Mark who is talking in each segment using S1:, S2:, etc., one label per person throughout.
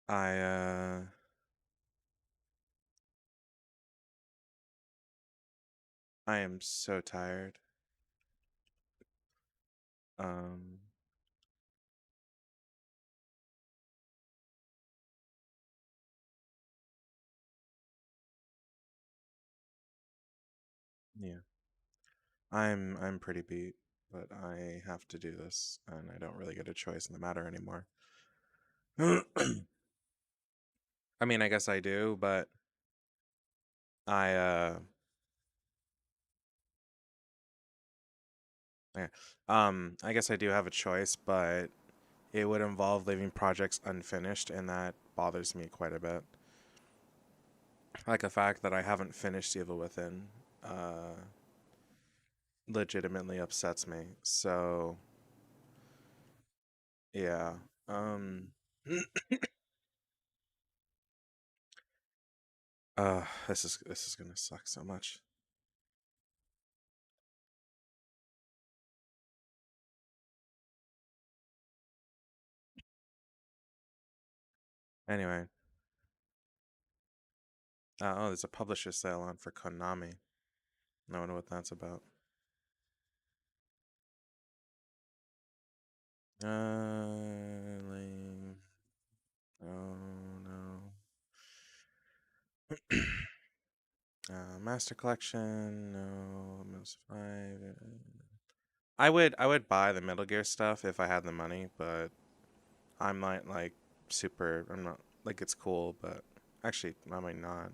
S1: I uh I am so tired. Um yeah. I'm pretty beat, but I have to do this and I don't really get a choice in the matter anymore. I mean, I guess I do, but I yeah. I guess I do have a choice, but it would involve leaving projects unfinished and that bothers me quite a bit. Like the fact that I haven't finished Evil Within legitimately upsets me. So, yeah. Um this is going to suck so much. Anyway, oh, there's a publisher sale on for Konami. I wonder what that's about. Lame. Oh no. Master Collection. No. Most 5. I would buy the Metal Gear stuff if I had the money, but I'm not like super. I'm not like it's cool, but actually I might not.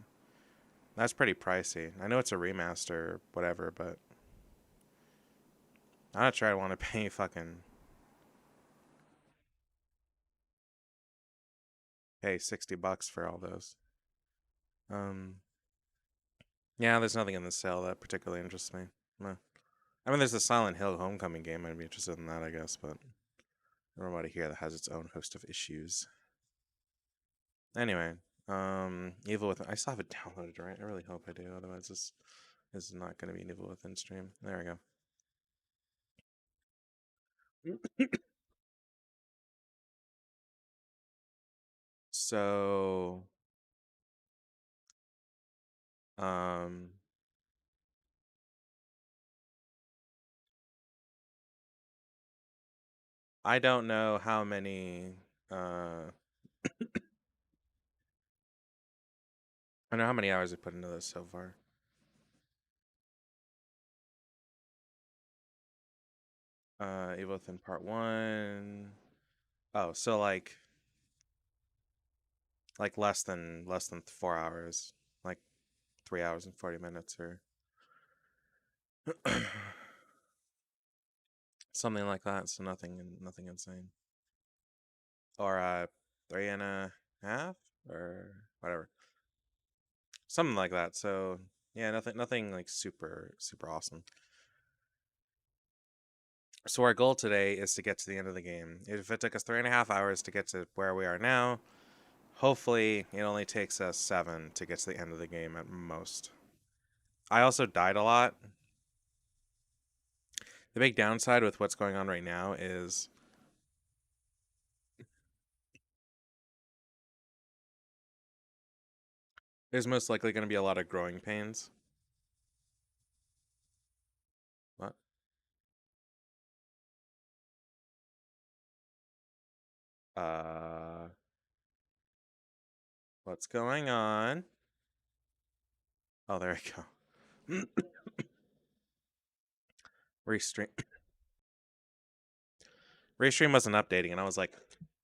S1: That's pretty pricey. I know it's a remaster, or whatever, but I'm not sure I want to pay fucking pay $60 for all those. Um, yeah, there's nothing in the sale that particularly interests me. Meh. I mean, there's the Silent Hill Homecoming game. I'd be interested in that, I guess, but everybody here that has its own host of issues. Anyway, Evil Within. I still have it downloaded, right? I really hope I do. Otherwise, this is not going to be an Evil Within stream. There we go. So, um, I don't know how many. I know how many hours I put into this so far. Evil Within Part One. Oh, so like less than 4 hours, like 3 hours and 40 minutes or something like that. So nothing insane. Or 3.5 or whatever, something like that. So yeah, nothing like super awesome. So our goal today is to get to the end of the game. If it took us 3.5 hours to get to where we are now, hopefully it only takes us 7 to get to the end of the game at most. I also died a lot. The big downside with what's going on right now is there's most likely going to be a lot of growing pains. What? Uh, what's going on? Oh, there we go. Restream. Restream wasn't updating, and I was like,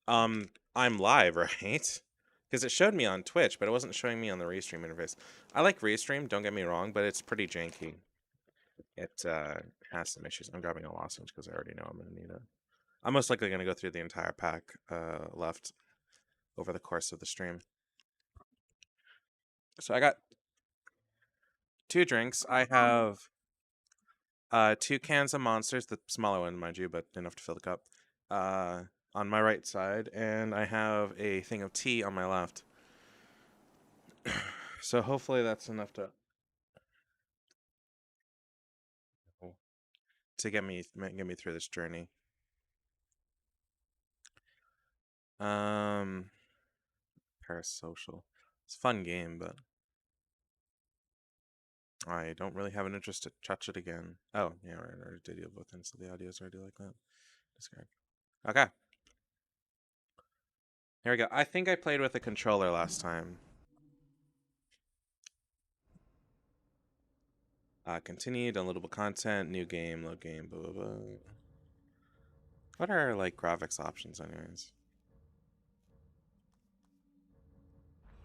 S1: I'm live, right? Because it showed me on Twitch, but it wasn't showing me on the Restream interface. I like Restream, don't get me wrong, but it's pretty janky. It has some issues. I'm grabbing a lozenge because I already know I'm gonna need it. I'm most likely gonna go through the entire pack left over the course of the stream. So I got 2 drinks. I have 2 cans of Monsters, the smaller one, mind you, but enough to fill the cup. Uh, on my right side, and I have a thing of tea on my left. So hopefully that's enough to get me through this journey. Parasocial. It's a fun game, but I don't really have an interest to touch it again. Oh, yeah, right, I already did both ends, so the audio is already like that. Discard. Okay. Here we go. I think I played with a controller last time. Continue, downloadable content, new game, load game, blah, blah, blah. What are, like, graphics options, anyways?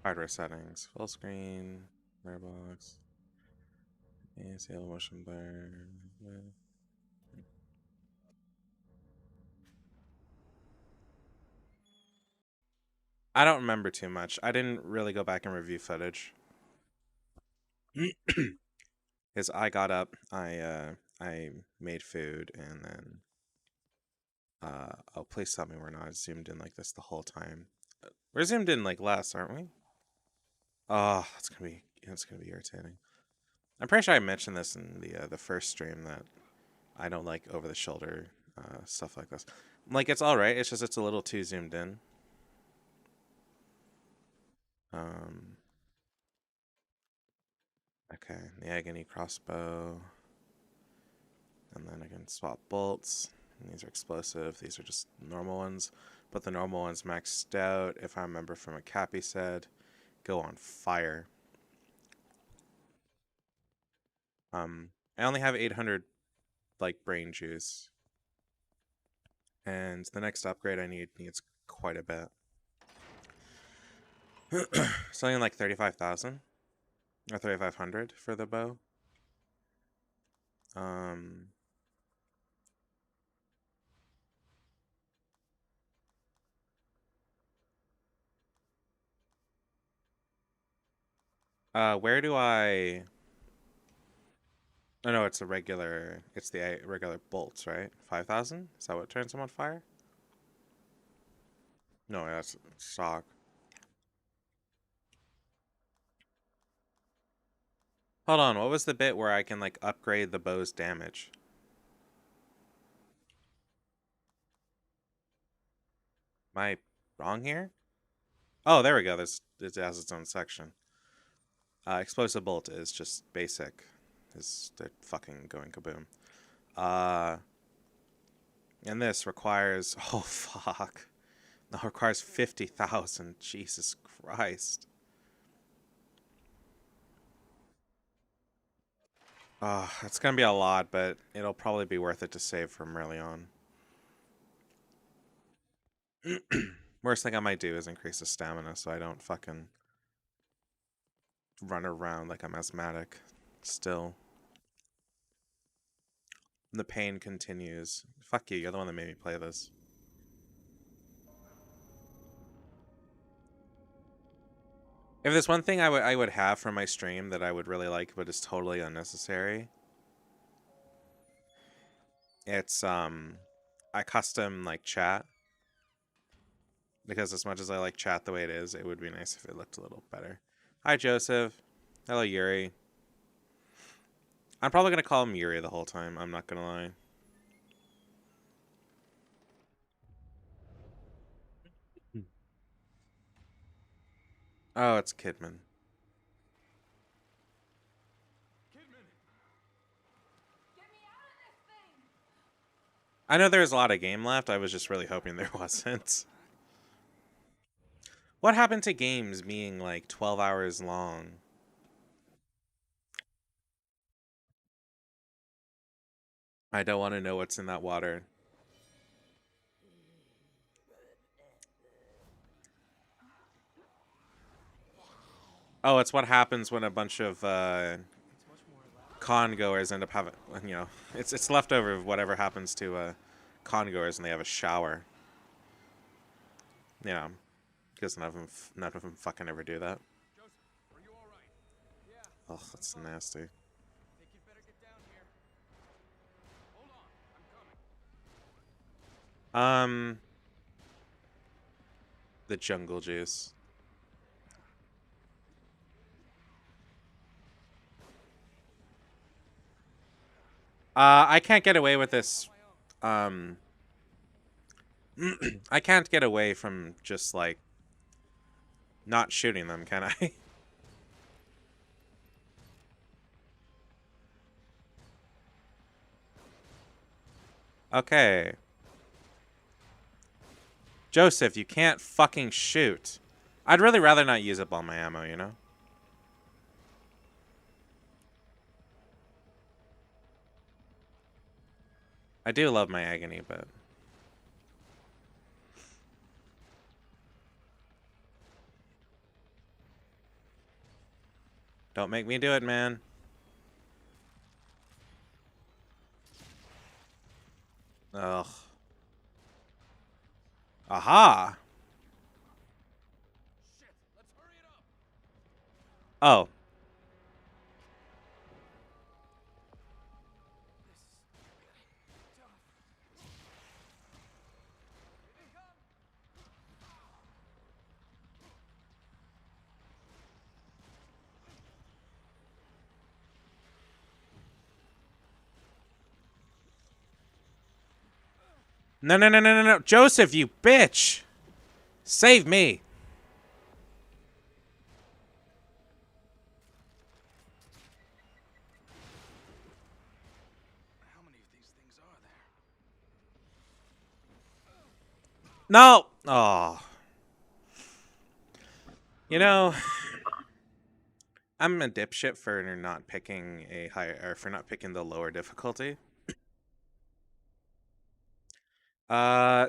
S1: Hardware settings, full screen, Firebox, ACL motion blur. I don't remember too much. I didn't really go back and review footage. Because I got up, I made food, and then oh, please tell me we're not zoomed in like this the whole time. We're zoomed in like less, aren't we? Oh, it's gonna be irritating. I'm pretty sure I mentioned this in the first stream that I don't like over the shoulder stuff like this. Like it's all right. It's just it's a little too zoomed in. Um. Okay, the agony crossbow, and then I can swap bolts. And these are explosive. These are just normal ones, but the normal ones maxed out. If I remember from what Cappy said, go on fire. I only have 800 like brain juice, and the next upgrade I needs quite a bit. Something like 35,000 or 3,500 for the bow. Where do I? Oh no, it's a regular. It's the regular bolts, right? 5,000. Is that what turns them on fire? No, that's stock. Hold on. What was the bit where I can like upgrade the bow's damage? Am I wrong here? Oh, there we go. It has its own section. Explosive bolt is just basic. They're fucking going kaboom. And this requires oh fuck. No, requires 50,000. Jesus Christ. It's gonna be a lot, but it'll probably be worth it to save from early on. Worst thing I might do is increase the stamina so I don't fucking run around like I'm asthmatic still. The pain continues. Fuck you, you're the one that made me play this. If there's one thing I would have for my stream that I would really like but is totally unnecessary, it's I custom like chat. Because as much as I like chat the way it is, it would be nice if it looked a little better. Hi Joseph. Hello Yuri. I'm probably gonna call him Yuri the whole time, I'm not gonna lie. Oh, it's Kidman. I know there's a lot of game left. I was just really hoping there wasn't. What happened to games being like 12 hours long? I don't want to know what's in that water. Oh, it's what happens when a bunch of con goers end up having, you know, it's leftover of whatever happens to con goers and they have a shower. You know, because none of them fucking ever do that. Oh, that's nasty. The jungle juice. I can't get away with this. I can't get away from just, like, not shooting them, can I? Okay. Joseph, you can't fucking shoot. I'd really rather not use up all my ammo, you know? I do love my agony, but... Don't make me do it, man. Ugh. Aha! Oh. No, no, no, no, no, no. Joseph, you bitch! Save me!
S2: How many of these things are there?
S1: No! Oh. You know, I'm a dipshit for not picking a higher, or for not picking the lower difficulty.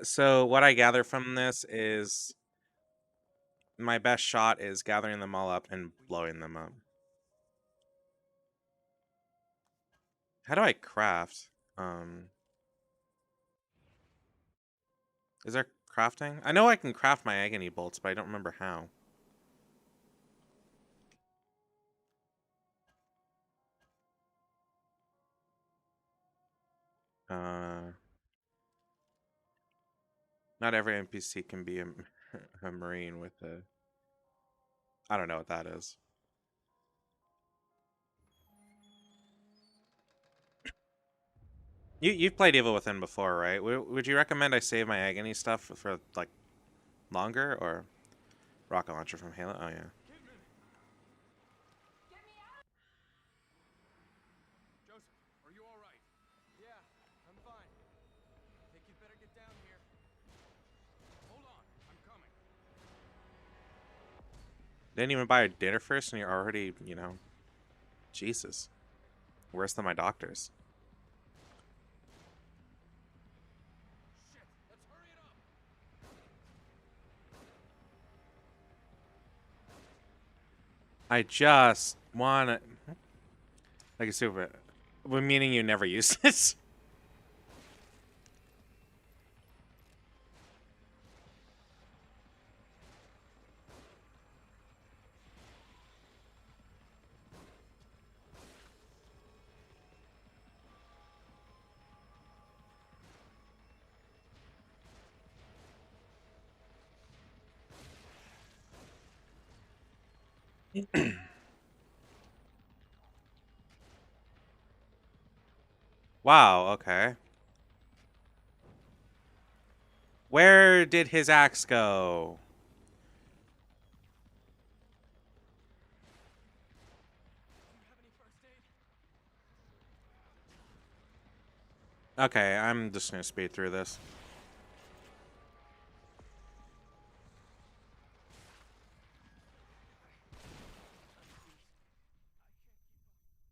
S1: So what I gather from this is my best shot is gathering them all up and blowing them up. How do I craft? Is there crafting? I know I can craft my agony bolts, but I don't remember how. Not every NPC can be a marine with a... I don't know what that is. You've played Evil Within before, right? Would you recommend I save my agony stuff for like longer, or rocket launcher from Halo? Oh yeah.
S2: Joseph, are you all right? Yeah, I'm fine. Think you'd better get down here. Hold on, I'm coming.
S1: Didn't even buy a dinner first, and you're already, you know, Jesus, worse than my doctors.
S2: Shit, let's hurry it up.
S1: I just want to, like a super, well, meaning you never use this. Wow. Okay. Where did his axe go?
S2: Do you have any first aid?
S1: Okay, I'm just gonna speed through this.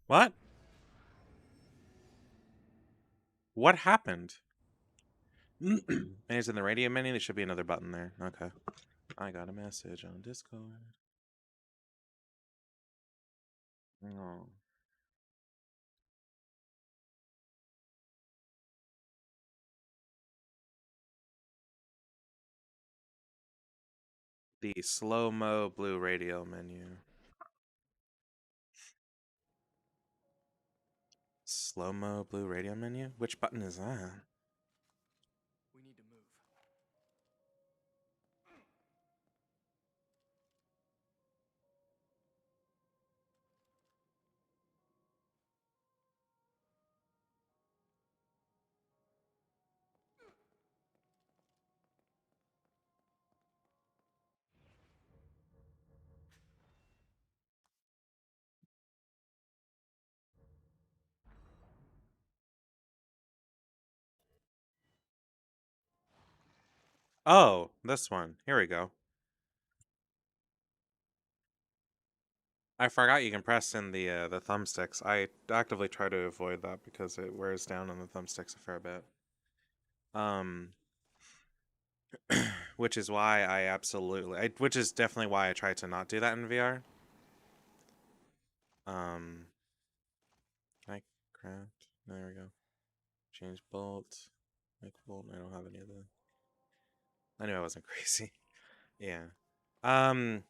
S1: What? What happened? It's in the radio menu. There should be another button there. Okay. I got a message on Discord. Oh. The slow-mo blue radio menu. Slow-mo blue radio menu? Which button is that?
S2: We need to move.
S1: Oh, this one. Here we go. I forgot you can press in the thumbsticks. I actively try to avoid that because it wears down on the thumbsticks a fair bit. Which is why which is definitely why I try to not do that in VR. Can I craft? There we go. Change bolt. Make bolt. I don't have any of the. I knew I wasn't crazy. Yeah. Um.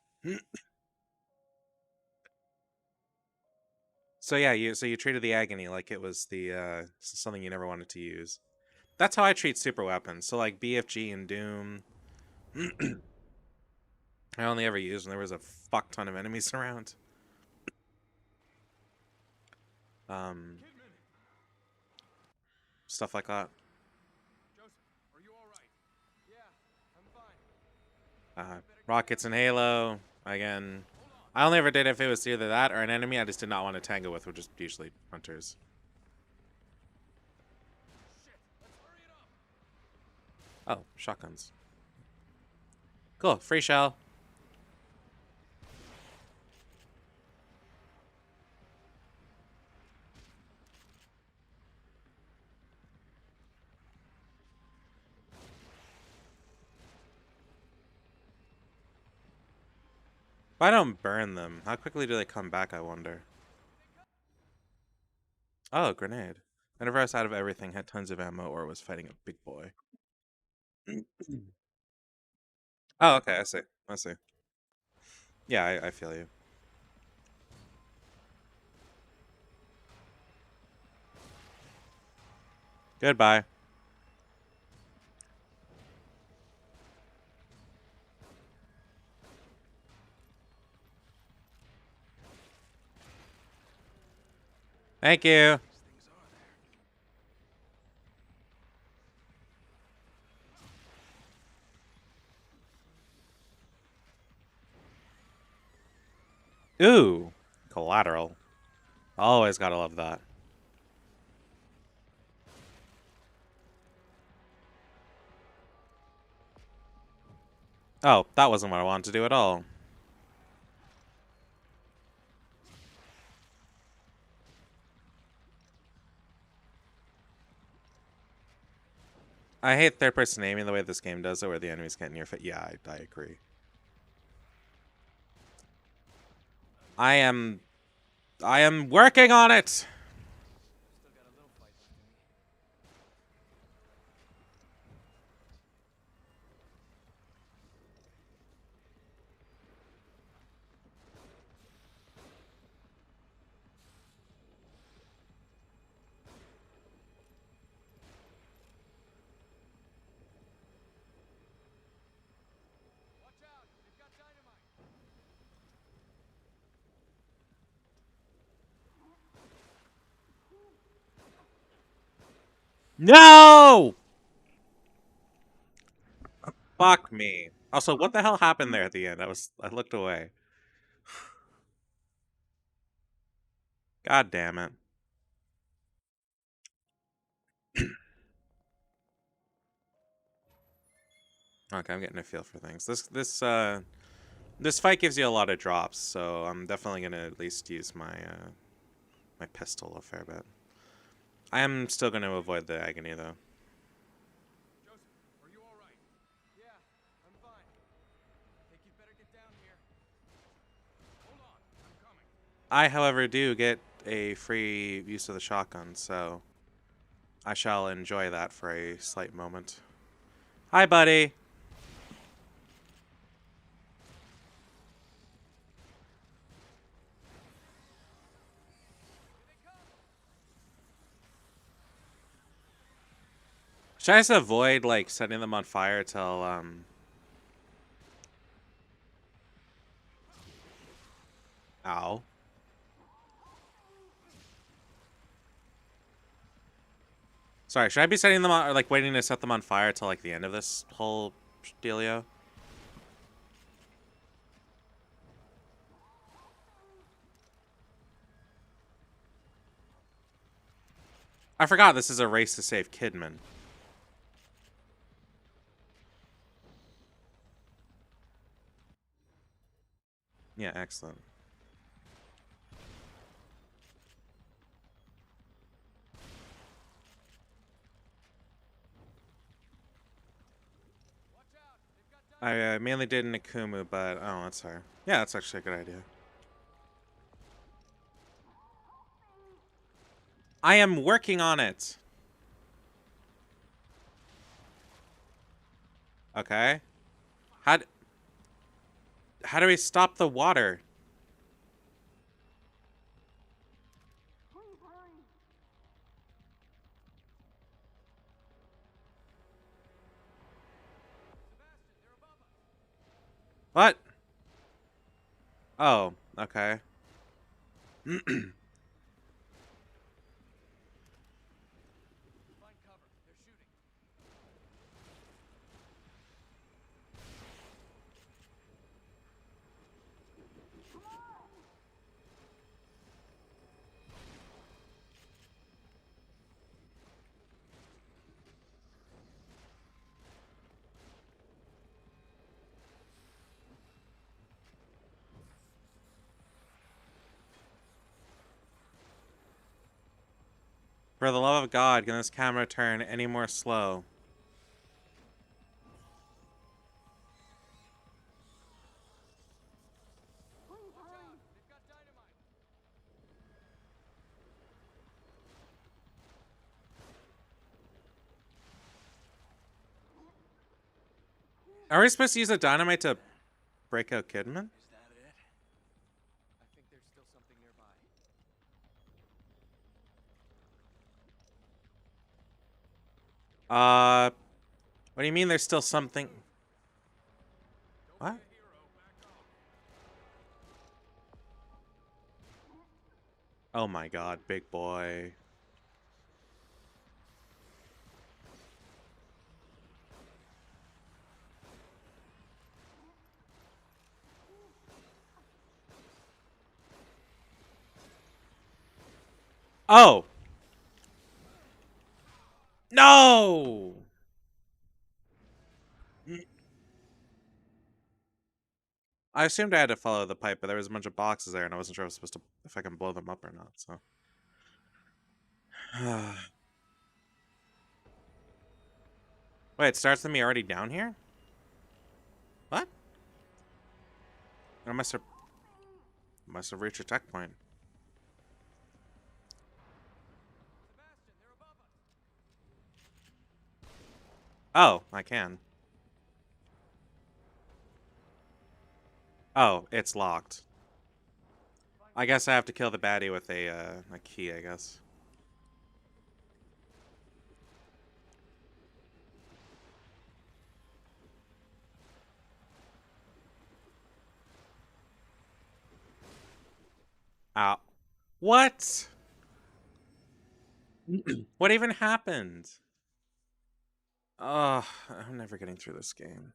S1: So yeah, you treated the agony like it was the something you never wanted to use. That's how I treat super weapons. So like BFG and Doom, I only ever used when there was a fuck ton of enemies around. Um,
S2: Kidman!
S1: Stuff like that.
S2: Joseph, are you alright? Yeah, I'm fine.
S1: Rockets and Halo. Again,
S2: Hold on.
S1: I only ever did if it was either that or an enemy I just did not want to tango with, which is usually hunters.
S2: Shit, let's hurry it up!
S1: Oh, shotguns. Cool, free shell. If I don't burn them, how quickly do they come back, I wonder? Oh, grenade. Whenever I was out of everything, had tons of ammo, or was fighting a big boy. Oh, okay, I see. I see. Yeah, I feel you. Goodbye. Thank you.
S2: These things are there.
S1: Ooh, collateral. Always gotta love that. Oh, that wasn't what I wanted to do at all. I hate third-person aiming the way this game does it, where the enemies get in your face. Yeah, I agree. I am working on it.
S2: Still got a little fight left in me. Watch out! They've got dynamite!
S1: No! Fuck me. Also, what the hell happened there at the end? I looked away. God damn it. Okay, I'm getting a feel for things. This fight gives you a lot of drops, so I'm definitely gonna at least use my pistol a fair bit. I am still gonna avoid the agony though.
S2: Joseph, are you alright? Yeah, I'm fine. Think you'd better get down here. Hold on, I'm coming.
S1: I, however, do get a free use of the shotgun, so I shall enjoy that for a slight moment. Hi, buddy. Should I just avoid, like, setting them on fire till, Ow. Sorry, should I be setting them on, or, like, waiting to set them on fire till, like, the end of this whole dealio? I forgot this is a race to save Kidman. Yeah, excellent. I mainly did Nakumu, but oh, that's her. Yeah, that's actually a good idea. I am working on it. Okay. How do we stop the water? What? Oh, okay.
S2: Find cover. They're shooting.
S1: For the love of God, can this camera turn any more slow?
S2: Watch out. They've got dynamite.
S1: Are we supposed to use a dynamite to break out Kidman?
S2: Is that it? I think there's still something nearby.
S1: What do you mean there's still something? What?
S2: Don't be a hero. Back off.
S1: Oh my God, big boy. Oh! No! I assumed I had to follow the pipe, but there was a bunch of boxes there, and I wasn't sure if I can blow them up or not, so. Wait, it starts with me already down here? What? I must have reached a checkpoint.
S2: Sebastian, they're above us.
S1: Oh, I can. Oh, it's locked. I guess I have to kill the baddie with a key, I guess. Ow. What? What even happened? Ugh, I'm never getting through this game.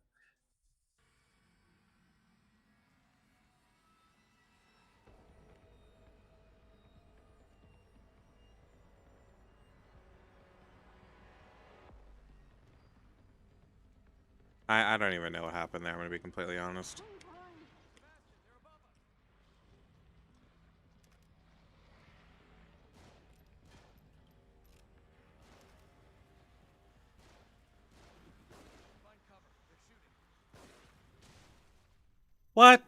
S1: I don't even know what happened there, I'm gonna be completely honest.
S2: Sebastian, they're above us. Find cover. They're shooting.
S1: What?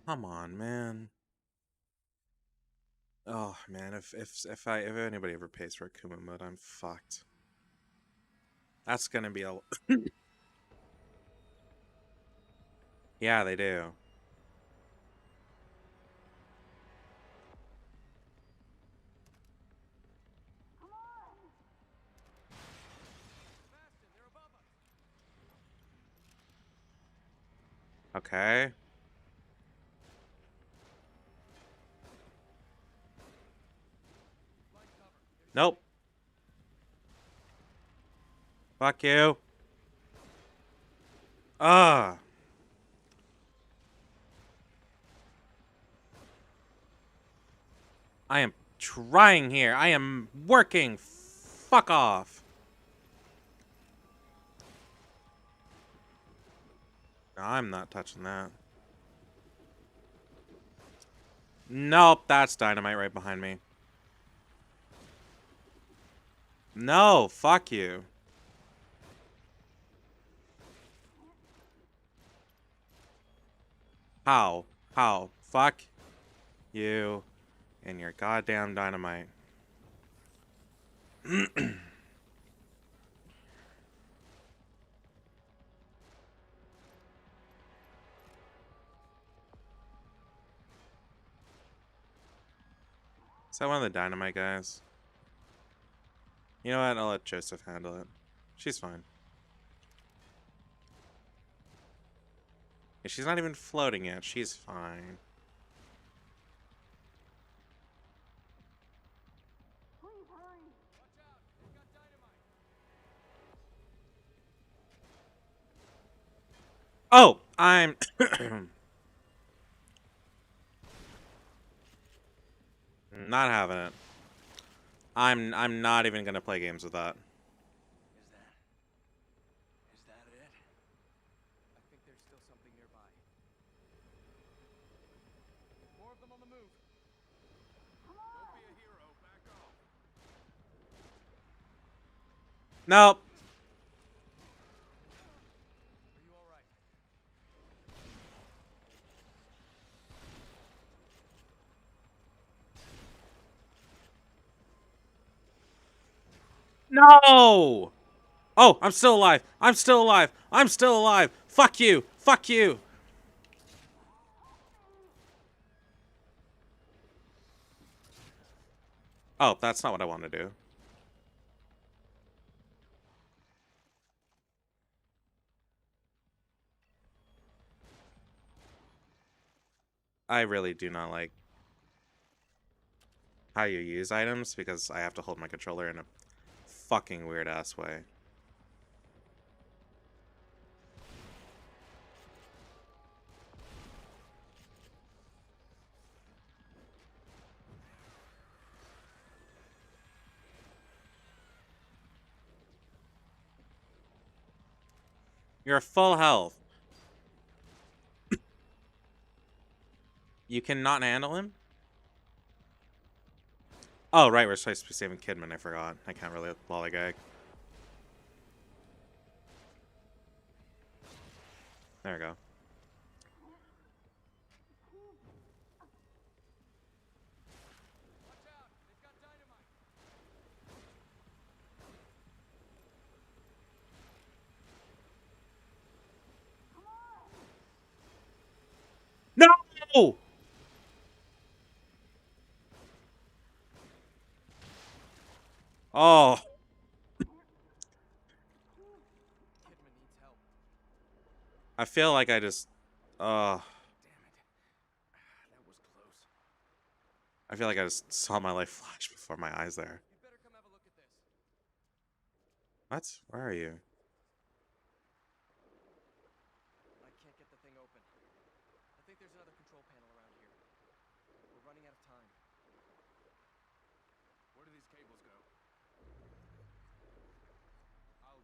S1: Come on, man. Oh man, if anybody ever pays for Akuma mode, I'm fucked. That's gonna be a Yeah, they do.
S2: Sebastian, they're above us.
S1: Okay.
S2: Find cover.
S1: Nope. Fuck you. Ah. I am trying here. I am working. Fuck off. I'm not touching that. Nope, that's dynamite right behind me. No, fuck you. How? How? Fuck you and your goddamn dynamite. Is that one of the dynamite guys? You know what? I'll let Joseph handle it. She's fine. She's not even floating yet. She's fine.
S3: Please hurry.
S2: Watch out! They've got dynamite!
S1: Oh, I'm not having it. I'm not even gonna play games with that.
S2: Is that it? I think there's still something nearby. More of them on the move.
S3: Come
S2: Don't
S3: on.
S2: be a hero. Back off.
S1: Nope.
S2: Are you all right?
S1: No! Oh, I'm still alive. I'm still alive. I'm still alive. Fuck you. Fuck you. Oh, that's not what I want to do. I really do not like how you use items because I have to hold my controller in a fucking weird ass way. You're full health. You cannot handle him? Oh, right, we're supposed to be saving Kidman. I forgot. I can't really lollygag. There we go.
S2: Watch out! They've got dynamite!
S1: No! Oh,
S2: Kidman needs help.
S1: I feel like I just...
S2: Damn it. That was close.
S1: I feel like I just saw my life flash before my eyes there.
S2: You better come have a look at this.
S1: What? Where are you?
S2: I can't get the thing open. I think there's another control panel around here. We're running out of time. Where do these cables go?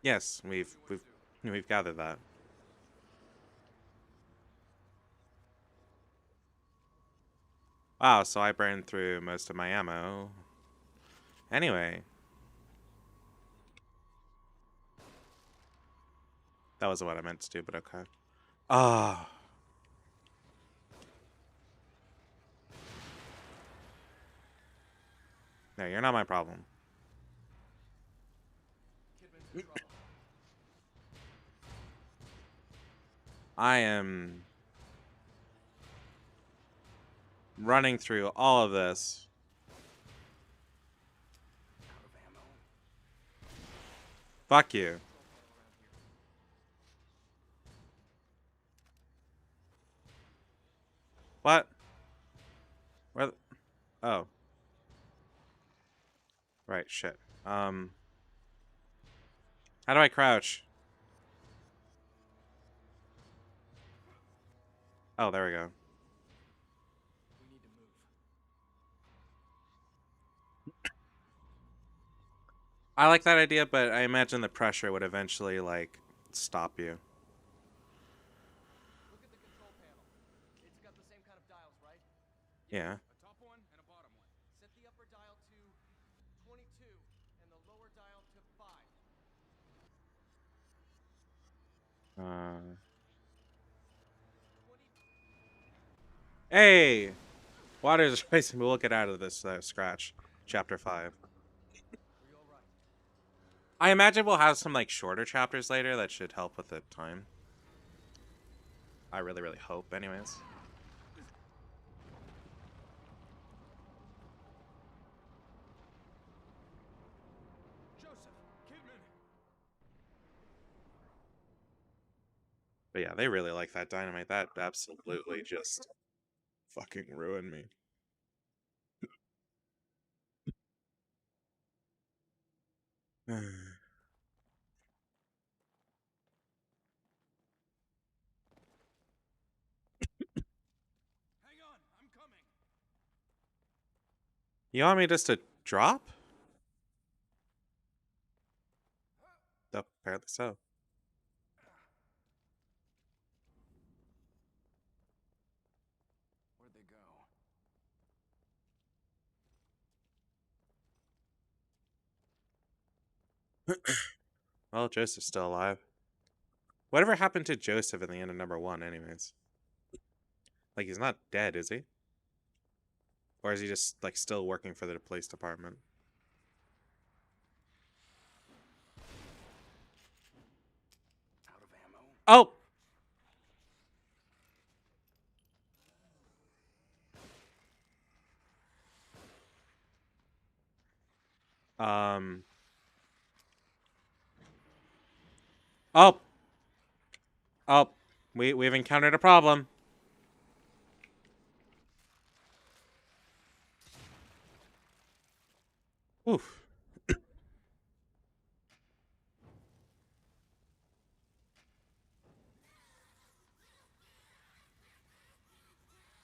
S1: Yes, we've gathered that. Wow, so I burned through most of my ammo. Anyway. That wasn't what I meant to do, but okay. Ah. No, you're not my problem.
S2: Kidman's in trouble.
S1: I am running through all of this.
S2: Out of ammo.
S1: Fuck you.
S2: Control panel around here.
S1: What? Where? Oh. Right, shit. How do I crouch? Oh, there we go.
S2: We need to move.
S1: I like that idea, but I imagine the pressure would eventually, like, stop you. Yeah.
S2: A top one and a bottom one. Set the upper dial to 22 and the lower dial to 5.
S1: Uh.
S2: 20.
S1: Hey! Water's rising, but we'll get out of this scratch. Chapter 5.
S2: Are you alright?
S1: I imagine we'll have some, like, shorter chapters later that should help with the time. I really, really hope, anyways.
S2: Joseph! Kidman!
S1: But yeah, they really like that dynamite. That absolutely just fucking ruined me.
S2: Hang on, I'm coming!
S1: You want me just to drop? Oh, apparently so.
S2: Where'd they go?
S1: Well, Joseph's still alive. Whatever happened to Joseph in the end of number 1, anyways? Like, he's not dead, is he? Or is he just, like, still working for the police department?
S2: Out of ammo?
S1: Oh! Oh! Oh! We've encountered a problem. Oof.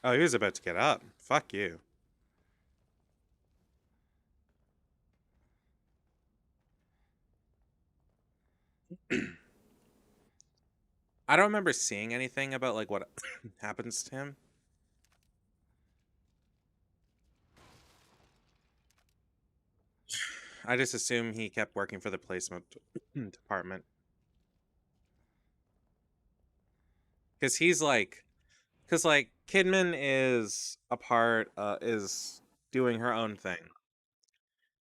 S1: Oh, he was about to get up. Fuck you. I don't remember seeing anything about, like, what happens to him. I just assume he kept working for the placement department. Because he's like... Because, like, Kidman is is doing her own thing.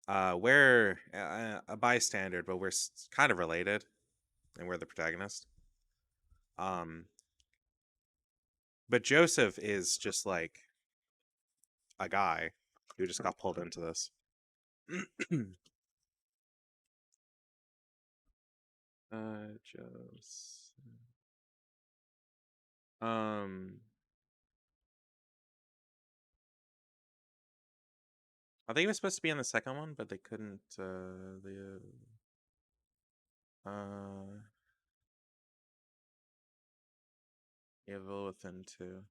S1: We're a bystander, but we're kind of related. And we're the protagonist. But Joseph is just, like, a guy who just got pulled into this. Joseph. I think he was supposed to be in the second one, but they couldn't. Evil Within 2.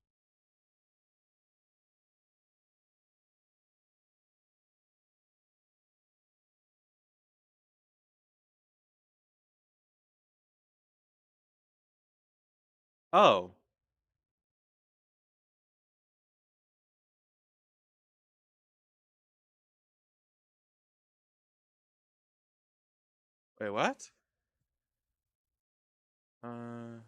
S1: Oh. Wait, what? Uh.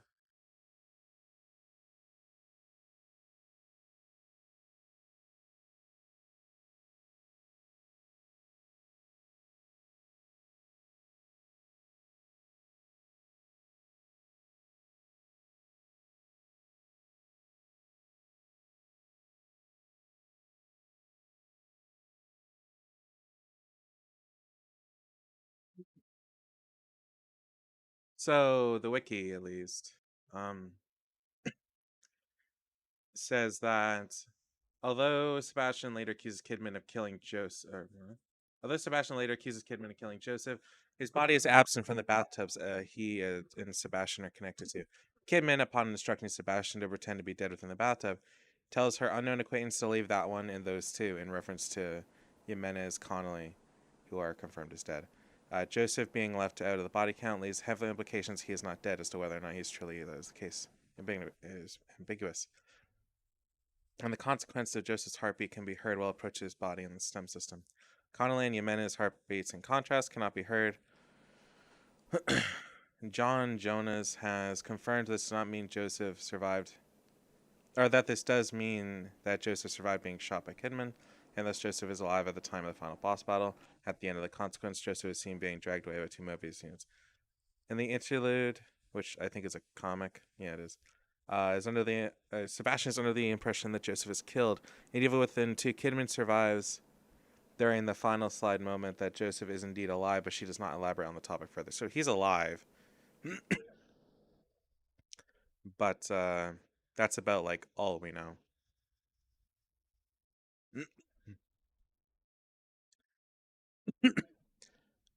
S1: So the wiki, at least, says that although Sebastian later accuses Kidman of killing Joseph, although Sebastian later accuses Kidman of killing Joseph, his body is absent from the bathtubs he and Sebastian are connected to. Kidman, upon instructing Sebastian to pretend to be dead within the bathtub, tells her unknown acquaintance to leave that one and those two, in reference to Jimenez Connolly, who are confirmed as dead. Joseph being left out of the body count leaves heavy implications he is not dead as to whether or not he's truly that is the case. Is ambiguous. and the consequence of Joseph's heartbeat can be heard while it approaches his body in the stem system. Connolly and Jimenez's heartbeats, in contrast, cannot be heard. John Jonas has confirmed this does not mean Joseph survived, or that this does mean that Joseph survived being shot by Kidman, and thus Joseph is alive at the time of the final boss battle. At the end of the consequence, Joseph is seen being dragged away by two Mobius units. In the interlude, which I think is a comic, yeah, it is under the Sebastian is under the impression that Joseph is killed. And even within two, Kidman survives during the final slide moment that Joseph is indeed alive, but she does not elaborate on the topic further. So he's alive, but that's about like all we know.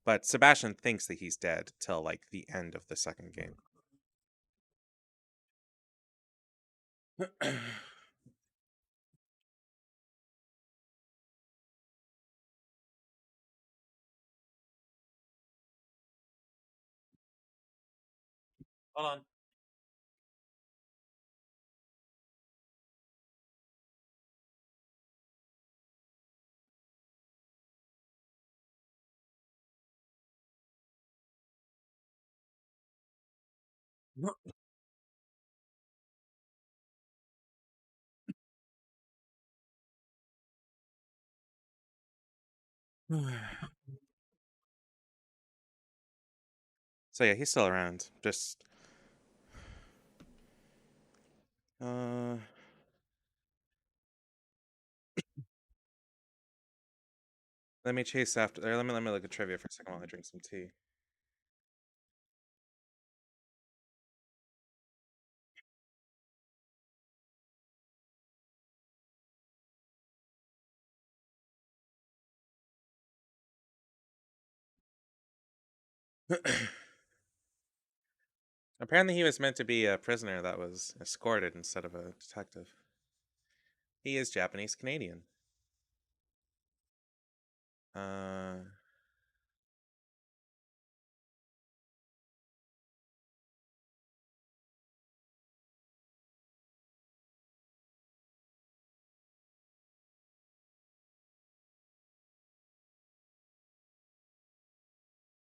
S1: But Sebastian thinks that he's dead till like the end of the second game. Hold on. So yeah, he's still around. Just let me chase after. Or let me look at trivia for a second while I drink some tea. Apparently, he was meant to be a prisoner that was escorted instead of a detective. He is Japanese Canadian. Uh,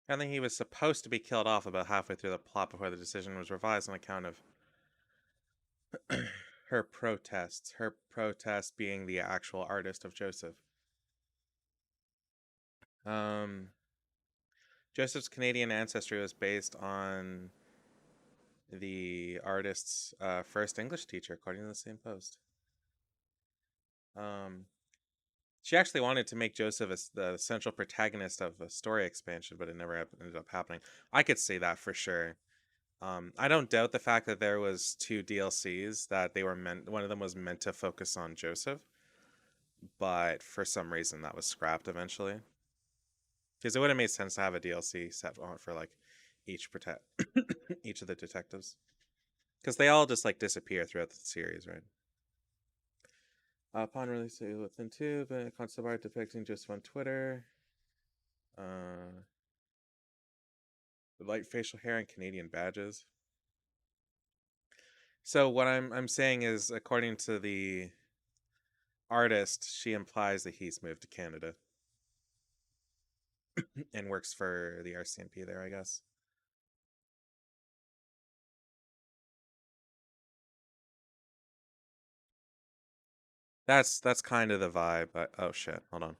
S1: Apparently, he was supposed to be killed off about halfway through the plot before the decision was revised on account of her protests. Her protest being the actual artist of Joseph. Joseph's Canadian ancestry was based on the artist's first English teacher, according to the same post. She actually wanted to make Joseph the central protagonist of a story expansion, but it never ended up happening. I could say that for sure. I don't doubt the fact that there was two DLCs that they were meant. One of them was meant to focus on Joseph, but for some reason that was scrapped eventually. Because it would have made sense to have a DLC set on for like each each of the detectives, because they all just like disappear throughout the series, right? Upon release within two, but concept art depicting Joseph on Twitter. Light facial hair and Canadian badges. So what I'm saying is, according to the artist, she implies that he's moved to Canada and works for the RCMP there, I guess. That's kind of the vibe. Oh shit, hold on.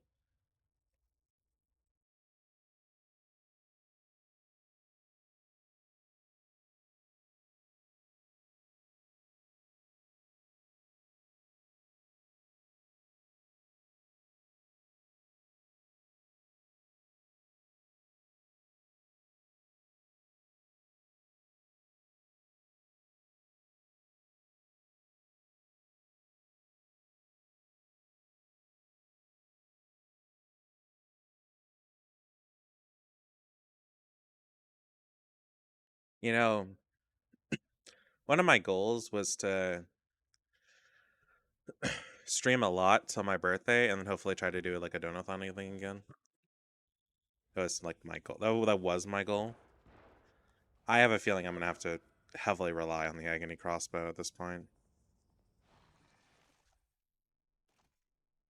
S1: You know, one of my goals was to stream a lot till my birthday, and then hopefully try to do like a donathon thing again. That was like my goal. That was my goal. I have a feeling I'm gonna have to heavily rely on the Agony crossbow at this point.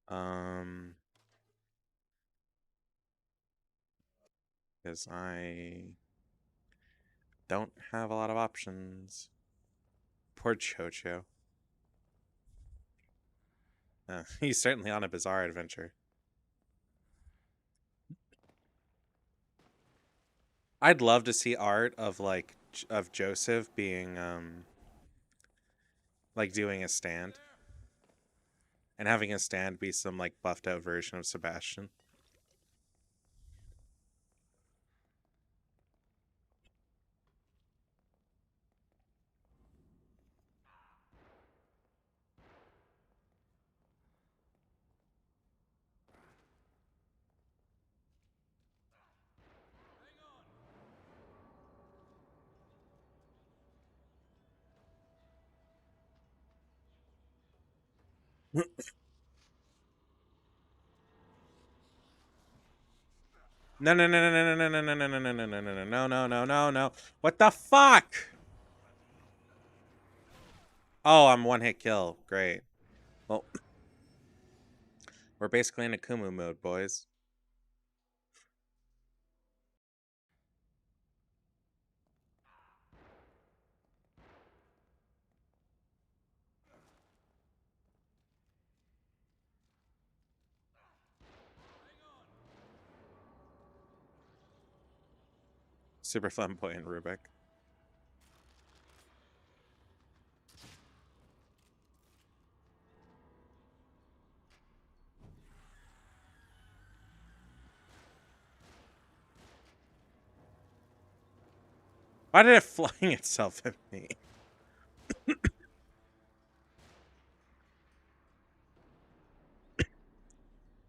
S1: Because I don't have a lot of options. Poor Chocho. He's certainly on a bizarre adventure. I'd love to see art of like of Joseph being like doing a stand and having a stand be some like buffed out version of Sebastian. No, no, no, no, no, no, no, no, no, no, no, no, no, no, no, no, no, no. What the fuck? Oh, I'm one hit kill. Great. Well, we're basically in Akumu mode, boys. Super flamboyant Rubik. Why did it fling itself at me?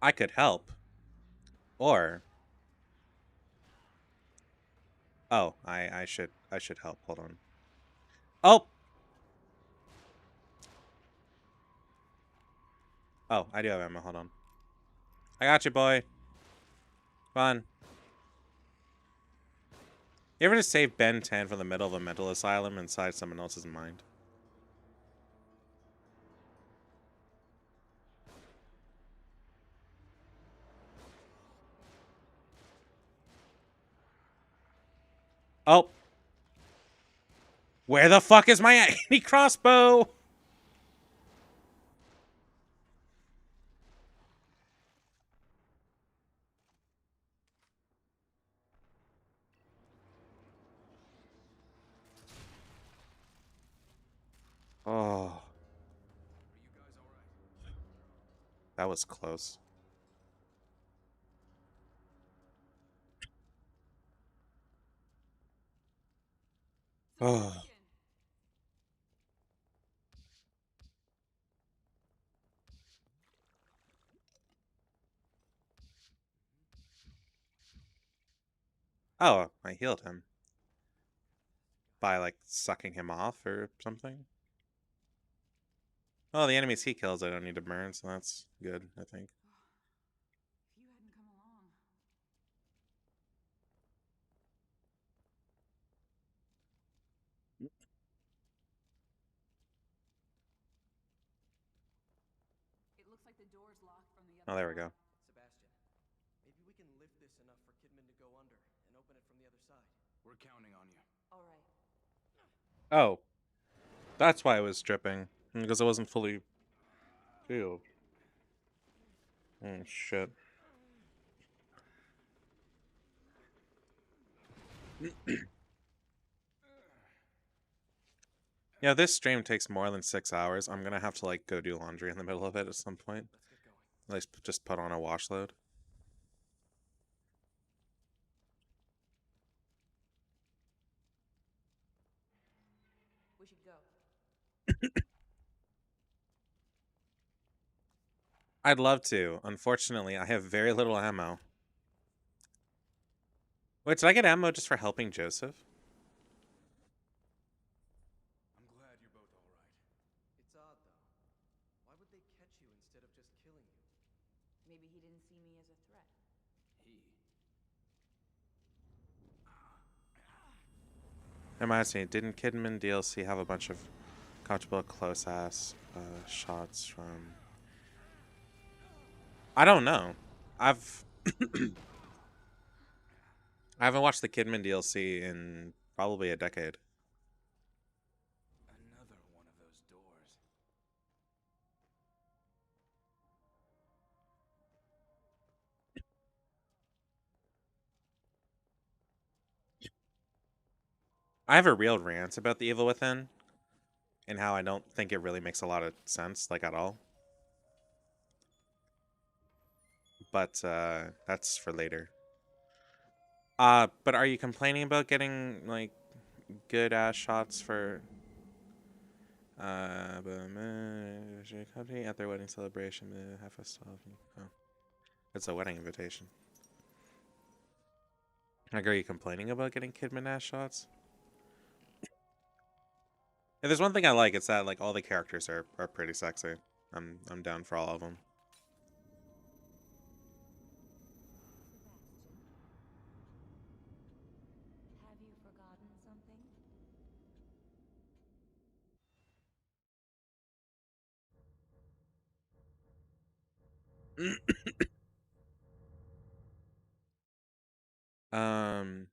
S1: I could help. Or oh, I should help. Hold on. Oh. Oh, I do have ammo. Hold on. I got you, boy. Fun. You ever just save Ben 10 from the middle of a mental asylum inside someone else's mind? Oh. Where the fuck is my anti-crossbow? Oh. That was close. Oh. Oh, I healed him. By, like, sucking him off or something? Oh, the enemies he kills I don't need to burn, so that's good, I think.
S3: If you hadn't come along. It looks like the door's locked from the other
S1: Oh, there we
S3: side.
S1: go.
S2: Sebastian, maybe we can lift this enough for Kidman to go under and open it from the other side. We're counting on you.
S3: All right.
S1: Oh. That's why I was stripping. Because I wasn't fully healed. Oh, shit. Yeah, this stream takes more than 6 hours. I'm gonna have to, like, go do laundry in the middle of it at some point.
S2: Let's get going.
S1: At least just put on a wash load.
S3: We should go.
S1: I'd love to. Unfortunately, I have very little ammo. Wait, did I get ammo just for helping Joseph?
S2: I'm glad you're both all right. It's odd, though. Why would they catch you instead of just killing you?
S3: Maybe he didn't see me as a threat.
S2: He?
S1: Am I asking, didn't Kidman DLC have a bunch of comfortable close-ass shots from I don't know. I've I haven't watched the Kidman DLC in probably a decade.
S2: Another one of those doors.
S1: I have a real rant about The Evil Within and how I don't think it really makes a lot of sense, like at all. But that's for later. But are you complaining about getting like good ass shots for company at their wedding celebration? Half a stop. Oh, it's a wedding invitation. Like, are you complaining about getting Kidman ass shots? If there's one thing I like, it's that like all the characters are pretty sexy. I'm down for all of them.
S4: Sebastian, have you forgotten something?
S1: um.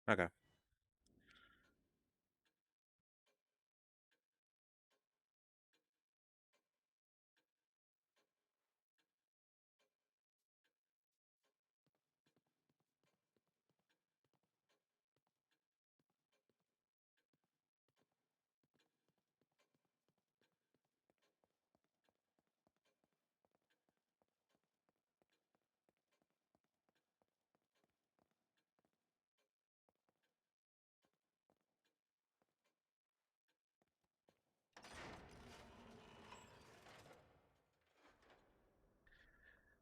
S1: Okay.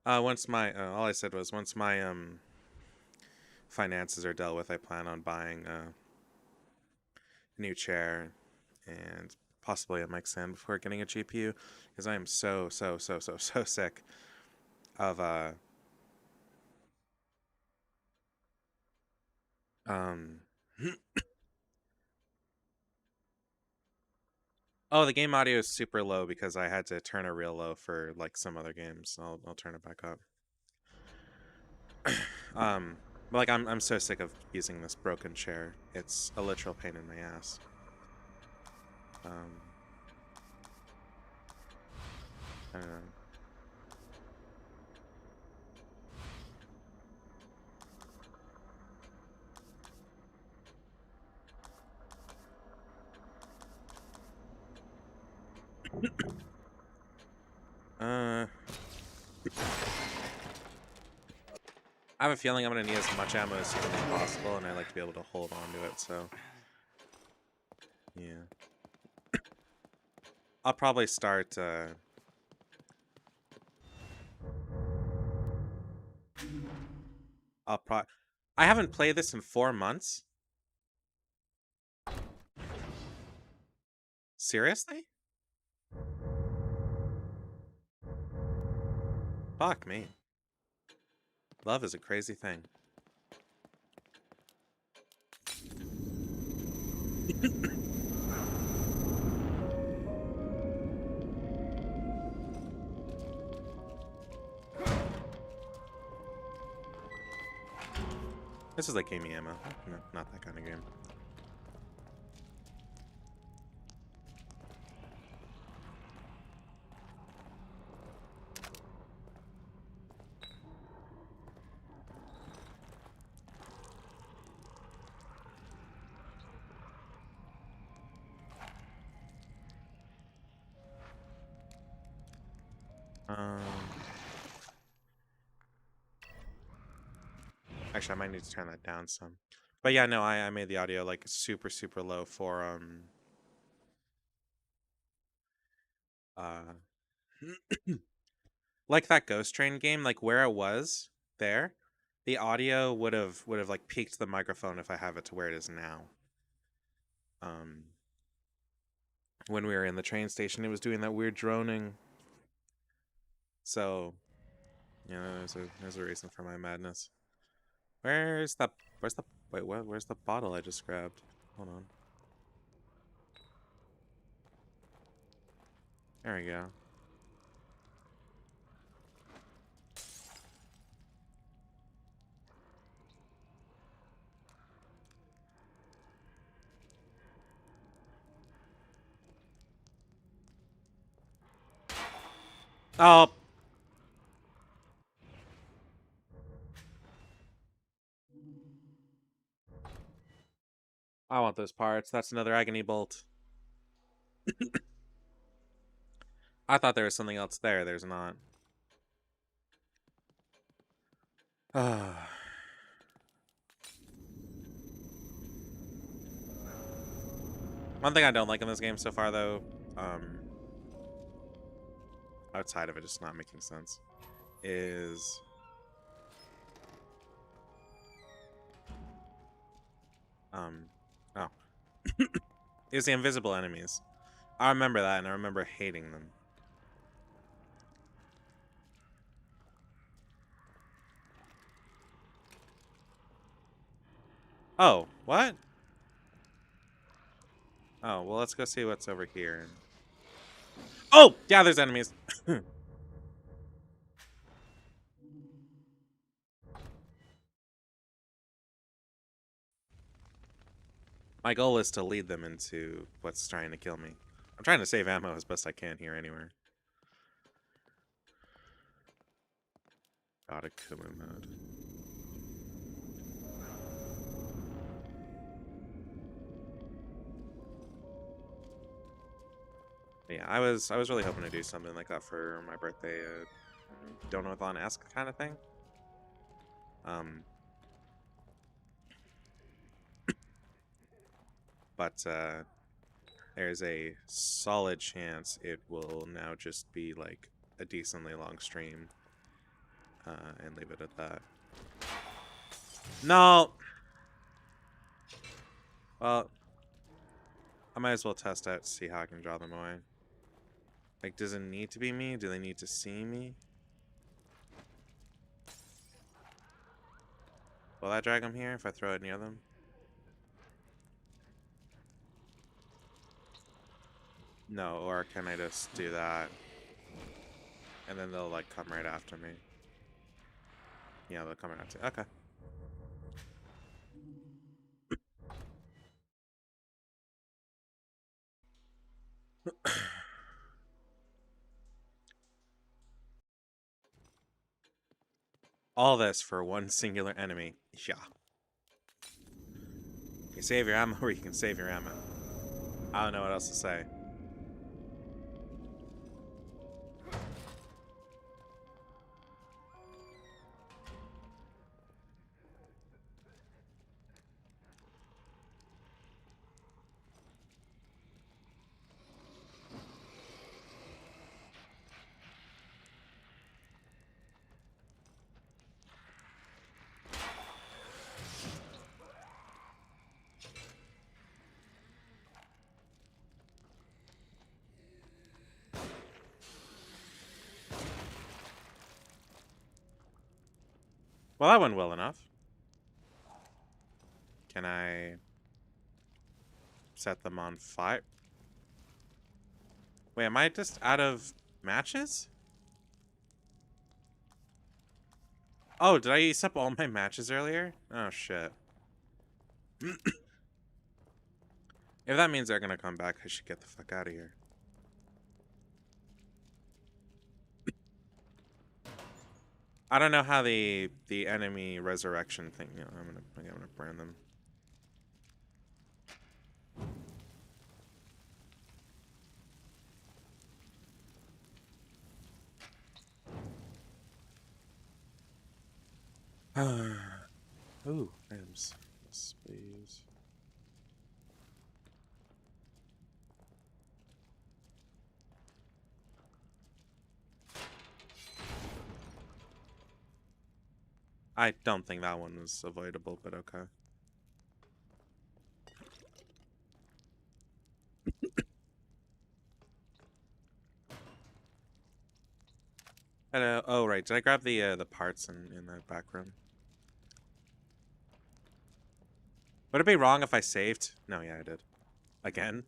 S1: Once my all I said was once my finances are dealt with, I plan on buying a new chair and possibly a mic stand before getting a GPU because I am so sick of um oh, the game audio is super low because I had to turn it real low for like some other games. I'll turn it back up. But like I'm so sick of using this broken chair. It's a literal pain in my ass. I don't know. I have a feeling I'm gonna need as much ammo as humanly possible, and I like to be able to hold on to it. So, yeah, I'll probably start. I'll pro. I haven't played this in 4 months. Seriously? Fuck me. Love is a crazy thing. This is like gaming ammo. No, not that kind of game. Um, actually, I might need to turn that down some. But yeah, no, I made the audio like super low for uh like that Ghost Train game, like where it was there, the audio would have like peaked the microphone if I have it to where it is now. Um, when we were in the train station, it was doing that weird droning. So, Yeah, there's a reason for my madness. Where's the wait, what? Where's the bottle I just grabbed? Hold on. There we go. Oh. I want those parts. That's another agony bolt. I thought there was something else there. There's not. One thing I don't like in this game so far, though, outside of it just not making sense, is oh, is the invisible enemies. I remember that, and I remember hating them. Oh, what? Oh, well, let's go see what's over here. Oh, yeah, there's enemies. My goal is to lead them into what's trying to kill me. I'm trying to save ammo as best I can here anywhere. God, a Kumu mode. Yeah, I was really hoping to do something like that for my birthday. Donathon-esque kind of thing. But there's a solid chance it will now just be like a decently long stream, and leave it at that. No. Well, I might as well test out to see how I can draw them away. Like, does it need to be me? Do they need to see me? Will that drag them here if I throw it near them? No, or can I just do that? And then they'll, like, come right after me. Yeah, they'll come right after. Okay. All this for one singular enemy. Yeah. You save your ammo or you can save your ammo. I don't know what else to say. Well, that went well enough. Can I set them on fire? Wait, am I just out of matches? Oh, did I use up all my matches earlier? Oh, shit. If that means they're gonna come back, I should get the fuck out of here. I don't know how the enemy resurrection thing. You know, I'm gonna burn them. Ooh, items. Yes, please. I don't think that one was avoidable, but okay. Hello. Oh, right. Did I grab the parts in that back room? Would it be wrong if I saved? No, yeah, I did. Again?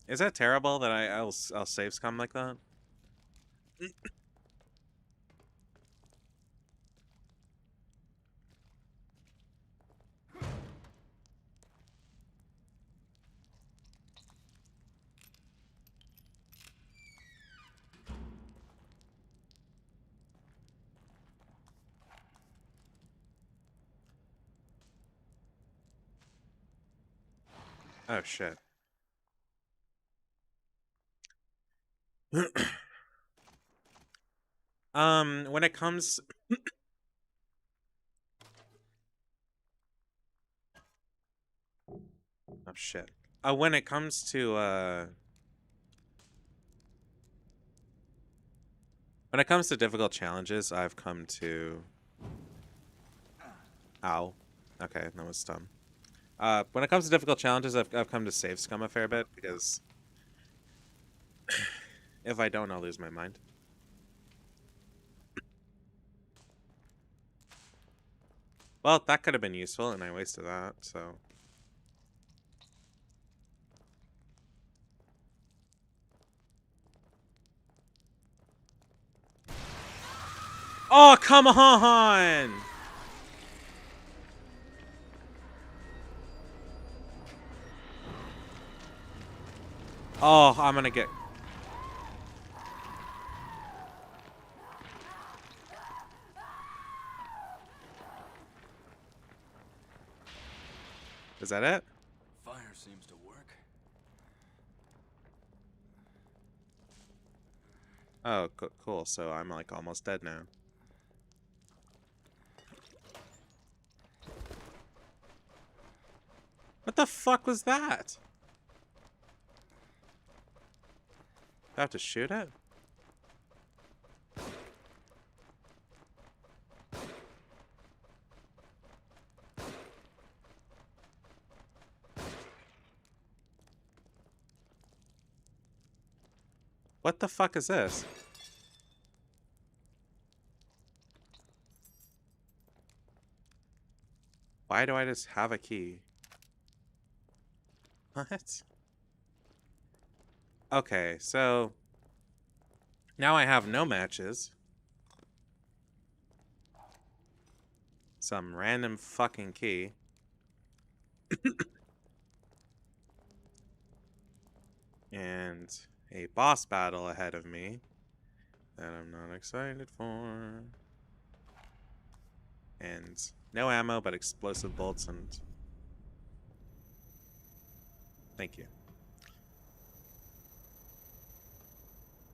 S1: Is that terrible that I'll save scum like that? Oh shit. When it comes Oh shit. When it comes to difficult challenges, I've come to Ow. Okay, that was dumb. When it comes to difficult challenges, I've come to save scum a fair bit because if I don't, I'll lose my mind. Well, that could have been useful, and I wasted that, so... Oh, come on! Oh, I'm gonna get... Is that it?
S2: Fire seems to work.
S1: Oh, cool. So I'm like almost dead now. What the fuck was that? Do I have to shoot it? What the fuck is this? Why do I just have a key? What? Okay, so... Now I have no matches. Some random fucking key. And a boss battle ahead of me that I'm not excited for. And no ammo, but explosive bolts and... Thank you.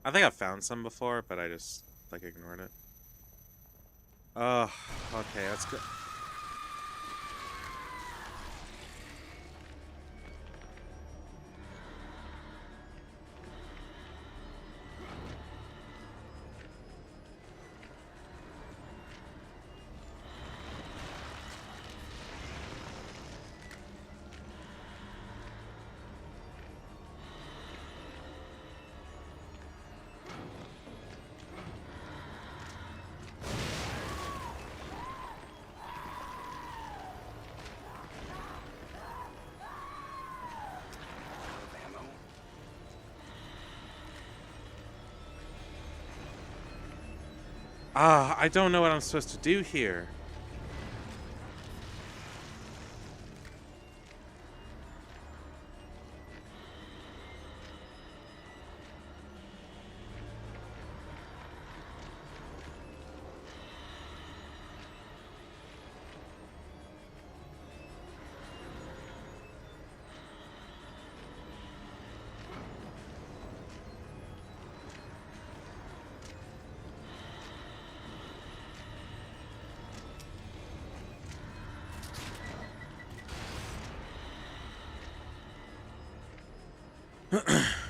S1: I think I've found some before, but I just, like, ignored it. Oh, okay, let's go.
S2: Ammo.
S1: Ah, I don't know what I'm supposed to do here.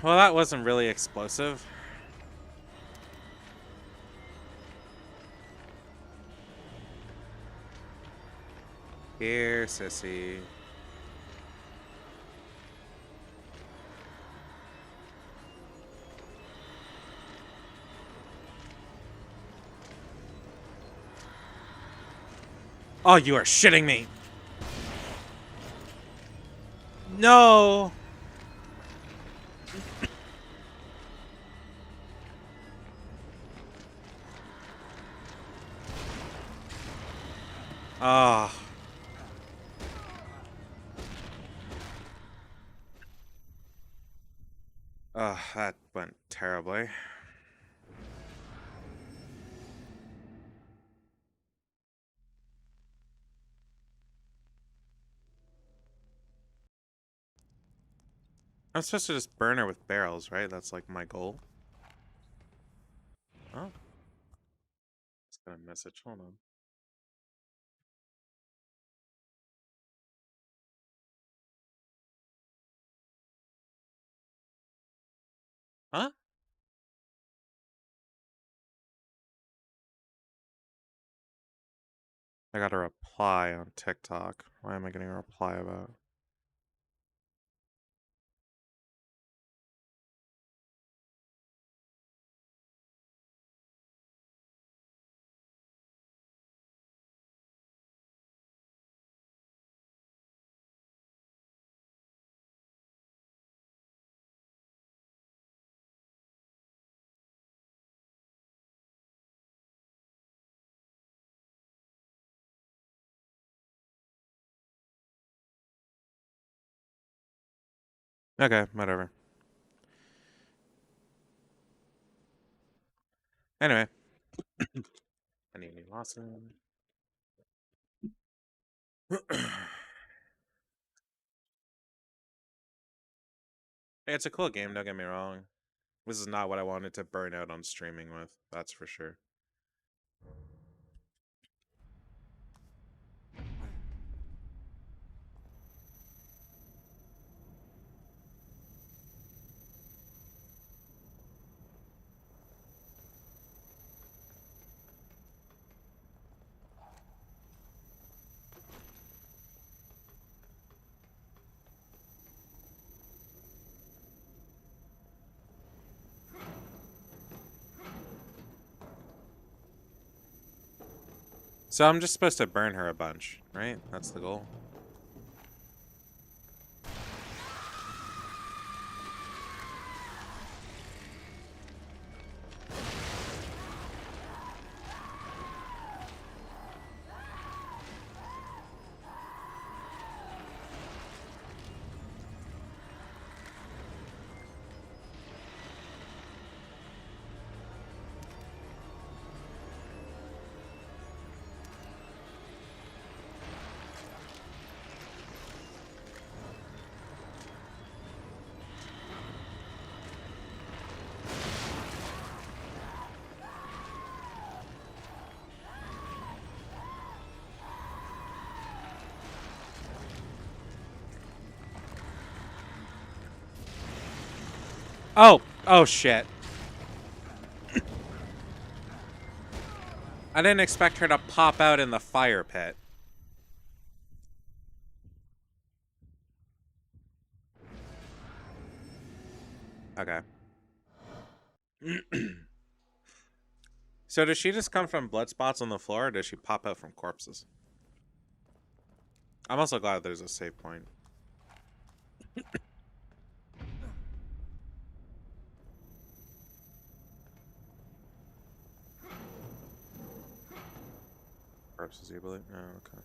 S1: Well, that wasn't really explosive. Here, sissy. Oh, you are shitting me. No. Ah. That went terribly. I'm supposed to just burn her with barrels, right? That's like my goal. Oh. It's got a message. Hold on. Huh? I got a reply on TikTok. Why am I getting a reply about? Okay, whatever. Anyway. I need any Lawson. It's a cool game, don't get me wrong. This is not what I wanted to burn out on streaming with, that's for sure. So I'm just supposed to burn her a bunch, right? That's the goal. Oh shit. I didn't expect her to pop out in the fire pit. Okay. So does she just come from blood spots on the floor, or does she pop out from corpses? I'm also glad there's a save point. Corpses, you believe? Oh, okay.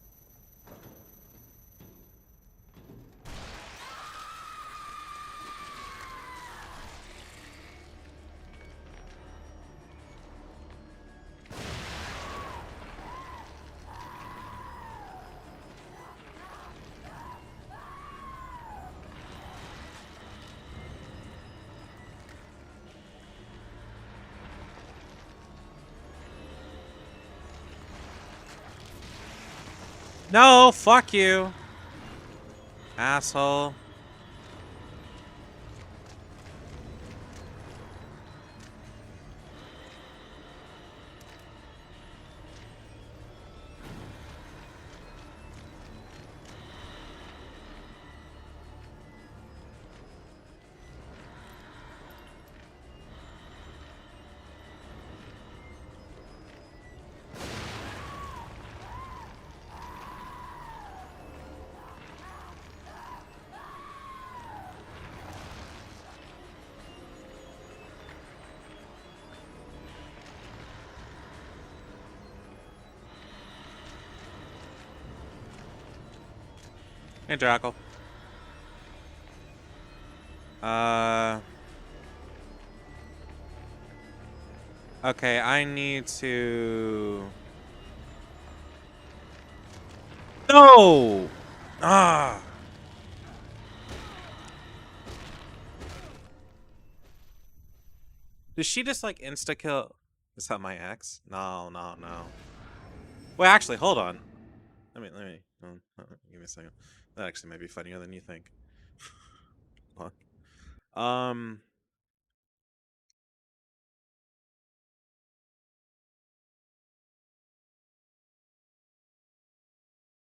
S1: No, fuck you. Asshole. Hey, Jackal. Okay, I need to... No! Ah! Does she just, like, insta-kill... Is that my ex? No, no, no. Wait, actually, hold on. Let me, give me a second. That actually might be funnier than you think. Hold on.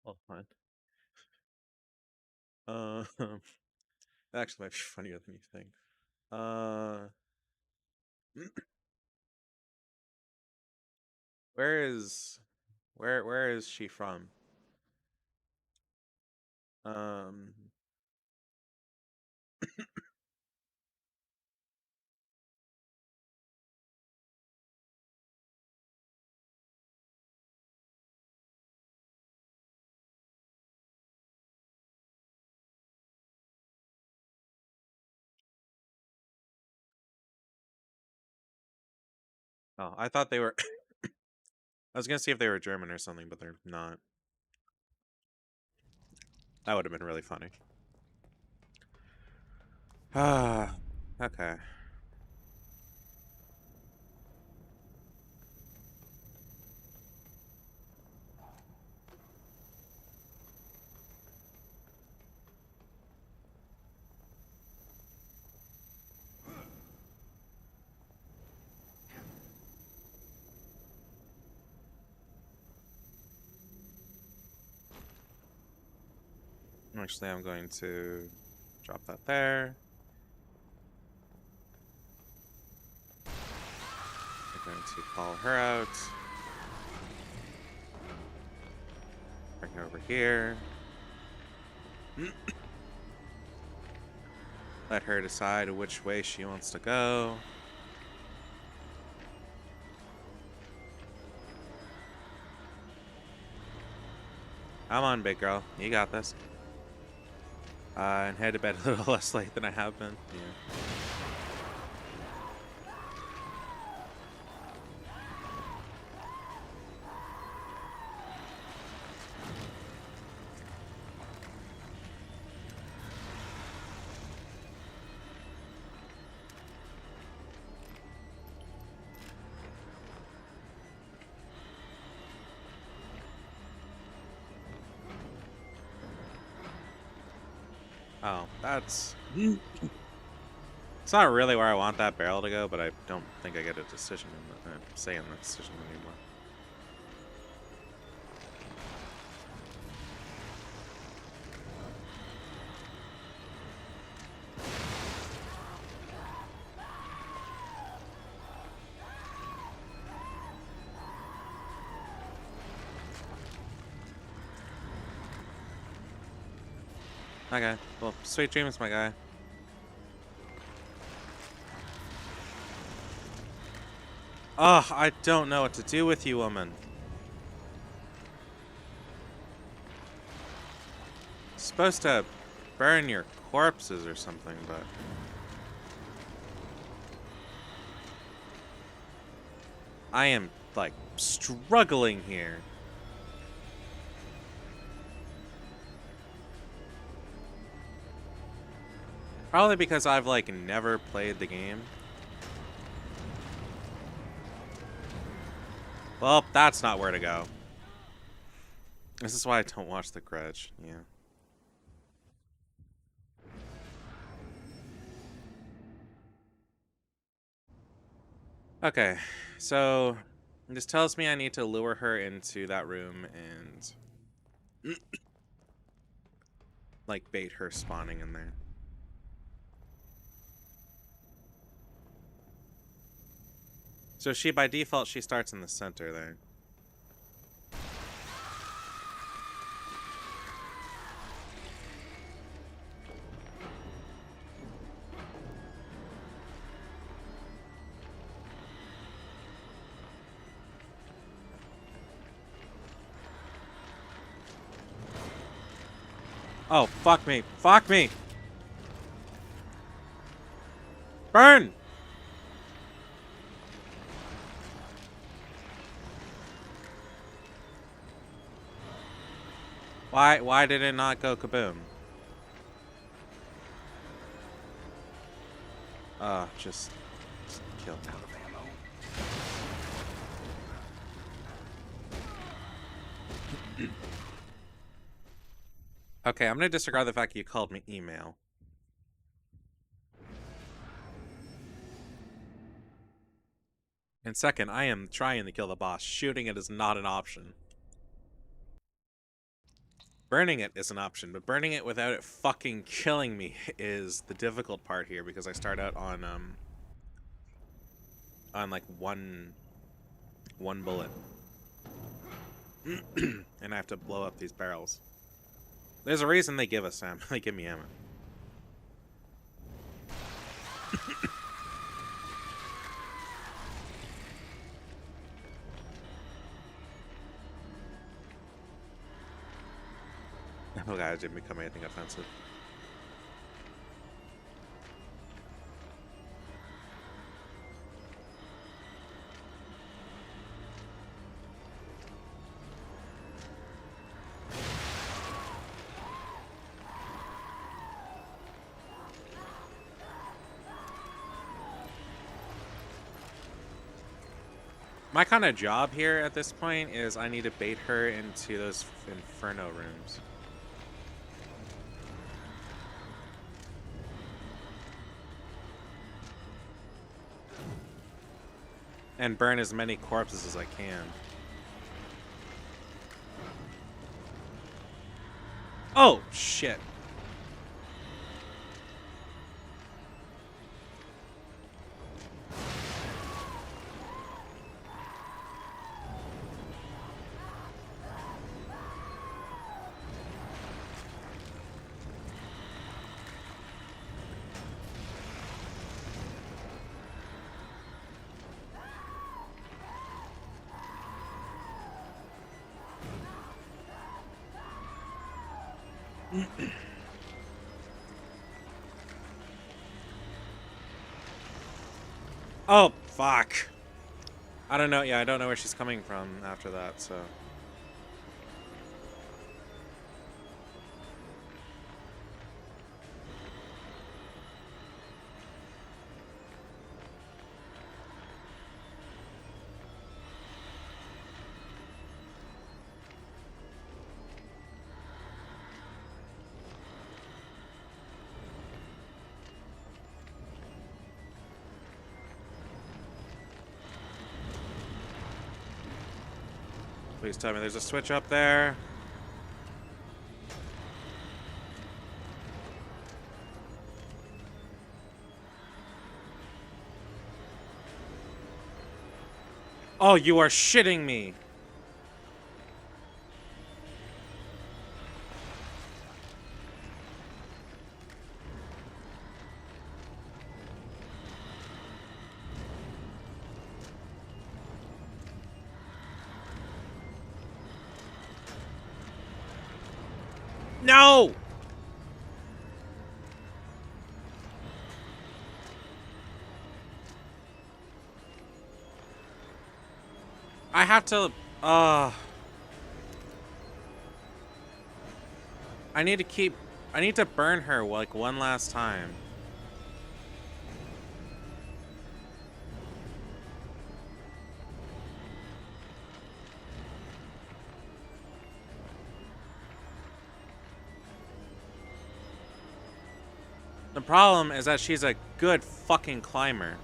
S1: Hold on. That actually might be funnier than you think. Where is she from? Um, oh, I thought they were. I was gonna see if they were German or something, but they're not. That would have been really funny. Ah, okay. Actually, I'm going to drop that there. I'm going to call her out. Bring her over here. Let her decide which way she wants to go. Come on, big girl. You got this. And head to bed a little less late than I have been. Yeah. Oh, that's... It's not really where I want that barrel to go, but I don't think I get a decision in the say in the decision anymore. Okay, well, sweet dreams, my guy. Ugh, I don't know what to do with you, woman. Supposed to burn your corpses or something, but... I am, like, struggling here. Probably because I've, like, never played the game. Well, that's not where to go. This is why I don't watch The Grudge, yeah. Okay, so this tells me I need to lure her into that room and like bait her spawning in there. So she, by default, she starts in the center there. Oh, fuck me. Fuck me. Burn! Why did it not go kaboom? Just kill him. Okay, I'm gonna disregard the fact you called me email. And second, I am trying to kill the boss. Shooting it is not an option. Burning it is an option, but burning it without it fucking killing me is the difficult part here, because I start out on like one bullet. And I have to blow up these barrels. There's a reason they give us ammo. They give me ammo. Oh god, it didn't become anything offensive. My kind of job here at this point is I need to bait her into those inferno rooms. And burn as many corpses as I can. Oh, shit. Oh, fuck. I don't know. Yeah, I don't know where she's coming from after that, so. Please tell me there's a switch up there. Oh, you are shitting me. No! I have to, I need to burn her like one last time. The problem is that she's a good fucking climber.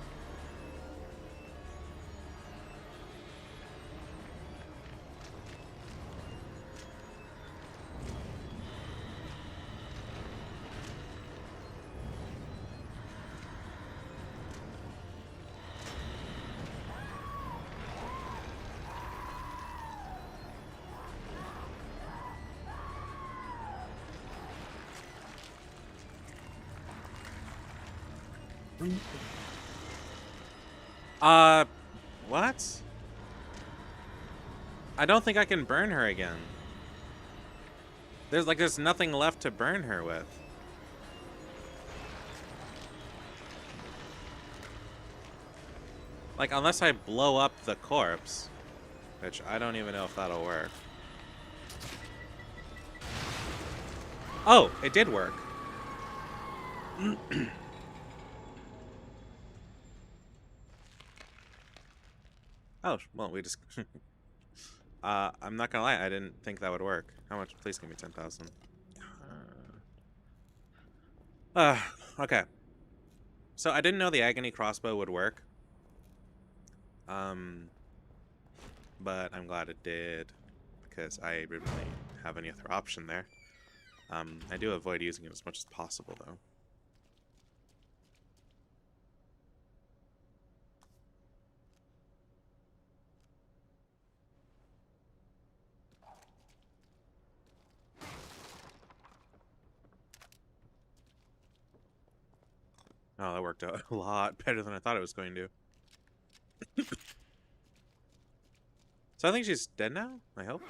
S1: What? I don't think I can burn her again. There's nothing left to burn her with. Like, unless I blow up the corpse, which I don't even know if that'll work. Oh, it did work. Oh, well, we just... I'm not gonna lie, I didn't think that would work. How much? Please give me 10,000. Okay. So I didn't know the agony crossbow would work. But I'm glad it did, because I didn't really have any other option there. I do avoid using it as much as possible, though. Oh, that worked out a lot better than I thought it was going to. So I think she's dead now, I hope.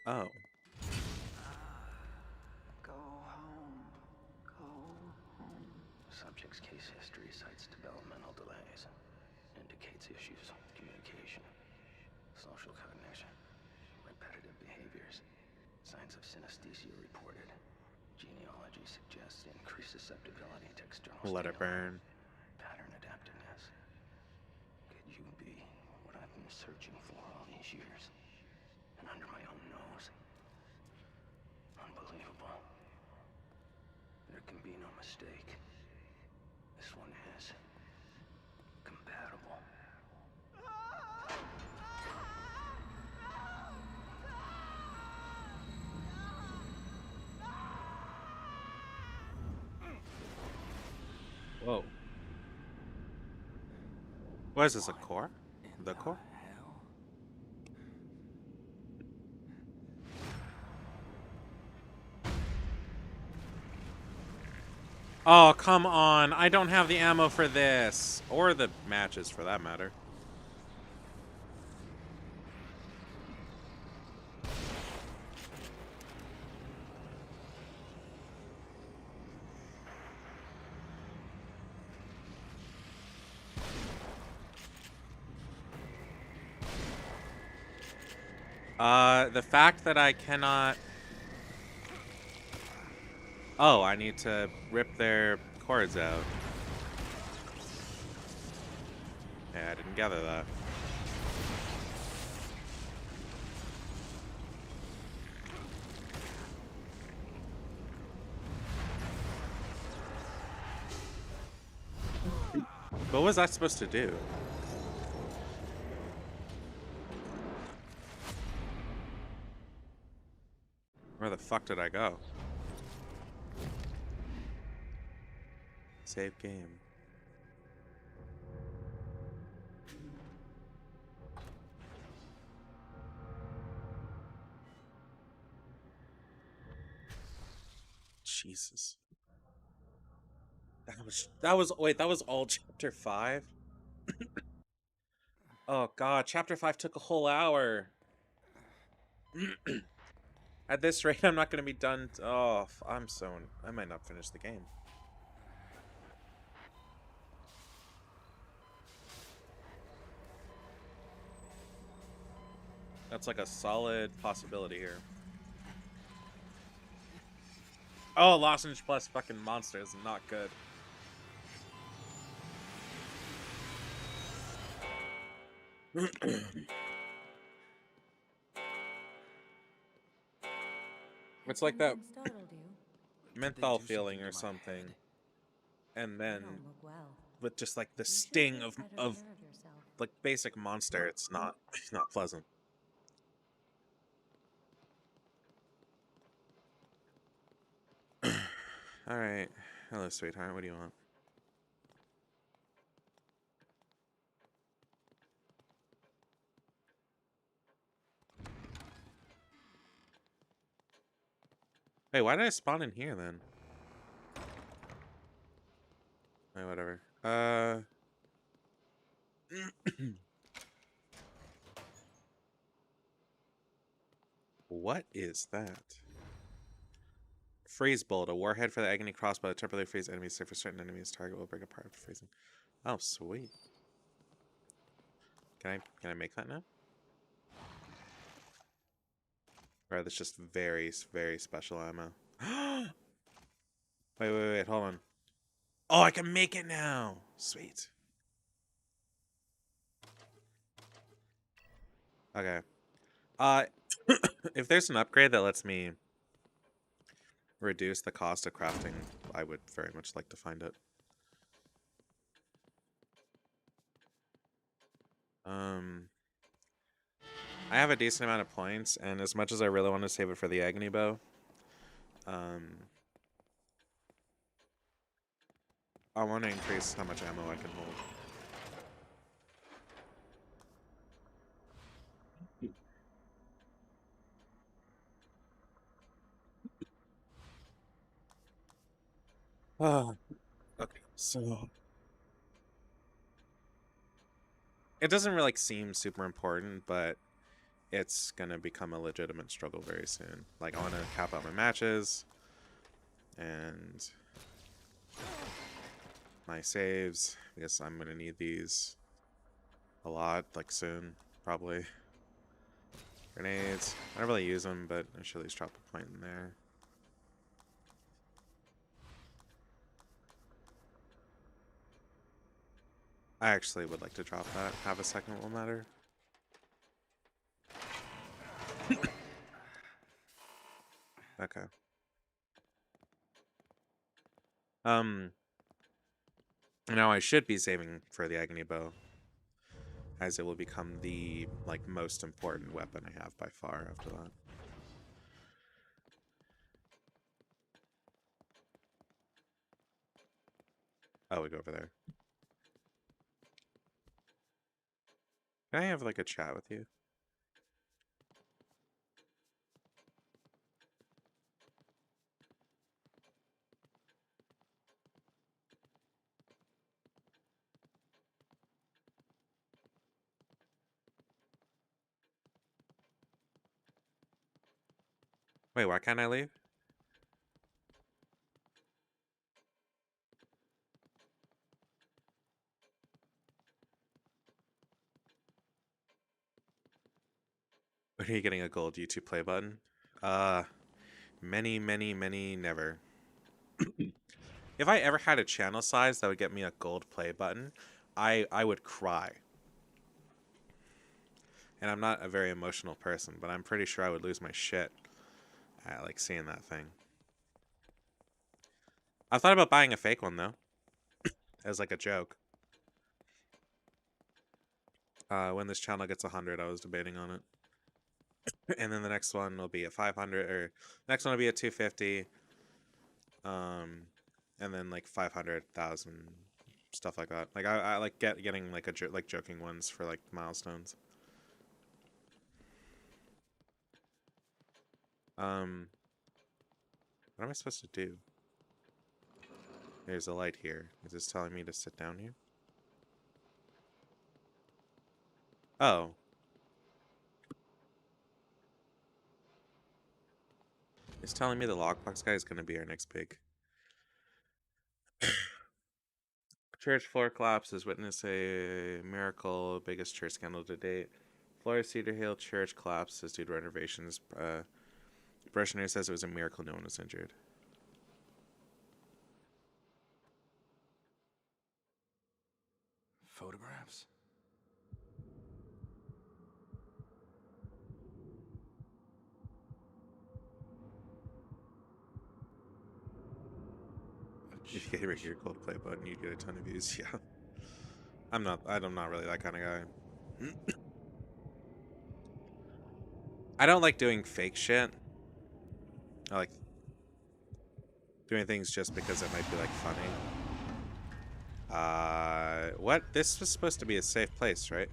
S1: Oh.
S5: Go home. Go home. Subject's case history cites developmental delays. Indicates issues with communication, social cognition, repetitive behaviors. Signs of synesthesia reported. Genealogy suggests increased susceptibility to external
S1: Let it
S5: stimuli.
S1: burn.
S5: Pattern adaptiveness. Could you be what I've been searching for all these years? And under my own nose? Unbelievable. There can be no mistake. This one is compatible.
S1: Whoa. What is this, a core? The core?
S5: Hell?
S1: Oh, come on. I don't have the ammo for this. Or the matches, for that matter. The fact that I cannot... Oh, I need to rip their cords out. Yeah, I didn't gather that. What was I supposed to do? Where the fuck did I go? Save game. Jesus. Wait, that was all chapter 5? Oh god, chapter 5 took a whole hour. At this rate, I'm not gonna be done. Oh, I might not finish the game. That's like a solid possibility here. Oh, Lozenge plus fucking monster is not good. It's like that
S4: Something startled you?
S1: menthol
S2: do
S1: feeling
S2: something
S1: or
S2: to my
S1: something.
S2: head.
S1: And
S4: You
S1: then
S4: don't look well.
S1: with just like the
S4: You should
S1: sting
S4: take
S1: of
S4: better care of yourself.
S1: like basic monster, it's not pleasant. All right. Hello, sweetheart. What do you want? Hey, why did I spawn in here then? Hey, whatever. What is that? Freeze bolt, a warhead for the agony crossbow. Temporarily freeze enemies. So for certain enemies, target will break apart after freezing. Oh, sweet. Can I make that now? Or that's just very, very special ammo. Wait, hold on. Oh, I can make it now. Sweet. Okay. If there's an upgrade that lets me reduce the cost of crafting, I would very much like to find it. I have a decent amount of points, and as much as I really want to save it for the Agony Bow, I want to increase how much ammo I can hold. Okay, so it doesn't really seem super important, but it's gonna become a legitimate struggle very soon. Like, I want to cap out my matches and my saves, because I'm gonna need these a lot, like soon, probably. Grenades. I don't really use them, but I should at least drop a point in there. I actually would like to drop that. Have a second will matter. Okay. Now I should be saving for the Agony Bow, as it will become the, like, most important weapon I have by far after that. Oh, we go over there. Can I have, like, a chat with you? Wait, why can't I leave? When are you getting a gold YouTube play button? Many, never. If I ever had a channel size that would get me a gold play button, I would cry. And I'm not a very emotional person, but I'm pretty sure I would lose my shit at, like, seeing that thing. I thought about buying a fake one, though. As, like, a joke. When this channel gets 100, I was debating on it. And then the next one will be at 500, or next one will be at 250. And then, like, 500,000, stuff like that. Like, I like getting like joking ones for, like, milestones. What am I supposed to do? There's a light here. Is this telling me to sit down here? Oh. It's telling me the lockbox guy is going to be our next big. Church floor collapses. Witness a miracle. Biggest church scandal to date. Florida Cedar Hill Church collapses due to renovations. Parishioner says it was a miracle no one was injured.
S2: Photographs?
S1: If you get your gold play button, you'd get a ton of views. Yeah. I'm not really that kind of guy. I don't like doing fake shit. I like doing things just because it might be, like, funny. What? This was supposed to be a safe place, right?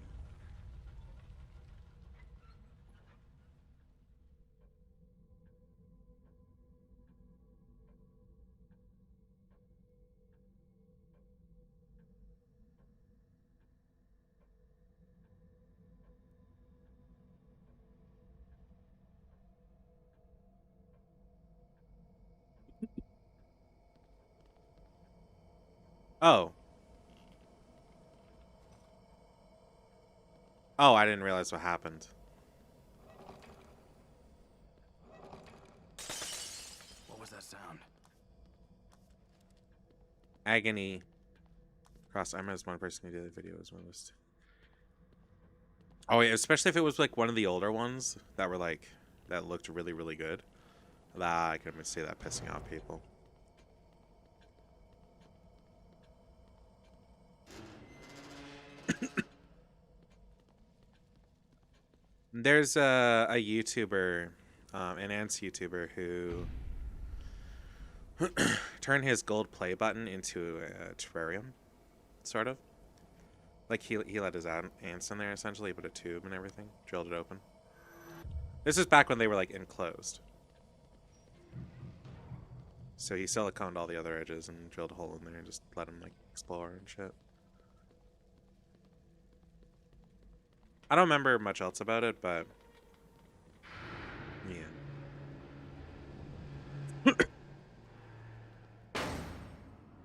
S1: Oh. Oh, I didn't realize what happened.
S2: What was that sound?
S1: Agony. Cross. I'm as one person who did the video as well as. Oh, yeah, especially if it was like one of the older ones that were like that looked really, really good. That I can see that pissing off people. There's a YouTuber, an Ants YouTuber who turned his gold play button into a terrarium, sort of. Like he let his ants in there essentially, put a tube and everything, drilled it open. This is back when they were like enclosed. So he siliconed all the other edges and drilled a hole in there and just let them like explore and shit. I don't remember much else about it, but yeah.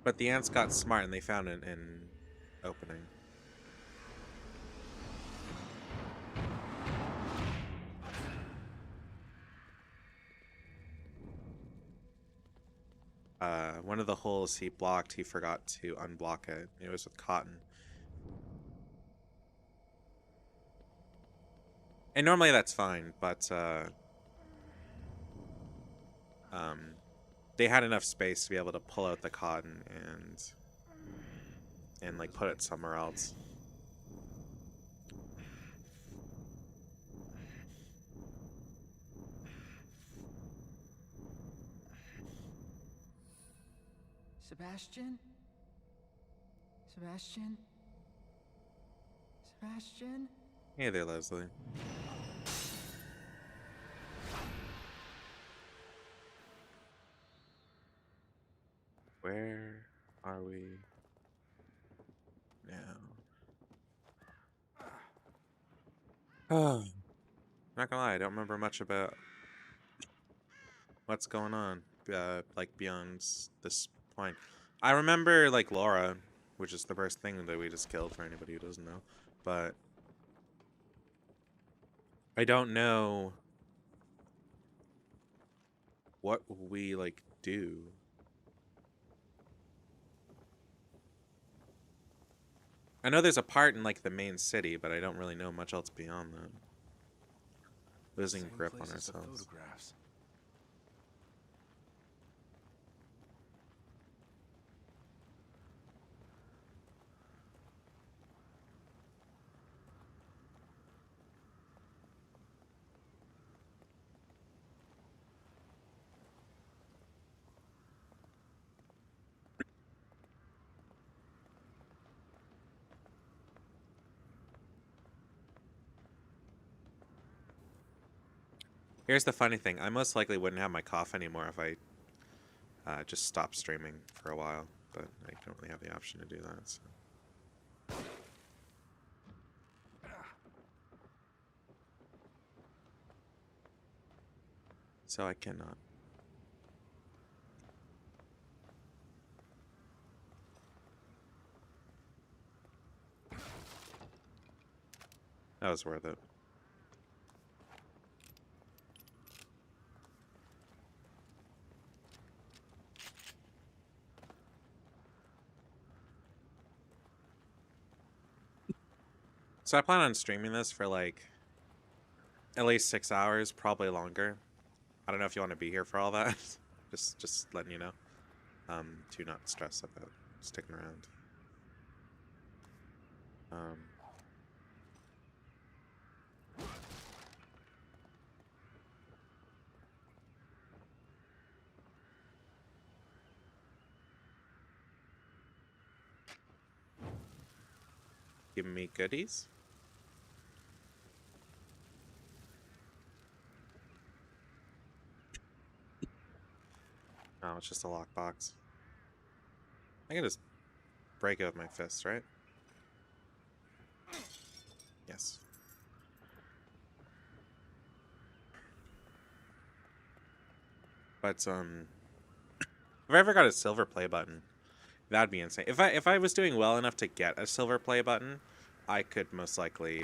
S1: But the ants got smart and they found an opening. One of the holes he blocked, he forgot to unblock it. It was with cotton. And normally that's fine, but they had enough space to be able to pull out the cotton and like put it somewhere else.
S2: Sebastian? Sebastian? Sebastian?
S1: Hey there, Leslie. Where are we now? Oh, not gonna lie, I don't remember much about what's going on, like beyond this point. I remember like Laura, which is the first thing that we just killed for anybody who doesn't know, but I don't know what we like do. I know there's a part in like the main city, but I don't really know much else beyond that. Losing
S2: Same
S1: grip on
S2: place as the
S1: ourselves.
S2: photographs.
S1: Here's the funny thing. I most likely wouldn't have my cough anymore if I just stopped streaming for a while, but I don't really have the option to do that. So I cannot. That was worth it. So I plan on streaming this for like at least 6 hours, probably longer. I don't know if you want to be here for all that. just letting you know. Do not stress about sticking around. Give me goodies. No, it's just a lockbox. I can just break it with my fist, right? Yes. But if I ever got a silver play button, That'd be insane. If I was doing well enough to get a silver play button, I'd most likely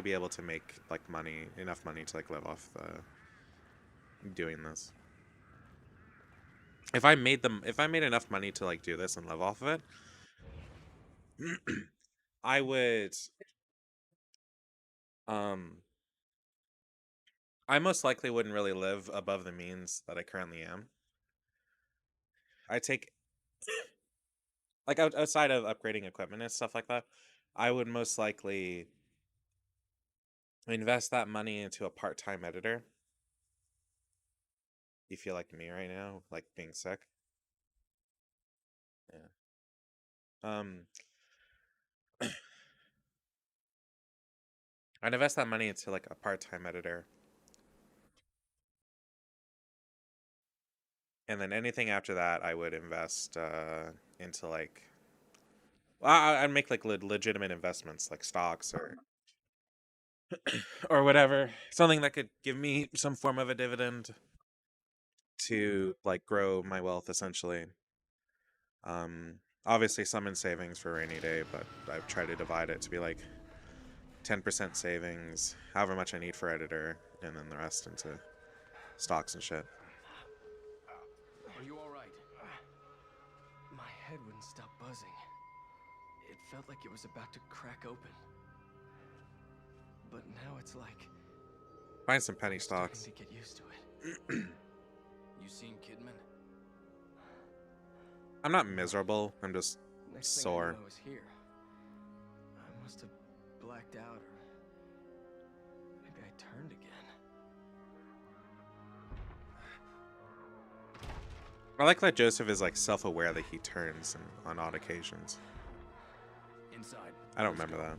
S1: be able to make like enough money to like live off doing this. If I made enough money to like do this and live off of it, I would I most likely wouldn't really live above the means that I currently am. I take like outside of upgrading equipment and stuff like that, I would most likely invest that money into a part-time editor. You feel like me right now, like being sick. Yeah. I'd invest that money into like a part-time editor. And then anything after that, I would invest into like, well, I'd make like legitimate investments, like stocks or whatever, something that could give me some form of a dividend to like grow my wealth essentially. Obviously some in savings for a rainy day, but I've tried to divide it to be like 10% savings, however much I need for editor, and then the rest into stocks and shit.
S2: Are you all right? My head wouldn't stop buzzing. It felt like it was about to crack open. But now it's like
S1: Find some penny
S2: I'm starting
S1: stocks.
S2: to get used to it. You seen Kidman?
S1: I'm not miserable. I'm just
S2: Next thing I
S1: sore.
S2: knew, I was here. I must have blacked out, or maybe I turned again.
S1: I like that Joseph is like self-aware that he turns on odd occasions.
S2: Inside.
S1: I don't remember that.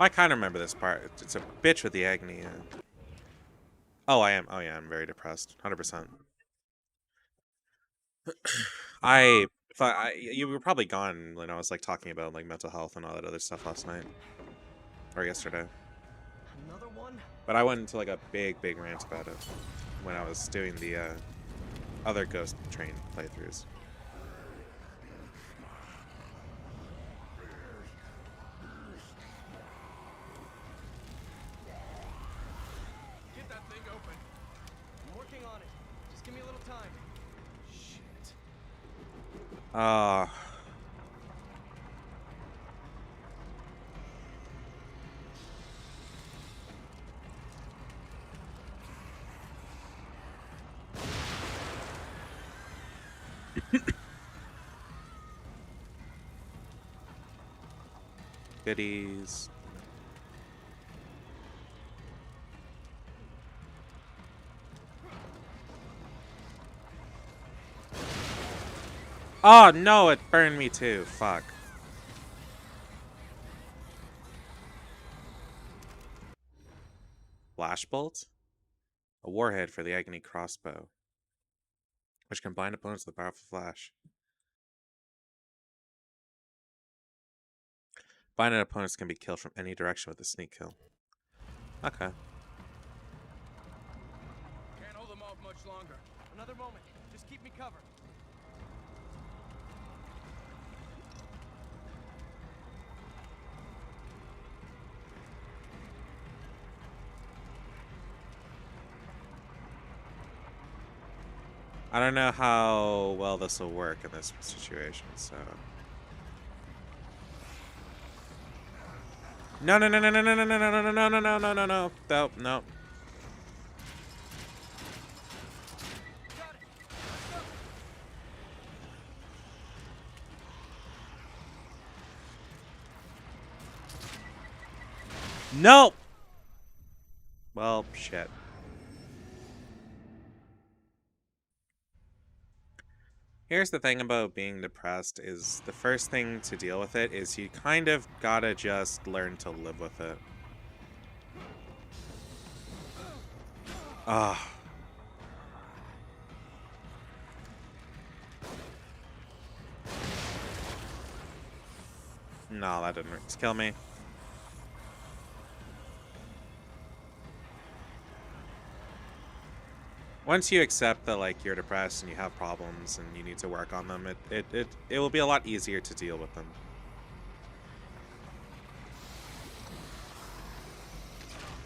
S1: I kind of remember this part. It's a bitch with the agony. Oh, I am. Oh, yeah, I'm very depressed. 100%. You were probably gone when I was like talking about like mental health and all that other stuff last night or yesterday.
S2: Another one?
S1: But I went into like a big rant about it when I was doing the other Ghost Train playthroughs.
S2: Get that thing open. I'm working on it. Just give me a little time. Shit.
S1: Goodies. Oh no, it burned me too. Fuck. Flashbolt? A warhead for the Agony crossbow, which can blind opponents with a powerful flash. Blinded opponents can be killed from any direction with a sneak kill. Okay.
S2: Can't hold them off much longer. Another moment. Just keep me covered.
S1: I don't know how well this will work in this situation, so. No. No. No! Well, shit. Here's the thing about being depressed is the first thing to deal with it is you kind of gotta just learn to live with it. Ah. No, that didn't kill me. Once you accept that like you're depressed and you have problems and you need to work on them, it will be a lot easier to deal with them.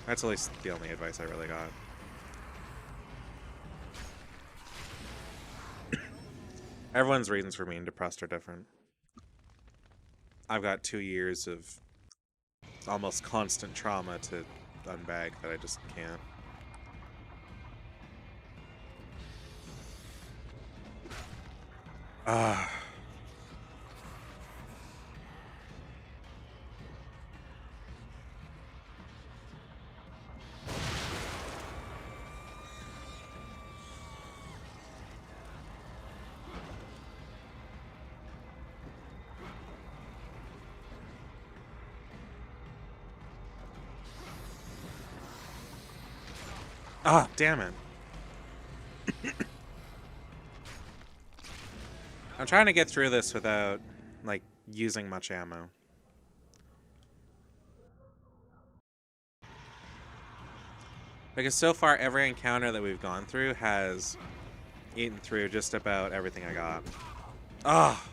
S1: That's at least the only advice I really got. Everyone's reasons for being depressed are different. I've got 2 years of almost constant trauma to unbag that I just can't. Ah. Ah, damn it. I'm trying to get through this without, like, using much ammo. Because so far, every encounter that we've gone through has eaten through just about everything I got. Ah!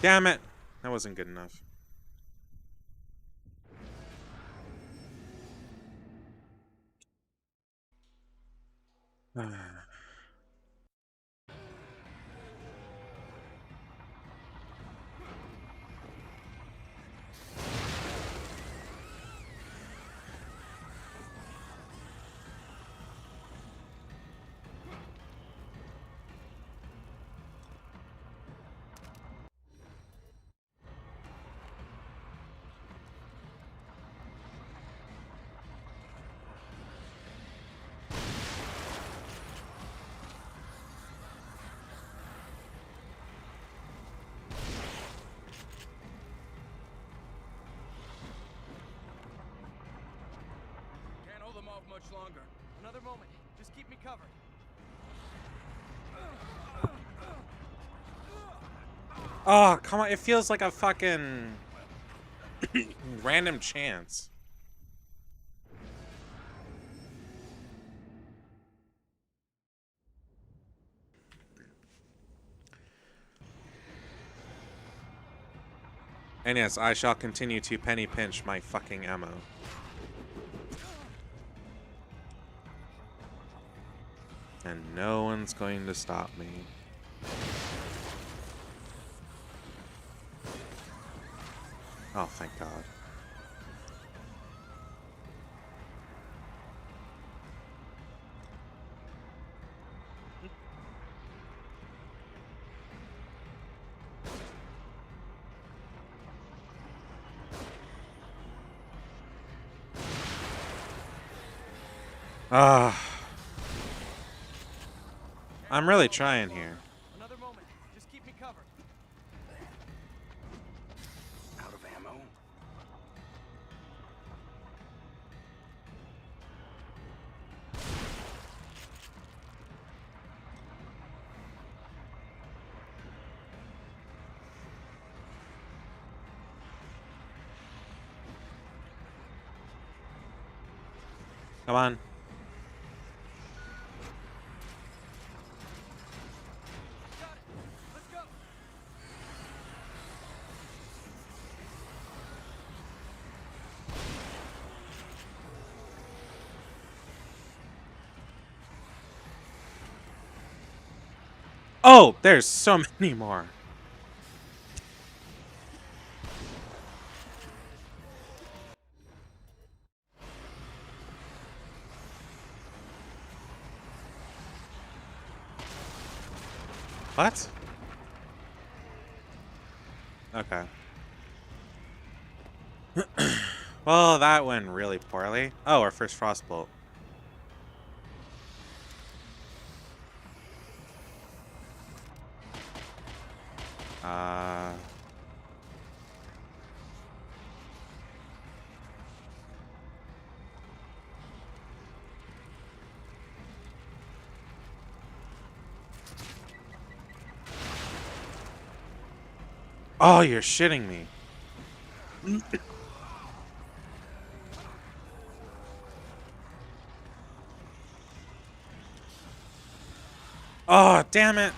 S1: Damn it! That wasn't good enough.
S2: Can't hold them off much longer. Another moment. Just keep me covered.
S1: Oh, come on. It feels like a fucking random chance. And yes, I shall continue to penny pinch my fucking ammo. And no one's going to stop me. Oh, thank God. Ah. I'm really trying here.
S2: Another moment. Just keep me covered.
S5: Out of ammo?
S1: Come on.
S2: Got it. Let's go.
S1: Oh, there's so many more. What? Okay. Well, that went really poorly. Oh, our first frostbolt. Oh, you're shitting me. Oh, damn it.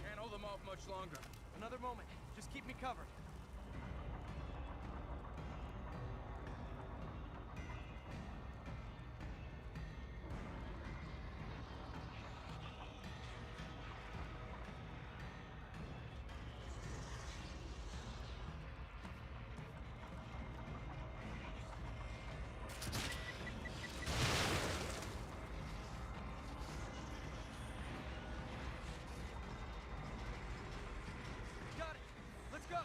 S2: Can't hold them off much longer. Another moment. Just keep me covered. Got it. Let's go.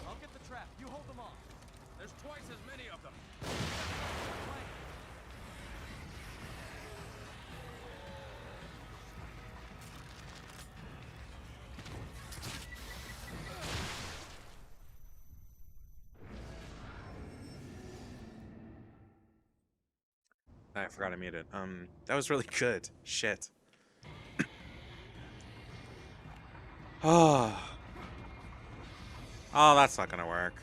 S2: I'll get the trap. You hold them off. There's twice as many of them. Flank.
S1: I forgot I muted. That was really good. Shit. Oh. Oh, that's not gonna work.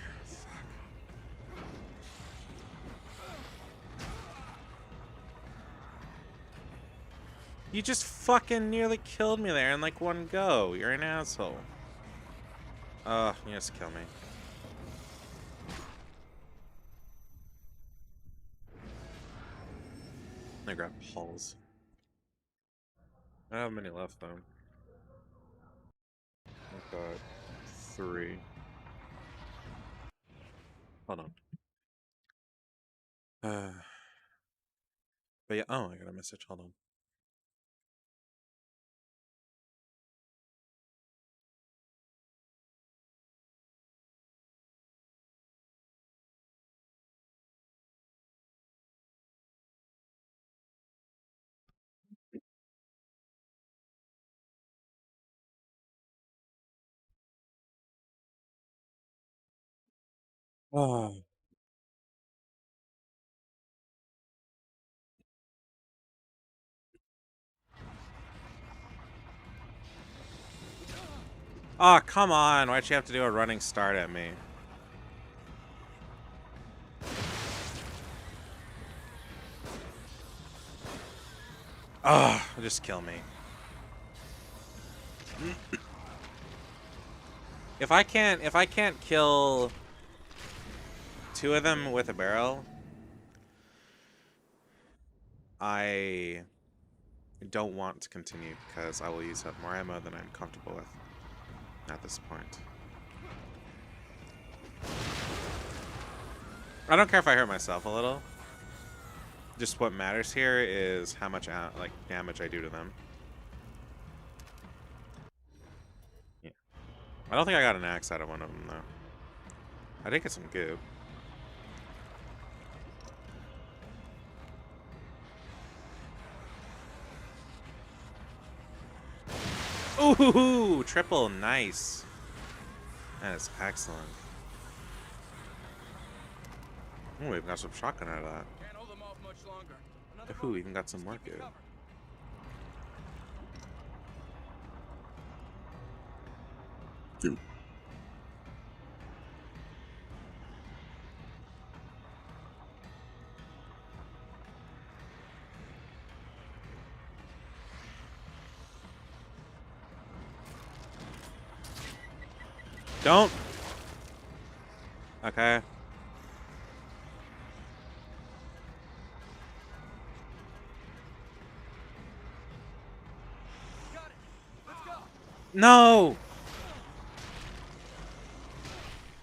S1: You just fucking nearly killed me there in like one go. You're an asshole. You just kill me. I grab Paul's. I don't have many left though. I've got 3. Hold on. But yeah, oh, I got a message. Hold on. Oh. Oh, come on. Why'd you have to do a running start at me? Oh, just kill me. If I can't kill 2 of them with a barrel, I don't want to continue because I will use up more ammo than I'm comfortable with at this point. I don't care if I hurt myself a little. Just what matters here is how much like damage I do to them. Yeah. I don't think I got an axe out of one of them, though. I did get some goop. Ooh, triple, nice. That is excellent. Ooh, we've got some shotgun out of that.
S2: Can't hold them off much longer. Another
S1: Ooh,
S2: moment.
S1: even got some
S2: Just
S1: more
S2: keep me
S1: goop.
S2: covered.
S1: Don't. Okay.
S2: Got it. Let's go.
S1: No.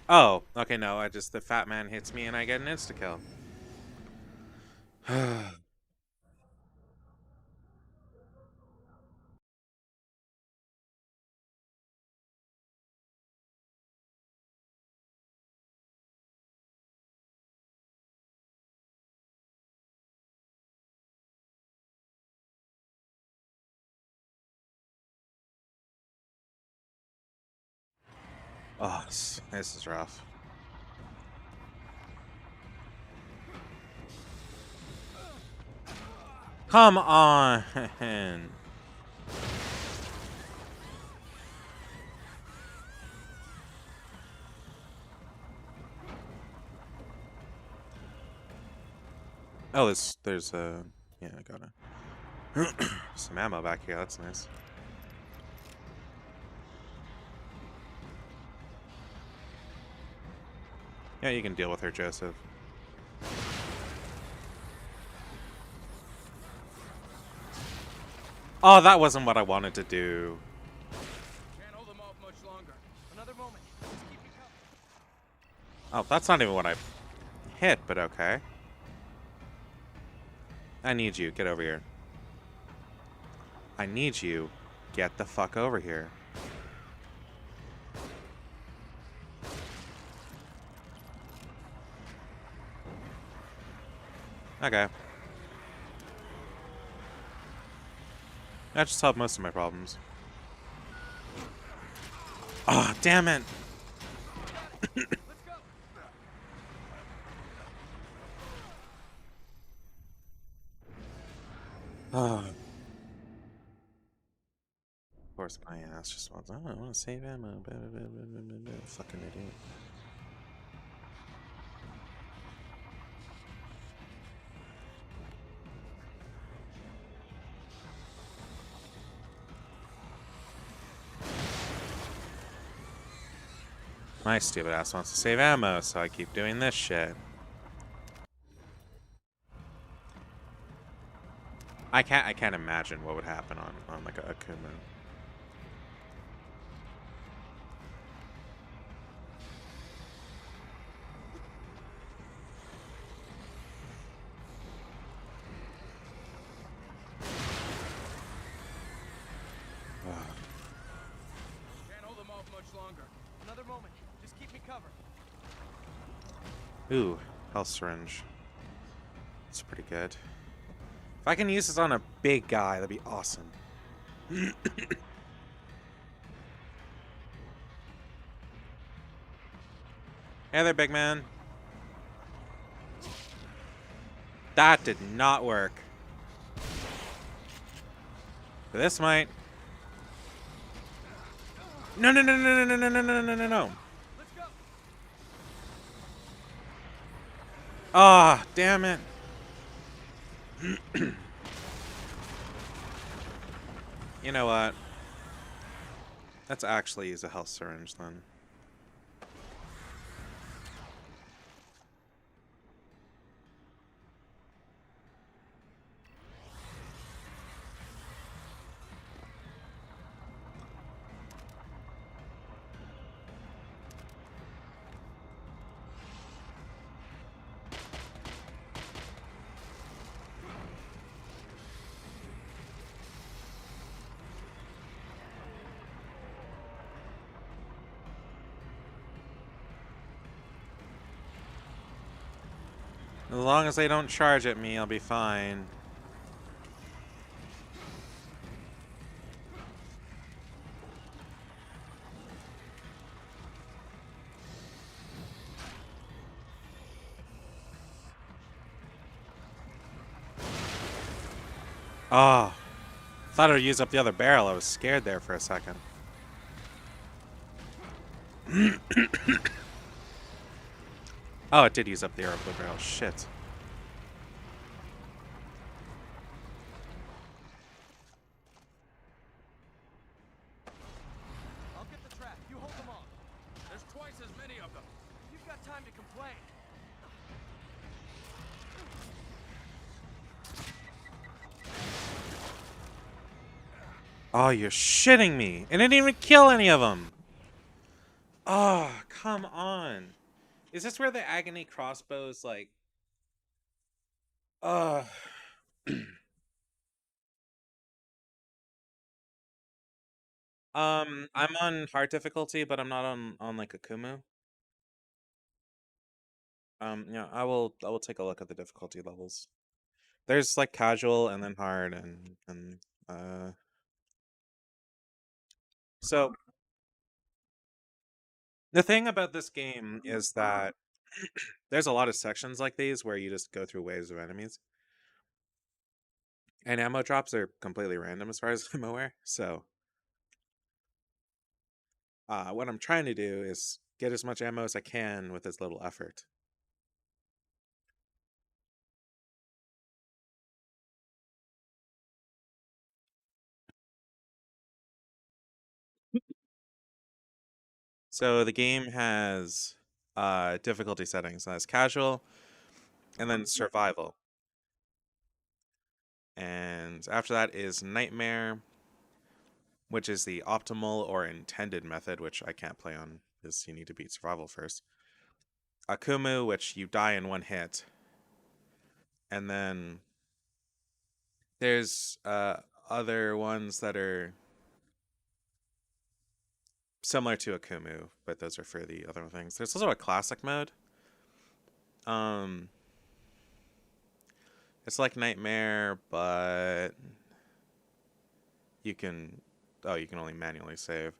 S1: Oh, okay, no. The fat man hits me and I get an insta kill. Oh, this is rough. Come on. Oh, there's yeah, I got it. Some ammo back here. That's nice. Yeah, you can deal with her, Joseph. Oh, that wasn't what I wanted to do.
S2: Can't hold them off much longer. Another moment. Just keep me covered.
S1: Oh, that's not even what I hit, but okay. I need you. Get over here. I need you. Get the fuck over here. Okay. That just solved most of my problems. Oh, damn it.
S2: Let's go.
S1: Oh. Of course, my ass just wants. Oh, I want to save ammo. Fucking idiot. My stupid ass wants to save ammo, so I keep doing this shit. I can't imagine what would happen on like a Akuma.
S2: Can't hold them off much longer. Another moment. Just keep me covered.
S1: Ooh, health syringe. That's pretty good. If I can use this on a big guy, that'd be awesome. Hey there, big man. That did not work. But this might. No, no, no, no, no, no, no, no, no, no, no.
S2: Let's go.
S1: Ah, damn it. You know what? Let's actually use a health syringe then. As long as they don't charge at me, I'll be fine. Oh, thought it would use up the other barrel. I was scared there for a second. Oh, it did use up the other barrel. Shit.
S2: I'll get the trap. You hold them off. There's twice as many of them. You've got time to complain.
S1: Oh, you're shitting me. And it didn't even kill any of them. Oh, come on. Is this where the agony crossbows, like... I'm on hard difficulty, but I'm not on like Akumu. Yeah, I will take a look at the difficulty levels. There's like casual and then hard and so the thing about this game is that there's a lot of sections like these where you just go through waves of enemies. And ammo drops are completely random as far as I'm aware. So what I'm trying to do is get as much ammo as I can with as little effort. So the game has difficulty settings. That's casual and then survival. And after that is nightmare, which is the optimal or intended method, which I can't play on because you need to beat survival first. Akumu, which you die in one hit. And then there's other ones that are similar to Akumu, but those are for the other things. There's also a classic mode. It's like Nightmare, but you can only manually save.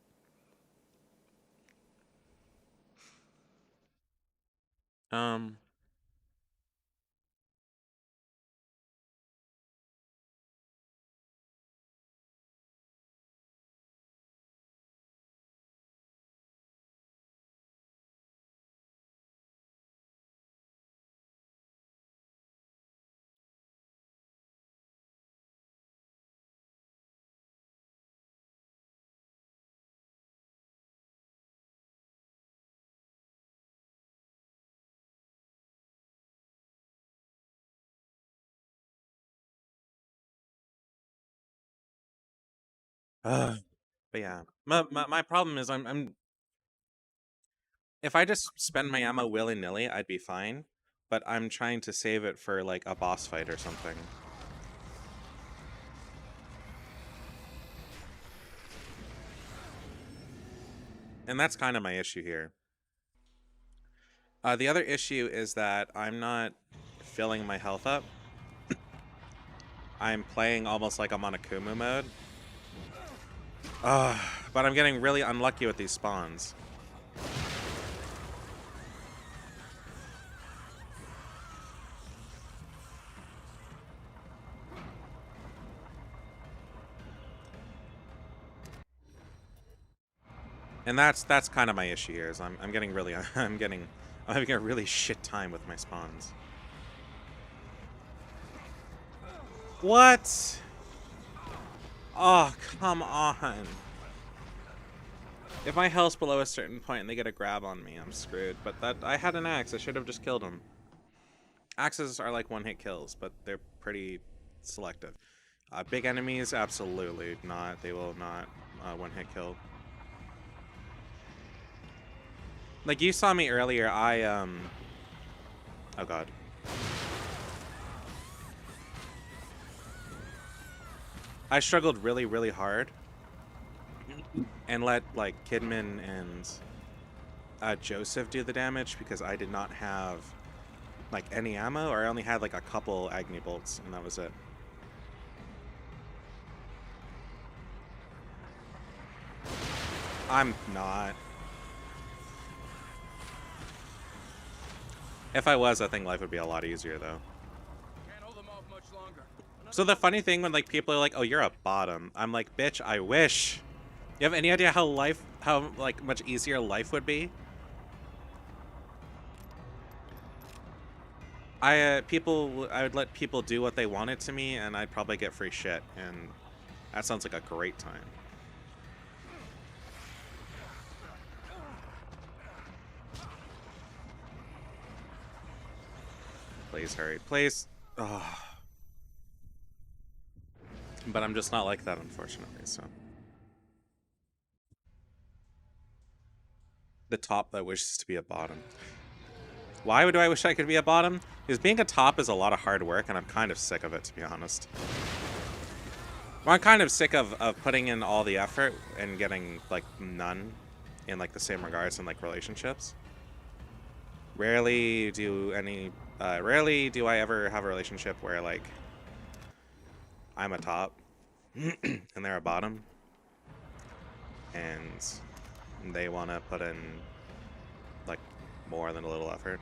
S1: But yeah, my problem is I'm if I just spend my ammo willy-nilly, I'd be fine. But I'm trying to save it for like a boss fight or something. And that's kind of my issue here. The other issue is that I'm not filling my health up. I'm playing almost like I'm on Akumu mode. But I'm getting really unlucky with these spawns. And that's kind of my issue here. Is I'm getting really I'm having a really shit time with my spawns. What? Oh, come on. If my health's below a certain point and they get a grab on me, I'm screwed. But that I had an axe. I should have just killed him. Axes are like one-hit kills, but they're pretty selective. Big enemies, absolutely not. They will not one-hit kill. Like, you saw me earlier, oh god. I struggled really, really hard. And let, like, Kidman and Joseph do the damage because I did not have like any ammo, or I only had like a couple Agni bolts, and that was it. I'm not. If I was, I think life would be a lot easier though.
S2: Can't hold them off much longer.
S1: So the funny thing when like people are like, "Oh, you're a bottom," I'm like, "Bitch, I wish." You have any idea how like much easier life would be? I would let people do what they wanted to me, and I'd probably get free shit, and that sounds like a great time. Please hurry, please. Oh. But I'm just not like that, unfortunately, so. The top that wishes to be a bottom. Why do I wish I could be a bottom? Because being a top is a lot of hard work, and I'm kind of sick of it, to be honest. Well, I'm kind of sick of putting in all the effort and getting, like, none in, like, the same regards in, like, relationships. Rarely do I ever have a relationship where, like, I'm a top and they're a bottom, and they want to put in, like, more than a little effort.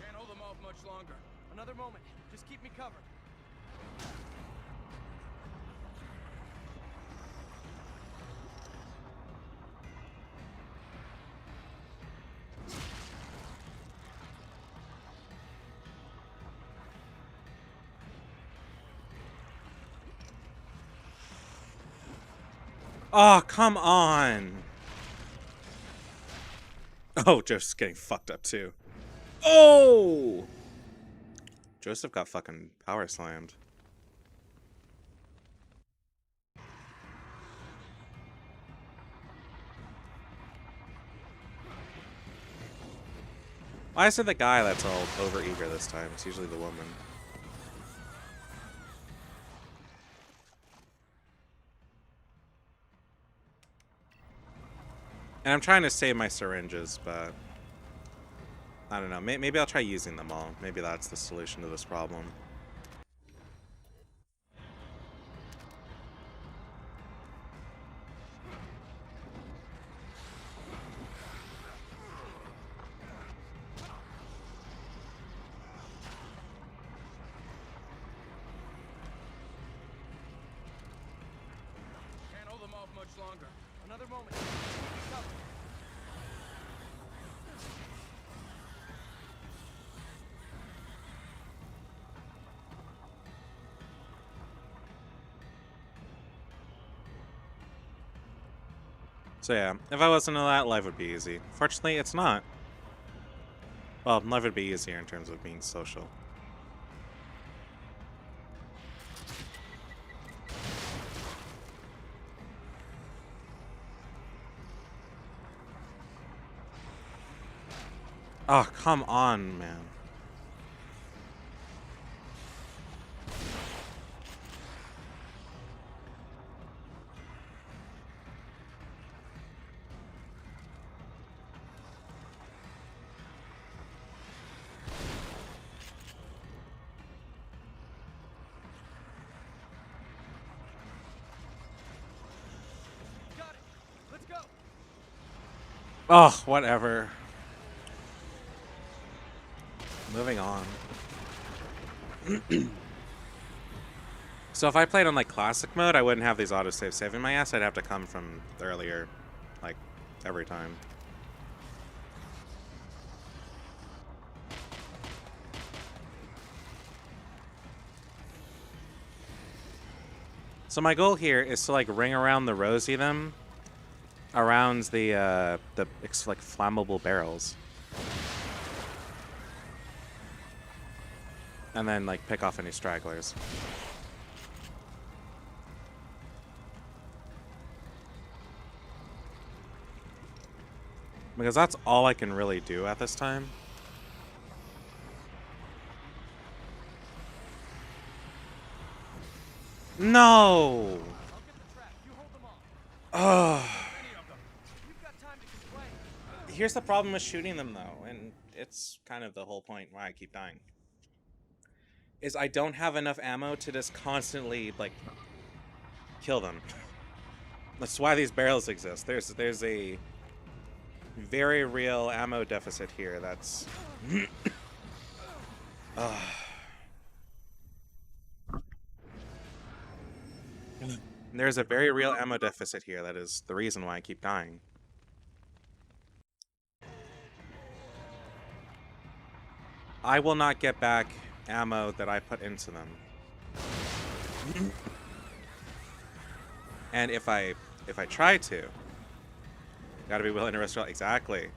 S2: Can't hold them off much longer. Another moment. Just keep me covered.
S1: Oh, come on! Oh, Joseph's getting fucked up too. Oh! Joseph got fucking power slammed. Why is it the guy that's all overeager this time? It's usually the woman. And I'm trying to save my syringes, but I don't know. Maybe I'll try using them all. Maybe that's the solution to this problem.
S2: Can't hold them off much longer. Another moment. Keep me covered.
S1: So yeah, if I wasn't in that, life would be easy. Fortunately, it's not. Well, life would be easier in terms of being social. Oh, come on, man.
S2: Got it. Let's go.
S1: Oh, whatever. Moving on. So if I played on like classic mode, I wouldn't have these autosave saving my ass. I'd have to come from earlier, like, every time. So my goal here is to like ring around the Rosie them around the like flammable barrels. And then like pick off any stragglers. Because that's all I can really do at this time. No!
S2: I'll get the trap. You hold them off.
S1: Oh.
S2: Many of them. We've got time to complain.
S1: Here's the problem with shooting them, though, and it's kind of the whole point why I keep dying. Is I don't have enough ammo to just constantly, like, kill them. That's why these barrels exist. There's a very real ammo deficit here that's... There's a very real ammo deficit here that is the reason why I keep dying. I will not get back ammo that I put into them. And if I try to, gotta be willing to risk it. Exactly.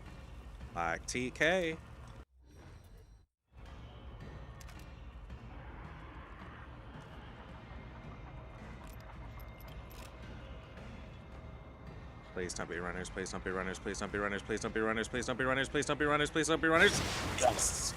S1: Like TK. Please don't be runners, please don't be runners, please don't be runners, please don't be runners, please don't be runners, please don't be runners, please don't be runners. Yes!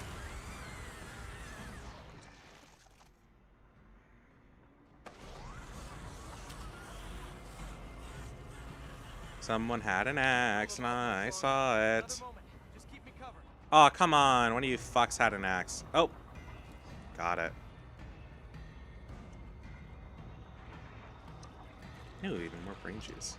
S1: Someone had an axe and I saw it.
S2: Another moment. Just keep me covered.
S1: Oh, come on. One of you fucks had an axe. Oh. Got it. Ooh, even more brain juice.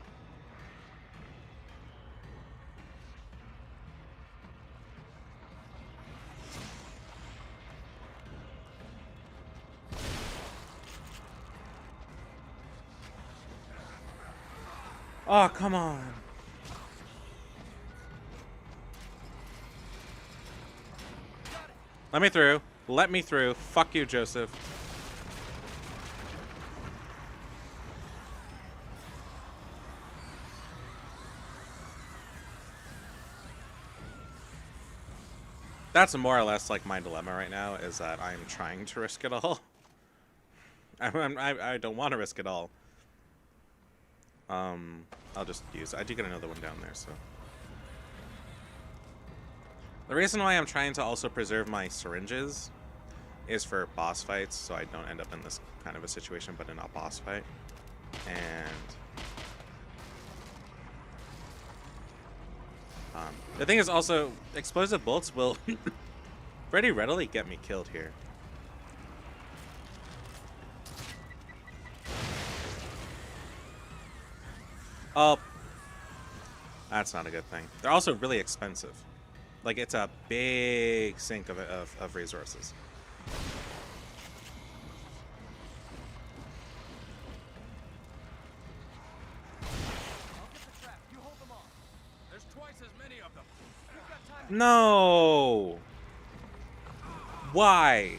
S1: Oh, come on. Let me through. Let me through. Fuck you, Joseph. That's more or less like my dilemma right now, is that I'm trying to risk it all. I don't want to risk it all. I'll just use it. I do get another one down there, so. The reason why I'm trying to also preserve my syringes is for boss fights, so I don't end up in this kind of a situation, but in a boss fight. And the thing is also, explosive bolts will pretty readily get me killed here. Oh, that's not a good thing. They're also really expensive. Like, it's a big sink of resources.
S2: I'll get the trap. You hold them off. There's twice as many of them. We've got time to
S1: No! Why?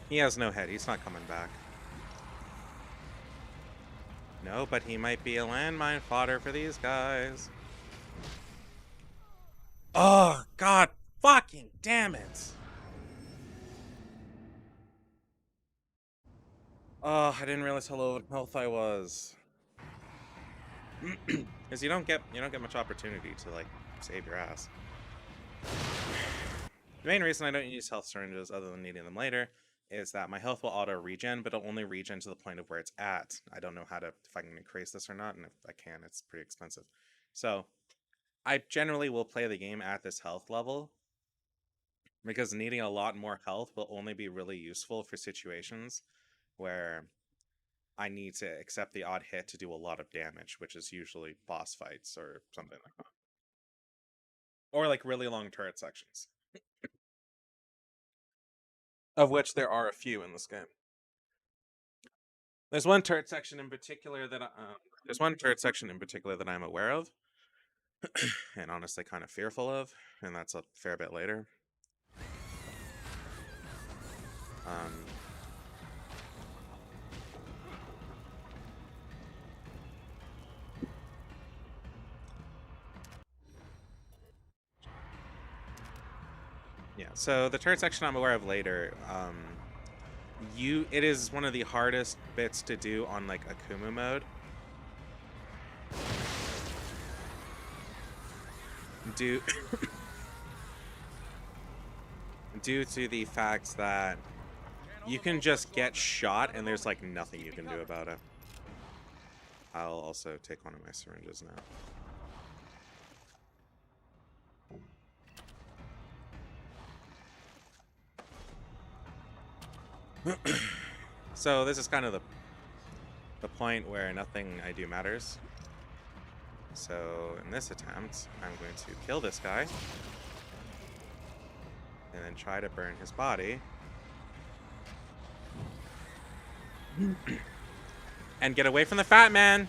S1: He has no head. He's not coming back. No, but he might be a landmine fodder for these guys. Oh, God fucking damn it. Oh, I didn't realize how low in health I was. Because you don't get much opportunity to, like, save your ass. The main reason I don't use health syringes, other than needing them later, is that my health will auto regen, but it'll only regen to the point of where it's at. I don't know if I can increase this or not, and if I can, it's pretty expensive. So I generally will play the game at this health level, because needing a lot more health will only be really useful for situations where I need to accept the odd hit to do a lot of damage, which is usually boss fights or something like that. Or like really long turret sections. Of which there are a few in this game. There's one turret section in particular that I'm aware of, and honestly kind of fearful of, and that's a fair bit later. Yeah, so the turret section I'm aware of later. It is one of the hardest bits to do on like Akumu mode. Due due to the fact that you can just get shot and there's like nothing you can do about it. I'll also take one of my syringes now. So this is kind of the point where nothing I do matters. So in this attempt, I'm going to kill this guy. And then try to burn his body. And get away from the fat man!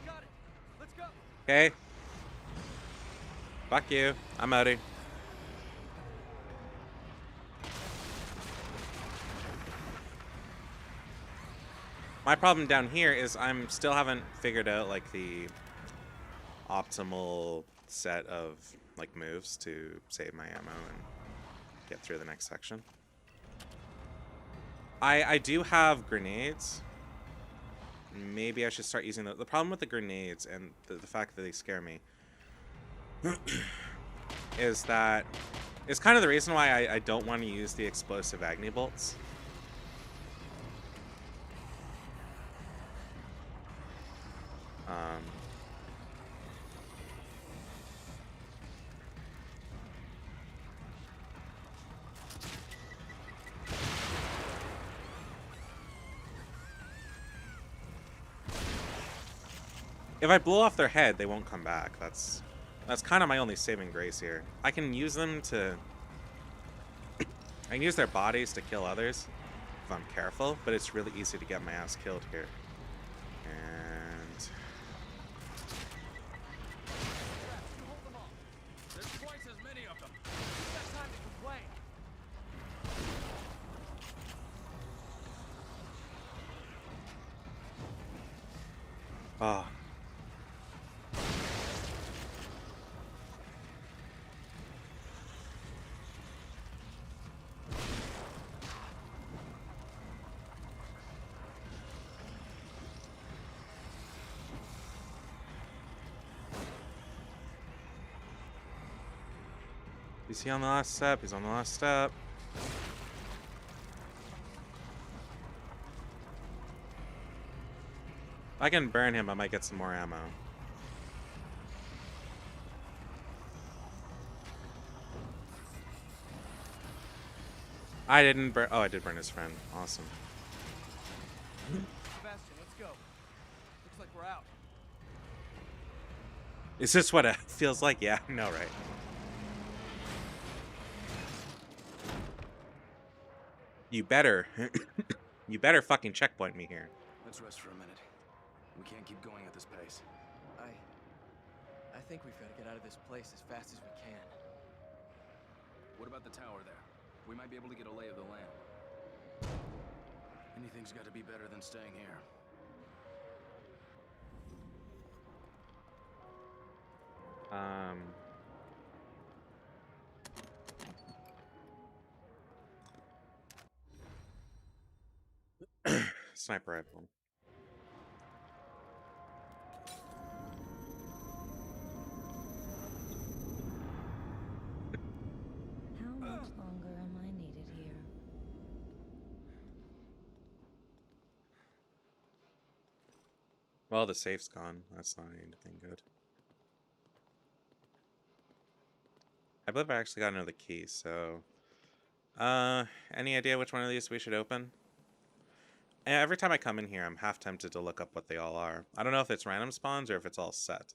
S2: Got it. Let's go.
S1: Okay. Fuck you. I'm outie. My problem down here is I'm still haven't figured out like the optimal set of like moves to save my ammo and get through the next section. I do have grenades. Maybe I should start using the problem with the grenades and the fact that they scare me is that it's kind of the reason why I don't want to use the explosive Agni bolts. If I blow off their head, they won't come back. That's kind of my only saving grace here. I can use them to... I can use their bodies to kill others if I'm careful, but it's really easy to get my ass killed here. And...
S2: You hold them off. There's twice as many of them. We've got time to complain.
S1: Oh. Is he on the last step? He's on the last step. If I can burn him, I might get some more ammo. I didn't burn... Oh, I did burn his friend. Awesome.
S2: Sebastian, let's go. Looks like we're out.
S1: Is this what it feels like? Yeah, no, right. You better... you better fucking checkpoint me here.
S5: Let's rest for a minute. We can't keep going at this pace.
S2: I think we've got to get out of this place as fast as we can.
S5: What about the tower there? We might be able to get a lay of the land. Anything's got to be better than staying here.
S1: Sniper rifle.
S4: How much longer am I needed here?
S1: Well, the safe's gone. That's not anything good. I believe I actually got another key, so... any idea which one of these we should open? Every time I come in here, I'm half tempted to look up what they all are. I don't know if it's random spawns or if it's all set.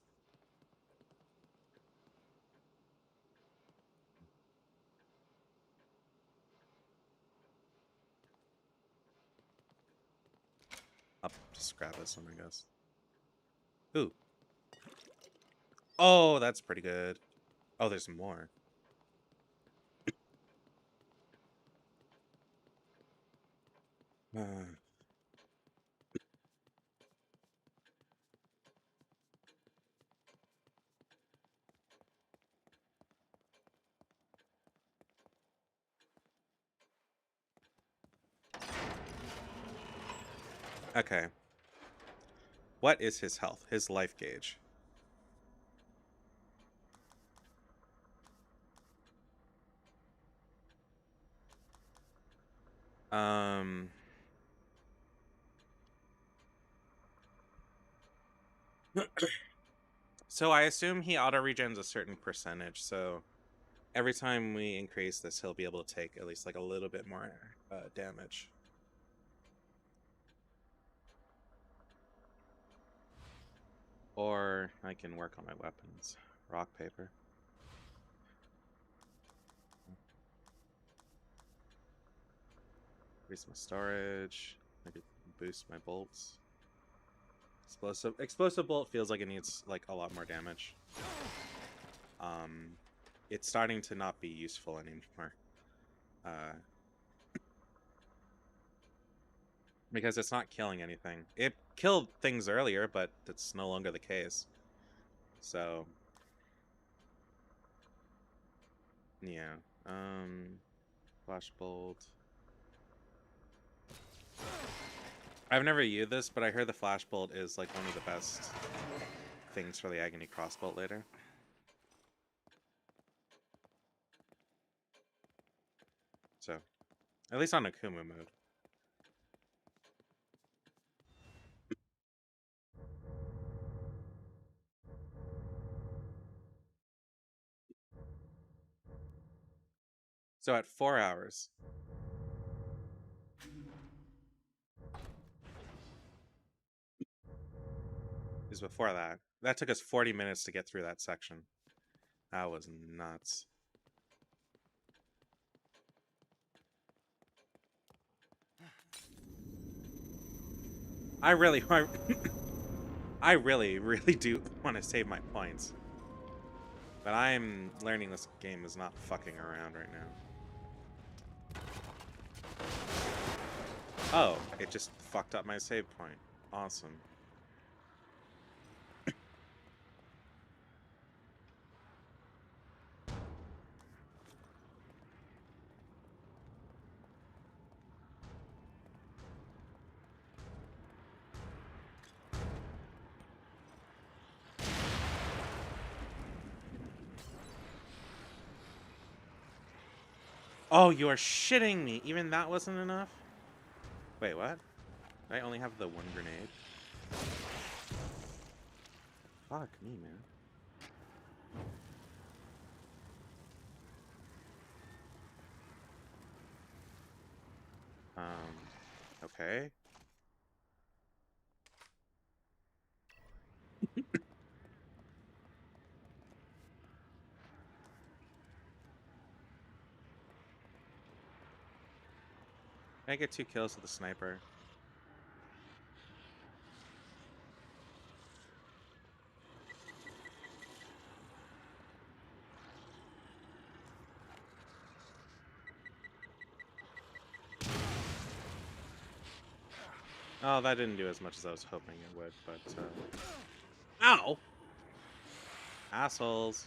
S1: I'll just grab this one, I guess. Ooh. Oh, that's pretty good. Oh, there's more. Okay. What is his health? His life gauge. So I assume he auto regens a certain percentage. So every time we increase this, he'll be able to take at least like a little bit more damage. Or I can work on my weapons. Rock, paper. Increase my storage. Maybe boost my bolts. Explosive bolt feels like it needs like a lot more damage. It's starting to not be useful anymore. Because it's not killing anything. It killed things earlier, but that's no longer the case. So yeah. Flashbolt. I've never used this, but I heard the flashbolt is like one of the best things for the agony crossbolt later. So, at least on Akumu mode. So at 4 hours. Is before that. That took us 40 minutes to get through that section. That was nuts. I really really do want to save my points. But I'm learning this game is not fucking around right now. Oh, it just fucked up my save point. Awesome. Oh, you are shitting me. Even that wasn't enough? Wait, what? I only have the one grenade. Fuck me, man. Okay. I get 2 kills with the sniper. Oh, that didn't do as much as I was hoping it would, but ow! Assholes.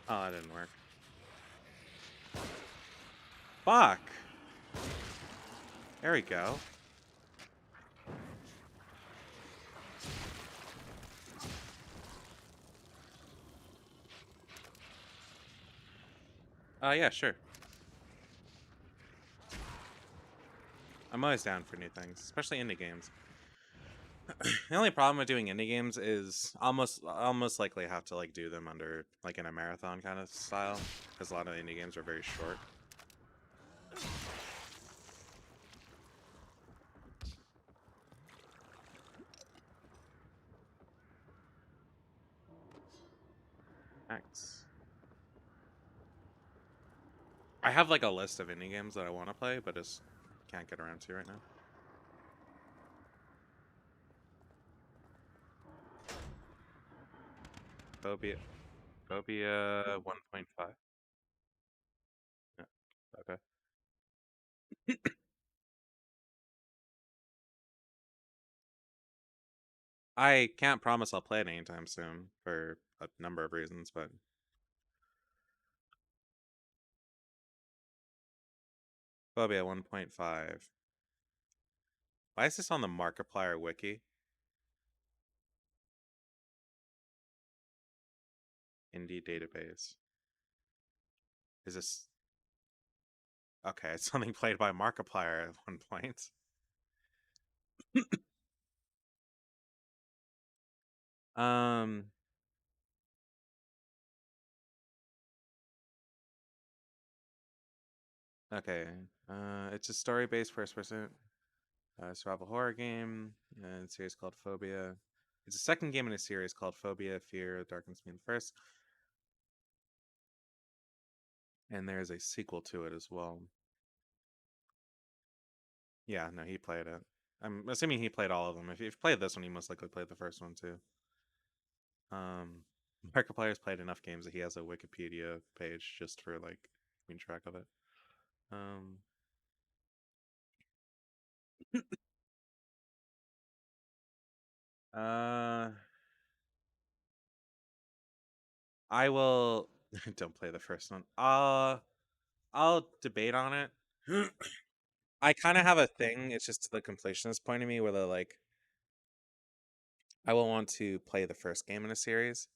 S1: Oh, that didn't work. Fuck! There we go. Yeah, sure. I'm always down for new things, especially indie games. The only problem with doing indie games is I'll most likely have to like do them under like in a marathon kind of style, because a lot of indie games are very short. Thanks. I have like a list of indie games that I want to play, but just can't get around to right now. Phobia 1.5. Yeah. Okay. I can't promise I'll play it anytime soon for a number of reasons, but Phobia 1.5. Why is this on the Markiplier wiki? Indie database. Is this okay? It's something played by Markiplier at one point. um. Okay. It's a story-based first-person survival horror game and series called Phobia. It's a second game in a series called Phobia, Fear, Darkness Being the First. And there's a sequel to it as well. Yeah, no, he played it. I'm assuming he played all of them. If you've played this one, he most likely played the first one too. Markiplier's played enough games that he has a Wikipedia page just for like keeping track of it. Uh, I will don't play the first one. I'll debate on it. I kind of have a thing. It's just the completionist point of me, where they're like, I will want to play the first game in a series.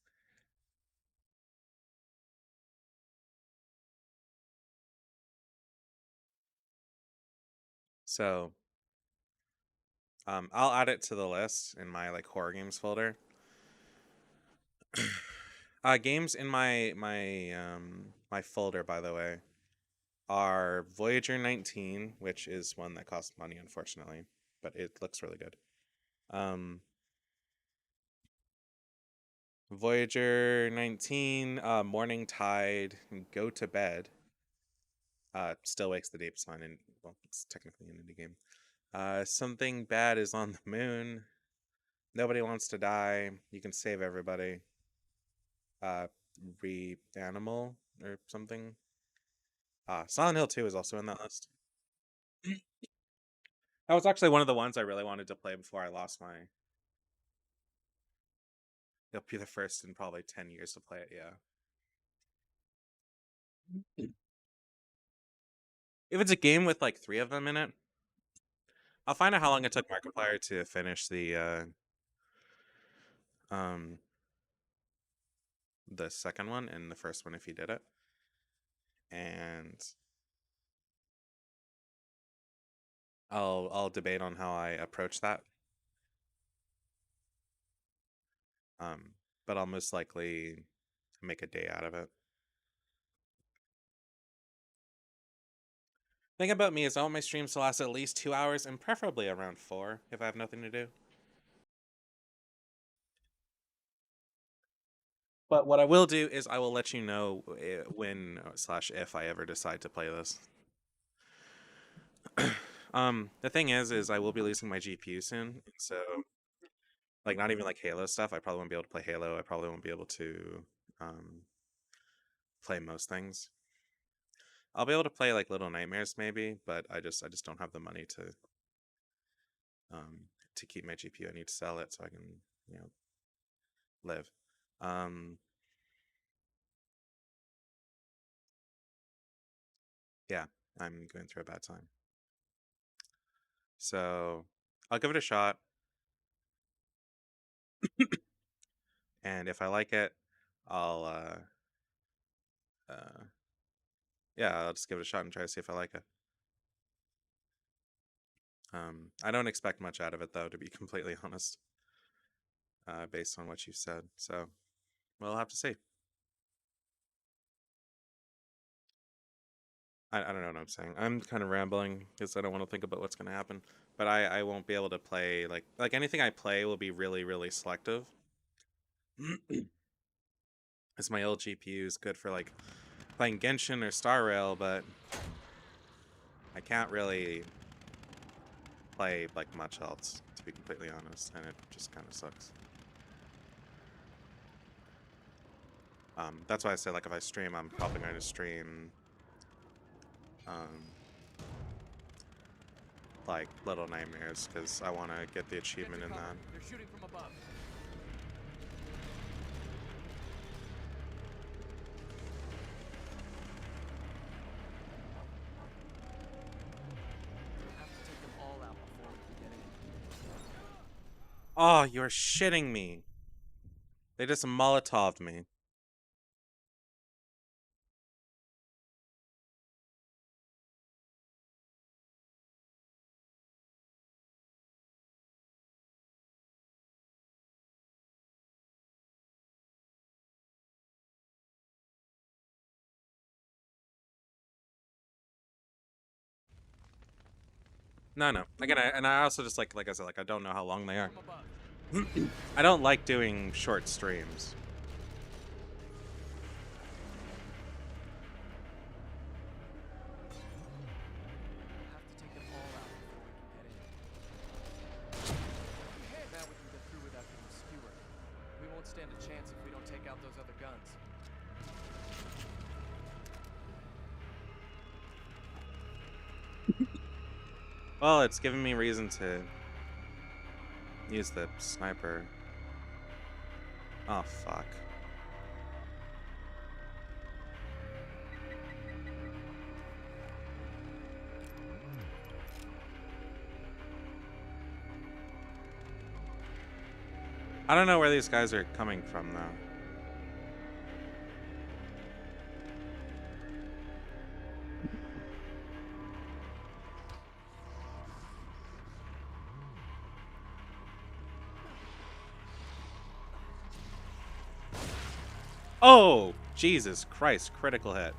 S1: So, I'll add it to the list in my like horror games folder. Games in my folder, by the way, are Voyager 19, which is one that costs money, unfortunately, but it looks really good. Voyager 19, Morning Tide, Go to Bed. Still Wakes the Deep is fine, and well, it's technically an indie game. Something Bad is on the Moon. Nobody Wants to Die. You Can Save Everybody. Reanimal or something. Silent Hill 2 is also in that list. That was actually one of the ones I really wanted to play before I lost my. It'll be the first in probably 10 years to play it, yeah. If it's a game with like 3 of them in it, I'll find out how long it took Markiplier to finish the second one and the first one if he did it. And I'll debate on how I approach that. But I'll most likely make a day out of it. Thing about me is I want my streams to last at least 2 hours and preferably around 4 if I have nothing to do. But what I will do is I will let you know when / if I ever decide to play this. The thing is I will be losing my GPU soon, so like not even like Halo stuff. I probably won't be able to play Halo. I probably won't be able to play most things. I'll be able to play like Little Nightmares maybe, but I just don't have the money to keep my GPU. I need to sell it so I can, live. Yeah, I'm going through a bad time. So I'll give it a shot. And if I like it, I'll yeah, I'll just give it a shot and try to see if I like it. I don't expect much out of it though, to be completely honest. Based on what you said. So we'll have to see. I don't know what I'm saying. I'm kind of rambling because I don't want to think about what's going to happen. But I won't be able to play like anything I play will be really, really selective. As my old GPU is good for like playing Genshin or Star Rail, but I can't really play like much else, to be completely honest, and it just kind of sucks. That's why I say, like, if I stream, I'm probably going to stream like Little Nightmares, because I want to get the achievement in that.
S2: They're shooting from above. Have to take them all out before we can get in.
S1: Oh, you're shitting me. They just Molotov'd me. No. Again, I also just like I said, like, I don't know how long they are.
S2: From above.
S1: I don't like doing short streams.
S2: Have to take them all out before we can get in. Now we can get through without getting skewered. We won't stand a chance if we don't take out those other guns.
S1: Well, it's giving me reason to use the sniper. Oh, fuck. I don't know where these guys are coming from, though. Oh, Jesus Christ, critical hit.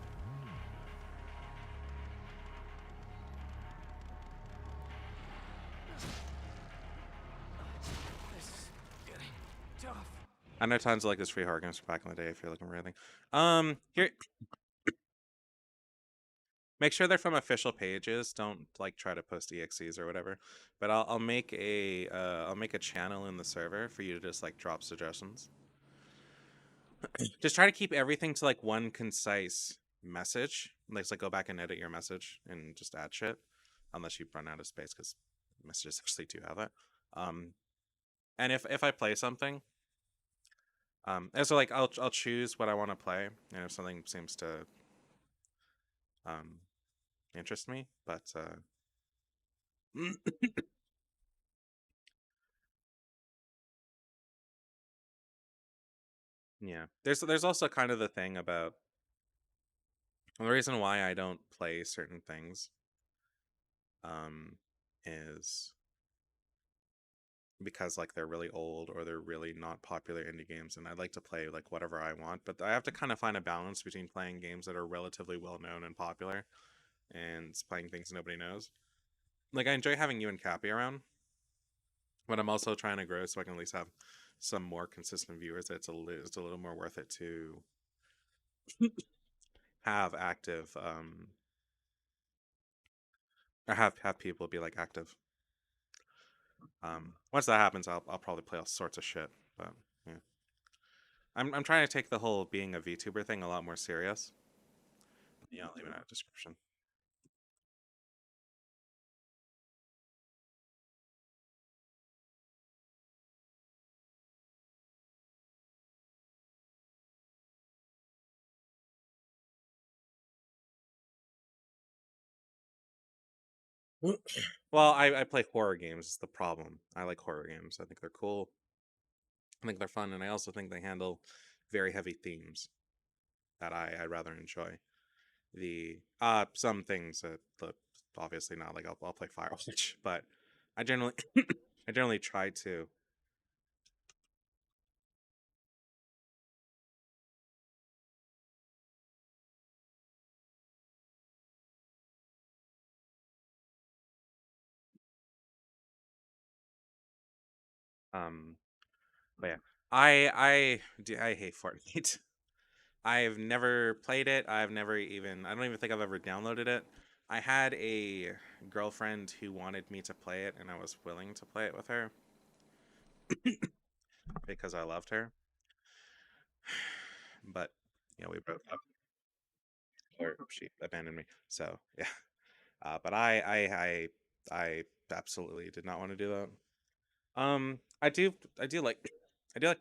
S2: This is getting tough.
S1: I know tons of like this free horror games from back in the day if you're looking for anything. Here. Make sure they're from official pages. Don't like try to post exes or whatever. But I'll make a channel in the server for you to just like drop suggestions. Just try to keep everything to like one concise message. Like go back and edit your message and just add shit, unless you run out of space, because messages actually do have that. And if I play something, and so like I'll choose what I want to play, and if something seems to interest me, but yeah, there's also kind of the thing about the reason why I don't play certain things is because like they're really old or they're really not popular indie games, and I like to play like whatever I want, but I have to kind of find a balance between playing games that are relatively well known and popular and playing things nobody knows. Like, I enjoy having you and Cappy around, but I'm also trying to grow so I can at least have some more consistent viewers. It's a little more worth it to have active or have people be like active. Once that happens, I'll probably play all sorts of shit. But yeah, I'm trying to take the whole being a VTuber thing a lot more serious. Yeah, I'll leave it in a description. Well, I play horror games. Is the problem. I like horror games. I think they're cool. I think they're fun, and I also think they handle very heavy themes that I rather enjoy. The some things that obviously not, like I'll play Firewatch, but I generally I generally try to but yeah, I hate Fortnite. I've never played it. I don't even think I've ever downloaded it. I had a girlfriend who wanted me to play it, and I was willing to play it with her because I loved her. But, we broke up, or she abandoned me. So, yeah. But I absolutely did not want to do that. I do like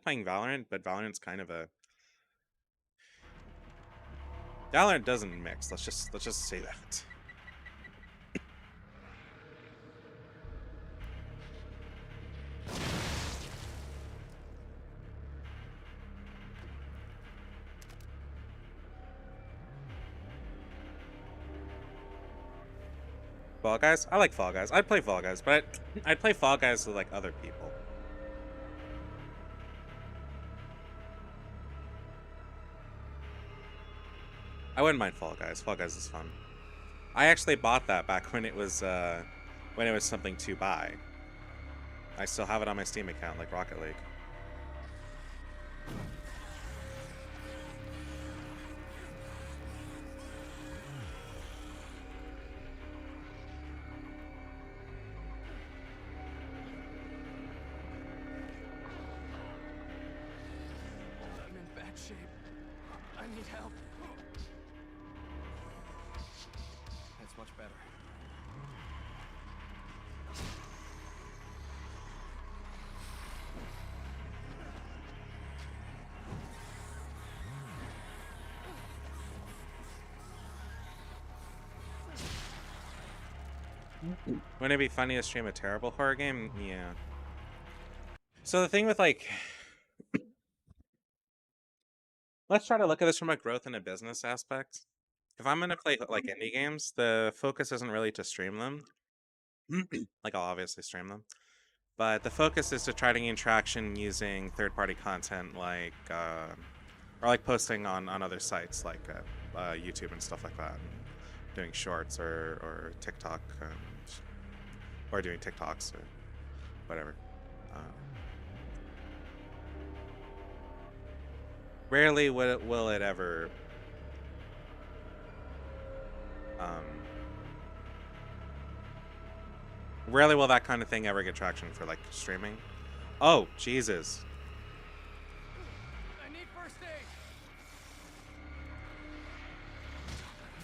S1: playing Valorant, but Valorant doesn't mix. Let's just say that. Fall Guys? I like Fall Guys. I'd play Fall Guys, but I'd play Fall Guys with like other people. I wouldn't mind Fall Guys. Fall Guys is fun. I actually bought that back when it was something to buy. I still have it on my Steam account, like Rocket League.
S2: I'm in bad shape. I need help. That's much better.
S1: Wouldn't it be funny to stream a terrible horror game? Yeah. So the thing with like, let's try to look at this from a growth and a business aspect. If I'm gonna play like indie games, the focus isn't really to stream them. Like I'll obviously stream them, but the focus is to try to gain traction using third-party content, like or like posting on other sites like YouTube and stuff like that, and doing shorts or TikTok, or doing TikToks or whatever. Rarely will it ever rarely will that kind of thing ever get traction for like streaming. Oh, Jesus.
S2: I need first aid.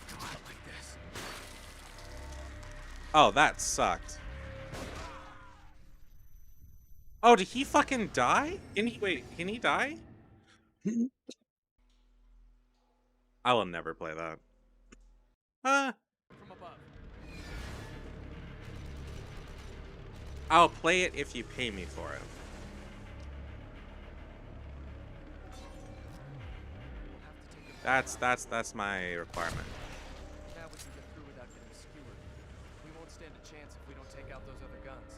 S2: Go out like this.
S1: Oh, that sucked. Oh, did he fucking die? Can he die? I will never play that.
S2: From above.
S1: I'll play it if you pay me for it.
S2: We'll have to take it
S1: That's my requirement.
S2: Now we can get through without getting skewered. We won't stand a chance if we don't take out those other guns.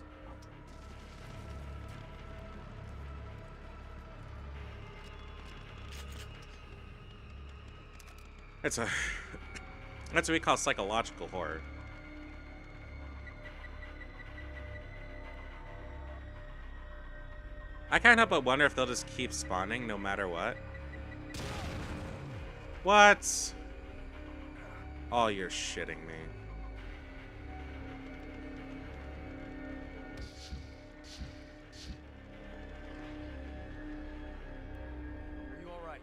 S1: That's what we call psychological horror. I can't help but wonder if they'll just keep spawning no matter what. What? Oh, you're shitting me.
S2: Are you all right?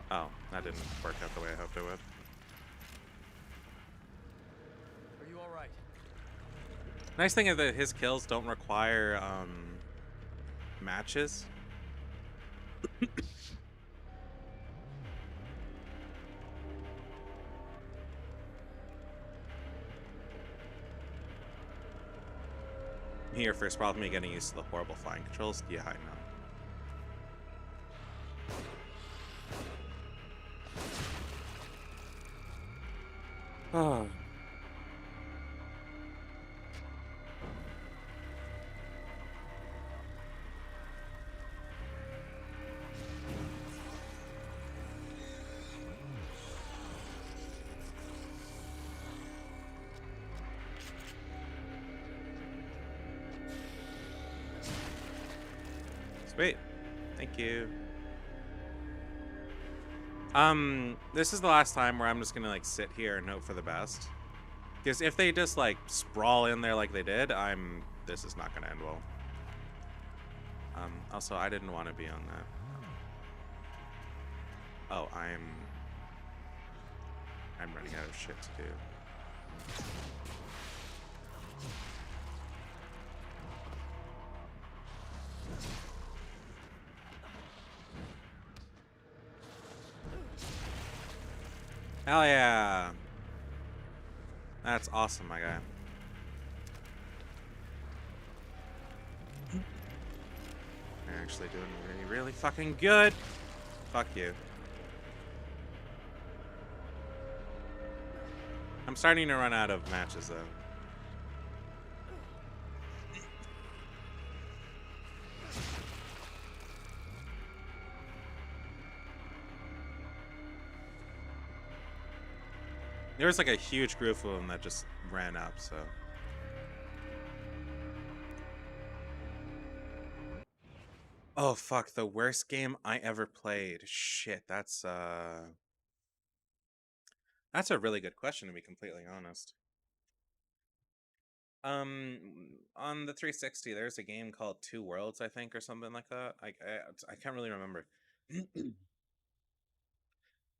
S1: Oh, that didn't work out the way I hoped it would.
S2: Are you all right?
S1: Nice thing is that his kills don't require matches. Your first problem, me getting used to the horrible flying controls? Yeah, I know. Oh. Sweet. Thank you. This is the last time where I'm just gonna like sit here and hope for the best. Because if they just like sprawl in there like they did, this is not gonna end well. Also, I didn't want to be on that. Oh, I'm running out of shit to do. Hell yeah! That's awesome, my guy. You're actually doing really, really fucking good. Fuck you. I'm starting to run out of matches, though. There was like a huge group of them that just ran up, so. Oh fuck, the worst game I ever played. Shit, that's a really good question, to be completely honest. On the 360, there's a game called Two Worlds, I think, or something like that. I can't really remember.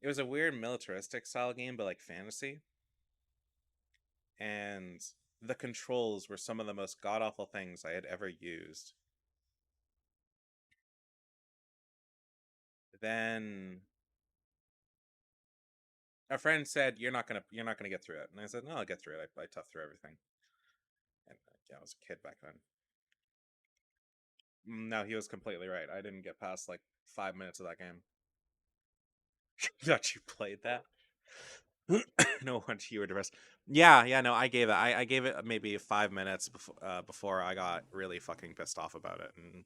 S1: It was a weird militaristic style game, but like fantasy. And the controls were some of the most god-awful things I had ever used. Then a friend said, you're not gonna get through it. And I said, no, I'll get through it. I toughed through everything. And yeah, I was a kid back then. No, he was completely right. I didn't get past like 5 minutes of that game. Thought you played that? No wonder you were depressed. Yeah, no, I gave it maybe 5 minutes before I got really fucking pissed off about it and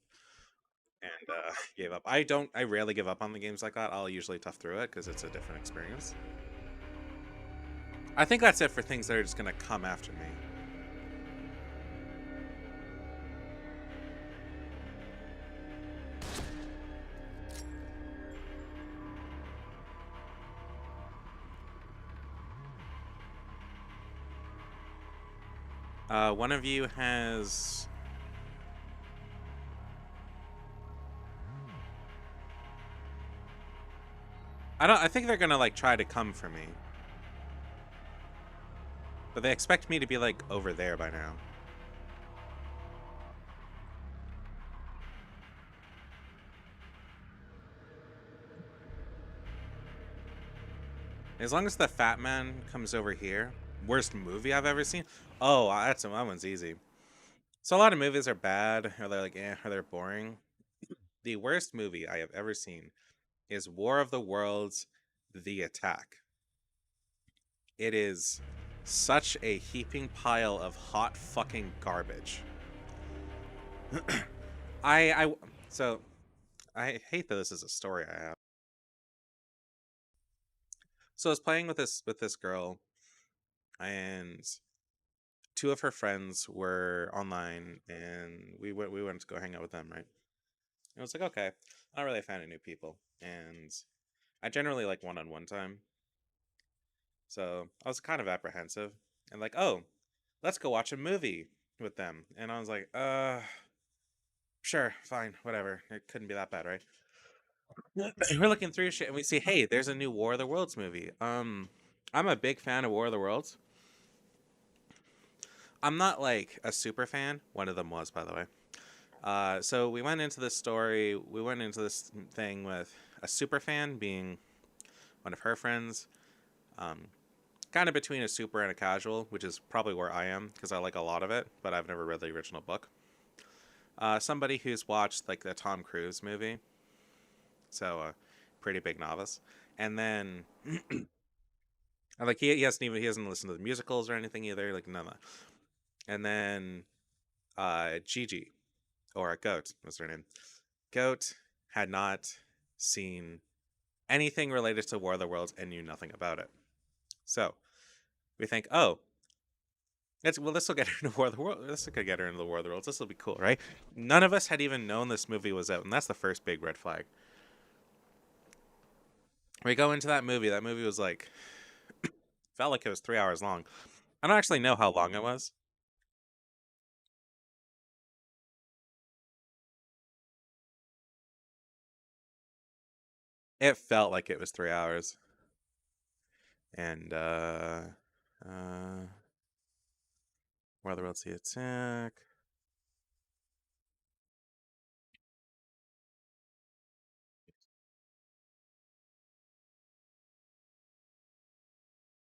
S1: gave up. I rarely give up on the games like that. I'll usually tough through it because it's a different experience. I think that's it for things that are just gonna come after me. One of you has... I think they're gonna like try to come for me. But they expect me to be like over there by now. As long as the fat man comes over here. Worst movie I've ever seen? Oh, that one's easy. So a lot of movies are bad, or they're like, or they're boring. The worst movie I have ever seen is War of the Worlds: The Attack. It is such a heaping pile of hot fucking garbage. So I hate that this is a story I have. So I was playing with this girl, and two of her friends were online, and we went to go hang out with them, right? And I was like, okay, I'm not really a fan of new people, and I generally like one-on-one time. So I was kind of apprehensive, and like, oh, let's go watch a movie with them. And I was like, sure, fine, whatever. It couldn't be that bad, right? We're looking through shit, and we see, hey, there's a new War of the Worlds movie. I'm a big fan of War of the Worlds. I'm not like a super fan. One of them was, by the way. So we went into this story. We went into this thing with a super fan being one of her friends. Kind of between a super and a casual, which is probably where I am because I like a lot of it, but I've never read the original book. Somebody who's watched like the Tom Cruise movie, so pretty big novice. And then like he hasn't listened to the musicals or anything either, like none of that. And then Gigi, or Goat was her name. Goat had not seen anything related to War of the Worlds and knew nothing about it. So we think, oh, It's well, this will get her into War of the World. This could get her into the War of the Worlds. This will be cool, right? None of us had even known this movie was out, and that's the first big red flag. We go into that movie. That movie was like felt like it was 3 hours long. I don't actually know how long it was. It felt like it was 3 hours. And War of the Worlds, the attack.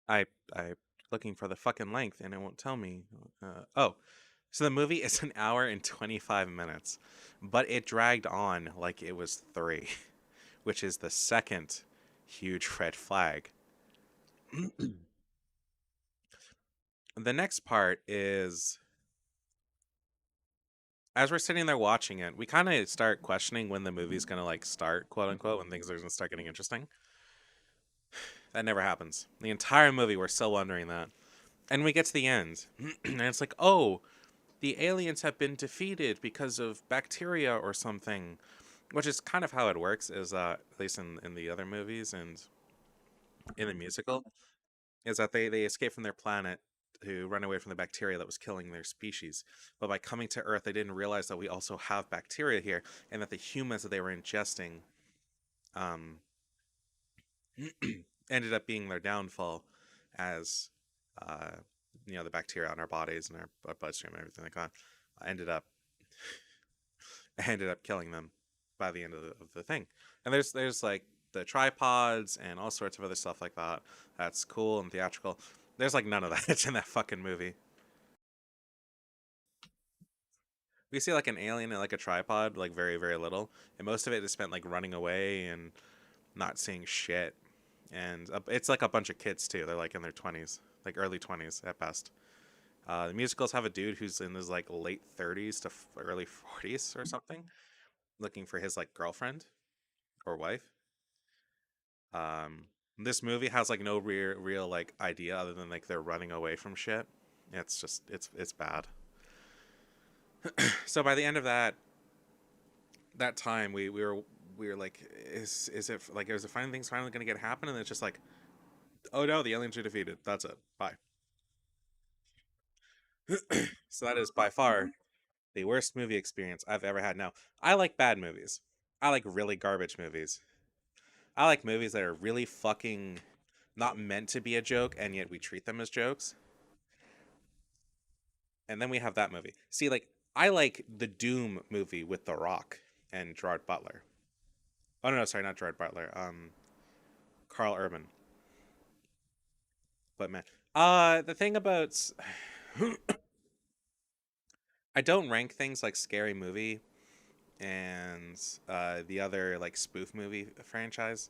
S1: I looking for the fucking length and it won't tell me. Oh, so the movie is an hour and 25 minutes, but it dragged on like it was 3, which is the second huge red flag. The next part is as we're sitting there watching it, we kind of start questioning when the movie's gonna like start, quote unquote, when things are gonna start getting interesting. That never happens. The entire movie, we're still wondering that. And we get to the end, and it's like, oh, the aliens have been defeated because of bacteria or something, which is kind of how it works, is at least in the other movies and in the musical, is that they escape from their planet to run away from the bacteria that was killing their species. But by coming to Earth, they didn't realize that we also have bacteria here, and that the humans that they were ingesting ended up being their downfall, as the bacteria on our bodies and our bloodstream and everything like that ended up killing them by the end of the thing. And there's like the tripods and all sorts of other stuff like that. That's cool and theatrical. There's like none of that. It's in that fucking movie. We see like an alien and like a tripod, like very, very little. And most of it is spent like running away and not seeing shit. And it's like a bunch of kids too. They're like in their 20s, like early 20s at best. The musicals have a dude who's in his like late 30s to early 40s or something, looking for his like girlfriend or wife. This movie has like no real like idea other than like they're running away from shit. It's just it's bad. So by the end of that time, we were like, is it like, is it finally things finally gonna get happen? And it's just like, oh no, the aliens are defeated. That's it. Bye. So that is by far the worst movie experience I've ever had. Now, I like bad movies. I like really garbage movies. I like movies that are really fucking not meant to be a joke, and yet we treat them as jokes. And then we have that movie. See, like, I like the Doom movie with The Rock and Gerard Butler. Oh no, sorry, not Gerard Butler. Carl Urban. But man, the thing about I don't rank things like Scary Movie and the other like spoof movie franchise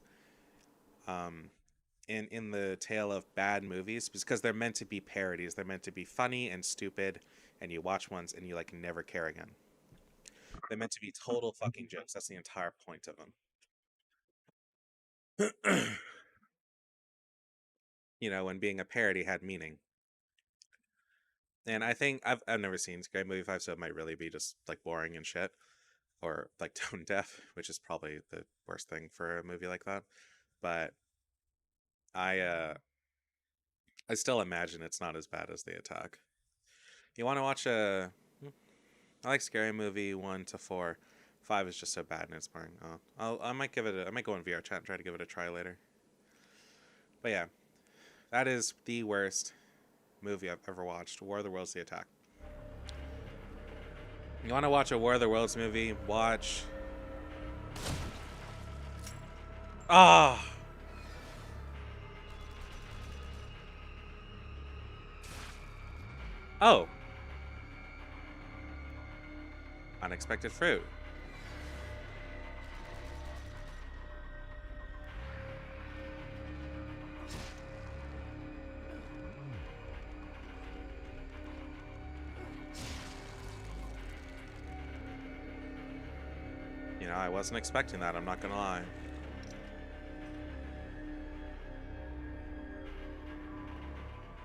S1: in the tale of bad movies, because they're meant to be parodies. They're meant to be funny and stupid, and you watch ones and you like never care again. They're meant to be total fucking jokes. That's the entire point of them. When being a parody had meaning. And I think I've never seen Scary Movie 5, so it might really be just like boring and shit, or like tone deaf, which is probably the worst thing for a movie like that. But I still imagine it's not as bad as The Attack. You want to watch I like Scary Movie 1 to 4. 5 is just so bad and it's boring. I might give it I might go in VR chat and try to give it a try later. But yeah, that is the worst movie I've ever watched. War of the Worlds, The Attack. You want to watch a War of the Worlds movie? Watch. Ah. Oh. Unexpected fruit. I wasn't expecting that, I'm not gonna lie.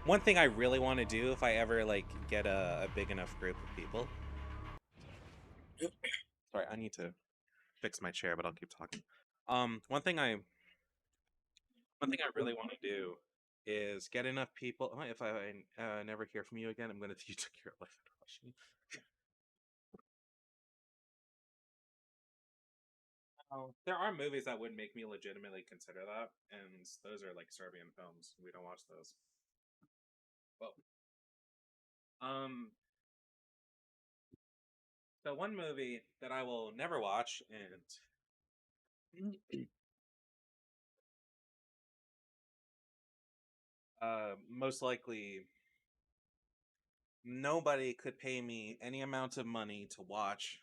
S1: One thing I really want to do if I ever like get a big enough group of people. Sorry, I need to fix my chair, but I'll keep talking. One thing I really want to do is get enough people. If I never hear from you again, I'm gonna you took your life into question. There are movies that would make me legitimately consider that, and those are like Serbian films. We don't watch those. Well, um, so one movie that I will never watch, and most likely nobody could pay me any amount of money to watch.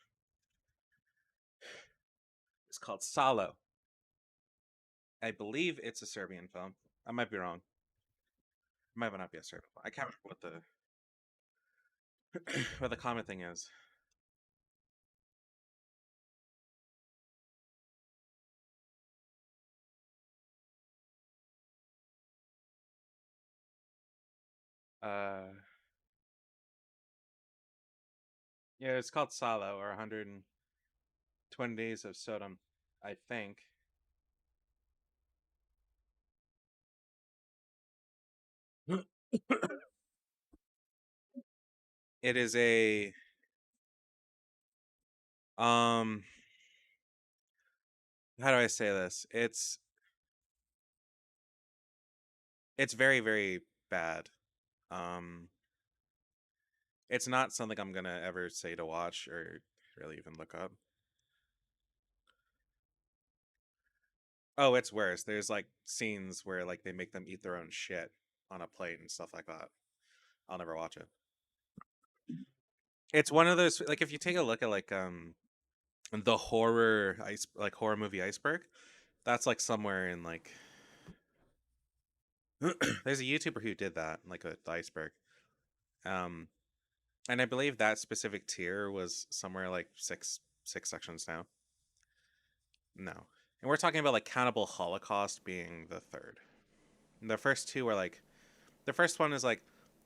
S1: It's called Salo. I believe it's a Serbian film. I might be wrong. It might not be a Serbian film. I can't remember what the what the common thing is. Uh, yeah, it's called Salo or 120 Days of Sodom, I think. It is a um how do I say this? It's very very bad. Um it's not something I'm going to ever say to watch or really even look up. Oh, it's worse. There's like scenes where like they make them eat their own shit on a plate and stuff like that. I'll never watch it. It's one of those like if you take a look at like the horror movie Iceberg, that's like somewhere in like there's a YouTuber who did that, like the Iceberg. Um and I believe that specific tier was somewhere like six sections now. No. And we're talking about like Cannibal Holocaust being the third. And the first two are like the first one is like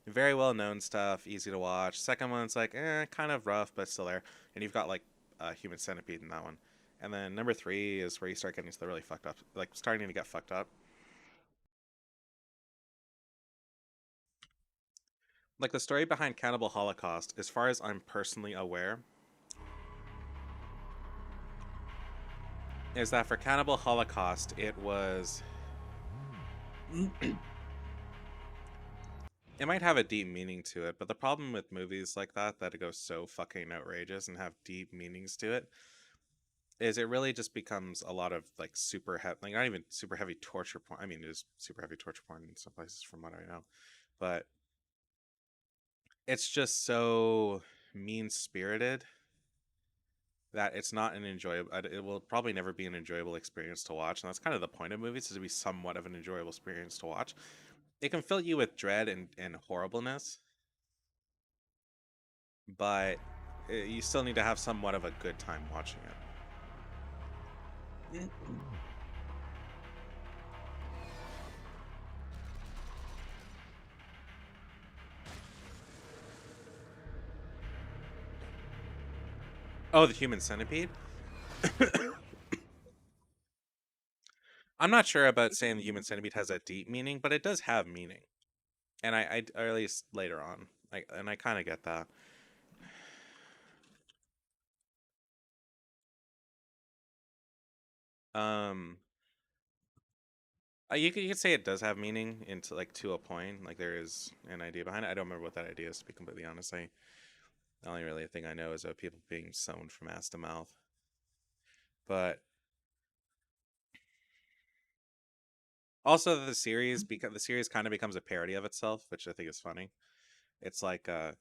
S1: very well known stuff, easy to watch. Second one's like kind of rough, but still there. And you've got like Human Centipede in that one. And then number three is where you start getting to the really fucked up, like starting to get fucked up. Like the story behind Cannibal Holocaust, as far as I'm personally aware, is that for Cannibal Holocaust, it was. It might have a deep meaning to it, but the problem with movies like that it goes so fucking outrageous and have deep meanings to it, is it really just becomes a lot of like super heavy, like not even super heavy torture porn. I mean, it is super heavy torture porn in some places, from what I know, but it's just so mean spirited that it's not an enjoyable. It will probably never be an enjoyable experience to watch, and that's kind of the point of movies, is to be somewhat of an enjoyable experience to watch. It can fill you with dread and horribleness, but you still need to have somewhat of a good time watching it. Oh, the Human Centipede. I'm not sure about saying the Human Centipede has a deep meaning, but it does have meaning, and or at least later on, I kind of get that. Um, you could say it does have meaning into like to a point, like there is an idea behind it. I don't remember what that idea is, to be completely honest. The only really thing I know is about people being sewn from ass to mouth, but also the series, because the series kind of becomes a parody of itself, which I think is funny. It's like the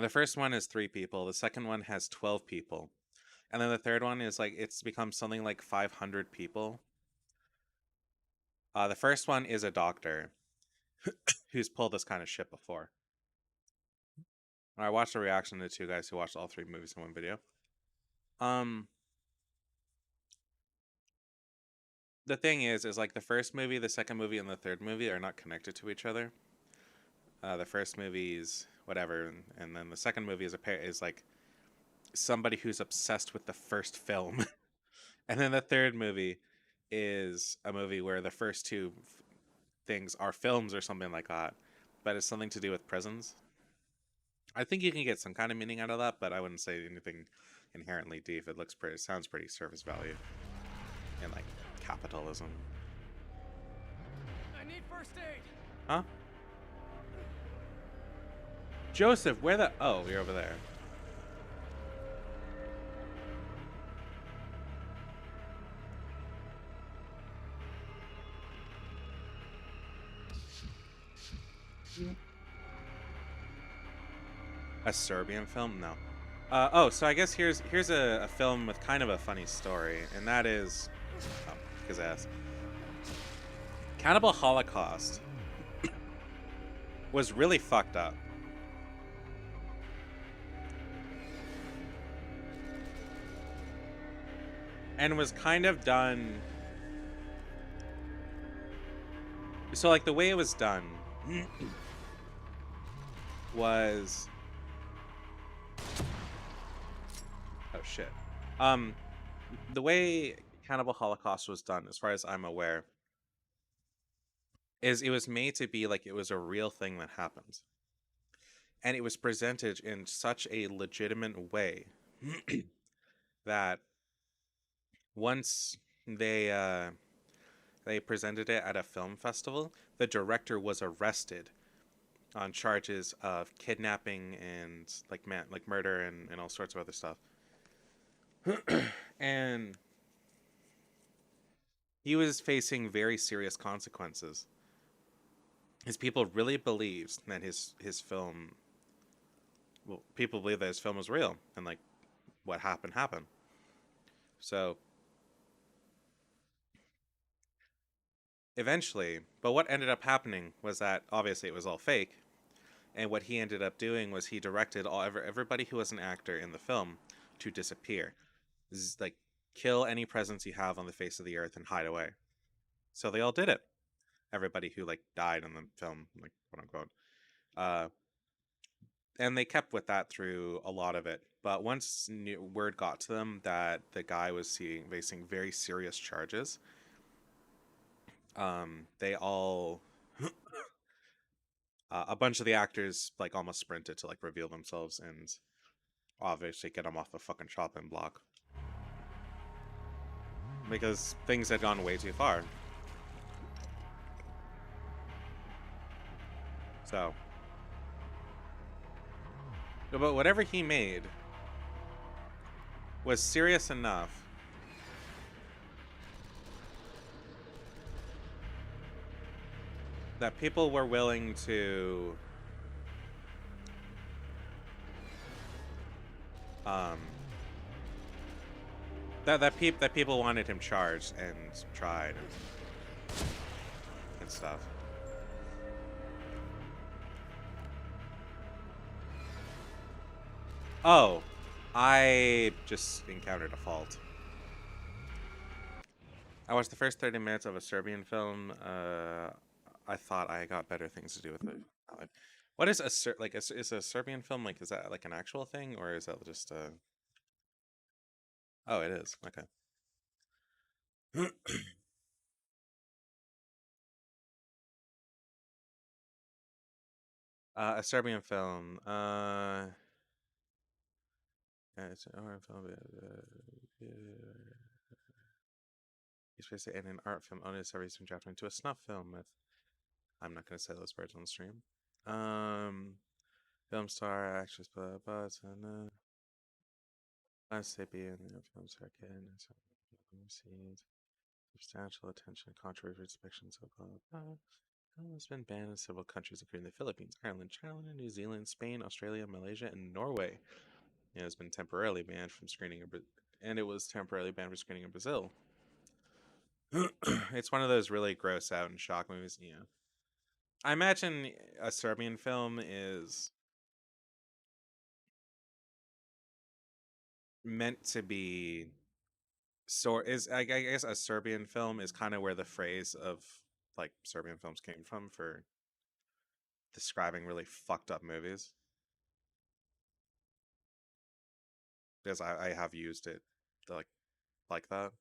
S1: first one is 3 people, the second one has 12 people, and then the third one is like it's become something like 500 people. The first one is a doctor who's pulled this kind of shit before. I watched a reaction to the two guys who watched all 3 movies in one video. the thing is like the first movie, the second movie, and the third movie are not connected to each other. The first movie's whatever, and then the second movie is like somebody who's obsessed with the first film, and then the third movie is a movie where the first two things are films or something like that, but it's something to do with prisons. I think you can get some kind of meaning out of that, but I wouldn't say anything inherently deep. It sounds pretty surface value and like capitalism.
S2: I need first aid.
S1: Huh? Joseph, where the... Oh, you're over there. A Serbian film? No. Oh, so I guess here's a film with kind of a funny story, and that is... Oh, his ass. Cannibal Holocaust was really fucked up. And was kind of done... So, like, the way it was done was... Oh, shit. The way Cannibal Holocaust was done, as far as I'm aware, is it was made to be like it was a real thing that happened. And it was presented in such a legitimate way that once they presented it at a film festival, the director was arrested on charges of kidnapping and like murder and all sorts of other stuff. And he was facing very serious consequences. His people really believed that his film... Well, people believe that his film was real, and like what happened. So eventually, but what ended up happening was that obviously it was all fake, and what he ended up doing was he directed everybody who was an actor in the film to disappear. Like, kill any presence you have on the face of the earth and hide away. So they all did it. Everybody who like died in the film, like quote unquote. And they kept with that through a lot of it. But once word got to them that the guy was facing very serious charges, they all... a bunch of the actors like almost sprinted to like reveal themselves and obviously get them off the fucking chopping block. Because things had gone way too far. So... But whatever he made was serious enough that people were willing to that people wanted him charged and tried and stuff. Oh, I just encountered a fault. I watched the first 30 minutes of a Serbian film. I thought I got better things to do with it. What is is a Serbian film like? Is that like an actual thing, or is that just a... Oh, it is. Okay. A Serbian film. It's an horror film. He's basically in an art film only discoveries from Japan to a snuff film with... I'm not gonna say those words on the stream. Film star, actress, blah blah blah. Sapien, film star kid, received substantial attention, controversial depictions of blah blah. Film has been banned in several countries, including the Philippines, Ireland, China, New Zealand, Spain, Australia, Malaysia, and Norway. It has been temporarily banned from screening and it was temporarily banned from screening in Brazil. It's one of those really gross out and shock movies, you know. I imagine a Serbian film is meant to be I guess a Serbian film is kind of where the phrase of like Serbian films came from for describing really fucked up movies. Because I have used it like that.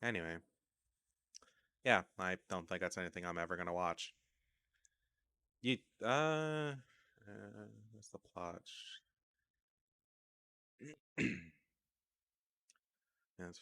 S1: Anyway, yeah, I don't think that's anything I'm ever gonna watch. You what's the plot? Yes,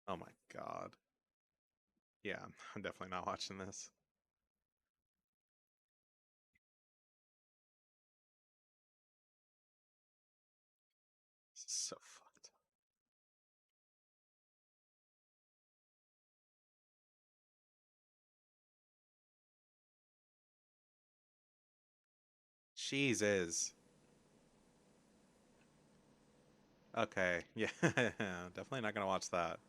S1: oh my god. Yeah, I'm definitely not watching this. This is so fucked. Jesus. Okay, yeah, definitely not gonna watch that.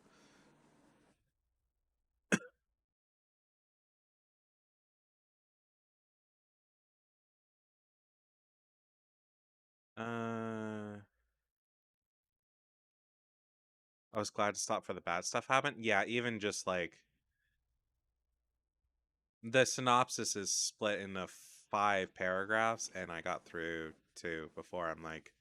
S1: Uh, I was glad to stop for the bad stuff happen. Yeah, even just like the synopsis is split into 5 paragraphs, and I got through 2 before I'm like,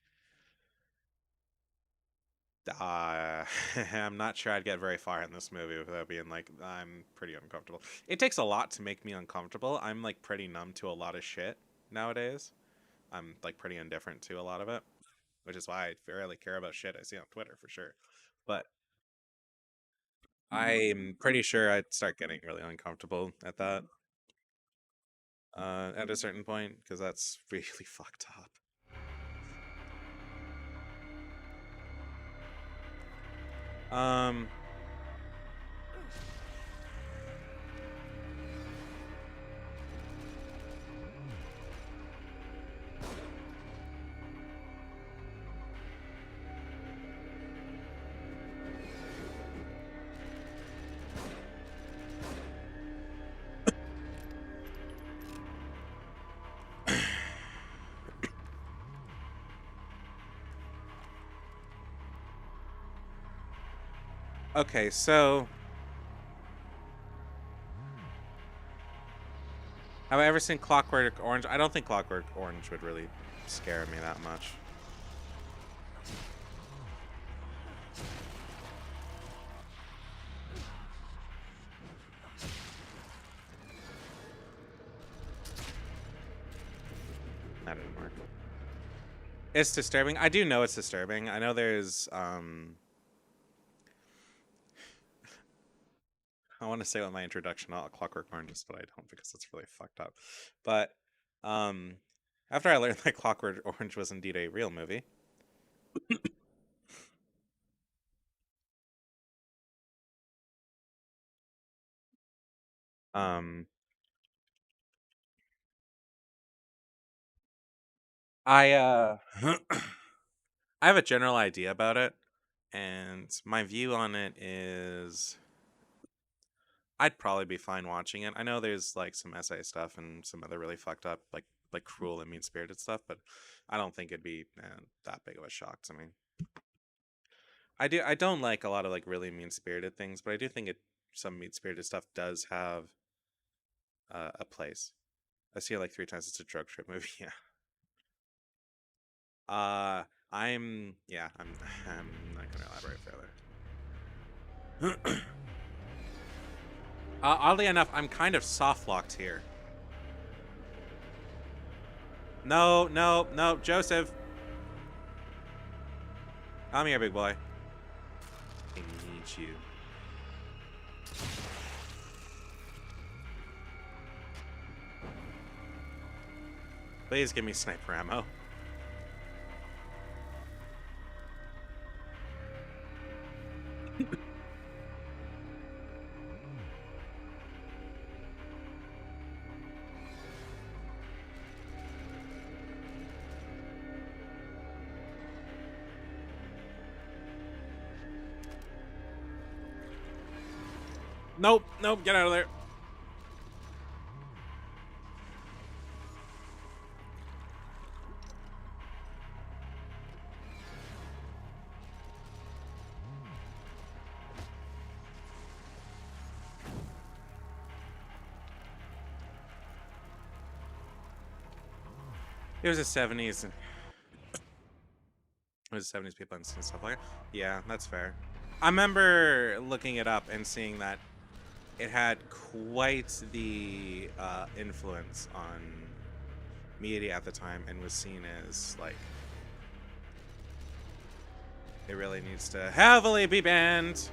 S1: I'm not sure I'd get very far in this movie without being like, I'm pretty uncomfortable. It takes a lot to make me uncomfortable. I'm like pretty numb to a lot of shit nowadays. I'm like pretty indifferent to a lot of it, which is why I rarely care about shit I see on Twitter for sure. But I'm pretty sure I'd start getting really uncomfortable at that at a certain point because that's really fucked up. Um, okay, so have I ever seen Clockwork Orange? I don't think Clockwork Orange would really scare me that much. That didn't work. It's disturbing. I do know it's disturbing. I know there's I want to say with my introduction to Clockwork Orange, but I don't because it's really fucked up. But after I learned that Clockwork Orange was indeed a real movie, um, I I have a general idea about it, and my view on it is I'd probably be fine watching it. I know there's like some essay stuff and some other really fucked up, like cruel and mean spirited stuff, but I don't think it'd be that big of a shock to me. I don't like a lot of like really mean spirited things, but I do think some mean spirited stuff does have a place. I see it like 3 times. It's a drug trip movie. Yeah. I'm I'm not gonna elaborate further. Oddly enough, I'm kind of soft locked here. No, no, no, Joseph. Come here, big boy. I need you. Please give me sniper ammo. Nope, nope, get out of there. It was the 70s. It was the 70s people and stuff like that. Yeah, that's fair. I remember looking it up and seeing that it had quite the influence on media at the time and was seen as like it really needs to heavily be banned,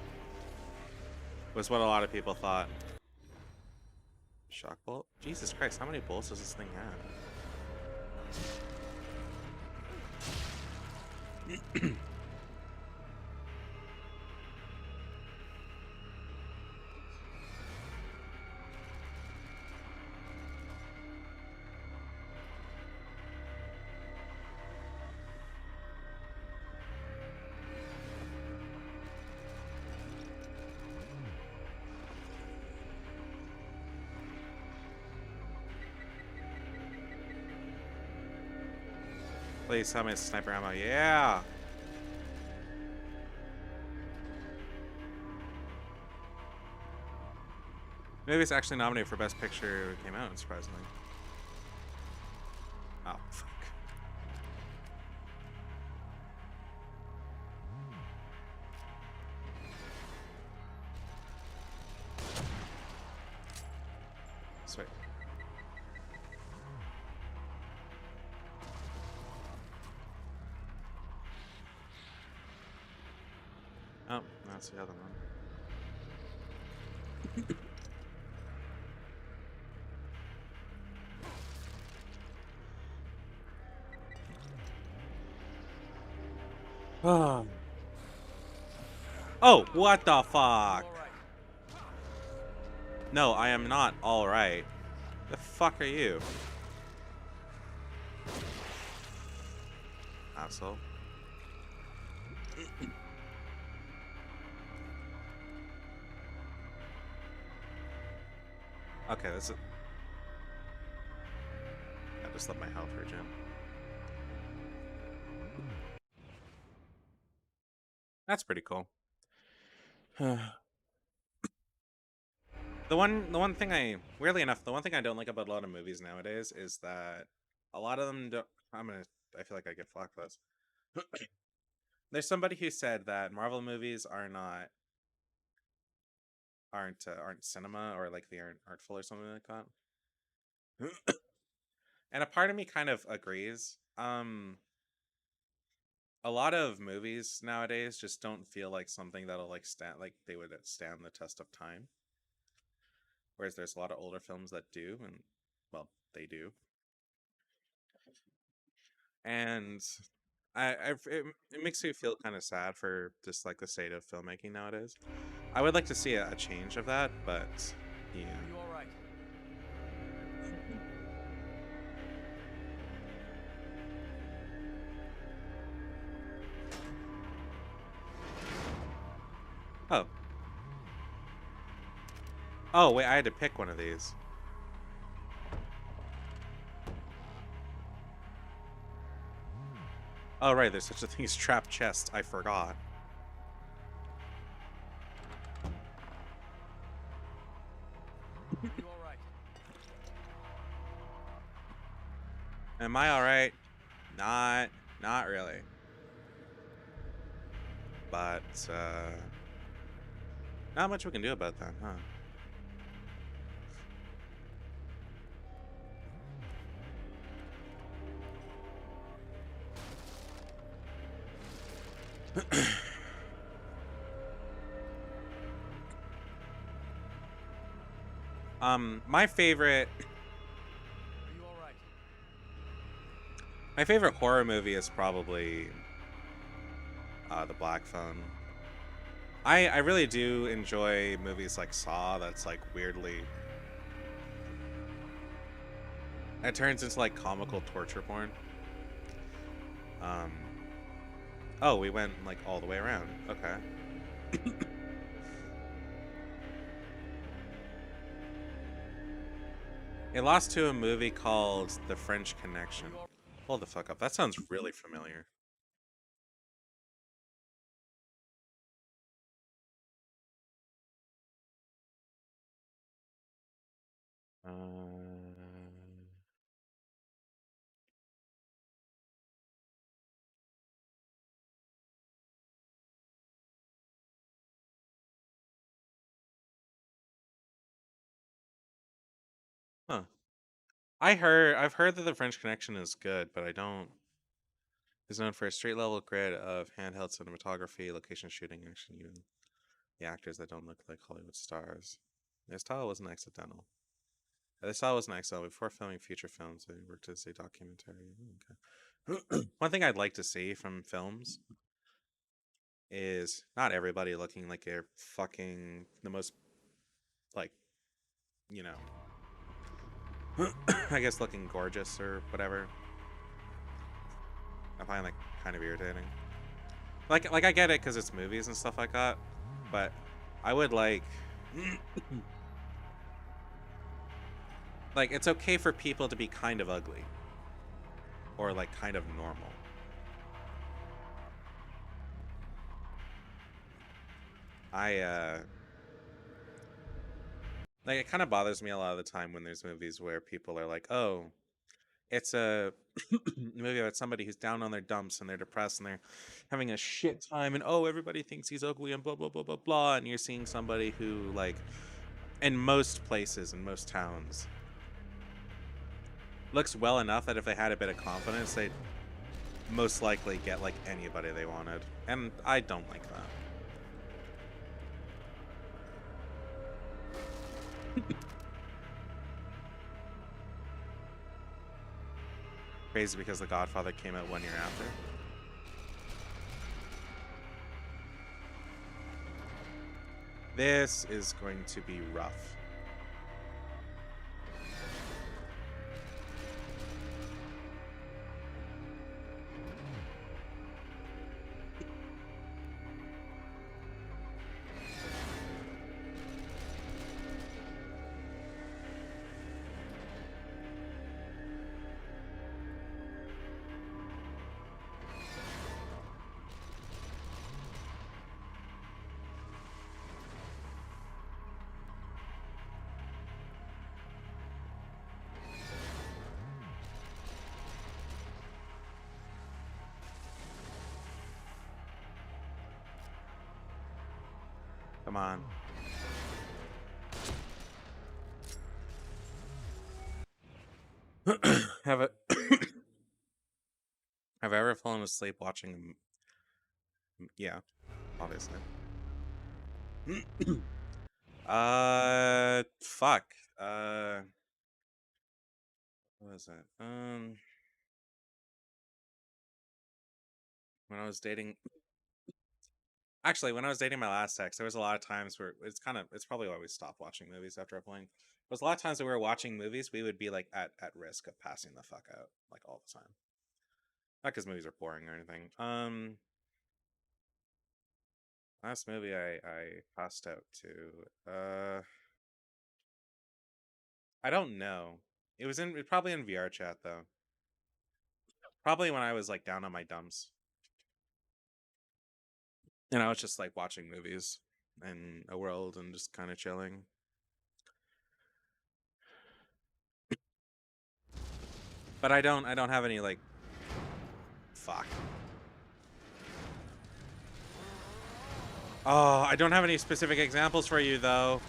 S1: was what a lot of people thought. Shock bolt? Jesus Christ, how many bolts does this thing have? Please tell me it's sniper ammo. Yeah! Maybe it's actually nominated for Best Picture when it came out, surprisingly. Oh, fuck. Sweet. Oh, that's the other one. Oh. Oh, what the fuck?
S2: All right.
S1: No, I am not alright. The fuck are you? Asshole. Okay, this is... I just let my health regen. That's pretty cool. The one thing weirdly enough, the one thing I don't like about a lot of movies nowadays is that a lot of them don't... I feel like I get flack for this. There's somebody who said that Marvel movies aren't cinema, or like they aren't artful or something like that. And a part of me kind of agrees. A lot of movies nowadays just don't feel like something that'll like they would stand the test of time. Whereas there's a lot of older films that do, and well, they do. And it makes me feel kind of sad for just like the state of filmmaking nowadays. I would like to see a change of that, but yeah.
S2: Are you all right?
S1: Oh. Oh, wait, I had to pick one of these. Oh, right, there's such a thing as trap chest. I forgot.
S2: Are you all right?
S1: Am I alright? Not really. But, not much we can do about that, huh? My favorite...
S2: Are you all right?
S1: My favorite horror movie is probably The Black Phone. I really do enjoy movies like Saw that's like weirdly... It turns into like comical torture porn. Oh, we went like all the way around. Okay. It lost to a movie called The French Connection. Hold the fuck up. That sounds really familiar. Uh, huh. I've heard that The French Connection is good, but I don't. Is known for a straight level grid of handheld cinematography, location shooting, action, even the actors that don't look like Hollywood stars. Their style wasn't accidental. Their style wasn't accidental. Before filming feature films, they worked as a documentary. Okay. One thing I'd like to see from films is not everybody looking like they're fucking the most, like, you know, I guess looking gorgeous or whatever. I find that kind of irritating. Like I get it because it's movies and stuff like that, but I would like, like it's okay for people to be kind of ugly, or like kind of normal. I like it kind of bothers me a lot of the time when there's movies where people are like, oh, it's a movie about somebody who's down on their dumps and they're depressed and they're having a shit time, and oh, everybody thinks he's ugly and blah blah blah blah blah, and you're seeing somebody who, like, in most places in most towns looks well enough that if they had a bit of confidence they'd most likely get like anybody they wanted, and I don't like that. Crazy because The Godfather came out 1 year after. This is going to be rough. Come on. have it have I ever fallen asleep watching yeah, obviously. Fuck. What was it? When I was dating, actually, when I was dating my last ex, there was a lot of times where it's probably why we stopped watching movies after a point. There was a lot of times that we were watching movies, we would be like at risk of passing the fuck out, like, all the time. Not because movies are boring or anything. Last movie I passed out to. I don't know. It probably in VR chat though. Probably when I was like down on my dumps. And I was just like watching movies and a world and just kind of chilling. But I don't have any like fuck. Oh, I don't have any specific examples for you though.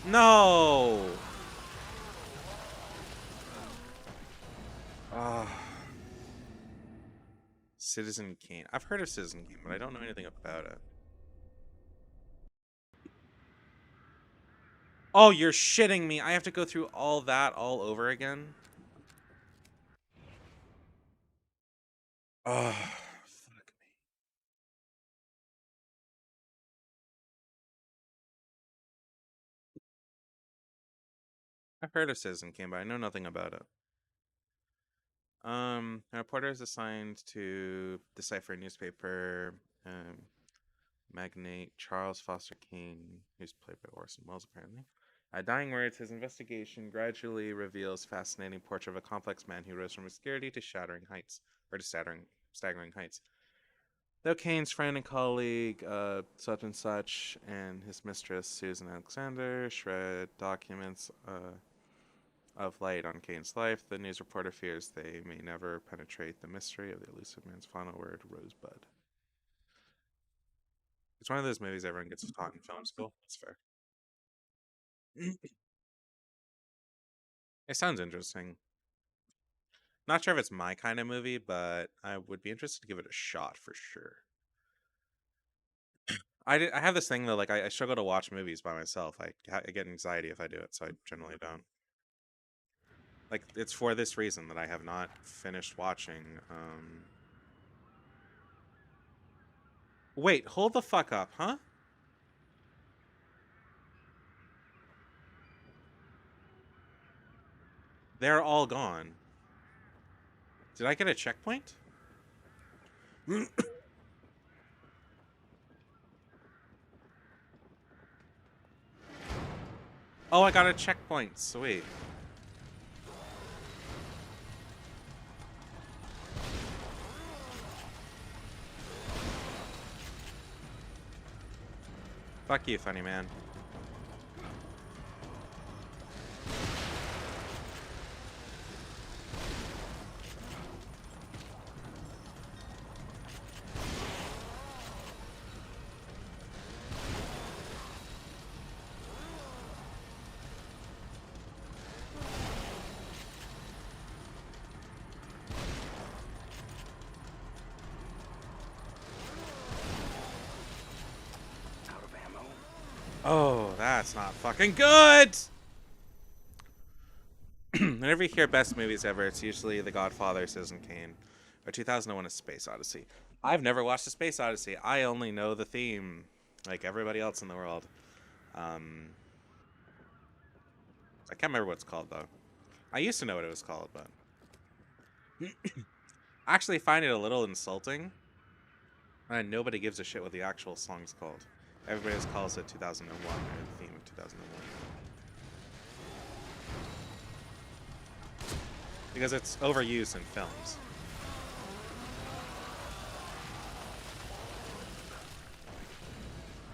S1: No. Oh. Citizen Kane. I've heard of Citizen Kane, but I don't know anything about it. Oh, you're shitting me. I have to go through all that all over again? Oh, fuck me. I've heard of Citizen Kane, but I know nothing about it. A reporter is assigned to decipher a newspaper magnate Charles Foster Kane, who's played by Orson Welles apparently. Dying Words, his investigation gradually reveals fascinating portrait of a complex man who rose from obscurity to staggering heights. Though Kane's friend and colleague, such and such, and his mistress, Susan Alexander, shred documents of light on Kane's life, the news reporter fears they may never penetrate the mystery of the elusive man's final word, Rosebud. It's one of those movies everyone gets taught in film school. That's fair. It sounds interesting. Not sure if it's my kind of movie, but I would be interested to give it a shot for sure. I have this thing though, like I struggle to watch movies by myself. I get anxiety if I do it, so I generally don't. Like it's for this reason that I have not finished watching. Wait, hold the fuck up, huh? They're all gone. Did I get a checkpoint? Oh, I got a checkpoint. Sweet. Fuck you, funny man.
S5: Out of ammo.
S1: Oh, that's not fucking good! Whenever you hear best movies ever, it's usually The Godfather, Citizen Kane, or 2001: A Space Odyssey. I've never watched A Space Odyssey. I only know the theme, like everybody else in the world. I can't remember what it's called, though. I used to know what it was called, but... I actually find it a little insulting. And nobody gives a shit what the actual song's called. Everybody just calls it 2001, or the theme of 2001. Because it's overused in films.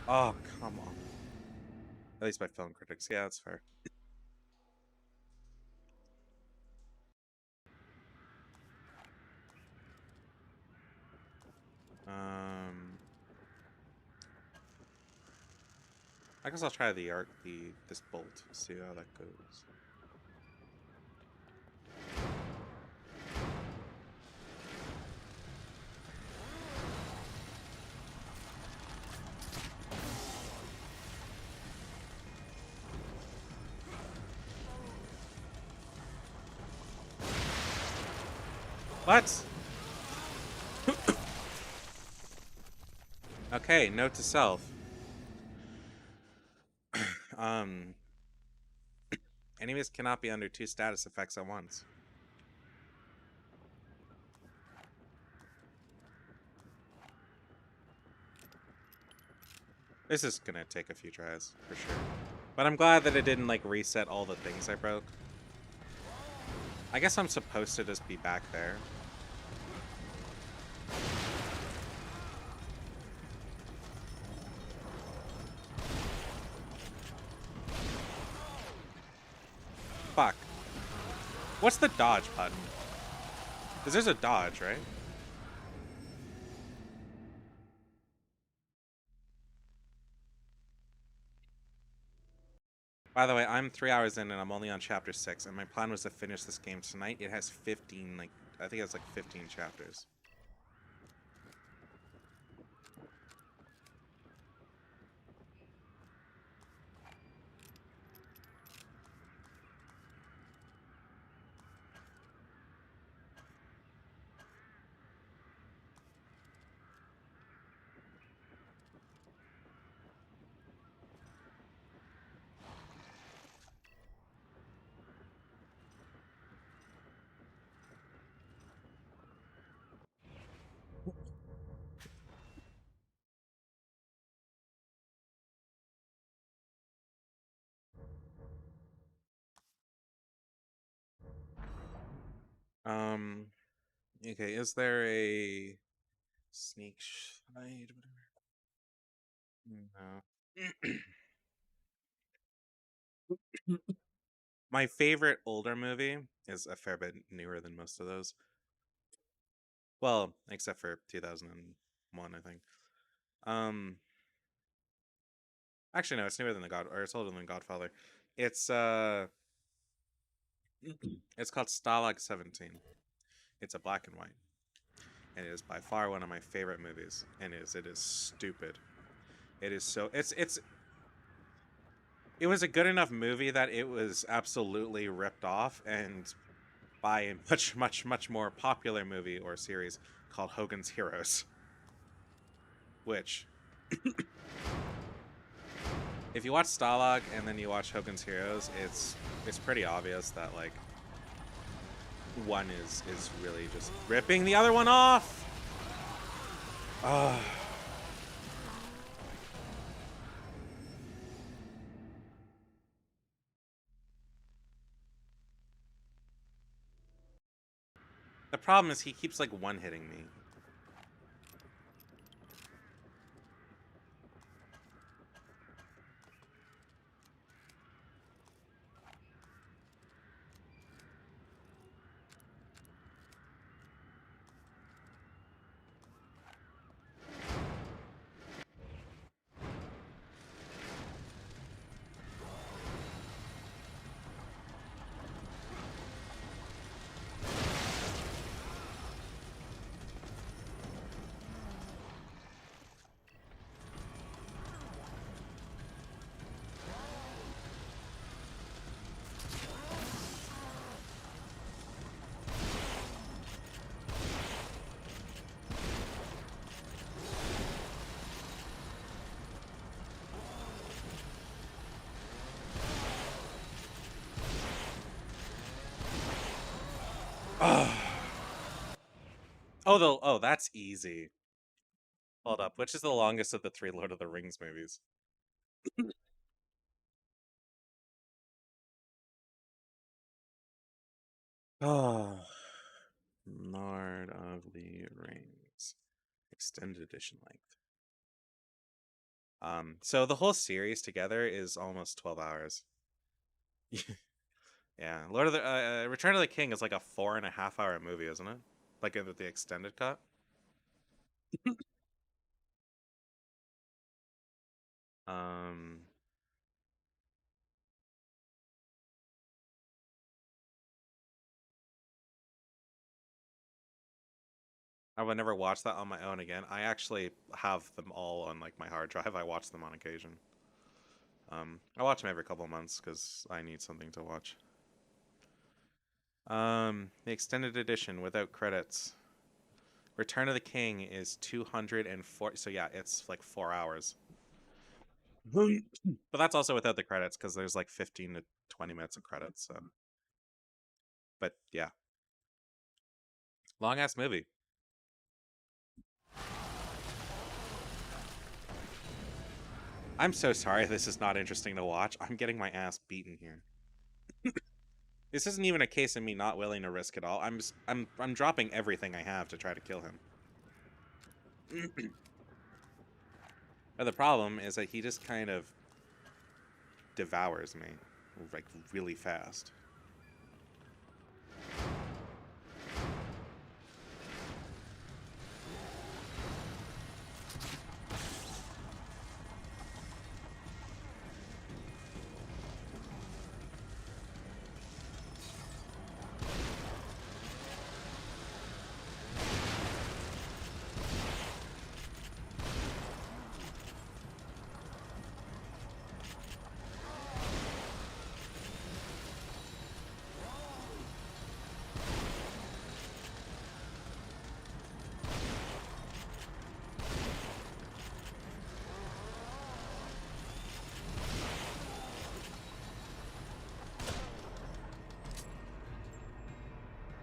S1: Oh, come on. At least by film critics. Yeah, that's fair. I guess I'll try this bolt. See how that goes. What? Okay, note to self. Enemies cannot be under 2 status effects at once. This is gonna take a few tries, for sure. But I'm glad that it didn't, like, reset all the things I broke. I guess I'm supposed to just be back there. Fuck. What's the dodge button? Because there's a dodge, right? By the way, I'm 3 hours in and I'm only on chapter 6, and my plan was to finish this game tonight. It has 15, like, I think it's like 15 chapters. Um. Okay. Is there a sneak side? Whatever. No. My favorite older movie is a fair bit newer than most of those. Well, except for 2001, I think. Um, actually, no, it's newer than or it's older than Godfather. It's it's called Stalag 17. It's a black and white, and it is by far one of my favorite movies. And it is stupid. It is so it was a good enough movie that it was absolutely ripped off and by a much more popular movie or series called Hogan's Heroes, which if you watch Stalag and then you watch Hogan's Heroes, it's pretty obvious that like one is really just ripping the other one off. The problem is he keeps like one hitting me. Oh, that's easy. Hold up, which is the longest of the 3 Lord of the Rings movies? Oh, Lord of the Rings extended edition length. So the whole series together is almost 12 hours. Yeah, Lord of the Return of the King is like a 4.5 hour movie, isn't it? Like with the extended cut. Um, I would never watch that on my own again. I actually have them all on like my hard drive. I watch them on occasion. I watch them every couple of months because I need something to watch. The extended edition without credits. Return of the King is 240. So yeah, it's like 4 hours. But that's also without the credits because there's like 15 to 20 minutes of credits. So, but yeah, long ass movie. I'm so sorry this is not interesting to watch. I'm getting my ass beaten here. This isn't even a case of me not willing to risk it all. I'm dropping everything I have to try to kill him. But the problem is that he just kind of devours me like really fast.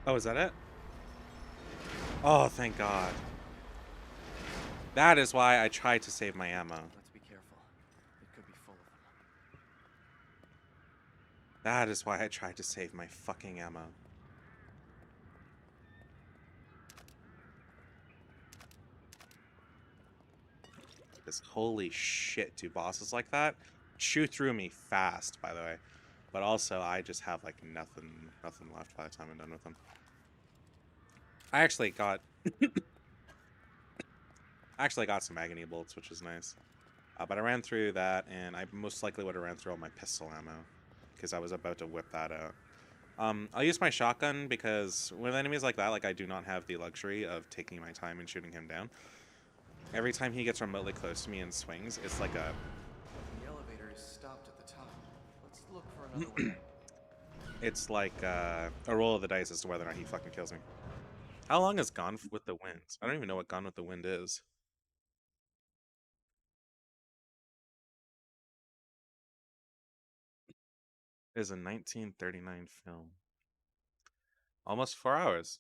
S1: Oh, is that it? Oh, thank God. That is why I tried to save my ammo.
S2: Let's be careful. It could be full of them.
S1: That is why I tried to save my fucking ammo. this. Holy shit, do bosses like that chew through me fast, by the way. But also, I just have like nothing left by the time I'm done with them. I actually got some agony bolts, which is nice. But I ran through that, and I most likely would have ran through all my pistol ammo because I was about to whip that out. I'll use my shotgun because with enemies like that, like I do not have the luxury of taking my time and shooting him down. Every time he gets remotely close to me and swings, it's like a...
S2: The elevator is stopped at the top. Let's look for another way.
S1: It's like a roll of the dice as to whether or not he fucking kills me. How long is Gone with the Wind? I don't even know what Gone with the Wind is. It is a 1939 film. Almost 4 hours.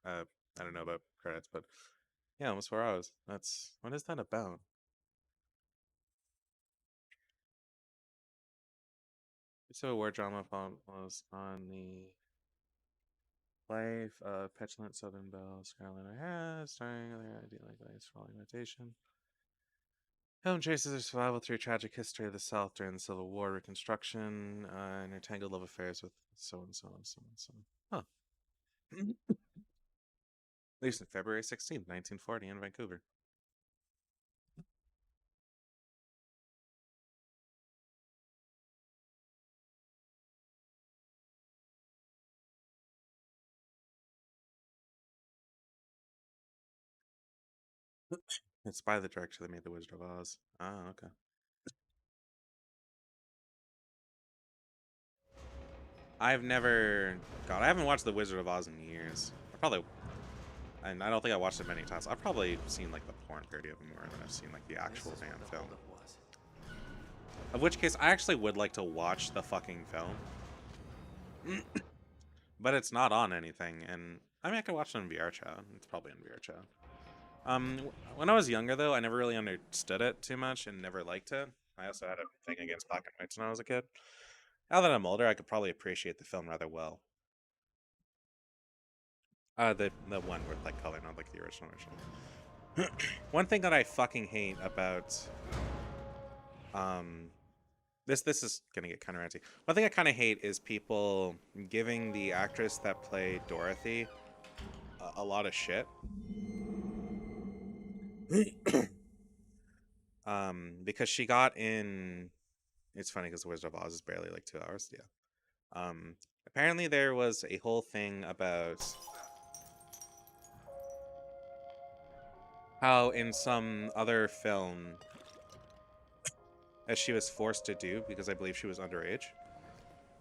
S1: I don't know about credits, but yeah, almost 4 hours. That's... What is that about? So, war drama was on the life of petulant Southern Belle, Scarlett O'Hara, starring other ideally glazed falling imitation. Film traces her survival through a tragic history of the South during the Civil War, Reconstruction, and her tangled love affairs with so and so and so and so. Huh. Released on February 16th, 1940 in Vancouver. It's by the director that made The Wizard of Oz. Ah, okay. I've never... God, I haven't watched The Wizard of Oz in years. And I don't think I watched it many times. I've probably seen like the porn parody of it more than I've seen like the actual damn film. Of which case, I actually would like to watch the fucking film. But it's not on anything, and I mean, I could watch it on VR chat. It's probably on VR chat. When I was younger, though, I never really understood it too much and never liked it. I also had a thing against black and whites when I was a kid. Now that I'm older, I could probably appreciate the film rather well. The one with like color, not like the original. One thing that I fucking hate about this is gonna get kind of ranty. One thing I kind of hate is people giving the actress that played Dorothy a lot of shit. Because she got in... It's funny because The Wizard of Oz is barely like 2 hours. Yeah. Apparently there was a whole thing about how in some other film, as she was forced to do because I believe she was underage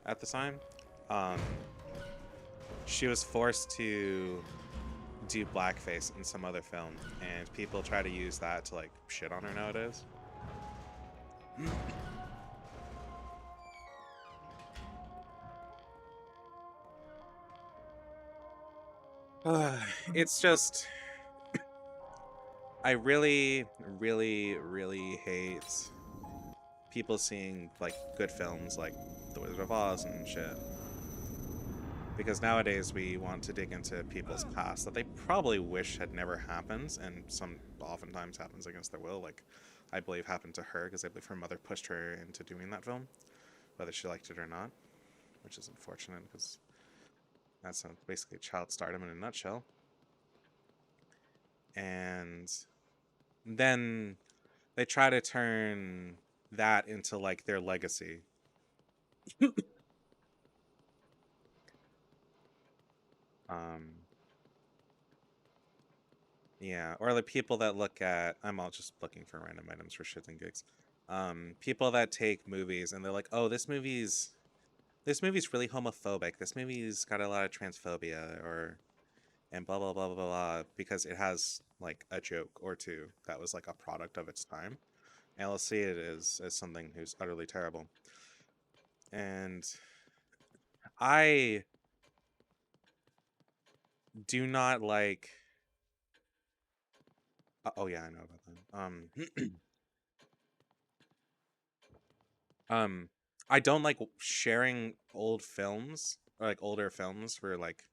S1: at the time, she was forced to do blackface in some other film, and people try to use that to like shit on her nowadays. It's just... I really, really, really hate people seeing like good films like The Wizard of Oz and shit. Because nowadays we want to dig into people's past that they probably wish had never happened, and some oftentimes happens against their will. Like, I believe happened to her because I believe her mother pushed her into doing that film, whether she liked it or not, which is unfortunate because that's basically child stardom in a nutshell. And then they try to turn that into like their legacy. Yeah, or the people that look at... I'm all just looking for random items for shits and gigs. People that take movies and they're like, oh, this movie's really homophobic. This movie's got a lot of transphobia, and blah blah blah blah blah, because it has like a joke or two that was like a product of its time. And they'll see it as something who's utterly terrible. And I do not like... oh yeah, I know about that. I don't like sharing old films, or like older films, for like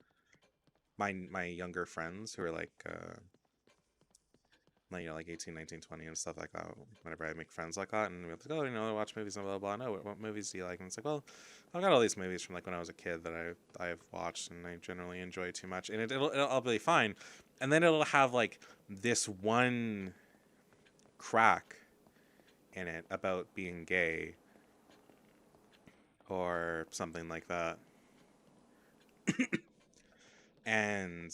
S1: my younger friends who are like like, 18, 19, 20 and stuff like that. Whenever I make friends like that, and we're like, oh, I watch movies and blah blah. No, what movies do you like? And it's like, well, I've got all these movies from like when I was a kid that I've watched and I generally enjoy too much, and it'll be fine, and then it'll have like this one crack in it about being gay or something like that. And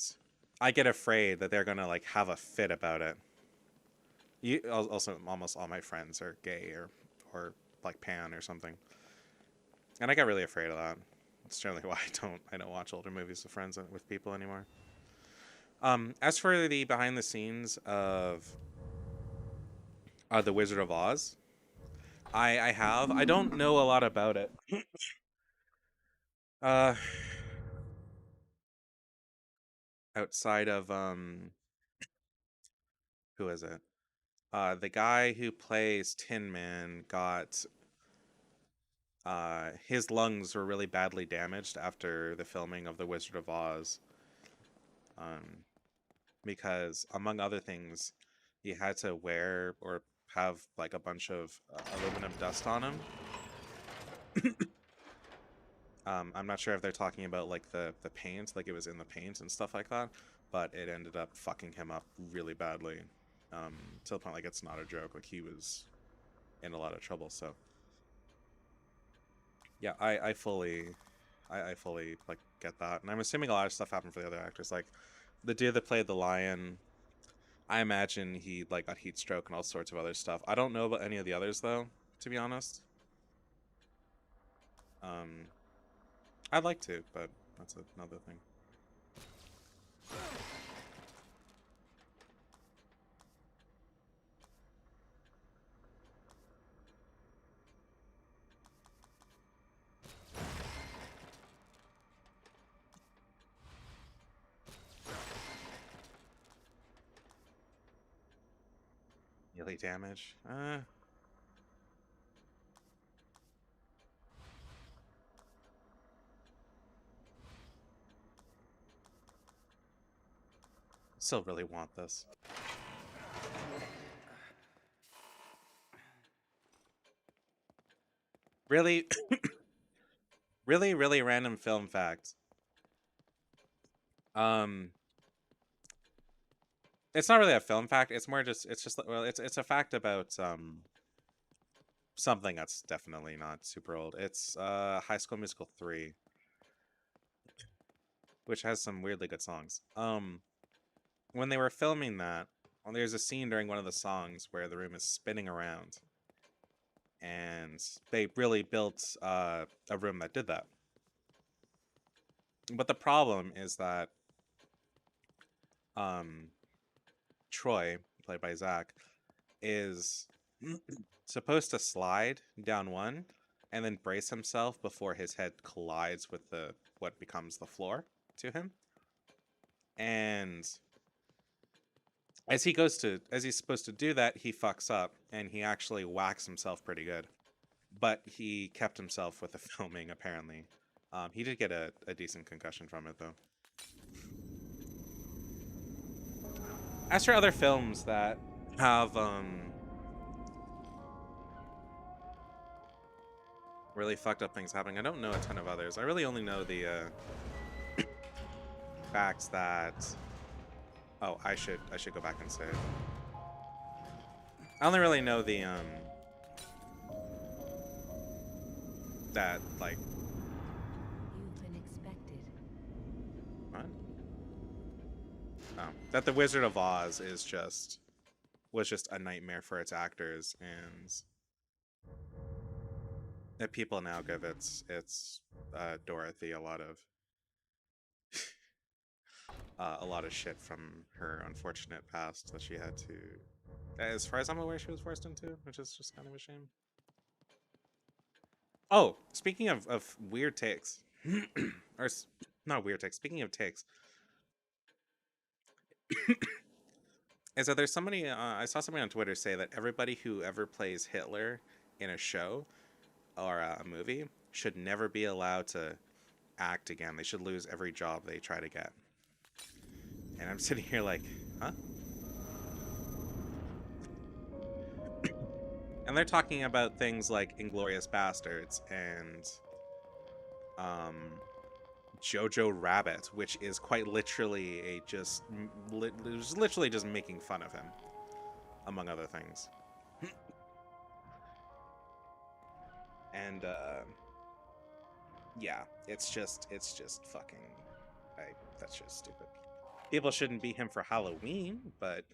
S1: I get afraid that they're gonna like have a fit about it. Also, almost all my friends are gay or like pan or something, and I get really afraid of that. It's generally why I don't watch older movies with friends with people anymore. As for the behind the scenes of The Wizard of Oz, I don't know a lot about it. Outside of who is it? The guy who plays Tin Man got his lungs were really badly damaged after the filming of The Wizard of Oz. Because among other things, he had to wear or have like a bunch of aluminum dust on him. I'm not sure if they're talking about like the paint, like it was in the paint and stuff like that, but it ended up fucking him up really badly, to the point like it's not a joke. Like he was in a lot of trouble. So yeah, I fully like get that, and I'm assuming a lot of stuff happened for the other actors. Like the dude that played the lion, I imagine he like got heat stroke and all sorts of other stuff. I don't know about any of the others though, to be honest. I'd like to, but that's another thing. Melee damage? Still really want this. Really, really random film fact. It's not really a film fact. It's more just well, it's a fact about something that's definitely not super old. It's High School Musical 3, which has some weirdly good songs. When they were filming that, well, there's a scene during one of the songs where the room is spinning around, and they really built a room that did that. But the problem is that Troy, played by Zach, is supposed to slide down one and then brace himself before his head collides with what becomes the floor to him. And as he's supposed to do that, he fucks up and he actually whacks himself pretty good. But he kept himself with the filming, apparently. He did get a decent concussion from it, though. As for other films that have really fucked up things happening, I don't know a ton of others. I really only know the facts that... Oh, I should go back and say it. I only really know the that like...
S4: You've been expected.
S1: What? That The Wizard of Oz was just a nightmare for its actors, and that people now give its Dorothy a lot of shit from her unfortunate past that she had to, as far as I'm aware, she was forced into, which is just kind of a shame. Oh, speaking of weird takes, or not weird takes. Speaking of takes. Is that there's somebody, I saw somebody on Twitter say that everybody who ever plays Hitler in a show or a movie should never be allowed to act again. They should lose every job they try to get. And I'm sitting here like, huh? And they're talking about things like Inglorious Bastards and Jojo Rabbit, which is quite literally a just literally just making fun of him, among other things. And yeah, it's just fucking, that's just stupid. People shouldn't beat him for Halloween, but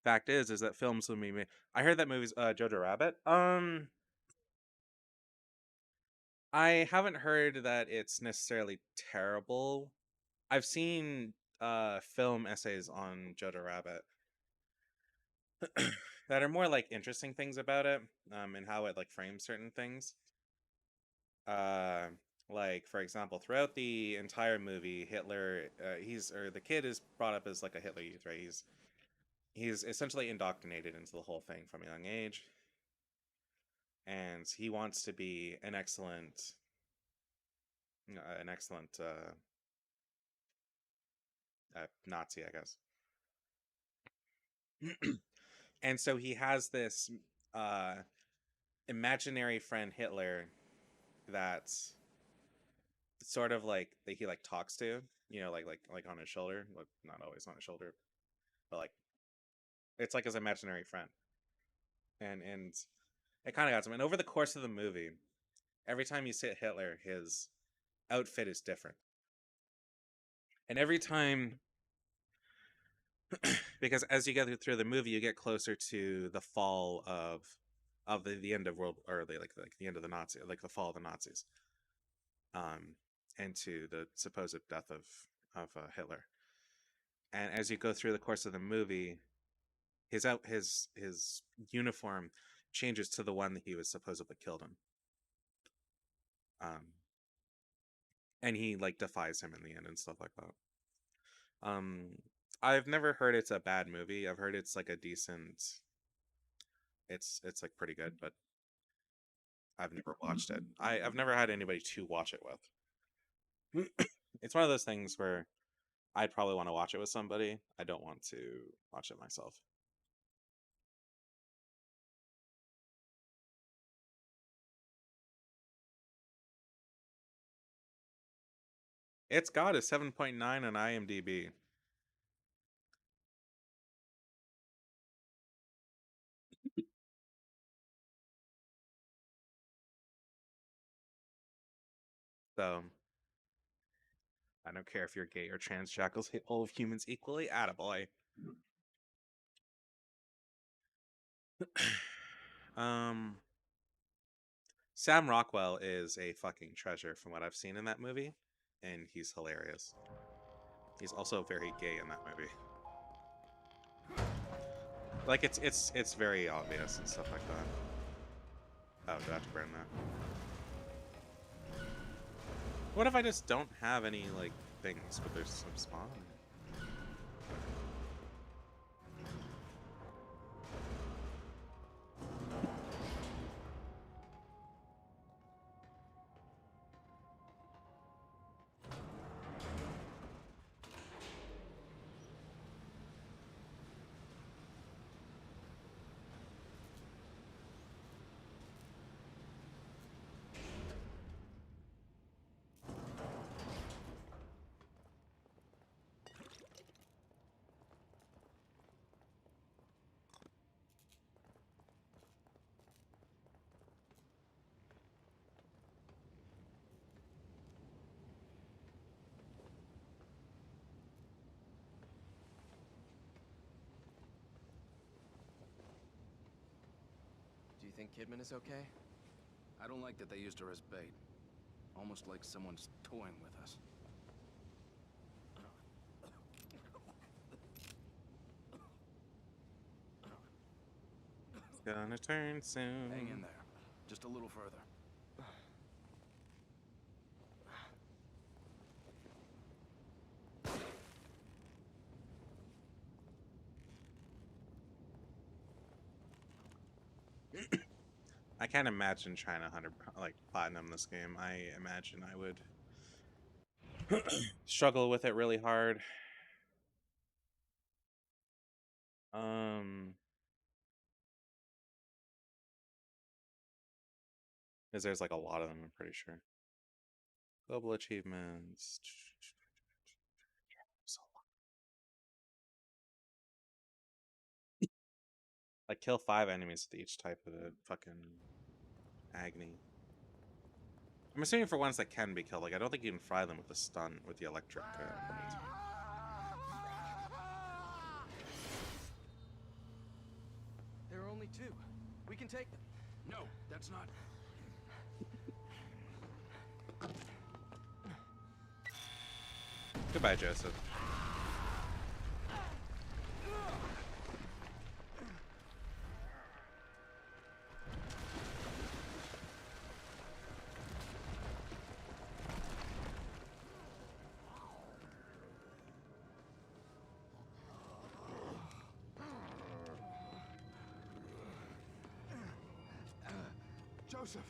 S1: fact is that films will be made. I heard that movie's Jojo Rabbit. I haven't heard that it's necessarily terrible. I've seen film essays on Jojo Rabbit that are more like interesting things about it, and how it like frames certain things. Like for example, throughout the entire movie, Hitler, the kid is brought up as like a Hitler youth, right? He's essentially indoctrinated into the whole thing from a young age, and he wants to be an excellent Nazi, I guess. And so he has this uh, imaginary friend Hitler that's sort of like that he like talks to, like on his shoulder, like not always on his shoulder, but like it's like his imaginary friend, and it kind of got him. And over the course of the movie, every time you see Hitler, his outfit is different, and every time because as you get through the movie, you get closer to the fall of the end of world, or the the end of the Nazi, like the fall of the Nazis, and to the supposed death of Hitler. And as you go through the course of the movie, his uniform changes to the one that he was supposedly killed in. And he like defies him in the end and stuff like that. I've never heard it's a bad movie. I've heard it's like a decent. It's like pretty good, but I've never watched it. I've never had anybody to watch it with. It's one of those things where I'd probably want to watch it with somebody. I don't want to watch it myself. It's got a 7.9 on IMDb. So I don't care if you're gay or trans, jackals hate all of humans equally. Attaboy. Sam Rockwell is a fucking treasure from what I've seen in that movie, and he's hilarious. He's also very gay in that movie. Like it's very obvious and stuff like that. Oh, do I have to burn that? What if I just don't have any like things, but there's some spawn?
S2: Do you think Kidman is okay?
S6: I don't like that they used her as bait. Almost like someone's toying with us.
S1: It's gonna turn soon.
S6: Hang in there. Just a little further.
S1: I can't imagine trying to platinum this game. I imagine I would struggle with it really hard. Because there's like a lot of them, I'm pretty sure. Global achievements. Like kill 5 enemies with each type of the fucking agony. I'm assuming for ones that can be killed. Like I don't think you can fry them with the stun with the electric.
S2: There are only 2. We can take them.
S6: No, that's not.
S1: Goodbye, Joseph.
S2: Joseph!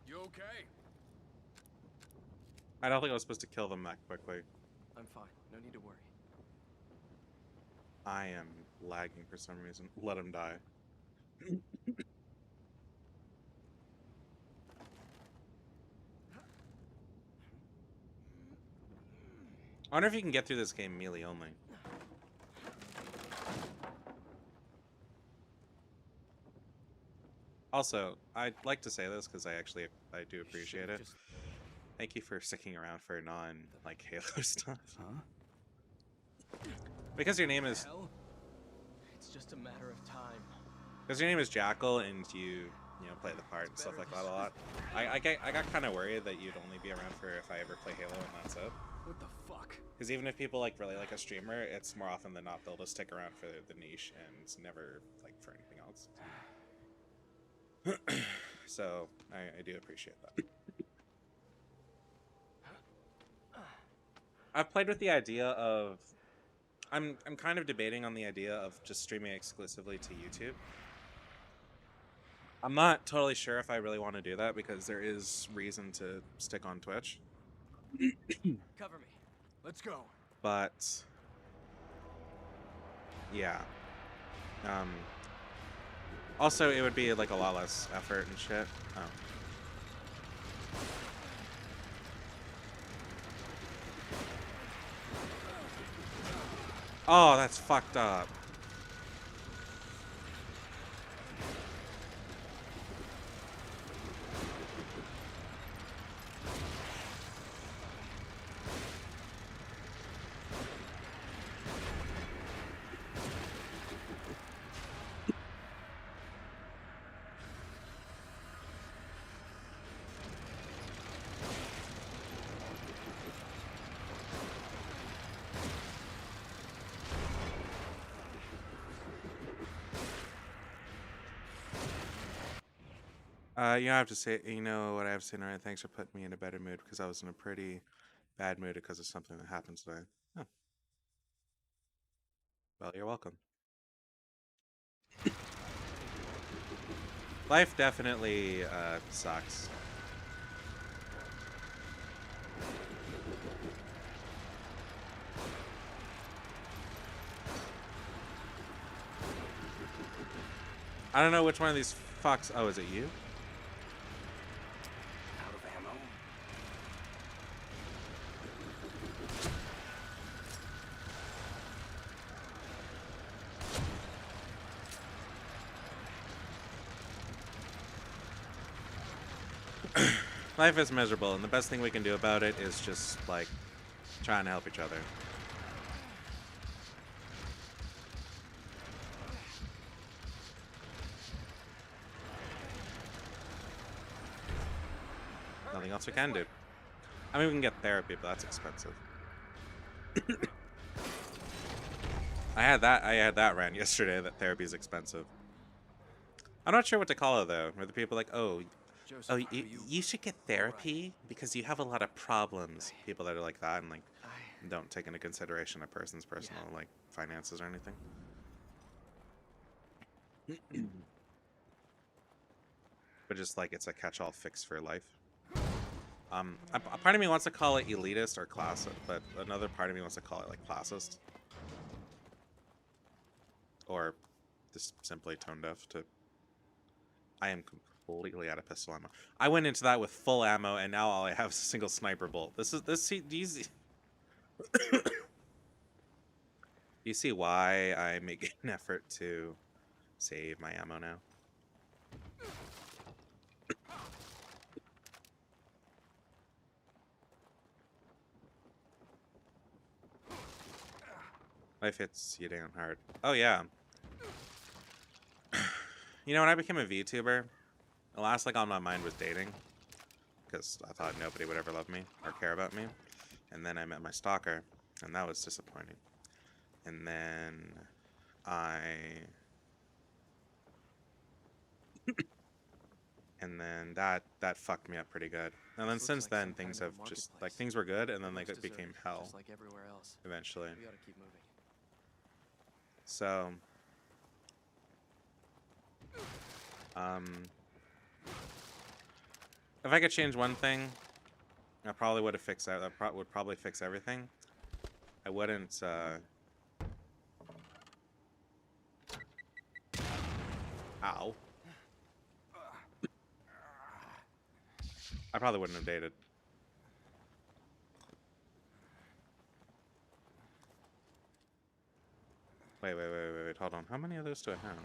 S6: You okay?
S1: I don't think I was supposed to kill them that quickly.
S2: I'm fine. No need to worry.
S1: I am lagging for some reason. Let him die. I wonder if you can get through this game melee only. Also, I'd like to say this because I do appreciate it.
S2: Just
S1: Thank you for sticking around for non like Halo stuff.
S6: Huh?
S1: Because your name is
S2: hell? It's just a matter of time.
S1: because your name is Jackal and you play the part and stuff like that a lot. I got kind of worried that you'd only be around for if I ever play Halo and that's it.
S2: What the fuck?
S1: Because even if people like really like a streamer, it's more often than not they'll just stick around for the niche and never like for anything else. So I do appreciate that. I've played with the idea of I'm kind of debating on the idea of just streaming exclusively to YouTube. I'm not totally sure if I really want to do that because there is reason to stick on Twitch.
S2: Cover me. Let's go.
S1: But yeah. Also, it would be like a lot less effort and shit. Oh, that's fucked up. You know, I have to say, you know what I have to say, Ryan? Thanks for putting me in a better mood because I was in a pretty bad mood because of something that happened today. Oh. Well, you're welcome. Life definitely sucks. I don't know which one of these fucks. Oh, is it you?
S5: Out of ammo?
S1: Life is miserable, and the best thing we can do about it is just, like, trying to help each other. Nothing else we can do. I mean, we can get therapy, but that's expensive. I had that rant yesterday that therapy is expensive. I'm not sure what to call it, though. Where the people are like, oh,
S2: Joseph,
S1: oh,
S2: are
S1: you should get therapy because you have a lot of problems. People that are like that and like don't take into consideration a person's personal like finances or anything. But just like it's a catch-all fix for life. A part of me wants to call it elitist or classist, but another part of me wants to call it like classist. Or just simply tone deaf to... I am completely out of pistol ammo. I went into that with full ammo, and now all I have is a single sniper bolt. These... You see why I make an effort to save my ammo now? Life hits you down hard. Oh yeah. You know, when I became a VTuber, the last like on my mind was dating, because I thought nobody would ever love me or care about me. And then I met my stalker, and that was disappointing. And then and then that fucked me up pretty good. And then
S2: This looks
S1: since
S2: like
S1: then
S2: some
S1: things
S2: kind
S1: have
S2: of
S1: just like
S2: marketplace.
S1: things were good, and then like
S2: Looks
S1: it became
S2: deserted,
S1: hell
S2: just like everywhere else.
S1: eventually.
S2: We ought to keep moving.
S1: So if I could change one thing, I probably would have fixed that. That would probably fix everything. I wouldn't. Ow. I probably wouldn't have dated. Wait. Hold on. How many of those do I have?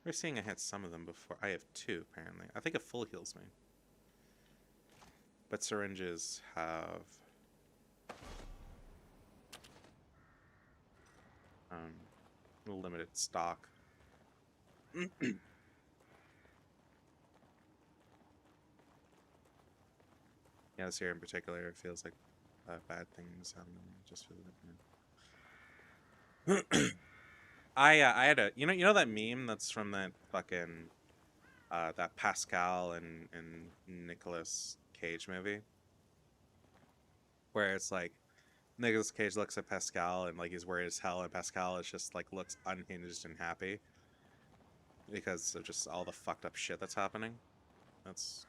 S1: We're seeing I had some of them before. I have 2, apparently. I think a full heals me. But syringes have... limited stock. Yeah, this here in particular, it feels like bad things happen. Just feel like... I had a... You know that meme that's from that fucking... that Pascal and Nicolas Cage movie? Where it's like... Nicolas Cage looks at Pascal and like he's worried as hell, and Pascal is just like looks unhinged and happy because of just all the fucked up shit that's happening. That's...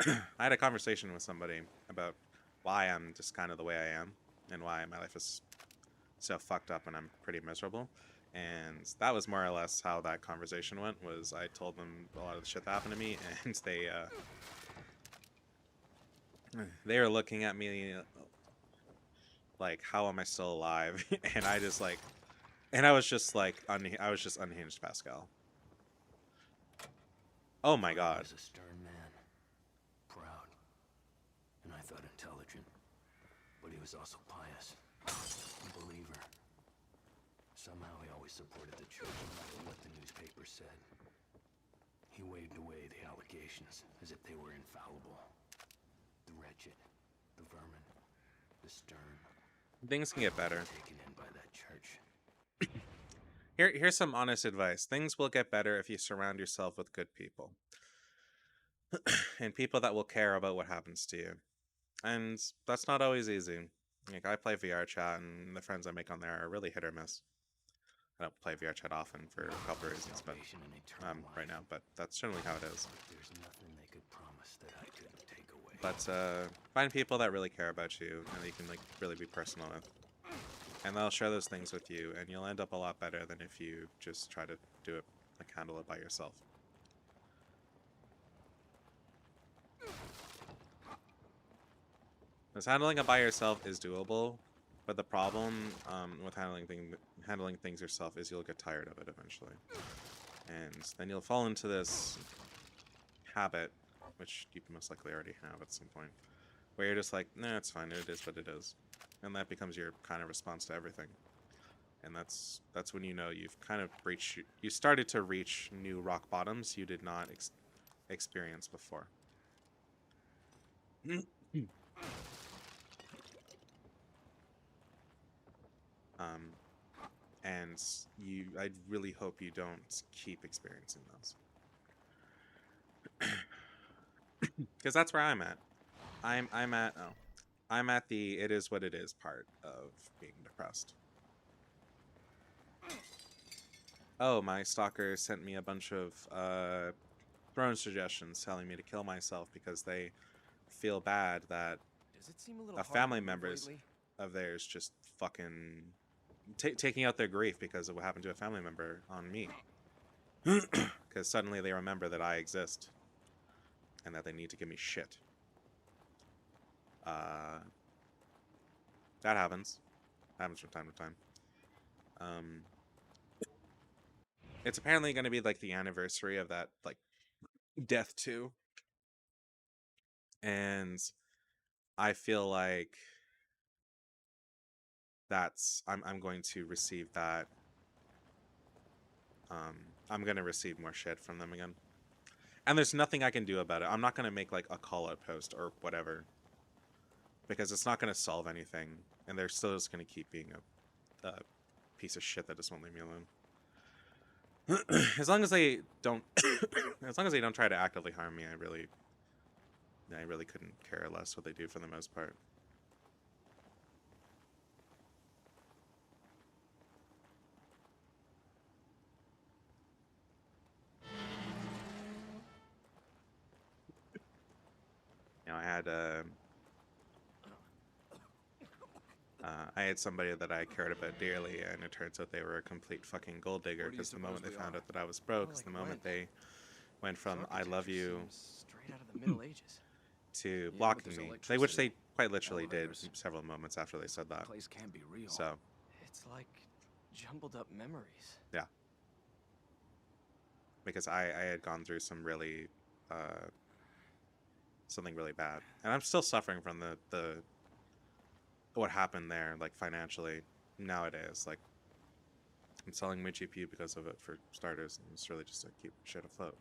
S1: I had a conversation with somebody about why I'm just kind of the way I am and why my life is so fucked up and I'm pretty miserable. And that was more or less how that conversation went. Was I told them a lot of the shit that happened to me, and they were looking at me like, how am I still alive? And I just like, and I was just like, I was just unhinged, Pascal. Oh my
S5: He
S1: god.
S5: was a stern man, proud, and I thought intelligent, but he was also pious, a believer. Somehow he always supported the church no matter what the newspaper said. He waved away the allegations as if they were infallible. The wretched, the vermin, the stern.
S1: Things can get better.
S5: Taken in by that church.
S1: Here's some honest advice. Things will get better if you surround yourself with good people. And people that will care about what happens to you. And that's not always easy. Like, I play VR chat, and the friends I make on there are really hit or miss. I don't play VR chat often for a couple of reasons, but
S5: Salvation and eternal
S1: right
S5: life.
S1: now, but that's generally how it is.
S5: There's nothing they could promise that I couldn't take away.
S1: But find people that really care about you and that you can like really be personal with, and they'll share those things with you, and you'll end up a lot better than if you just try to do it, like handle it by yourself. Because handling it by yourself is doable, but the problem with handling things yourself is you'll get tired of it eventually, and then you'll fall into this habit, which you most likely already have at some point, where you're just like, nah, it's fine, it is what it is, and that becomes your kind of response to everything. And that's when you know you've kind of you started to reach new rock bottoms you did not experience before. And I really hope you don't keep experiencing those. Because that's where I'm at. I'm at the it is what it is part of being depressed. oh, my stalker sent me a bunch of throne suggestions telling me to kill myself because they feel bad that
S2: Does it seem a little
S1: a
S2: hard
S1: family
S2: to move
S1: members
S2: lately?
S1: of theirs just fucking taking out their grief because of what happened to a family member on me. Because suddenly they remember that I exist and that they need to give me shit. That happens. Happens from time to time. It's apparently going to be like the anniversary of that like death too, and I feel like I'm going to receive that. I'm gonna receive more shit from them again, and there's nothing I can do about it. I'm not gonna make like a call out post or whatever because it's not gonna solve anything, and they're still just gonna keep being a piece of shit that just won't leave me alone. As long as they don't, as long as they don't try to actively harm me, I really couldn't care less what they do for the most part. You know, I had somebody that I cared about dearly, and it turns out they were a complete fucking gold digger
S6: Where do you
S1: because the moment they
S6: suppose we
S1: found
S6: are?
S1: out that I was broke,
S2: More
S1: the
S2: like
S1: moment
S2: when?
S1: they went from
S2: This
S1: "I love
S2: architecture
S1: you"
S2: seems straight out of the Middle Ages.
S1: to
S6: Yeah, but
S1: blocking
S6: there's
S1: me, which
S6: electricity,
S1: they quite literally did
S6: elevators.
S1: several moments after they said that.
S6: The place can't be real.
S1: So
S2: It's like jumbled up memories.
S1: yeah, because I had gone through some really something really bad, and I'm still suffering from the what happened there, like financially nowadays. Like I'm selling my GPU because of it for starters, and it's really just to keep shit afloat.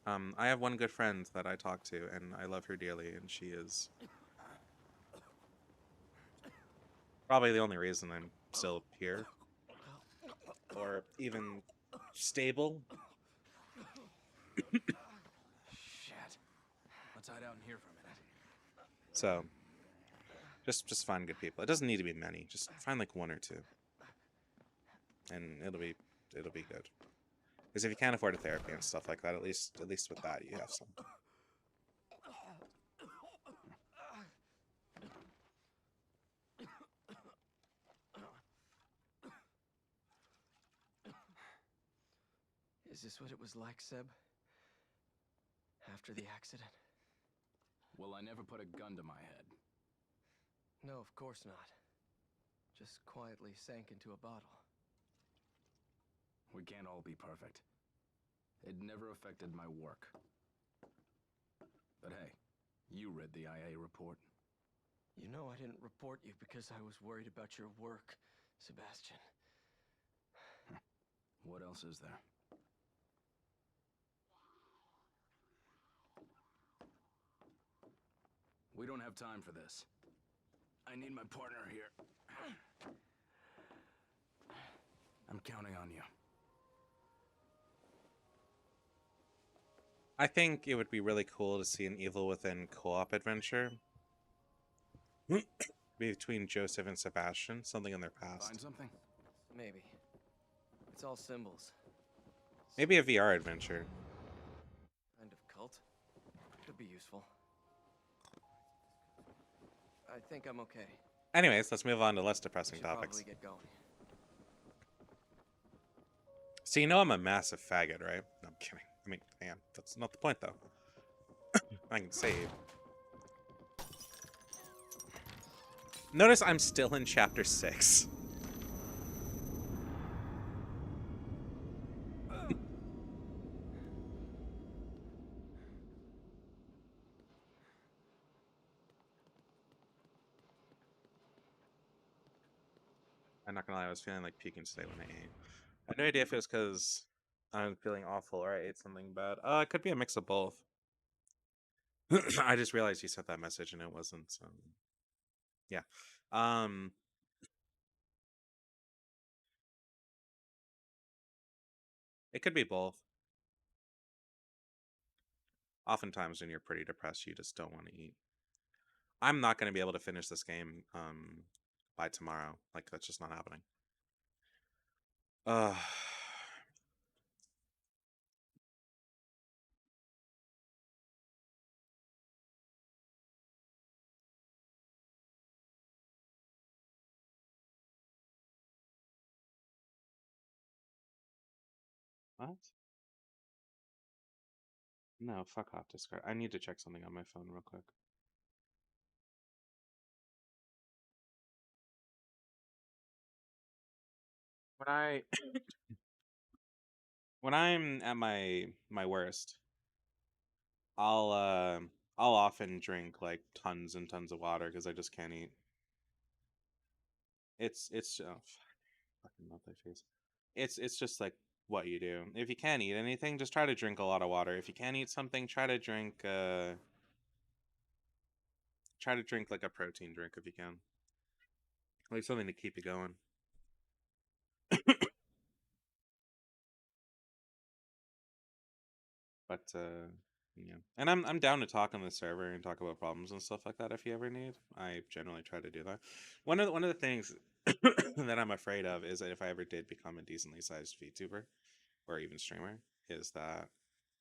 S1: I have one good friend that I talk to, and I love her dearly, and she is probably the only reason I'm still here, or even stable.
S6: Shit. Let's hide out in here for a minute.
S1: So, just find good people. It doesn't need to be many. Just find like one or two, and it'll be good. Because if you can't afford a therapy and stuff like that, at least with that you have some.
S2: Is this what it was like, Seb? After the accident?
S6: Well, I never put a gun to my head.
S2: No, of course not. Just quietly sank into a bottle.
S6: We can't all be perfect. It never affected my work. But hey, you read the IA report.
S2: You know I didn't report you because I was worried about your work, Sebastian.
S6: What else is there? We don't have time for this. I need my partner here. I'm counting on you.
S1: I think it would be really cool to see an Evil Within co-op adventure between Joseph and Sebastian, something in their past.
S6: Find something?
S2: Maybe. It's all symbols.
S1: Maybe a VR adventure.
S2: Kind of cult. Could be useful. I think I'm okay.
S1: Anyways, let's move on to less
S2: We
S1: depressing
S2: should
S1: topics.
S2: probably get going.
S1: So you know I'm a massive faggot, right? No, I'm kidding. I mean, I am. That's not the point, though. I can save. Notice I'm still in chapter 6. I'm not gonna lie, I was feeling like puking today when I ate. I had no idea if it was because I'm feeling awful or I ate something bad. It could be a mix of both. I just realized you sent that message and it wasn't. So yeah. It could be both. Oftentimes when you're pretty depressed, you just don't want to eat. I'm not going to be able to finish this game by tomorrow. Like, that's just not happening. Uh, what? No, fuck off, Discord. I need to check something on my phone real quick. When I when I'm at my worst, I'll uh I'll often drink like tons and tons of water because I just can't eat. It's oh, fucking melt my face. It's just like what you do. If you can't eat anything, just try to drink a lot of water. If you can't eat something, try to drink like a protein drink if you can. Like something to keep you going. But yeah. And I'm down to talk on the server and talk about problems and stuff like that if you ever need. I generally try to do that. One of the things that I'm afraid of is that if I ever did become a decently sized VTuber or even streamer, is that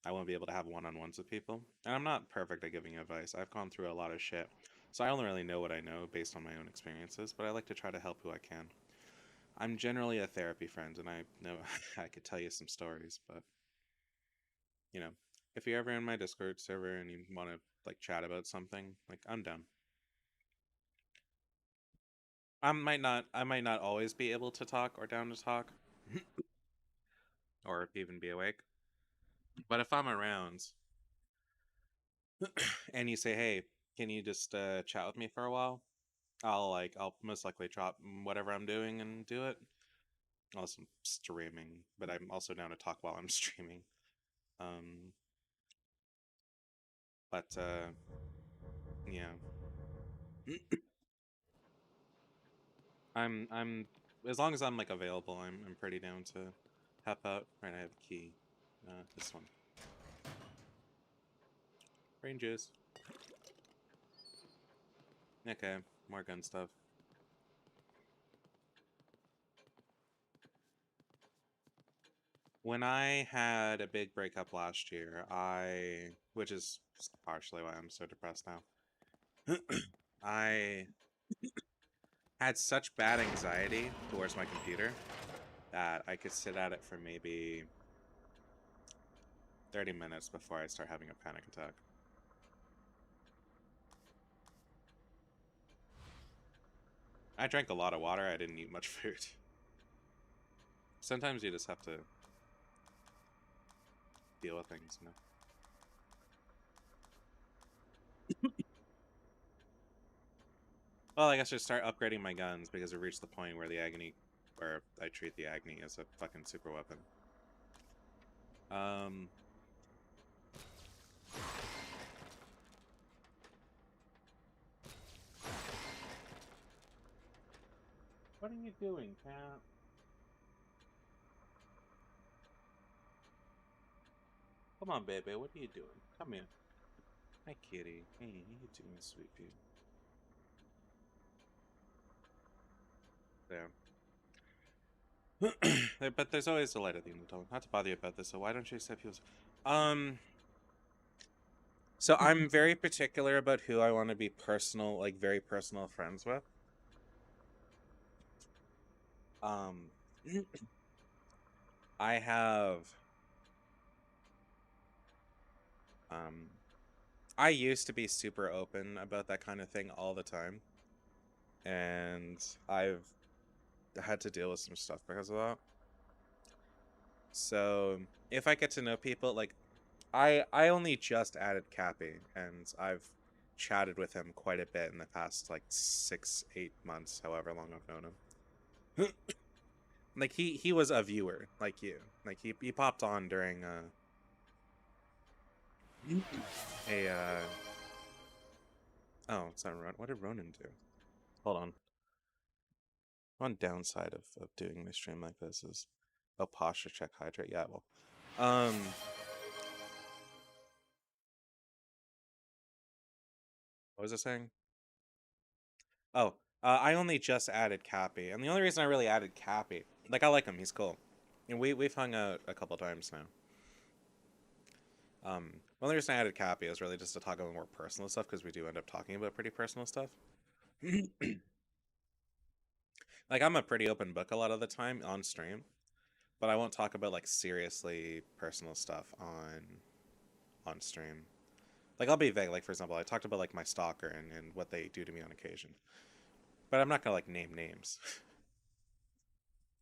S1: I won't be able to have one-on-ones with people. And I'm not perfect at giving advice. I've gone through a lot of shit. So I only really know what I know based on my own experiences, but I like to try to help who I can. I'm generally a therapy friend, and I know I could tell you some stories, but you know, if you're ever in my Discord server and you want to like chat about something, like I'm down. I might not always be able to talk or down to talk or even be awake. But if I'm around and you say, "Hey, can you just chat with me for a while?" I'll most likely drop whatever I'm doing and do it. Unless I'm streaming, but I'm also down to talk while I'm streaming. Um but yeah. I'm as long as I'm like available, I'm pretty down to help out. Right, I have a key. This one. Ranges. Okay, more gun stuff. When I had a big breakup last year, which is partially why I'm so depressed now. I had such bad anxiety towards my computer that I could sit at it for maybe 30 minutes before I start having a panic attack. I drank a lot of water, I didn't eat much food. Sometimes you just have to deal with things, you know? Well, I guess just start upgrading my guns because it reached the point where where I treat the Agni as a fucking super weapon. What are you doing, cat? Come on, baby, what are you doing? Come here. Hi, kitty. Hey, how you doing, sweet pea? There. But there's always a light at the end of the tunnel. Not to bother you about this, so why don't you accept yours? So I'm very particular about who I want to be personal, like very personal friends with. Um, I have, um, I used to be super open about that kind of thing all the time, and I've had to deal with some stuff because of that. So if I get to know people, like I only just added Cappy, and I've chatted with him quite a bit in the past like 6-8 months, however long I've known him. Like he was a viewer like you, like he popped on during a oh, it's not Ronan. What did Ronan do? Hold on. One downside of doing my stream like this is posture check hydrate. Yeah, well, what was I saying? Oh, I only just added Cappy, and the only reason I really added Cappy, like I like him, he's cool, and we've hung out a couple times now. The only reason I added Cappy is really just to talk about more personal stuff because we do end up talking about pretty personal stuff. Like I'm a pretty open book a lot of the time on stream, but I won't talk about like seriously personal stuff on stream. Like I'll be vague. Like for example, I talked about like my stalker and what they do to me on occasion, but I'm not gonna like name names.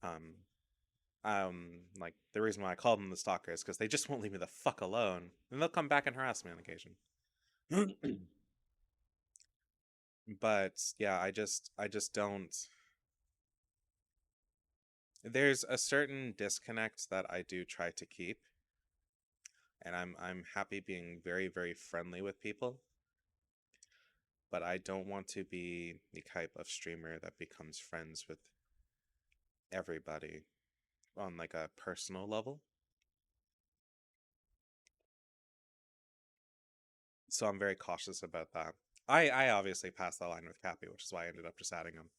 S1: um, like the reason why I call them the stalker is because they just won't leave me the fuck alone, and they'll come back and harass me on occasion. But yeah, I just don't. There's a certain disconnect that I do try to keep, and I'm happy being very very friendly with people, but I don't want to be the type of streamer that becomes friends with everybody on like a personal level. So I'm very cautious about that. I obviously passed the line with Cappy, which is why I ended up just adding him.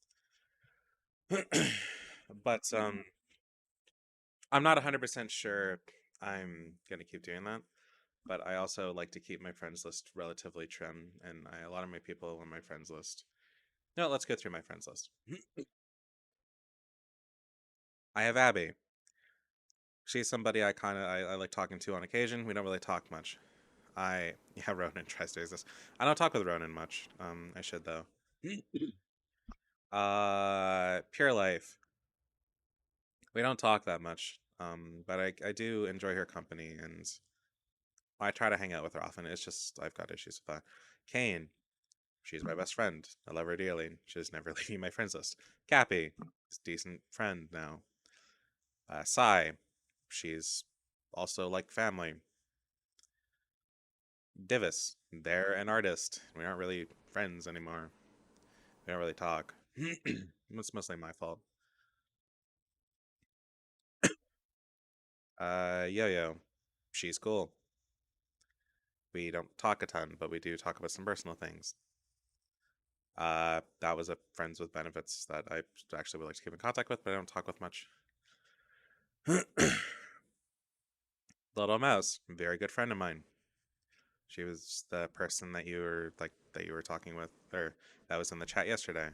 S1: But I'm not 100% sure I'm gonna keep doing that. But I also like to keep my friends list relatively trim, and a lot of my people on my friends list. No, let's go through my friends list. I have Abby. She's somebody I like talking to on occasion. We don't really talk much. Yeah, Ronan tries to resist. I don't talk with Ronan much. I should though. Pure Life. We don't talk that much. But I do enjoy her company, and I try to hang out with her often. It's just I've got issues with that. Kane. She's my best friend. I love her dearly. She's never leaving my friends list. Cappy. Is a decent friend now. Sai. She's also like family. Divis. They're an artist. We aren't really friends anymore. We don't really talk. It's mostly my fault. Yo-Yo. She's cool. We don't talk a ton, but we do talk about some personal things. That was a friends with benefits that I actually would like to keep in contact with, but I don't talk with much. Little Mouse, very good friend of mine. She was the person that you were talking with, or that was in the chat yesterday.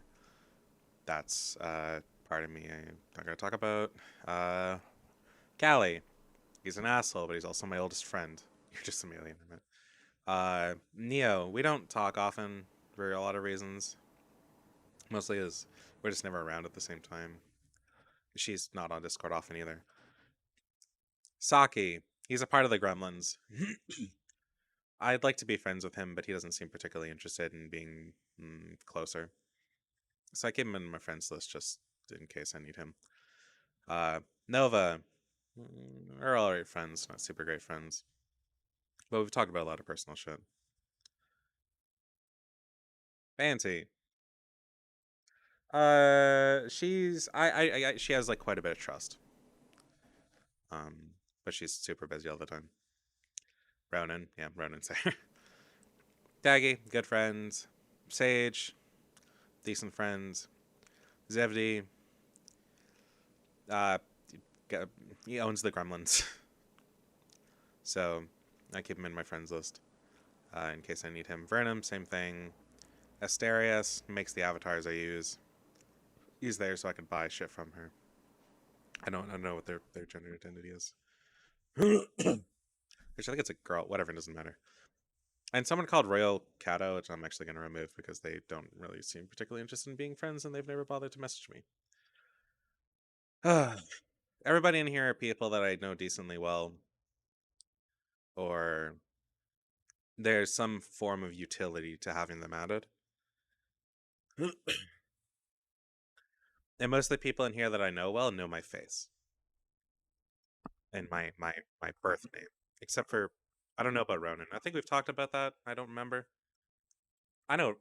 S1: That's part of me I'm not gonna talk about. Callie, he's an asshole, but he's also my oldest friend. You're just a alien, Neo, we don't talk often for a lot of reasons. Mostly is we're just never around at the same time. She's not on Discord often either. Saki, he's a part of the Gremlins. I'd like to be friends with him, but he doesn't seem particularly interested in being closer. So I keep him in my friends list just in case I need him. Nova, we're alright friends, not super great friends. But we've talked about a lot of personal shit. Fancy. She's she has like quite a bit of trust. But she's super busy all the time. Ronan, yeah, Ronan's there. Daggy, good friends. Sage, decent friends. Zevdi, he owns the Gremlins. So I keep him in my friends list in case I need him. Vernum, same thing. Asterius makes the avatars I use. He's there so I can buy shit from her. I don't know what their gender identity is. Which I think it's a girl. Whatever, it doesn't matter. And someone called Royal Cato, which I'm actually going to remove because they don't really seem particularly interested in being friends and they've never bothered to message me. Everybody in here are people that I know decently well, or there's some form of utility to having them added. And most of the people in here that I know well know my face and my birth name, except for I don't know about Ronan. I think we've talked about that. I don't remember. I think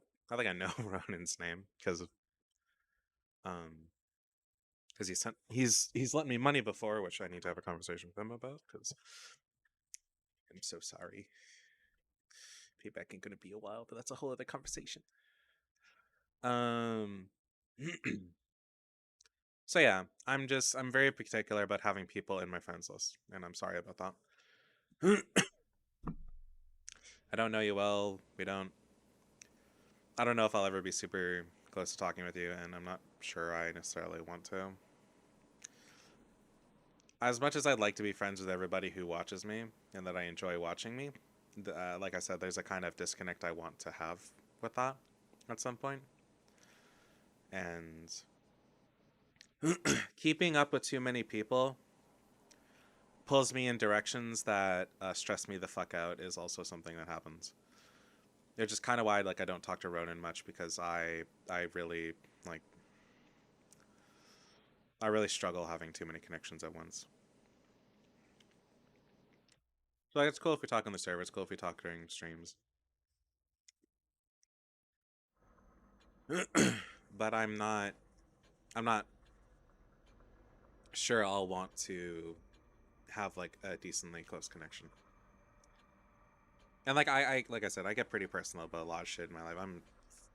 S1: I know Ronan's name because he's lent me money before, which I need to have a conversation with him about because I'm so sorry. Payback ain't gonna be a while, but that's a whole other conversation. So yeah, I'm very particular about having people in my friends list, and I'm sorry about that. I don't know you well. I don't know if I'll ever be super close to talking with you, and I'm not sure I necessarily want to. As much as I'd like to be friends with everybody who watches me and that I enjoy watching me, like I said, there's a kind of disconnect I want to have with that at some point. And keeping up with too many people pulls me in directions that stress me the fuck out is also something that happens. It's just kind of why like I don't talk to Ronan much, because I really like I really struggle having too many connections at once. So like, it's cool if we talk on the server. It's cool if we talk during streams. But I'm not sure I'll want to have like a decently close connection. And like like I said, I get pretty personal about a lot of shit in my life. I'm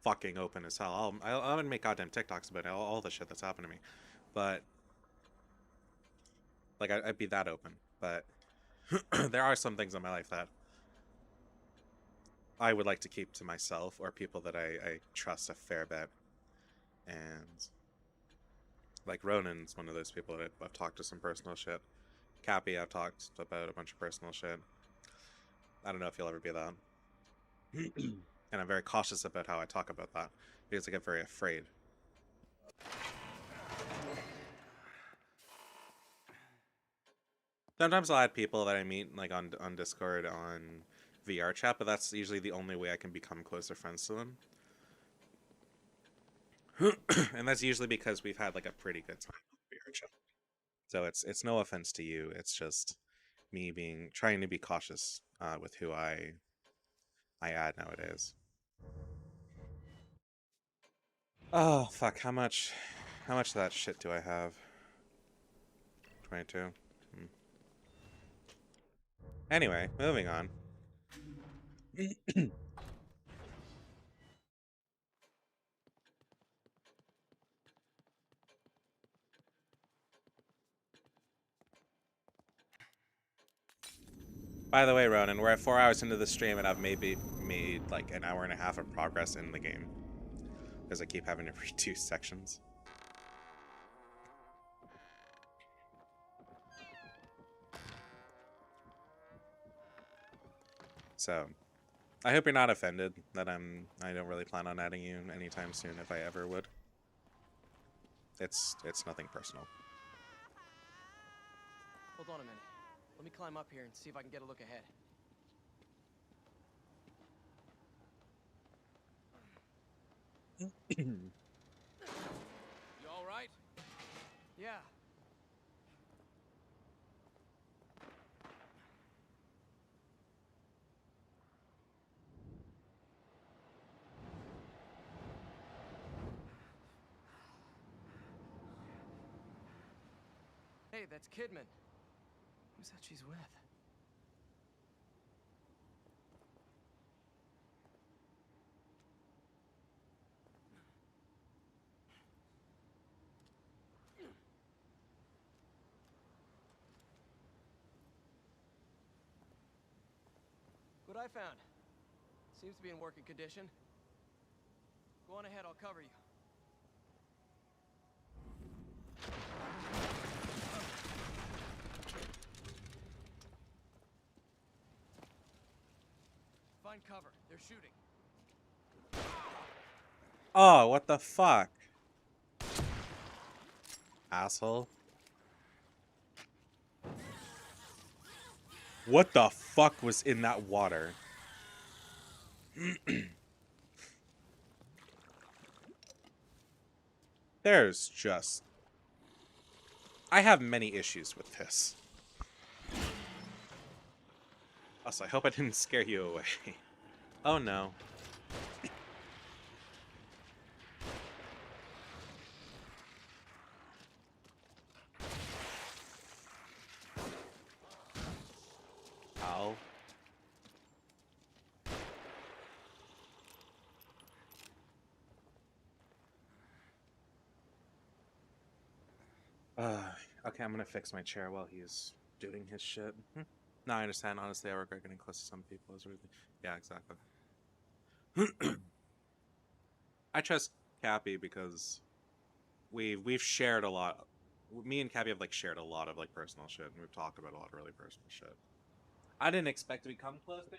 S1: fucking open as hell. I'll make goddamn TikToks about all the shit that's happened to me. But like I'd be that open. But there are some things in my life that I would like to keep to myself, or people that I trust a fair bit. And like Ronan's one of those people that I've talked to some personal shit. Cappy, I've talked about a bunch of personal shit. I don't know if you'll ever be that. And I'm very cautious about how I talk about that, because I get very afraid. Sometimes I'll add people that I meet like on Discord, on VR chat, but that's usually the only way I can become closer friends to them. And that's usually because we've had like a pretty good time on VR chat. So it's no offense to you. It's just me trying to be cautious with who I add nowadays. Oh fuck! How much of that shit do I have? 22. Anyway, moving on. By the way, Ronan, we're at 4 hours into the stream, and I've maybe made like an hour and a half of progress in the game, because I keep having to redo sections. So, I hope you're not offended that I don't really plan on adding you anytime soon, if I ever would. It's nothing personal.
S2: Hold on a minute. Let me climb up here and see if I can get a look ahead. You all right? Yeah. Hey, that's Kidman. Who's that she's with? What I found. Seems to be in working condition. Go on ahead, I'll cover you. Find cover. They're shooting.
S1: Oh, what the fuck? Asshole. What the fuck was in that water? There's just... I have many issues with this. Also, I hope I didn't scare you away. Oh no. Ow. Okay, I'm gonna fix my chair while he's doing his shit. No, I understand. Honestly, I regret getting close to some people. Is really, yeah, exactly. I trust Cappy because we've shared a lot. Me and Cappy have like shared a lot of like personal shit, and we've talked about a lot of really personal shit. I didn't expect to become close to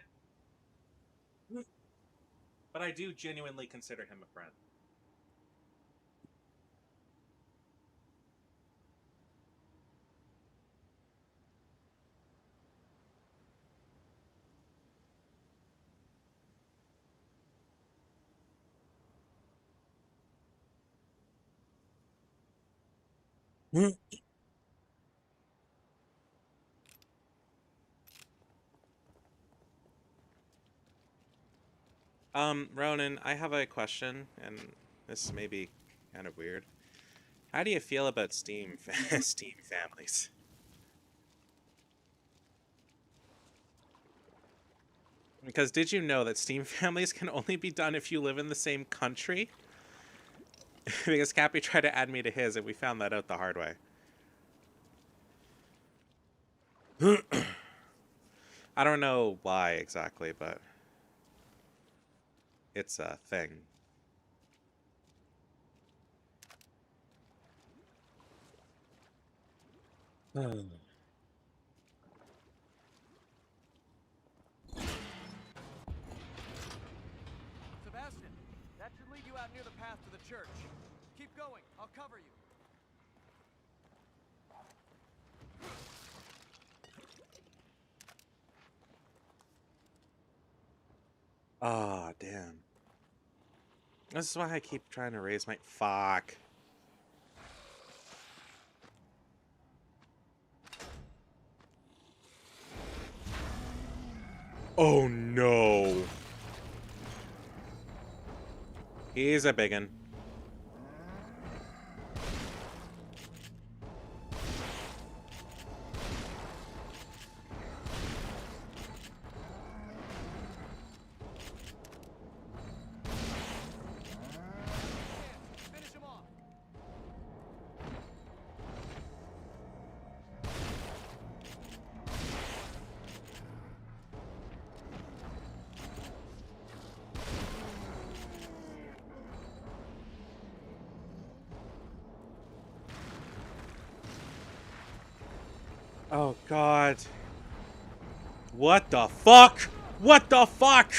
S1: him, but I do genuinely consider him a friend. Ronan, I have a question, and this may be kind of weird. How do you feel about Steam Steam families? Because did you know that Steam families can only be done if you live in the same country? Because Cappy tried to add me to his, and we found that out the hard way. I don't know why exactly, but it's a thing.
S2: Sebastian, that should lead you out near the path to the church. Keep going. I'll cover you.
S1: Ah, damn. This is why I keep trying to raise my... Fuck. Oh, no. He's a biggin.
S2: Finish him off.
S1: Oh, God. What the fuck? What the fuck?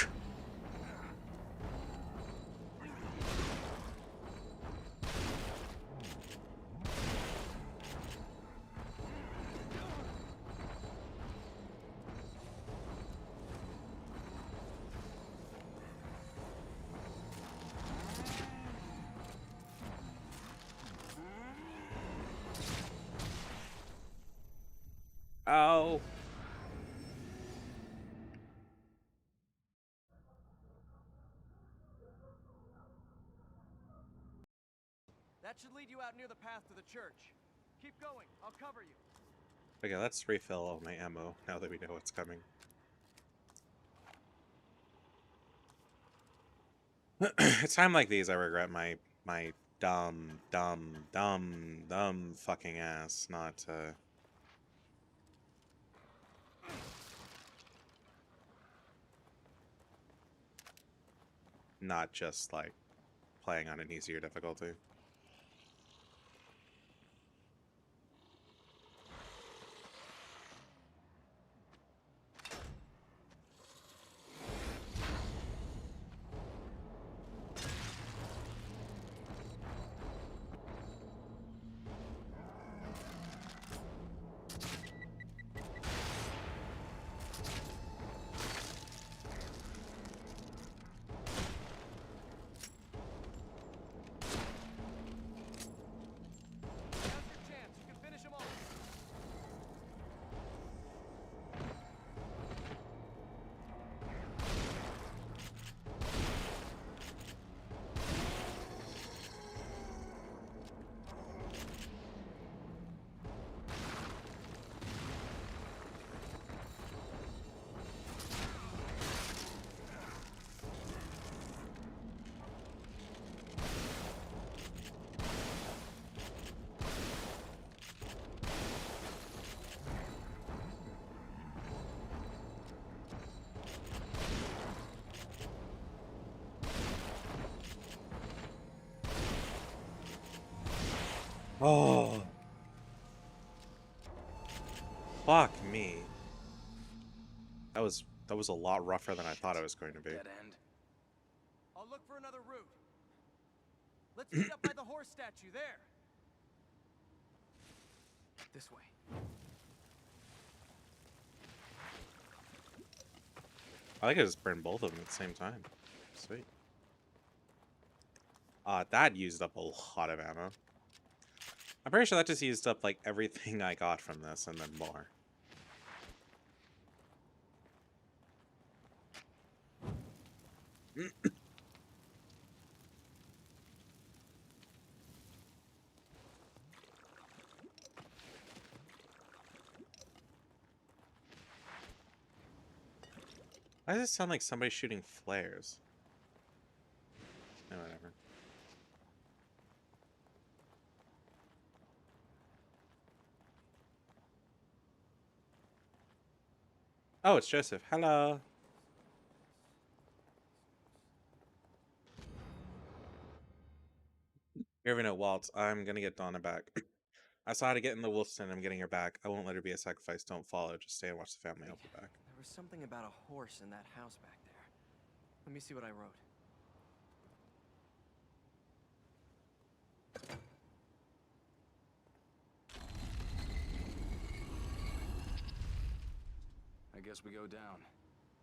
S1: Oh.
S2: That should lead you out near the path to the church. Keep going. I'll cover you.
S1: Okay, let's refill all my ammo now that we know what's coming. It's time like these I regret my dumb fucking ass not not just like playing on an easier difficulty. Oh, fuck me. That was a lot rougher than I thought it was going to be.
S5: Dead end.
S2: I'll look for another route. Let's meet up by the horse statue there. This way.
S1: I think I just burned both of them at the same time. Sweet. That used up a lot of ammo. I'm pretty sure that just used up like everything I got from this and then more. Why does it sound like somebody shooting flares? No, whatever. Oh, it's Joseph. Hello. Irvin at Waltz. I'm gonna get Donna back. I saw how to get in the wolf's den. I'm getting her back. I won't let her be a sacrifice. Don't follow. Just stay and watch the family. I'll be back.
S2: There was something about a horse in that house back there. Let me see what I wrote.
S5: I guess we go down.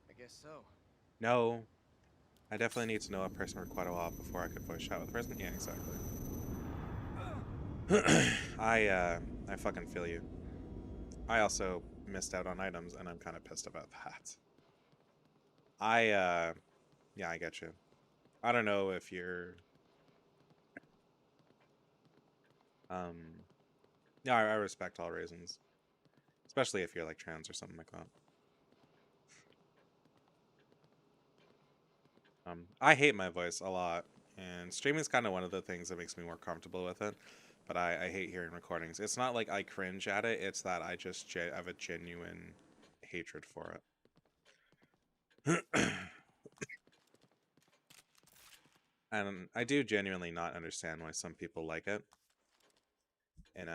S2: I guess so.
S1: No. I definitely need to know a person for quite a while before I could voice chat with a person. Yeah, exactly. I fucking feel you. I also missed out on items, and I'm kind of pissed about that. Yeah, I get you. I don't know if you're, yeah, I respect all reasons. Especially if you're, like, trans or something like that. I hate my voice a lot, and streaming is kind of one of the things that makes me more comfortable with it. But I hate hearing recordings. It's not like I cringe at it, it's that I just have a genuine hatred for it. And I do genuinely not understand why some people like it. And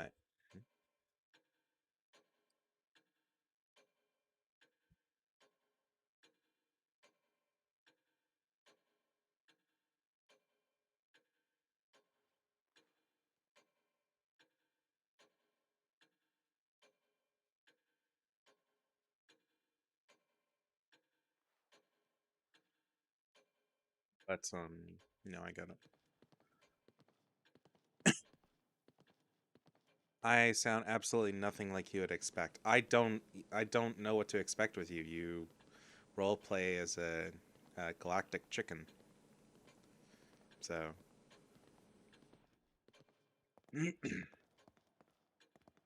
S1: but no, I get it. I sound absolutely nothing like you would expect. I don't know what to expect with you. You role play as a galactic chicken. So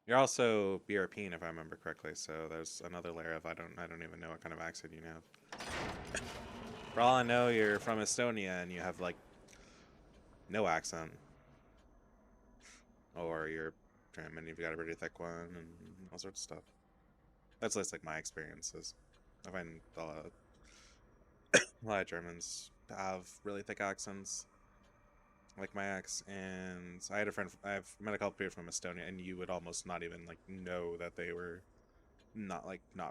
S1: you're also European, if I remember correctly. So there's another layer of I don't even know what kind of accent you have. For all I know, you're from Estonia and you have like no accent, or you're German, you've got a pretty thick one, and all sorts of stuff. That's just like my experiences. I find a lot of Germans have really thick accents, like my ex. And I had a friend. I've met a couple people from Estonia, and you would almost not even like know that they were not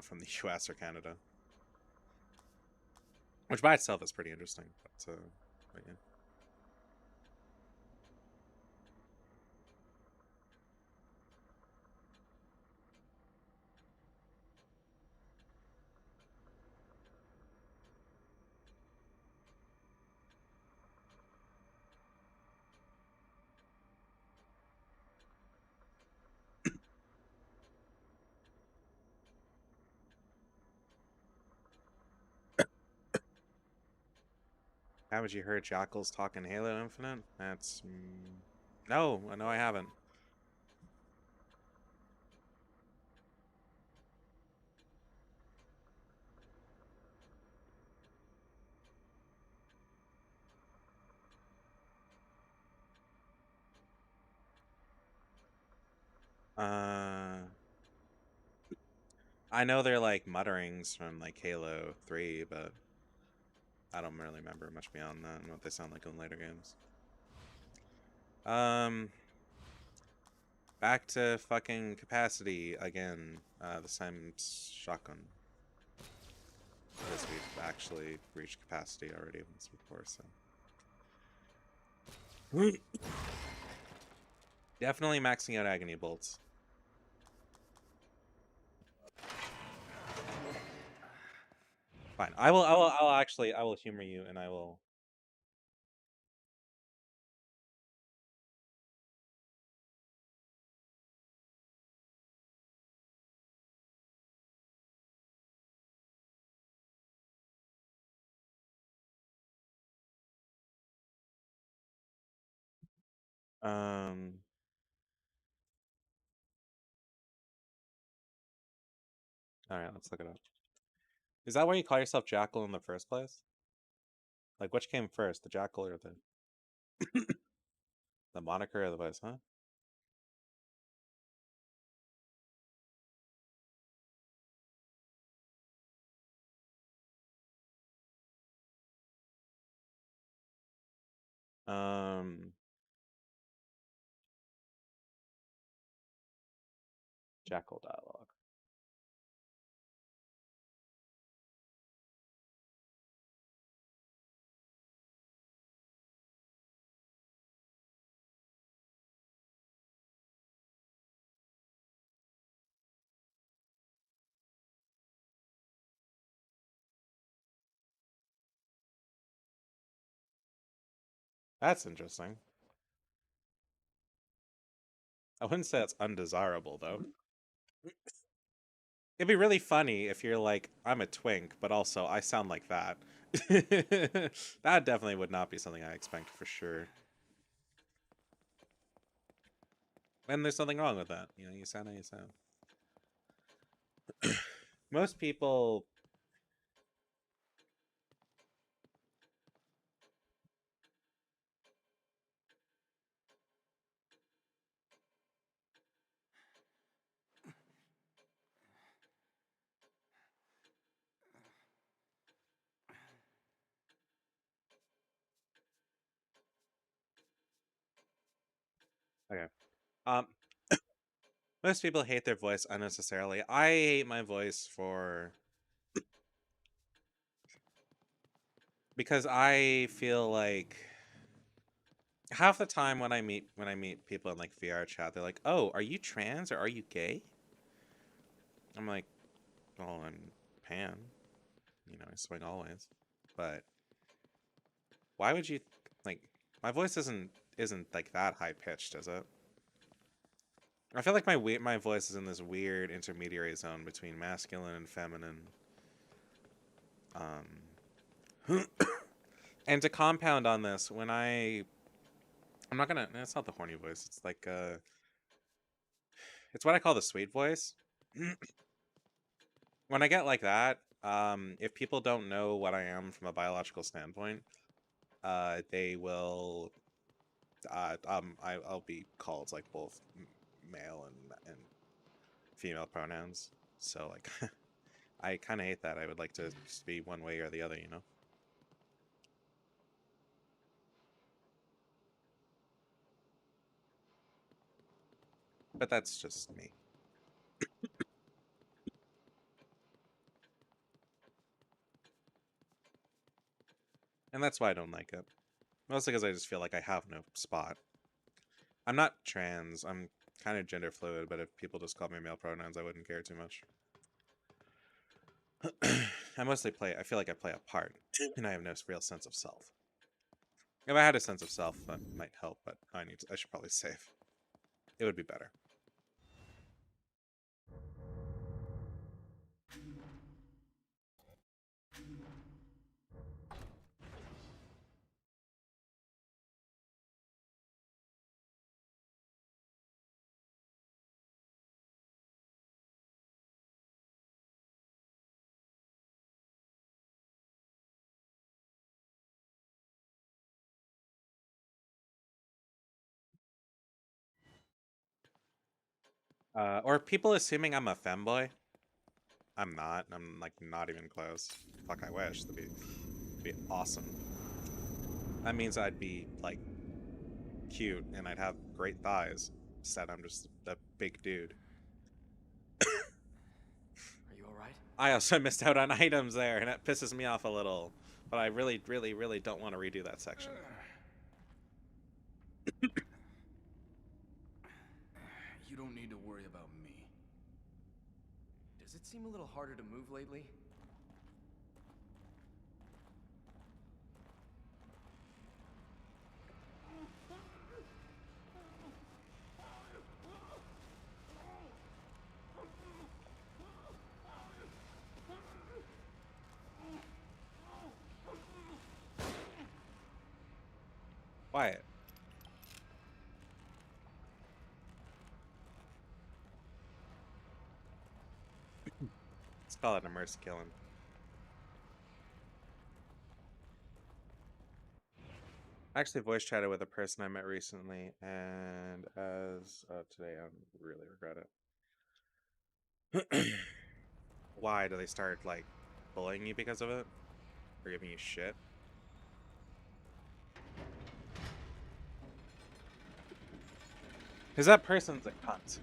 S1: from the U.S. or Canada, which by itself is pretty interesting. But yeah. Haven't you heard Jackals talking Halo Infinite? That's no, I haven't. I know they're like mutterings from like Halo 3, but I don't really remember much beyond that and what they sound like in later games. Back to fucking capacity again. This time it's shotgun. Because we've actually reached capacity already once before, so. Definitely maxing out agony bolts. Fine. I will humor you, and I will. All right, let's look it up. Is that why you call yourself Jackal in the first place? Like, which came first, the Jackal or the moniker or the voice, huh? Jackal dialogue. That's interesting. I wouldn't say it's undesirable, though. It'd be really funny if you're like, I'm a twink, but also I sound like that. That definitely would not be something I expect for sure. And there's nothing wrong with that. You know, you sound how you sound. Most people... Okay. Most people hate their voice unnecessarily. I hate my voice because I feel like half the time when I meet people in like VR chat, they're like, "Oh, are you trans or are you gay?" I'm like, "Well, I'm pan. You know, I swing always." But why would you like my voice isn't like that high pitched, is it? I feel like my voice is in this weird intermediary zone between masculine and feminine. And to compound on this, when I'm not gonna, it's not the horny voice, it's like it's what I call the sweet voice. When I get like that, if people don't know what I am from a biological standpoint, they will I'll be called like both male and female pronouns. So like I kind of hate that. I would like to just be one way or the other, you know? But that's just me. And that's why I don't like it. Mostly because I just feel like I have no spot. I'm not trans. I'm kind of gender fluid, but if people just call me male pronouns, I wouldn't care too much. I feel like I play a part, and I have no real sense of self. If I had a sense of self, that might help, but I should probably save. It would be better. Or people assuming I'm a femboy. I'm not. I'm like not even close. Fuck, I wish. That'd be awesome. That means I'd be like cute and I'd have great thighs. said I'm just a big dude.
S2: Are you alright?
S1: I also missed out on items there, and it pisses me off a little. But I really, really, really don't want to redo that section.
S6: You don't need to worry about me.
S2: Does it seem a little harder to move lately?
S1: Quiet. Let's call it a mercy killing. I actually voice chatted with a person I met recently, and as of today, I really regret it. Why do they start like bullying you because of it, or giving you shit? Because that person's a cunt.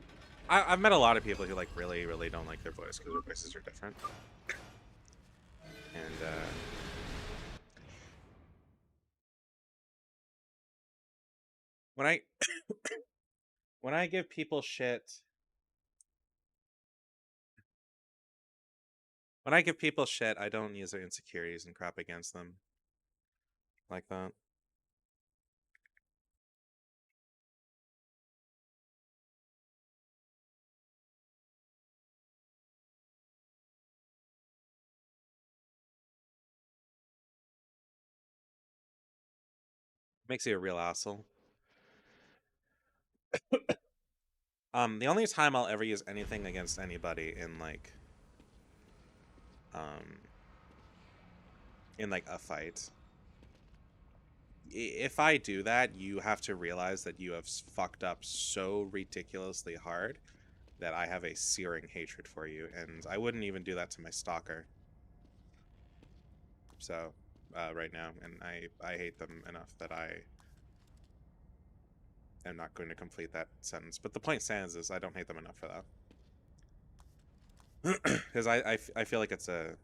S1: I've met a lot of people who like really, really don't like their voice because their voices are different. And when I when I give people shit, I don't use their insecurities and crap against them like that. Makes you a real asshole. The only time I'll ever use anything against anybody in like a fight, if I do that, you have to realize that you have fucked up so ridiculously hard that I have a searing hatred for you, and I wouldn't even do that to my stalker. So, right now, and I hate them enough that I am not going to complete that sentence. But the point stands is I don't hate them enough for that. Because I feel like it's a...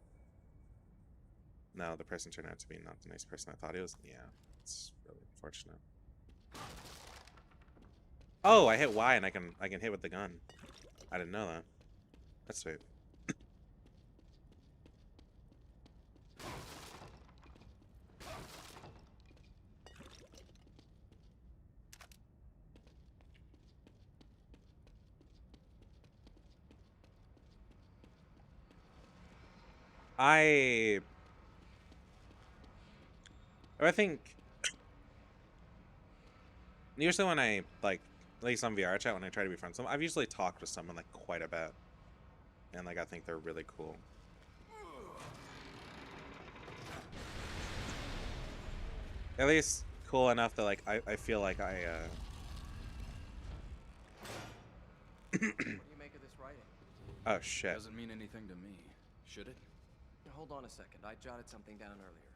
S1: No, the person turned out to be not the nice person I thought he was. Yeah, it's really unfortunate. Oh, I hit Y and I can hit with the gun. I didn't know that. That's sweet. I think usually when I like at least on VR chat when I try to befriend someone, I've usually talked with someone like quite a bit, and like I think they're really cool. At least cool enough that like I feel like I
S2: What do you make of this writing?
S1: oh shit.
S6: Doesn't mean anything to me, should it?
S2: Hold on a second. I jotted something down earlier.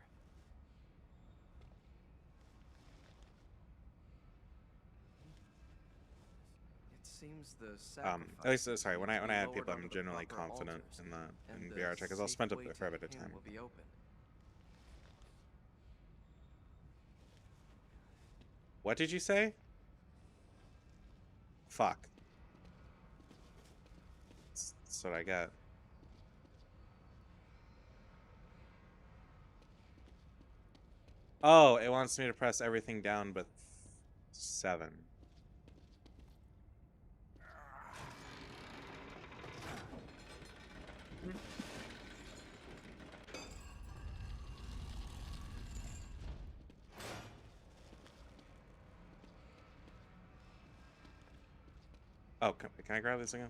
S2: It seems the
S1: at least sorry, when I
S2: needs to be
S1: add
S2: lowered
S1: people,
S2: onto
S1: I'm
S2: the
S1: generally
S2: proper
S1: confident
S2: altars,
S1: in that
S2: and
S1: in
S2: the
S1: VR chat because I'll
S2: safe
S1: spend a
S2: way to
S1: fair bit of
S2: him
S1: time.
S2: will be open.
S1: What did you say? Fuck. That's what I got. Oh, it wants me to press everything down but 7. Oh, can I grab this again?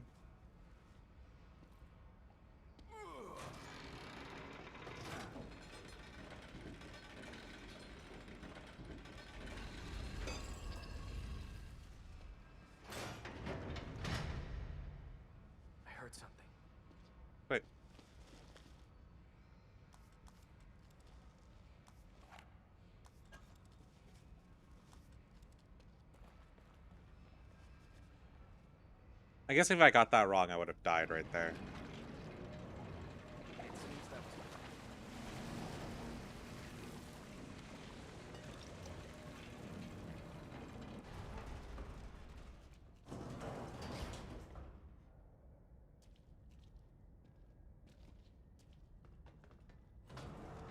S2: I heard something.
S1: Wait. I guess if I got that wrong, I would have died right there.
S2: It seems that was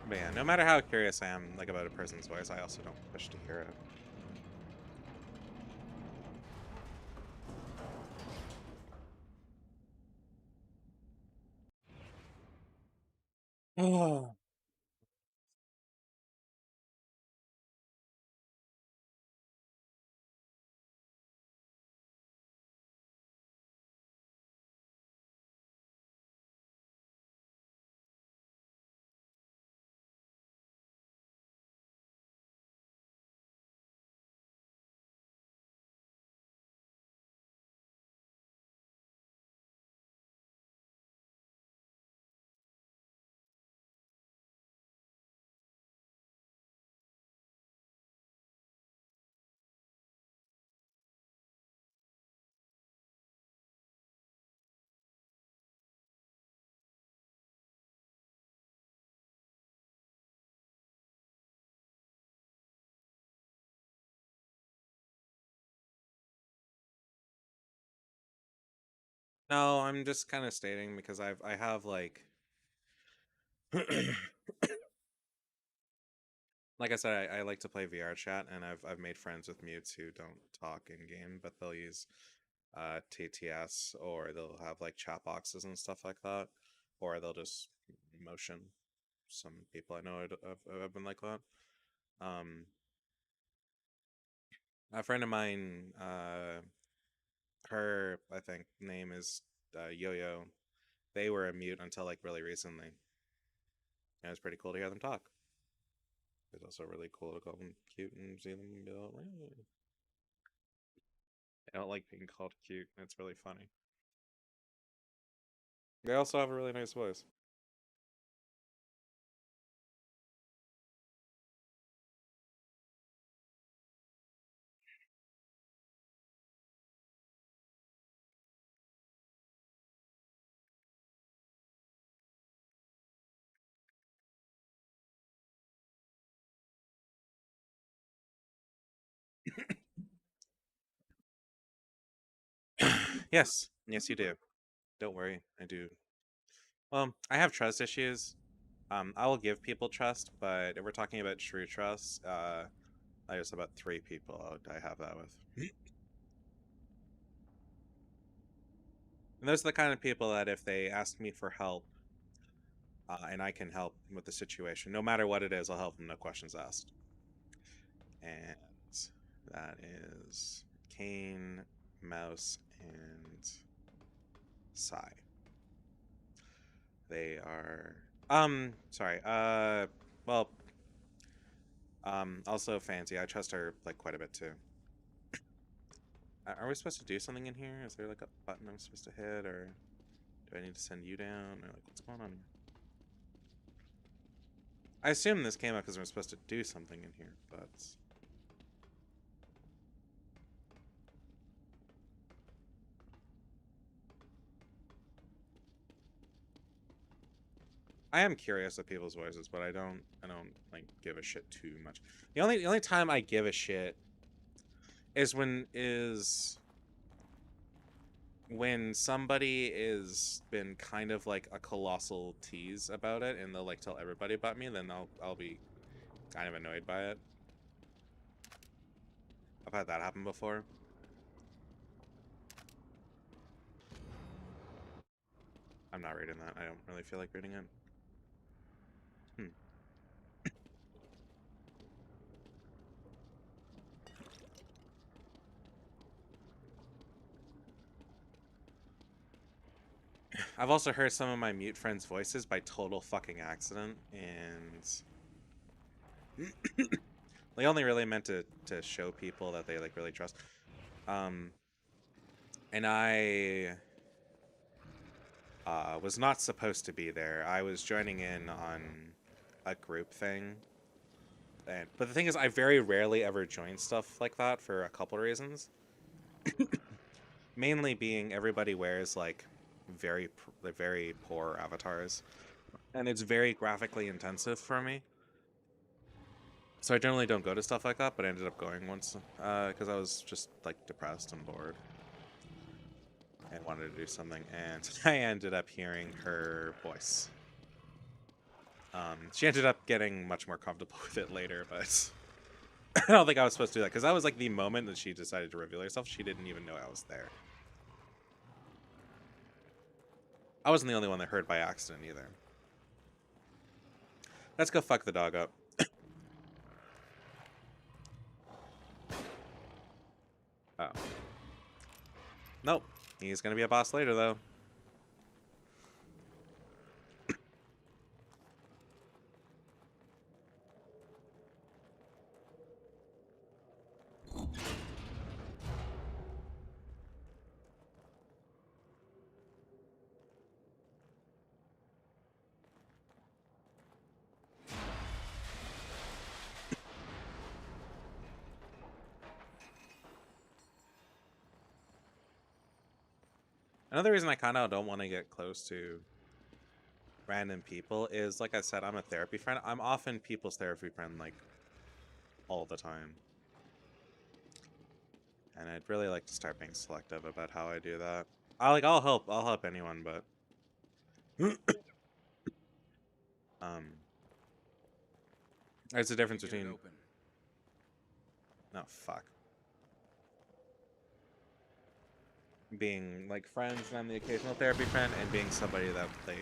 S1: But yeah, no matter how curious I am like about a person's voice, I also don't wish to hear it. Oh. No, I'm just kind of stating because I have like like I said, I like to play VR chat, and I've made friends with mutes who don't talk in game, but they'll use TTS, or they'll have like chat boxes and stuff like that, or they'll just motion. Some people I know have been like that. A friend of mine, her I think name is Yo-Yo. They were a mute until like really recently. And it was pretty cool to hear them talk. It's also really cool to call them cute and see them be like, "Wah." I don't like being called cute. It's really funny. They also have a really nice voice. Yes, yes, you do. Don't worry, I do. Well, I have trust issues. I will give people trust, but if we're talking about true trust, there's about 3 people I have that with. And those are the kind of people that if they ask me for help, and I can help with the situation, no matter what it is, I'll help them, no questions asked. And that is Kane, Mouse, and Psy. They are sorry, well, also Fancy. I trust her like quite a bit too. Are we supposed to do something in here? Is there like a button I'm supposed to hit, or do I need to send you down, or like what's going on here? I assume this came up because we're supposed to do something in here, but I am curious of people's voices, but I don't like give a shit too much. The only time I give a shit is when somebody is been kind of like a colossal tease about it, and they'll like tell everybody about me, then I'll be kind of annoyed by it. I've had that happen before. I'm not reading that. I don't really feel like reading it. I've also heard some of my mute friends' voices by total fucking accident, and they only really meant to show people that they like really trust. And I was not supposed to be there. I was joining in on a group thing, but the thing is, I very rarely ever join stuff like that for a couple reasons. mainly being everybody wears like very poor avatars, and it's very graphically intensive for me. So I generally don't go to stuff like that, but I ended up going once because I was just like depressed and bored and wanted to do something, and I ended up hearing her voice. She ended up getting much more comfortable with it later, but I don't think I was supposed to do that because that was like the moment that she decided to reveal herself. She didn't even know I was there. I wasn't the only one that heard by accident either. Let's go fuck the dog up. Oh. Nope. He's gonna be a boss later, though. Another reason I kind of don't want to get close to random people is, like I said, I'm a therapy friend. I'm often people's therapy friend, like, all the time. And I'd really like to start being selective about how I do that. I'll help anyone, but there's a difference
S6: Get it
S1: between
S6: open.
S1: no fuck. Being like friends and I'm the occasional therapy friend, and being somebody that they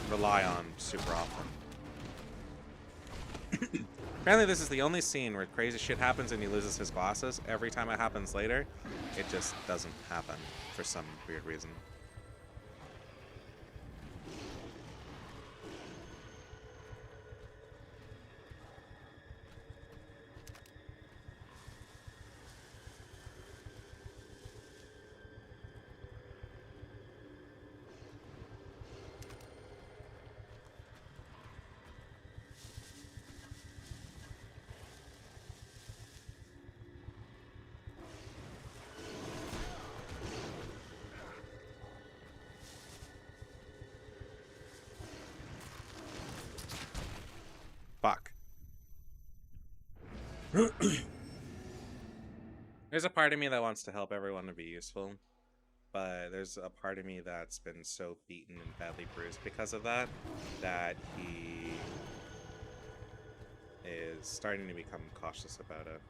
S1: rely on super often. Apparently this is the only scene where crazy shit happens and he loses his glasses. Every time it happens later, it just doesn't happen for some weird reason. Fuck. There's a part of me that wants to help everyone to be useful, but there's a part of me that's been so beaten and badly bruised because of that, that he is starting to become cautious about it.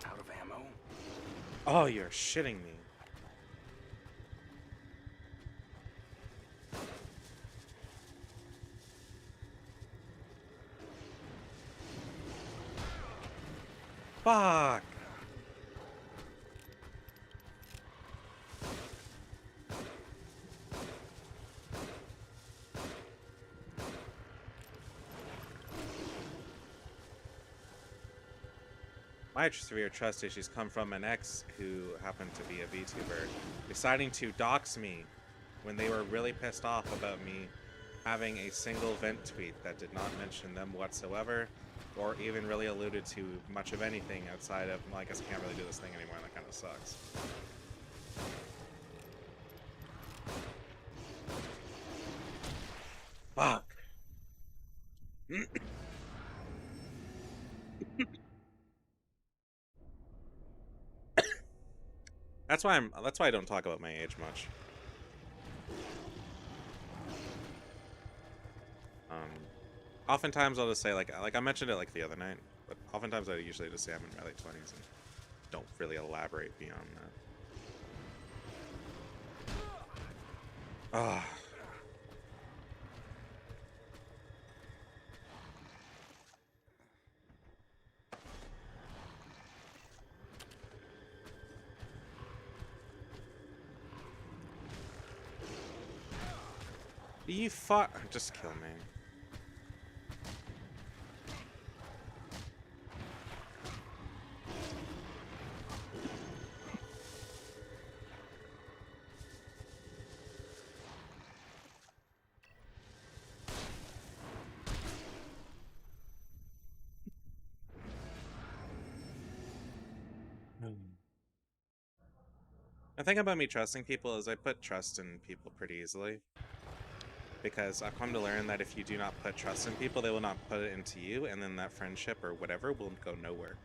S6: Out of ammo?
S1: Oh, you're shitting me. Fuck. My severe trust issues come from an ex who happened to be a VTuber deciding to dox me when they were really pissed off about me having a single vent tweet that did not mention them whatsoever, or even really alluded to much of anything outside of, well, I guess I can't really do this thing anymore, and that kind of sucks. Fuck. That's why I don't talk about my age much. Oftentimes I'll just say like I mentioned it like the other night, but oftentimes I usually just say I'm in my late 20s and don't really elaborate beyond that. Ah. You fuck. Just kill me. The thing about me trusting people is I put trust in people pretty easily. Because I've come to learn that if you do not put trust in people, they will not put it into you, and then that friendship or whatever will go nowhere.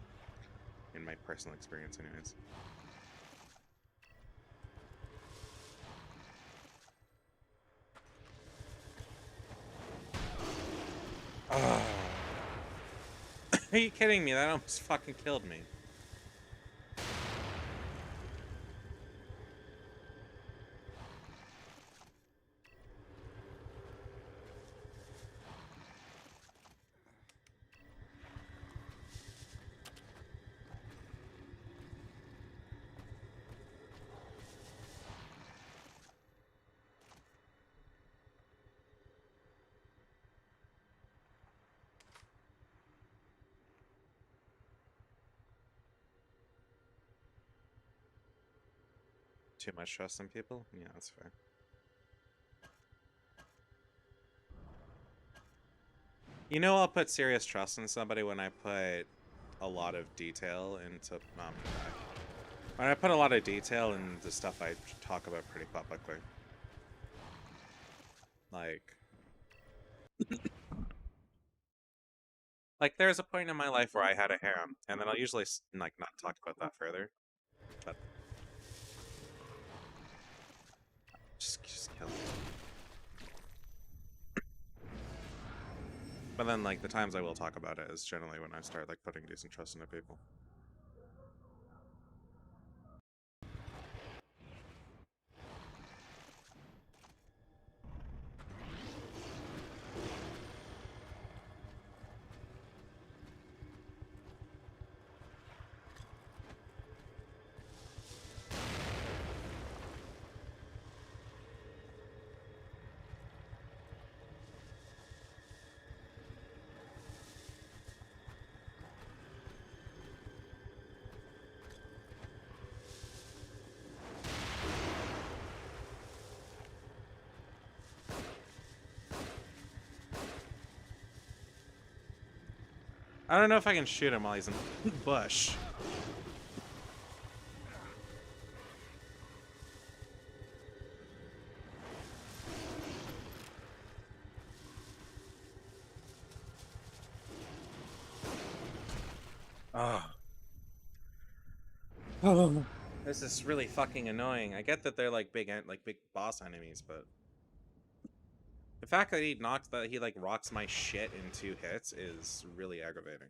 S1: In my personal experience, anyways. Are you kidding me? That almost fucking killed me. Too much trust in people? Yeah, that's fair. You know, I'll put serious trust in somebody when I put a lot of detail into when I put a lot of detail in the stuff I talk about pretty publicly. Like there's a point in my life where I had a harem, and then I'll usually like not talk about that further. But just kill me. But then like the times I will talk about it is generally when I start like putting decent trust into people. I don't know if I can shoot him while he's in the bush. Oh. This is really fucking annoying. I get that they're like big boss enemies, but the fact that he like rocks my shit in 2 hits is really aggravating.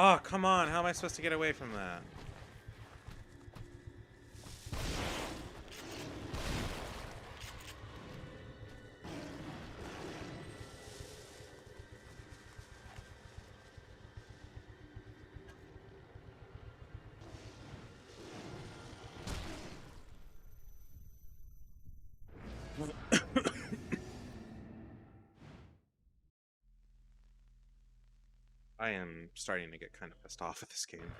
S1: Oh, come on. How am I supposed to get away from that? I am starting to get kind of pissed off at this game.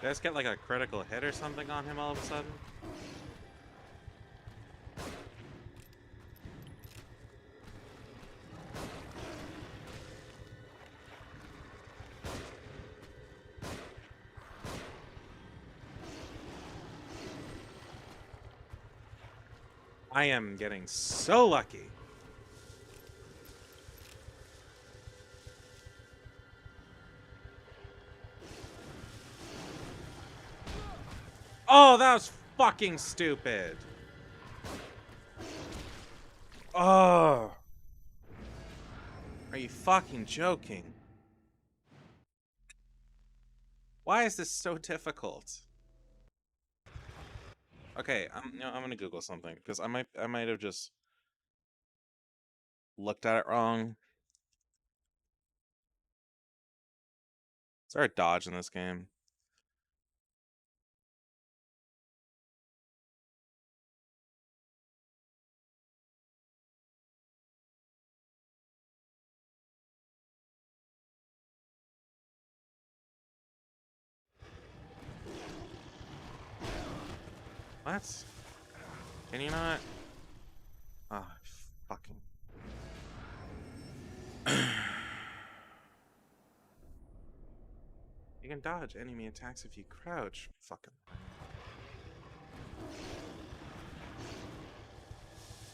S1: Did I just get like a critical hit or something on him all of a sudden? I am getting so lucky. Oh, that was fucking stupid. Oh. Are you fucking joking? Why is this so difficult? Okay, I'm gonna Google something because I might have just looked at it wrong. Is there a dodge in this game? What? Can you not? Oh, fucking. You can dodge enemy attacks if you crouch. Fucking.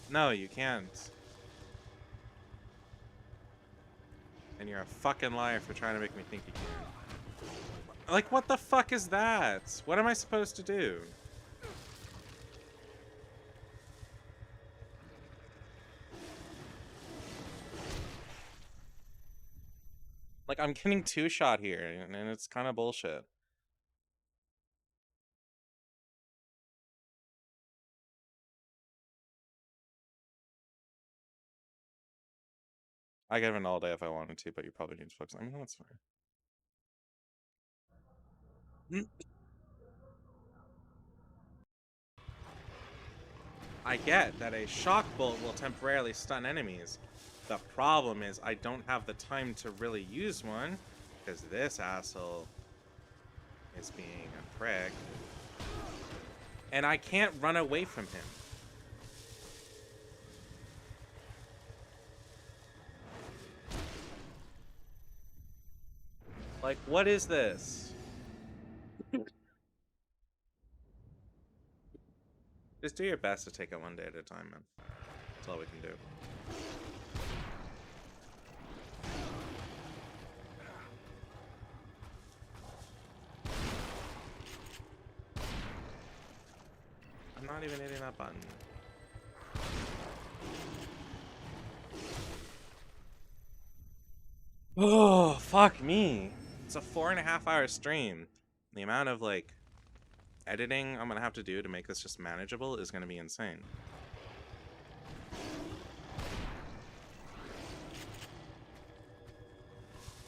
S1: No, you can't. And you're a fucking liar for trying to make me think you can. Like, what the fuck is that? What am I supposed to do? Like, I'm getting two-shot here, and it's kind of bullshit. I could have an all day if I wanted to, but you probably need to focus. I mean, that's fine. I get that a shock bolt will temporarily stun enemies. The problem is I don't have the time to really use one, because this asshole is being a prick. And I can't run away from him. Like, what is this? Just do your best to take it one day at a time, man. That's all we can do. I'm not even hitting that button. Oh, fuck me. It's a 4.5-hour stream. The amount of, like, editing I'm gonna have to do to make this just manageable is gonna be insane.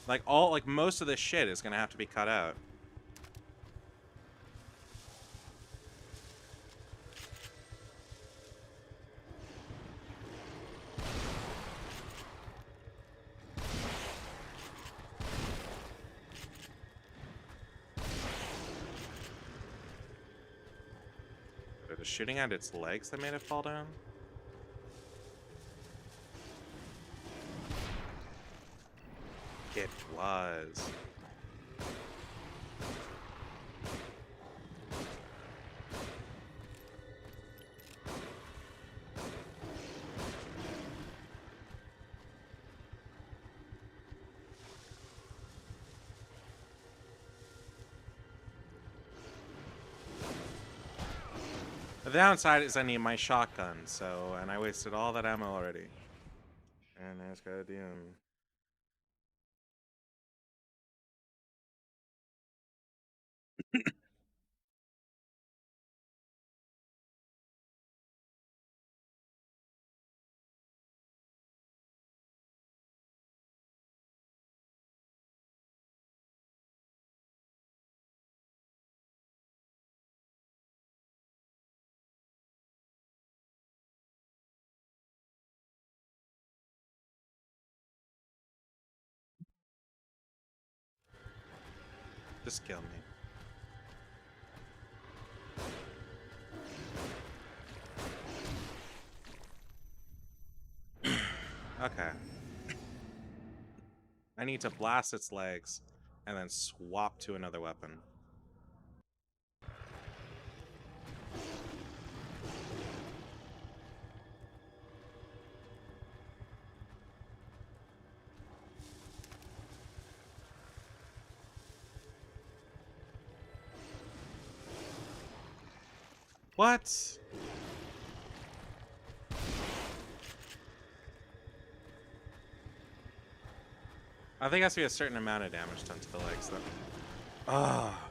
S1: Like, most of this shit is gonna have to be cut out. The shooting at its legs that made it fall down? It was. The downside is I need my shotgun, and I wasted all that ammo already. And I just gotta do just kill me. Okay. I need to blast its legs and then swap to another weapon. What? I think it has to be a certain amount of damage done to the legs, though. Ah.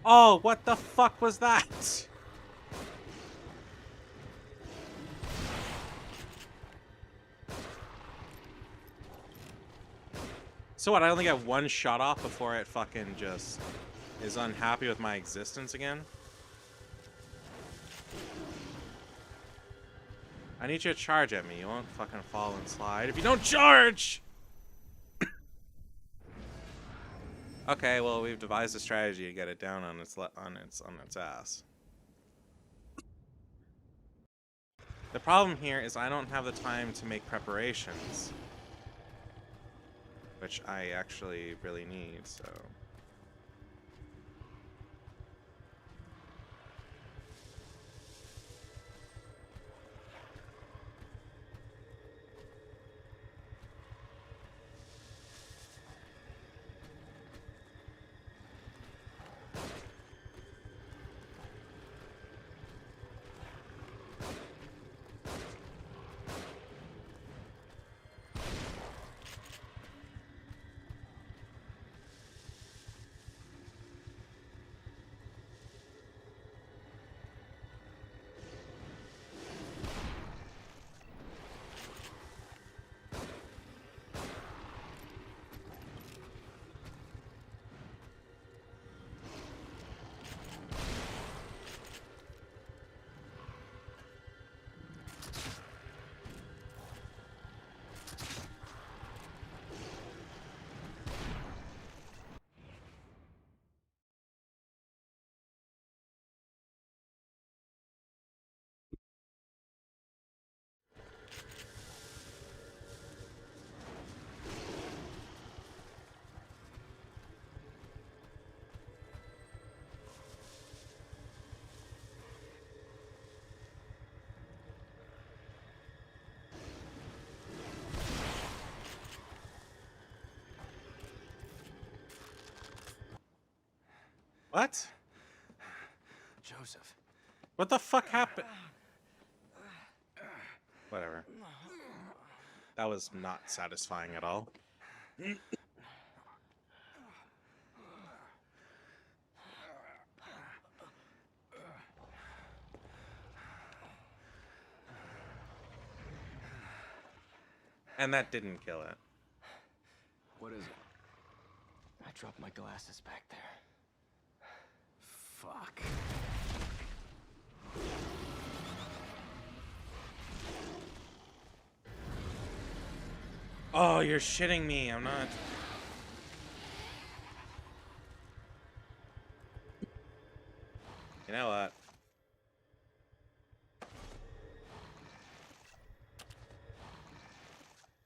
S1: Oh, what the fuck was that? So what, I only get one shot off before it fucking just is unhappy with my existence again? I need you to charge at me. You won't fucking fall and slide if you don't charge! Okay, well, we've devised a strategy to get it down on its ass. The problem here is I don't have the time to make preparations, which I actually really need, so. What?
S2: Joseph.
S1: What the fuck happened? Whatever. That was not satisfying at all. And that didn't kill it.
S6: What is it?
S2: I dropped my glasses back there.
S6: Fuck.
S1: Oh, you're shitting me. I'm not. You know what?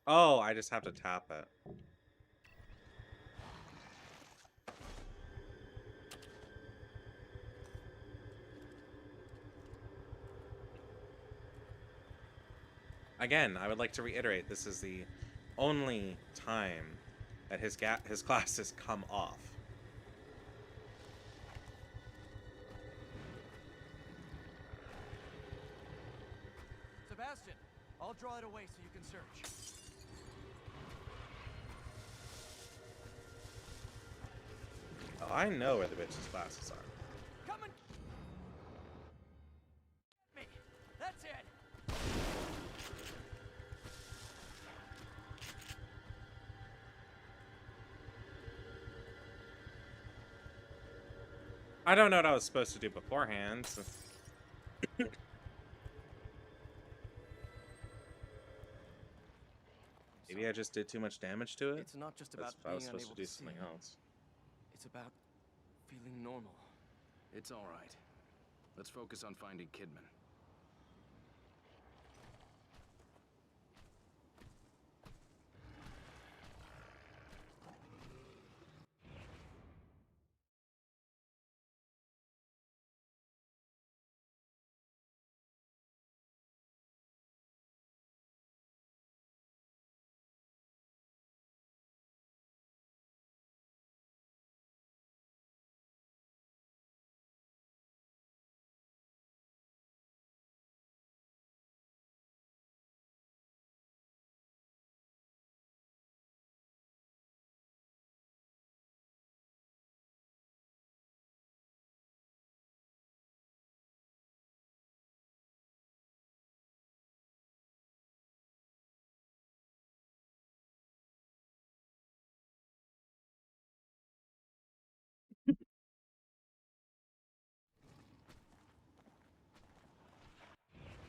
S1: Oh, I just have to tap it. Again, I would like to reiterate, this is the only time that his glasses come off.
S2: Sebastian, I'll draw it away so you can search.
S1: Oh, I know where the bitch's glasses are.
S2: Come and me. That's it.
S1: I don't know what I was supposed to do beforehand. So. Maybe I just did too much damage to it.
S2: It's not just
S1: That's
S2: about
S1: if I was
S2: being
S1: supposed
S2: unable
S1: to do
S2: to see.
S1: something else.
S2: It's about feeling normal.
S6: It's all right. Let's focus on finding Kidman.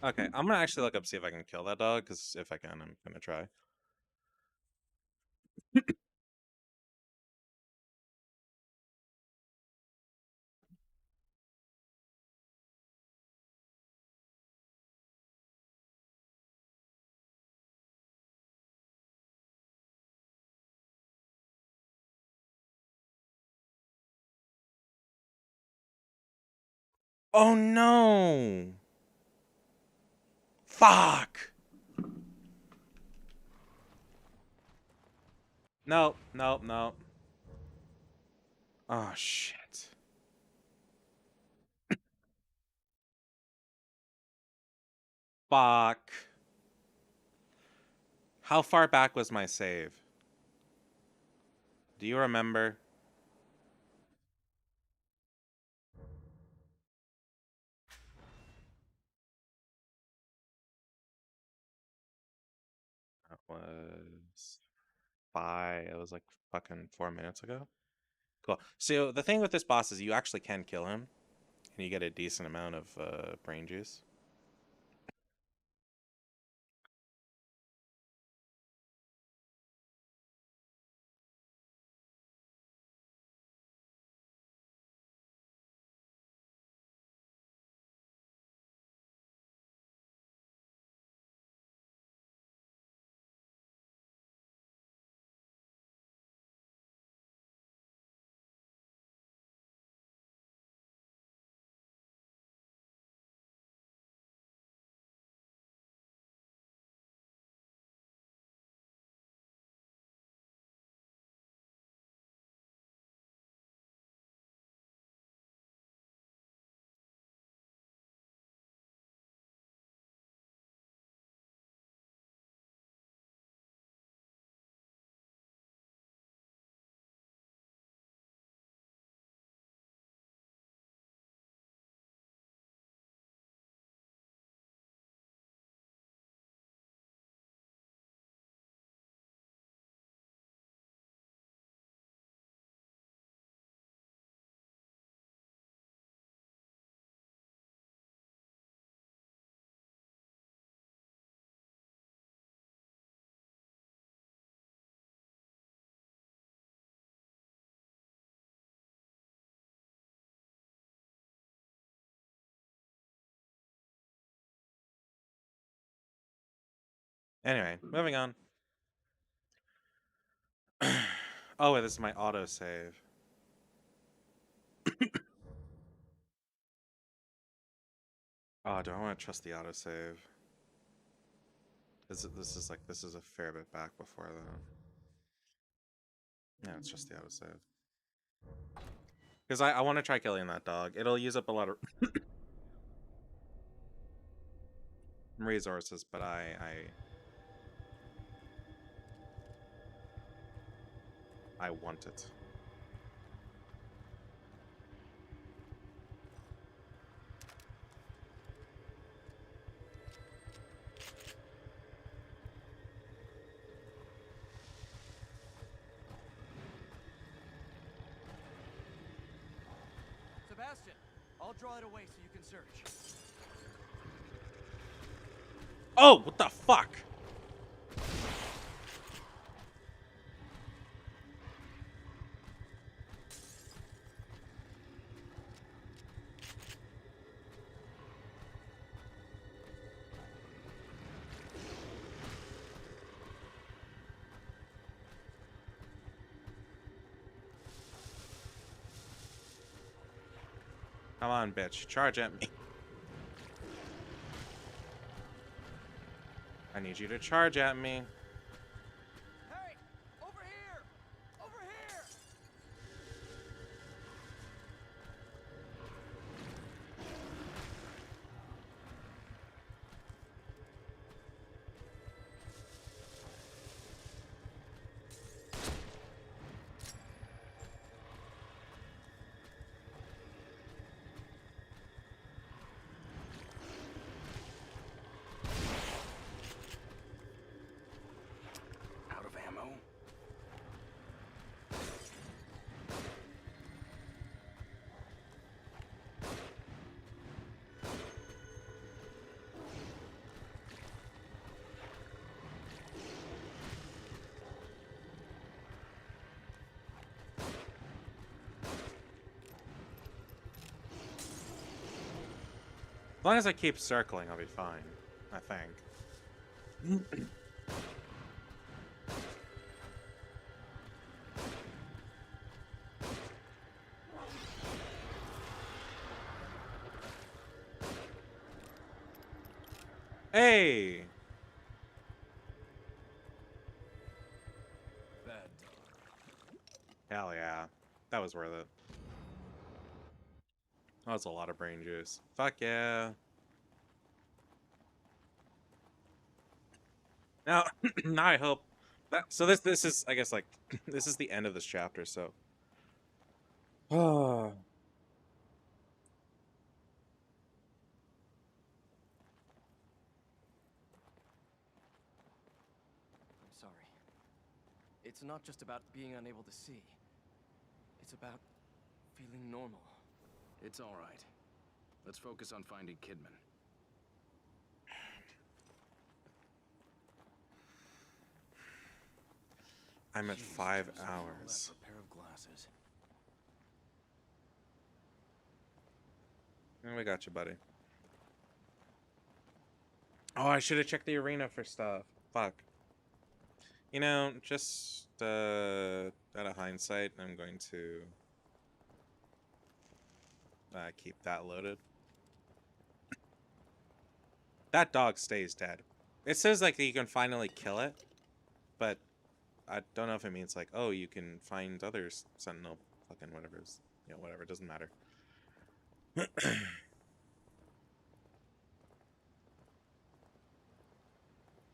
S1: Okay, I'm gonna actually look up see if I can kill that dog, because if I can, I'm gonna try. Oh no! Fuck! Nope, nope, nope. Oh shit. Fuck. How far back was my save? Do you remember? That was it was like fucking 4 minutes ago. Cool. So the thing with this boss is you actually can kill him, and you get a decent amount of brain juice. Anyway, moving on. Oh, wait, this is my autosave. Oh, do I want to trust the autosave? This is a fair bit back before that. Yeah, it's just the autosave. Because I want to try killing that dog. It'll use up a lot of resources, but I want it.
S2: Sebastian, I'll draw it away so you can search.
S1: Oh, what the fuck? Come on, bitch. Charge at me. I need you to charge at me.
S2: Hey! Over here! Over here!
S5: Out of ammo?
S1: As long as I keep circling, I'll be fine. I think. Hey!
S2: Bad dog.
S1: Hell yeah. That was worth it. That was a lot of brain juice. Fuck yeah. Now, now I hope that, so this is, I guess, like, this is the end of this chapter, so. Oh.
S2: I'm sorry. It's not just about being unable to see. It's about feeling normal.
S6: It's all right. Let's focus on finding Kidman.
S1: I'm at
S2: Jesus,
S1: 5
S2: it was all that
S1: hours.
S2: for a pair of glasses.
S1: We got you, buddy. Oh, I should have checked the arena for stuff. Fuck. You know, just out of hindsight, I'm going to keep that loaded. That dog stays dead. It says like you can finally kill it, but I don't know if it means like, oh, you can find others sentinel fucking whatever's, you know, whatever, it doesn't matter.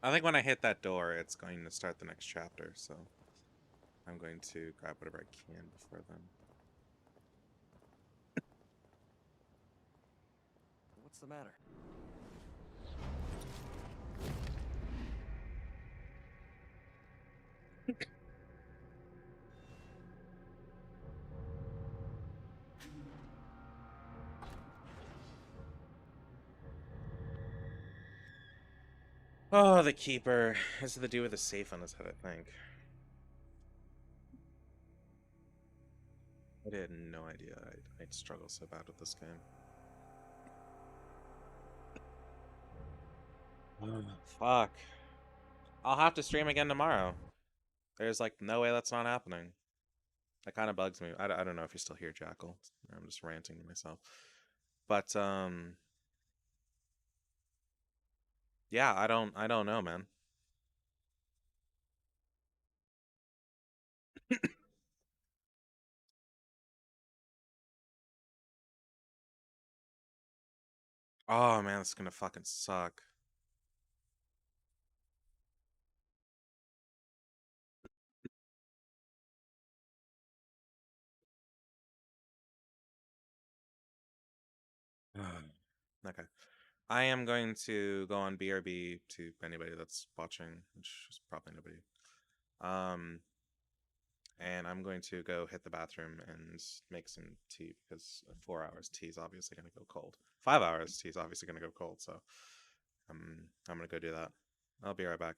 S1: I think when I hit that door, it's going to start the next chapter, so I'm going to grab whatever I can before then.
S2: What's the matter?
S1: Oh, the keeper. This is the dude with the safe on his head, I think. I had no idea I'd struggle so bad with this game. Fuck. I'll have to stream again tomorrow. There's like no way that's not happening. That kind of bugs me. I don't know if you're still here, Jackal. I'm just ranting to myself. But yeah, I don't know, man. Oh man, it's gonna fucking suck. Okay. I am going to go on BRB to anybody that's watching, which is probably nobody. And I'm going to go hit the bathroom and make some tea because 4 hours tea is obviously going to go cold. 5 hours tea is obviously going to go cold, so I'm going to go do that. I'll be right back.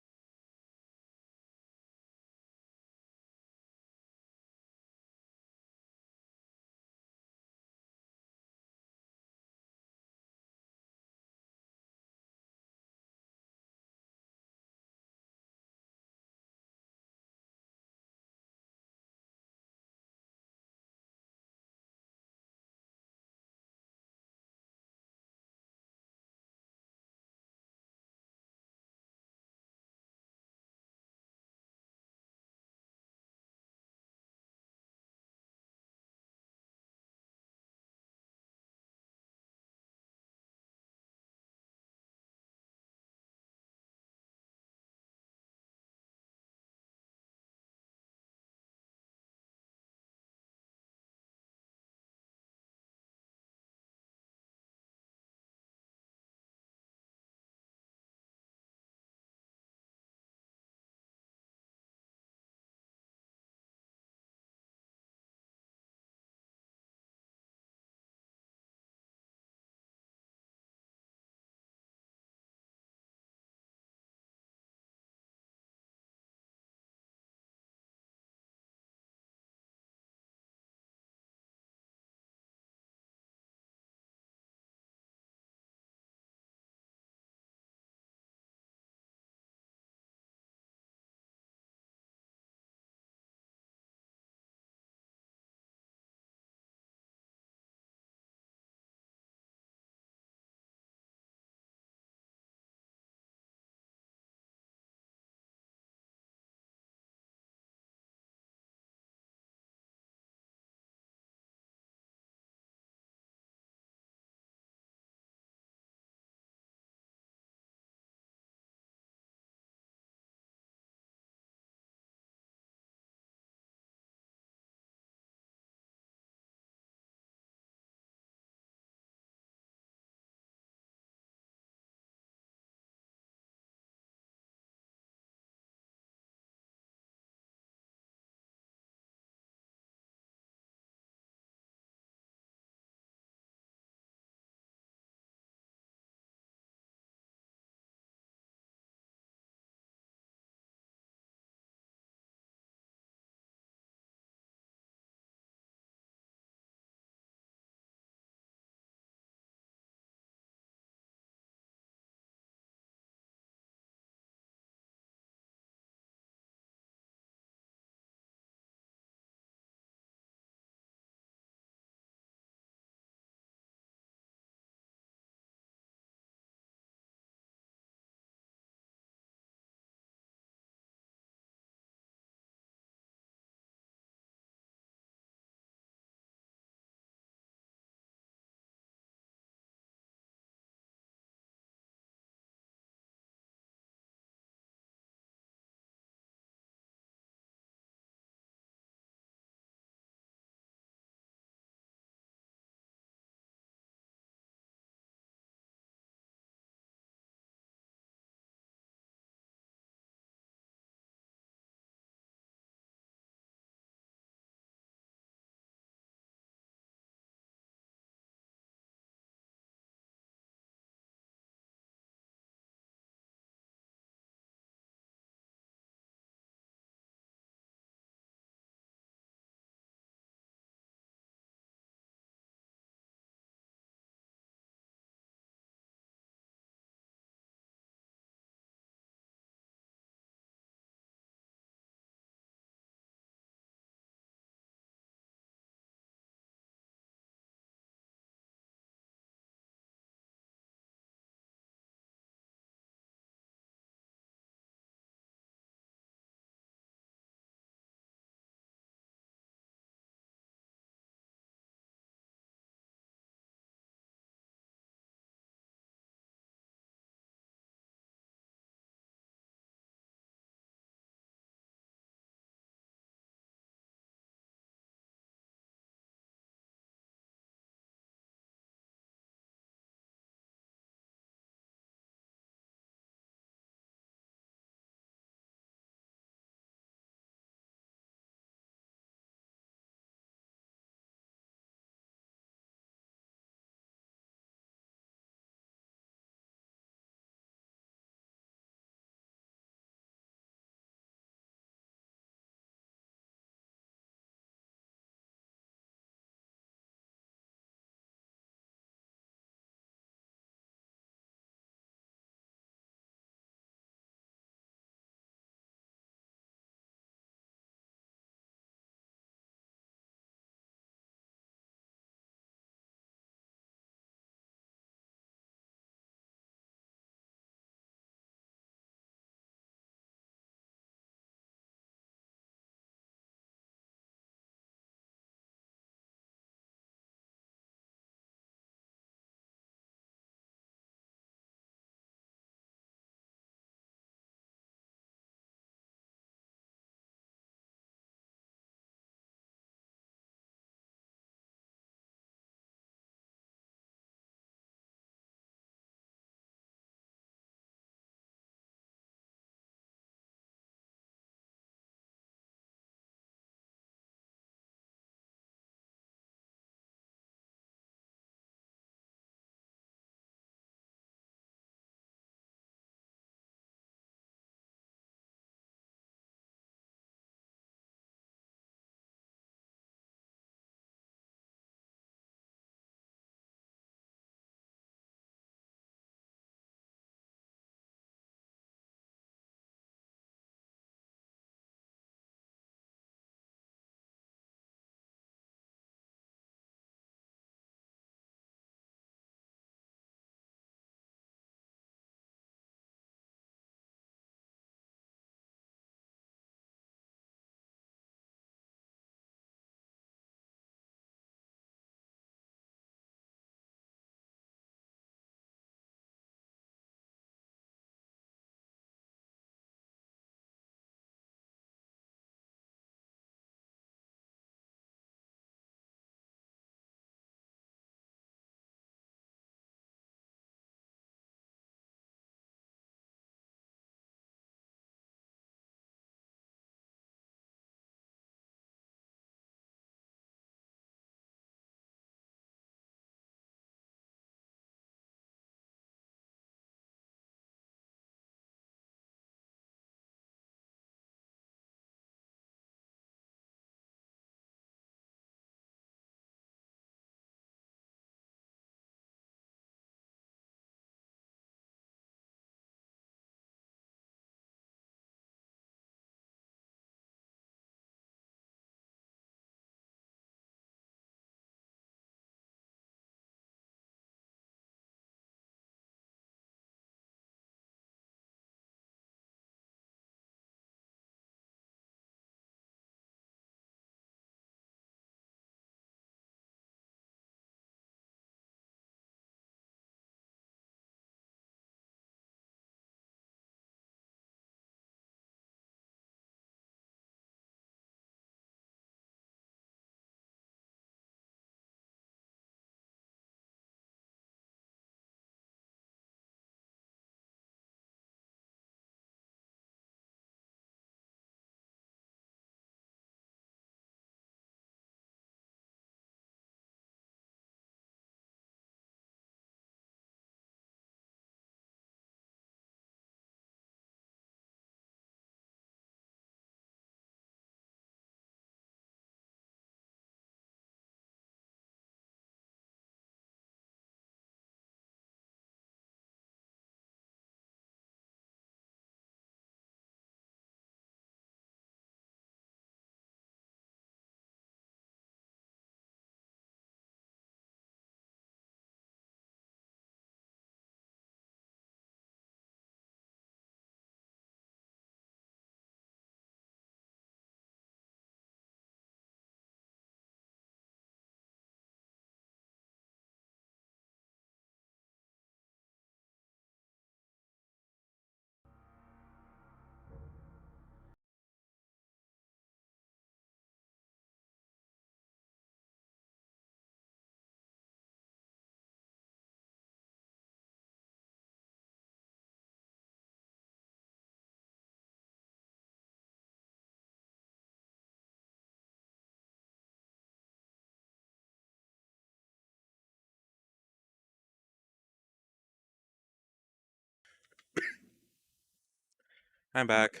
S1: I'm back.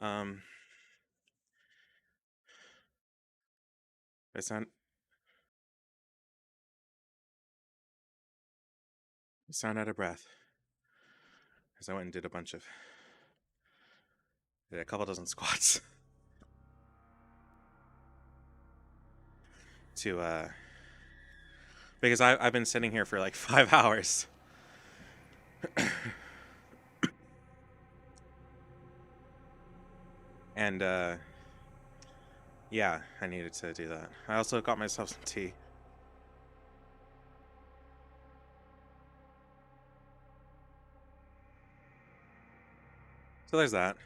S1: I sound out of breath because I went and did a couple dozen squats to because I've been sitting here for like 5 hours. And yeah, I needed to do that. I also got myself some tea. So there's that.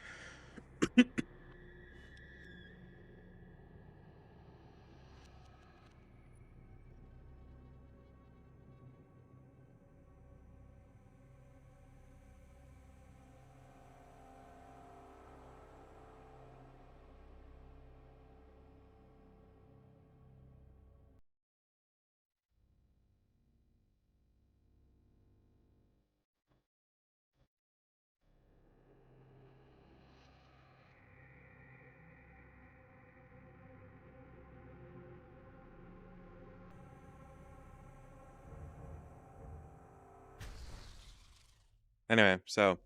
S1: Anyway, so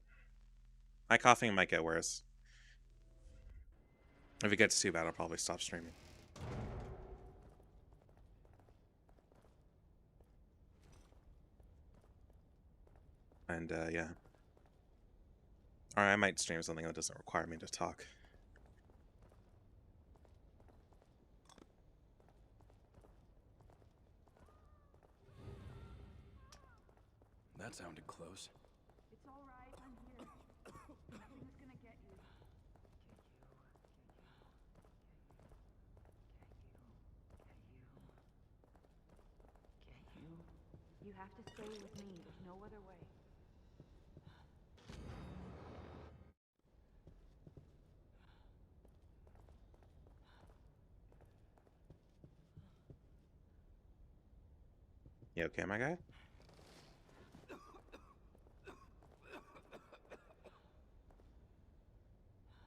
S1: my coughing might get worse. If it gets too bad, I'll probably stop streaming. And yeah. Or I might stream something that doesn't require me to talk.
S6: That sounded close.
S3: It's all right. I'm here. Nothing's gonna get you. Get you. You have to stay with me. There's no other way.
S1: You okay, my guy?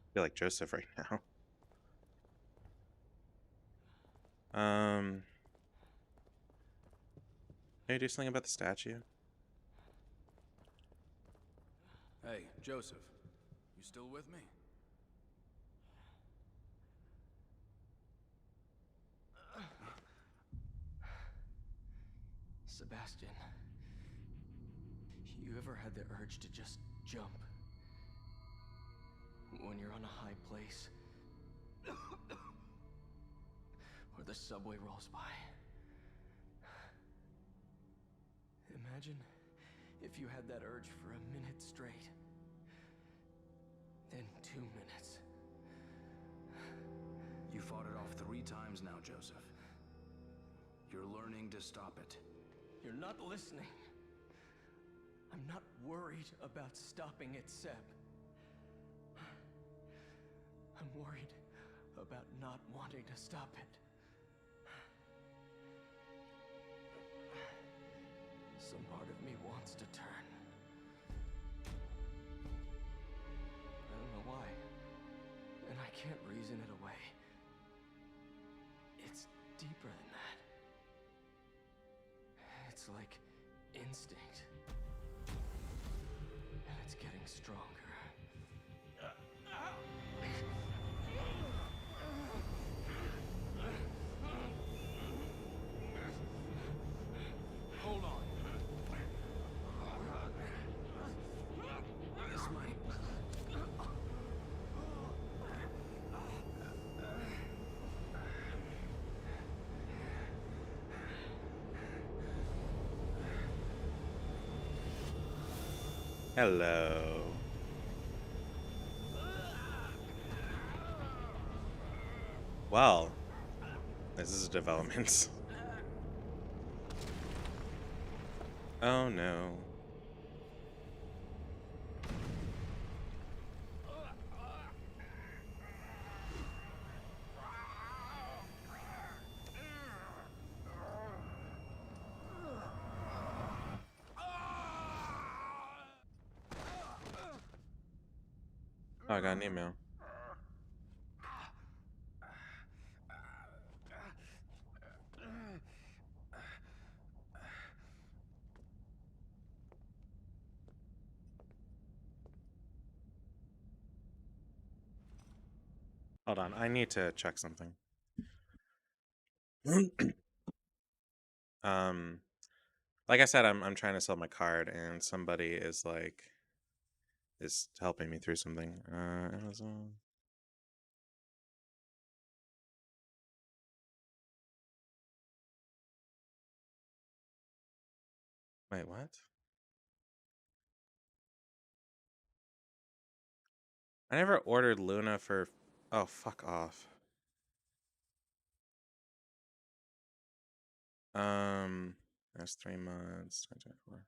S1: I feel like Joseph right now. Can you do something about the statue?
S6: Hey, Joseph. You still with me?
S2: Sebastian, you ever had the urge to just jump? When you're on a high place? Or the subway rolls by? Imagine if you had that urge for a minute straight. Then 2 minutes.
S5: You fought it off 3 times now, Joseph. You're learning to stop it.
S2: You're not listening. I'm not worried about stopping it, Seb. I'm worried about not wanting to stop it. Some part of me wants to turn. I don't know why. And I can't reason it away. It's deeper than that. It's like instinct. And it's getting stronger.
S6: Hold on. This might...
S1: Hello. Well, this is a development. Oh no. Oh, I got an email. Hold on, I need to check something. um, like I said, I'm trying to sell my card, and somebody is helping me through something. Amazon. Wait, what? I never ordered Luna for. Oh, fuck off. That's 3 months. 2024.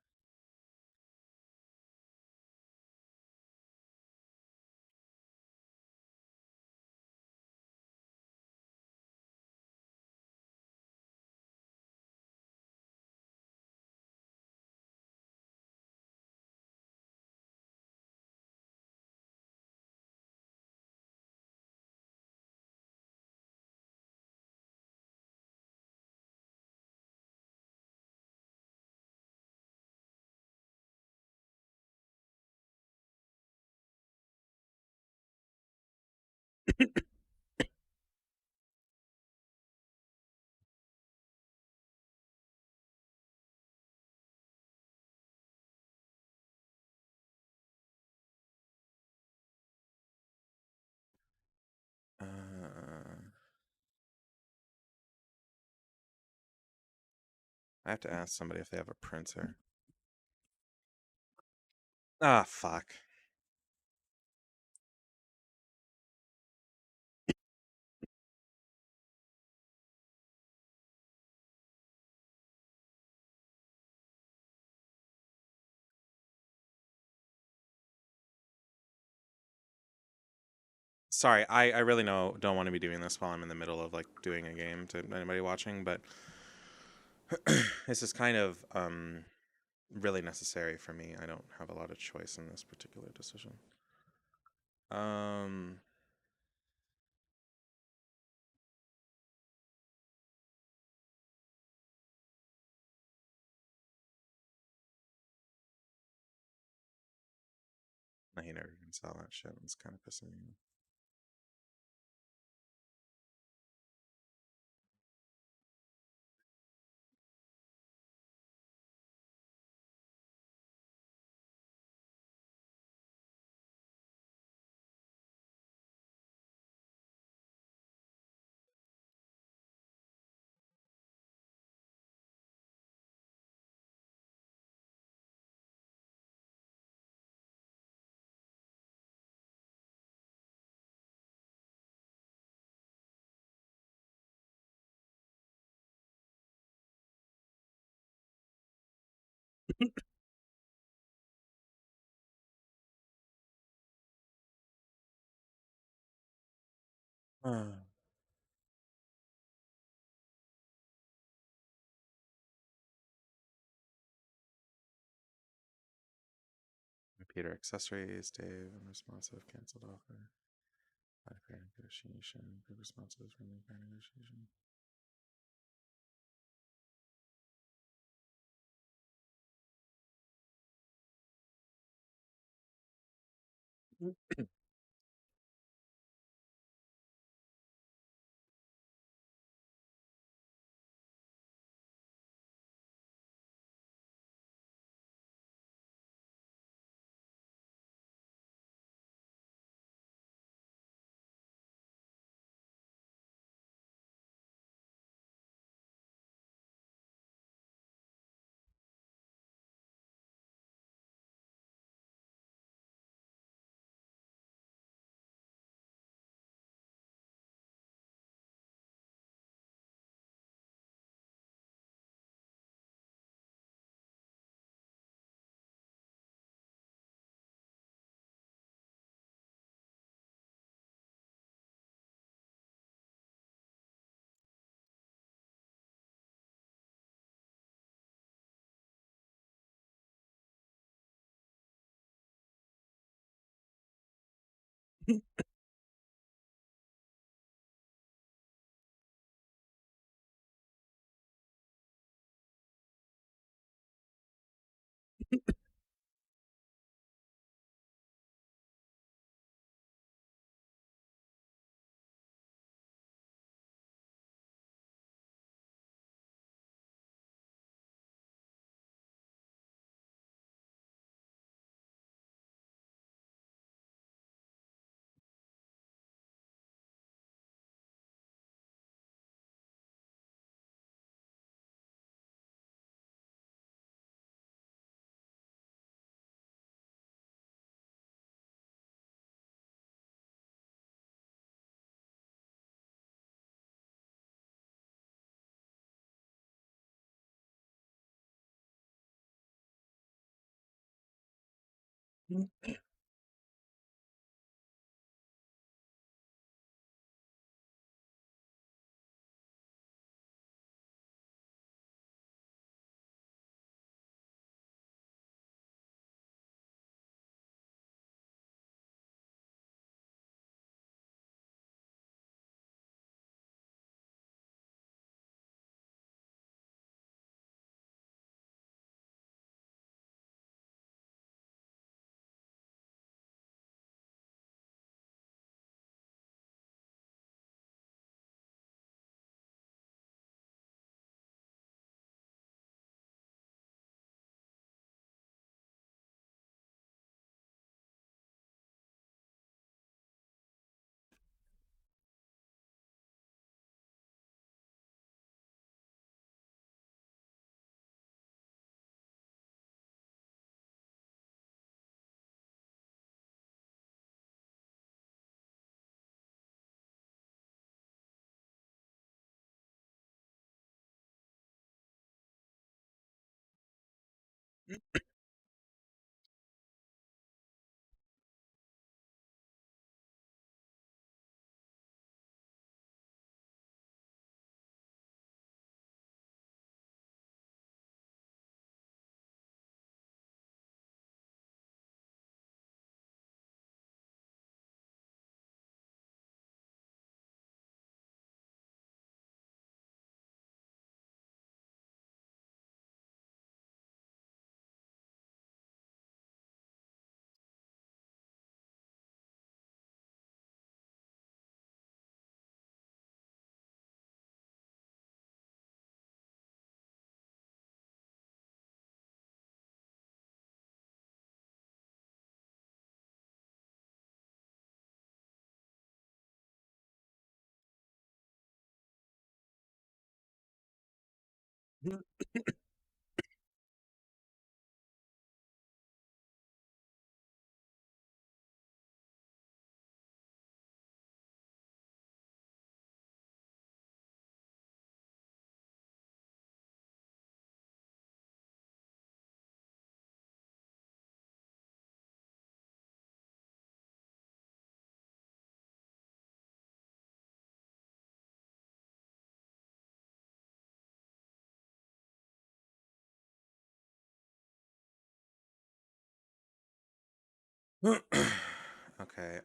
S1: I have to ask somebody if they have a printer. Ah, fuck. Sorry, I really don't want to be doing this while I'm in the middle of like doing a game to anybody watching, but this is kind of really necessary for me. I don't have a lot of choice in this particular decision. No, he never can sell that shit. It's kind of pissing me off. Computer accessories, Dave, unresponsive, canceled offer. Fair negotiation, good responses from the fair negotiation. Okay,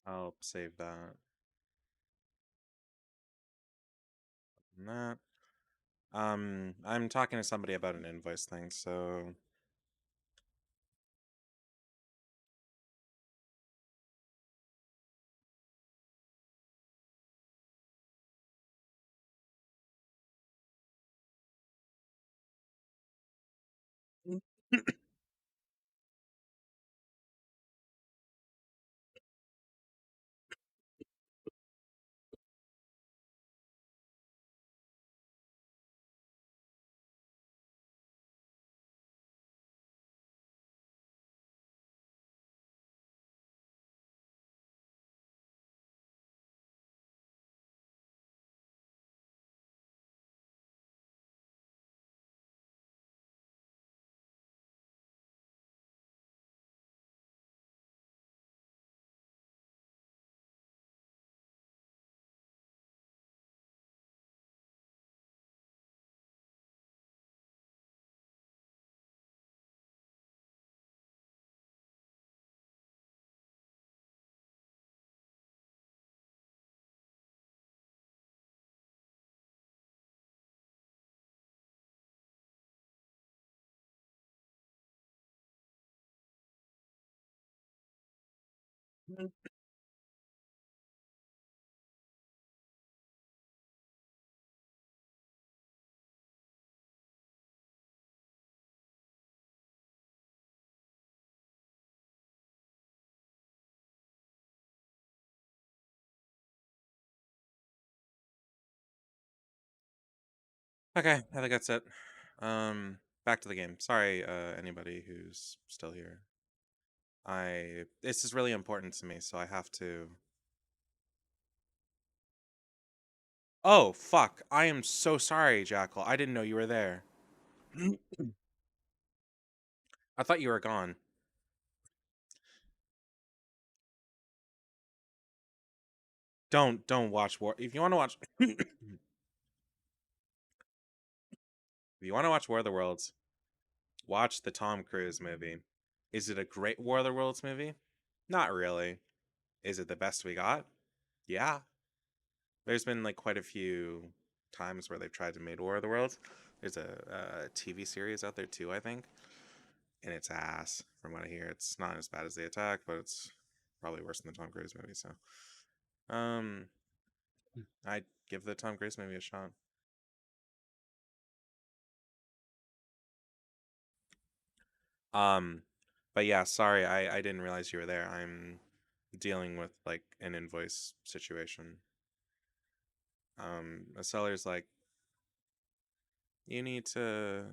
S1: I'll save that. And that. I'm talking to somebody about an invoice thing, so Okay, I think that's it. Back to the game. Sorry, anybody who's still here. This is really important to me, so I have to. Oh, fuck. I am so sorry, Jackal. I didn't know you were there. I thought you were gone. Don't watch War. If you want to watch, if you want to watch War of the Worlds, watch the Tom Cruise movie. Is it a great War of the Worlds movie? Not really. Is it the best we got? Yeah. There's been like quite a few times where they've tried to make War of the Worlds. There's a TV series out there too, I think, and it's ass. From what I hear, it's not as bad as The Attack, but it's probably worse than the Tom Cruise movie. So, um, I'd give the Tom Cruise movie a shot. Um, but yeah, sorry, I didn't realize you were there. I'm dealing with like an invoice situation. A seller's like, you need to.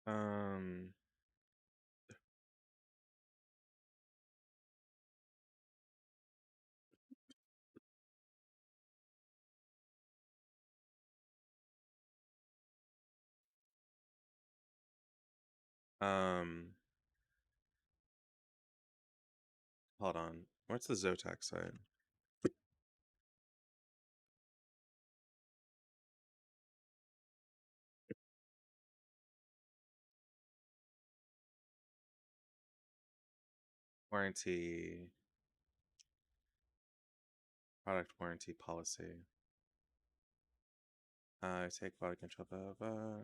S1: Um, um, hold on. What's the Zotac side? Warranty, product warranty policy. Take quality control. Blah, blah, blah.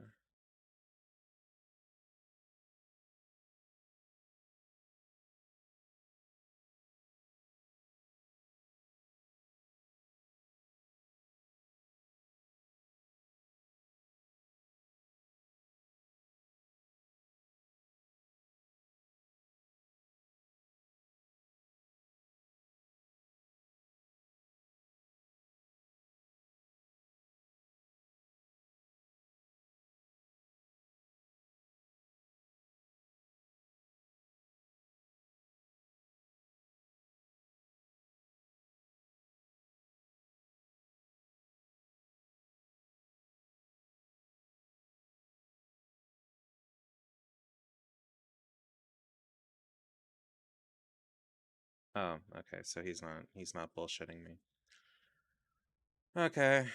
S1: Oh, okay. So he's not bullshitting me. Okay.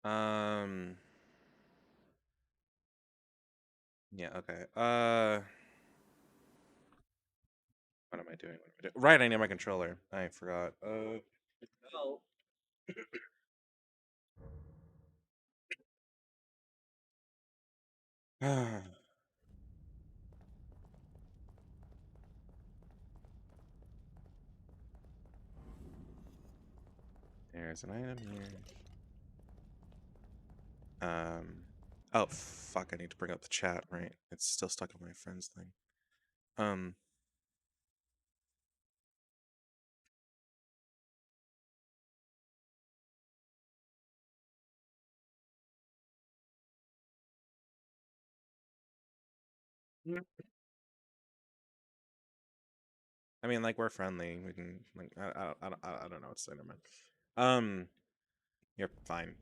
S1: Um. Yeah. Okay. What am I doing? What am I doing? Right. I need my controller. I forgot. No. There's an item here. Oh fuck! I need to bring up the chat. Right, it's still stuck on my friends thing. I mean, like, we're friendly. We can, like, I don't know what to say to man. You're fine.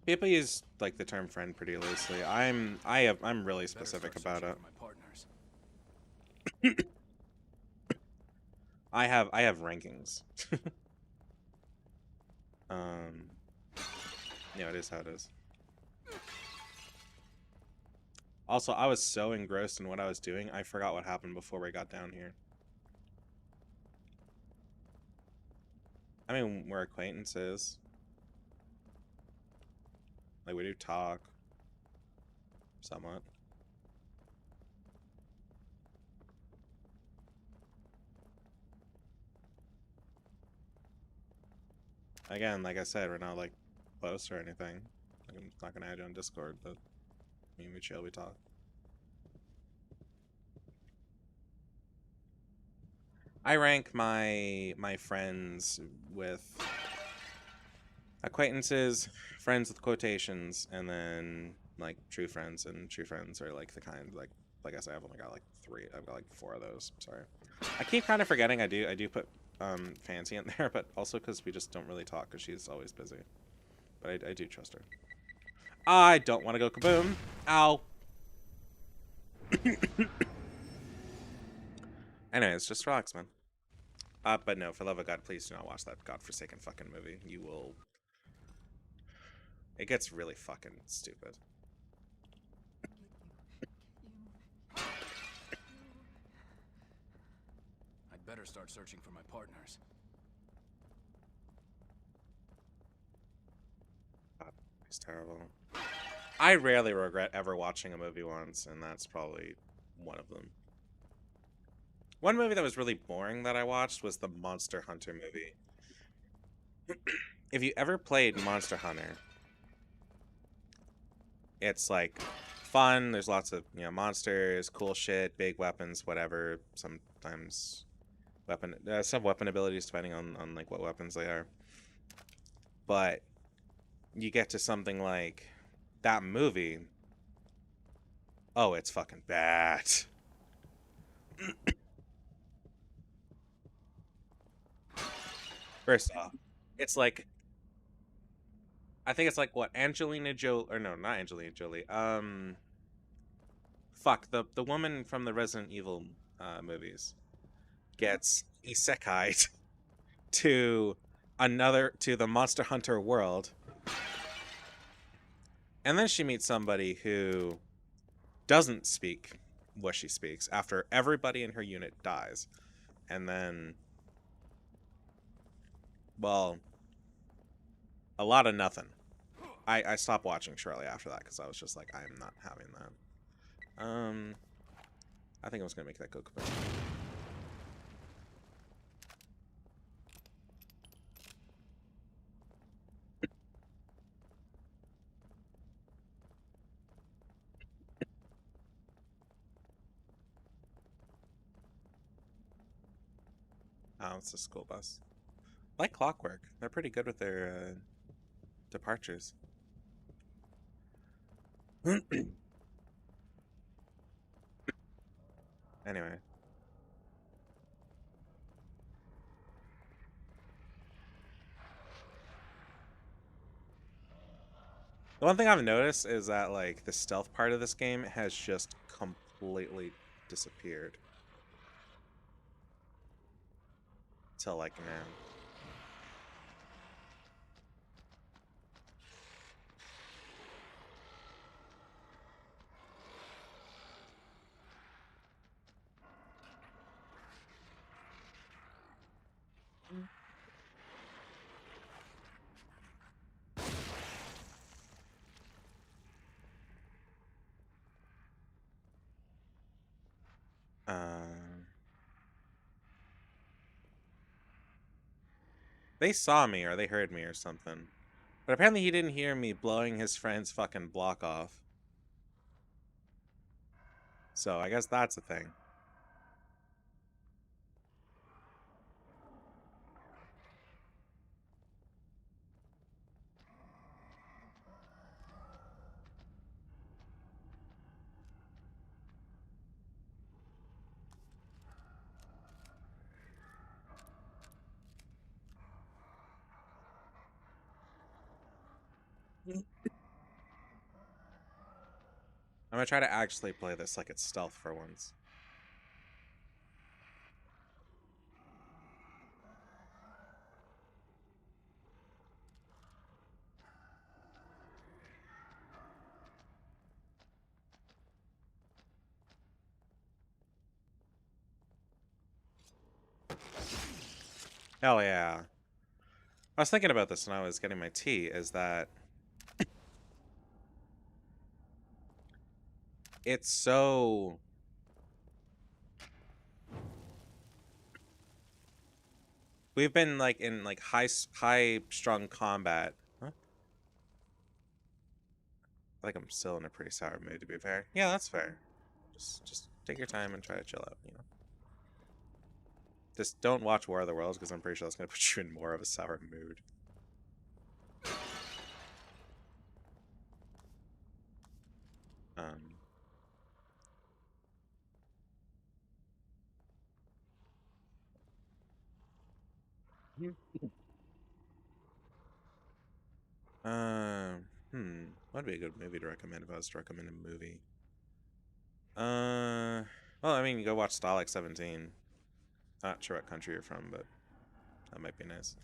S1: People use like the term friend pretty loosely. I'm really
S5: Better
S1: specific
S5: start
S1: about
S5: searching
S1: it.
S5: for my partners.
S1: I have rankings. um, yeah, it is how it is. Also, I was so engrossed in what I was doing, I forgot what happened before we got down here. I mean, we're acquaintances. Like, we do talk. Somewhat. Again, like I said, we're not, like, close or anything. Like, I'm not gonna add you on Discord, but me and we chill, we talk. I rank my friends with acquaintances, friends with quotations, and then like true friends. And true friends are like the kind like I said, I've only got like 3. I've got like 4 of those. Sorry, I keep kind of forgetting. I do put Fancy in there, but also because we just don't really talk because she's always busy. But I do trust her. I don't want to go kaboom. Ow. Anyways, just relax, man. But no, for love of God, please do not watch that godforsaken fucking movie. You will. It gets really fucking stupid.
S5: I'd better start searching for my partners.
S1: God, it's terrible. I rarely regret ever watching a movie once, and that's probably one of them. One movie that was really boring that I watched was the Monster Hunter movie. If you ever played Monster Hunter, it's like fun. There's lots of, you know, monsters, cool shit, big weapons, whatever. Sometimes some weapon abilities depending on like what weapons they are. But you get to something like that movie. Oh, it's fucking bad. First off, it's like I think it's like what Angelina Jolie or no, not Angelina Jolie. Fuck the woman from the Resident Evil movies gets isekai to the Monster Hunter world, and then she meets somebody who doesn't speak what she speaks after everybody in her unit dies, and then well, a lot of nothing. I stopped watching shortly after that because I was just like, I am not having that. I think I was gonna make that go kaboom. Oh, it's a school bus. Like clockwork. They're pretty good with their departures. Anyway. The one thing I've noticed is that, like, the stealth part of this game has just completely disappeared. Till, like, now. They saw me or they heard me or something. But apparently he didn't hear me blowing his friend's fucking block off. So I guess that's a thing. I'm gonna try to actually play this like it's stealth for once. Hell yeah. I was thinking about this when I was getting my tea, is that it's so... We've been like in like high strung combat. Huh? I think I'm still in a pretty sour mood, to be fair. Yeah, that's fair. Just take your time and try to chill out, you know. Just don't watch War of the Worlds, because I'm pretty sure that's gonna put you in more of a sour mood. Um, What'd be a good movie to recommend if I was to recommend a movie? Well, I mean, you go watch Stalag 17. Not sure what country you're from, but that might be nice.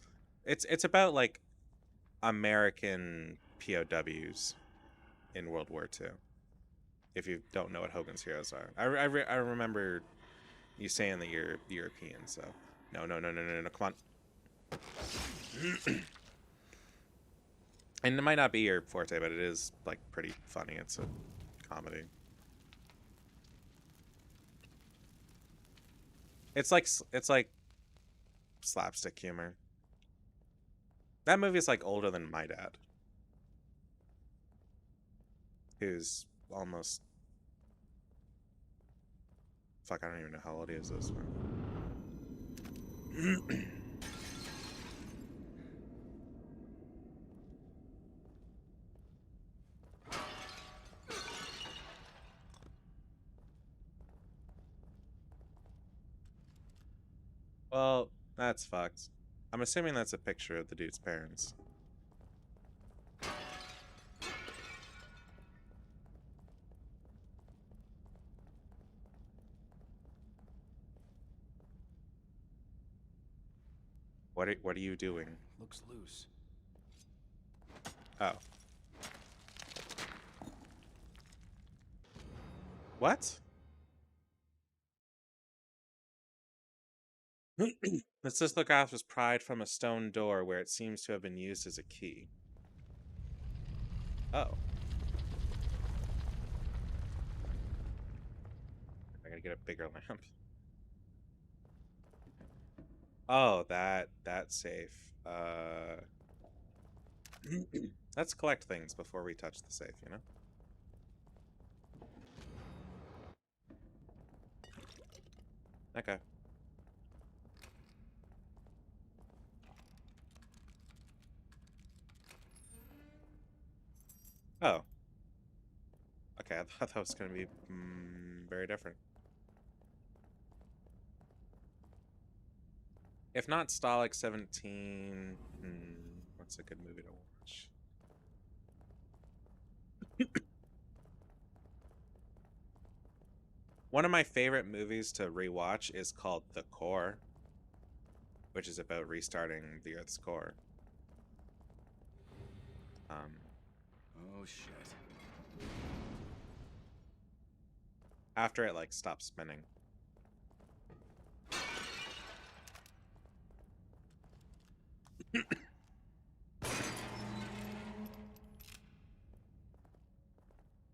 S1: It's about like American POWs in World War II. If you don't know what Hogan's Heroes are, I remember you saying that you're European, so no, come on. And it might not be your forte, but it is like pretty funny. It's a comedy. It's like slapstick humor. That movie is like older than my dad, who's almost... Fuck, I don't even know how old he is this one. Well, that's fucked. I'm assuming that's a picture of the dude's parents. What are you doing?
S6: Looks loose.
S1: Oh. What? The Sislograph was pried from a stone door where it seems to have been used as a key. Oh. I gotta get a bigger lamp. Oh, that safe. Let's collect things before we touch the safe, you know? Okay. Oh. Okay, I thought that was gonna be very different. If not Stalag 17, what's a good movie to watch? One of my favorite movies to rewatch is called The Core, which is about restarting the Earth's core.
S6: Oh shit.
S1: After it like stops spinning.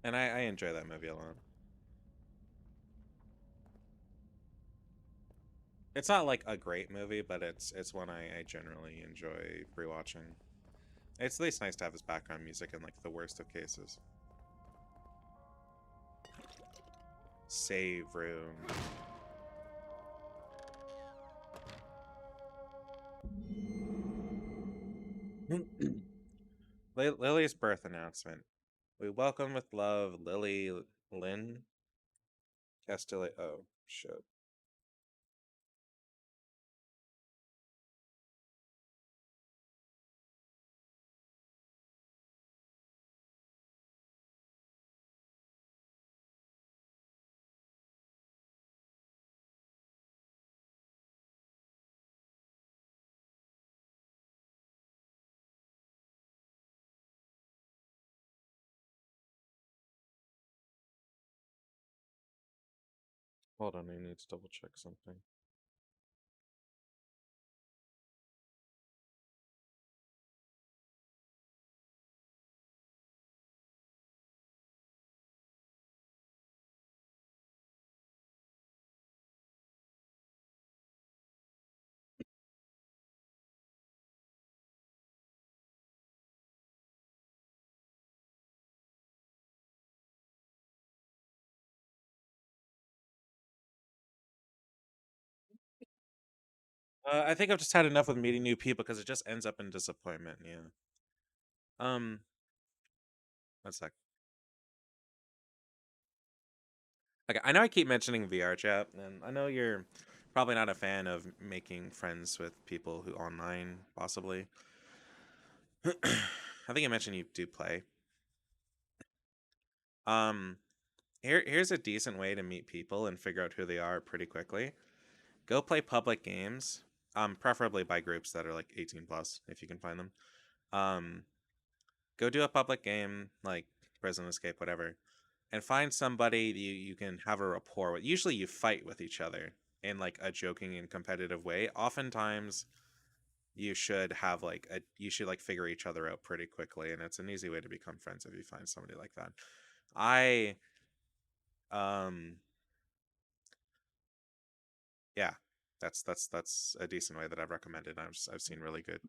S1: And I enjoy that movie a lot. It's not like a great movie, but it's one I generally enjoy rewatching. It's at least nice to have his background music in like the worst of cases. Save room. Lily's birth announcement. We welcome with love Lily Lynn Castillo. Oh, shit. Hold on, I need to double check something. I think I've just had enough with meeting new people because it just ends up in disappointment. Yeah. Um. One sec. Okay, I know I keep mentioning VR chat, and I know you're probably not a fan of making friends with people who online, possibly. I think you mentioned you do play. Um, here's a decent way to meet people and figure out who they are pretty quickly. Go play public games, preferably by groups that are like 18 plus, if you can find them. Um, Go do a public game like Prison Escape, whatever, and find somebody you can have a rapport with. Usually, you fight with each other in like a joking and competitive way. Oftentimes, you should have like you should like figure each other out pretty quickly, and it's an easy way to become friends if you find somebody like that. I um yeah, that's a decent way that I've recommended. I've seen really good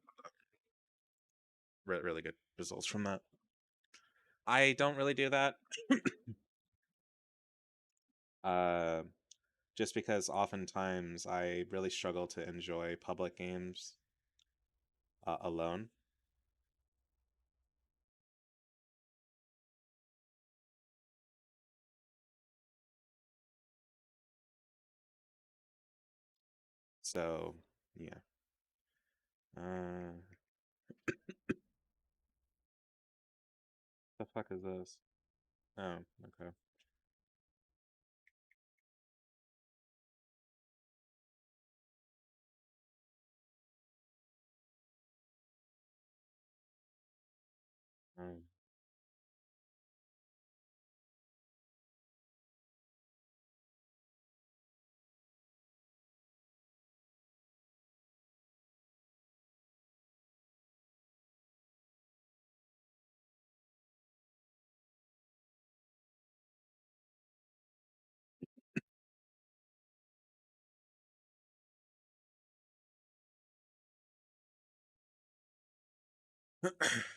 S1: really good results from that. I don't really do that. uh just because oftentimes I really struggle to enjoy public games alone. So yeah. Uh, the fuck is this? Oh, okay. Um,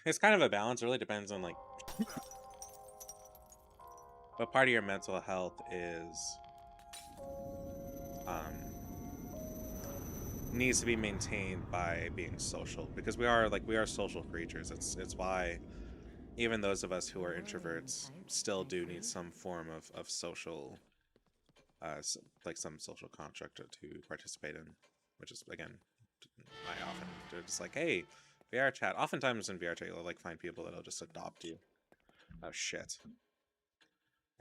S1: it's kind of a balance. It really depends on like what part of your mental health is um needs to be maintained by being social, because we are social creatures. It's why even those of us who are introverts still do need some form of social like some social construct to participate in, which is again I often do. Just like, hey, VR chat. Oftentimes in VR chat you'll like find people that'll just adopt you. Oh shit,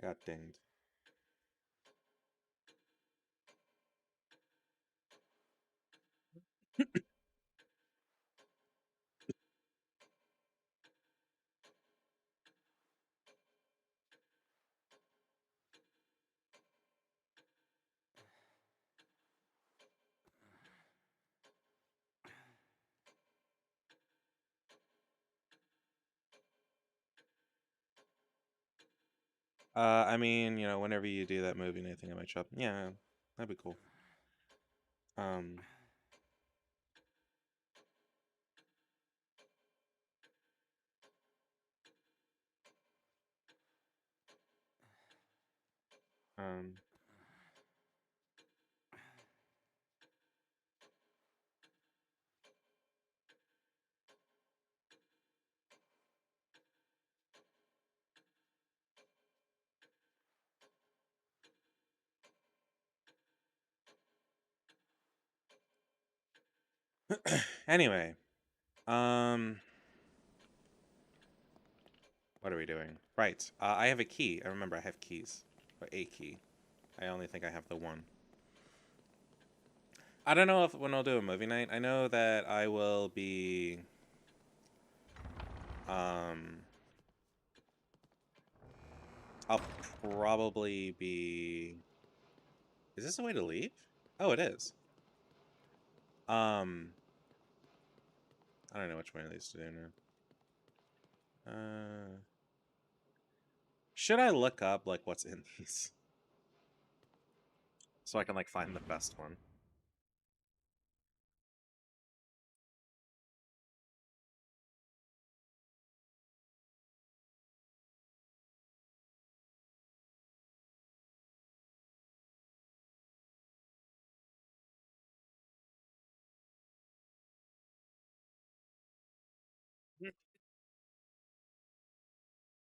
S1: I got dinged. I mean, you know, whenever you do that movie and I think I might shop, yeah, that'd be cool. Um. Um. Anyway, what are we doing? Right. I have a key. I remember I have keys, or a key. I only think I have the one. I don't know if when I'll do a movie night. I know that I will be. I'll probably be. Is this a way to leave? Oh, it is. I don't know which one of these to do now. Should I look up like what's in these so I can like find the best one?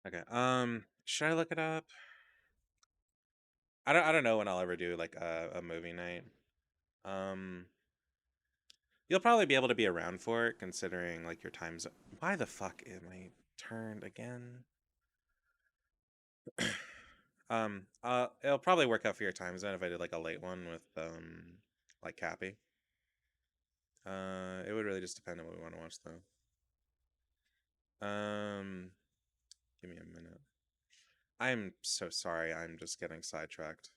S1: Okay. Should I look it up? I don't know when I'll ever do like a movie night. Um, you'll probably be able to be around for it considering like your time's. Why the fuck am I turned again? It'll probably work out for your time zone if I did like a late one with like Cappy. It would really just depend on what we want to watch though. Give me a minute. I'm so sorry. I'm just getting sidetracked.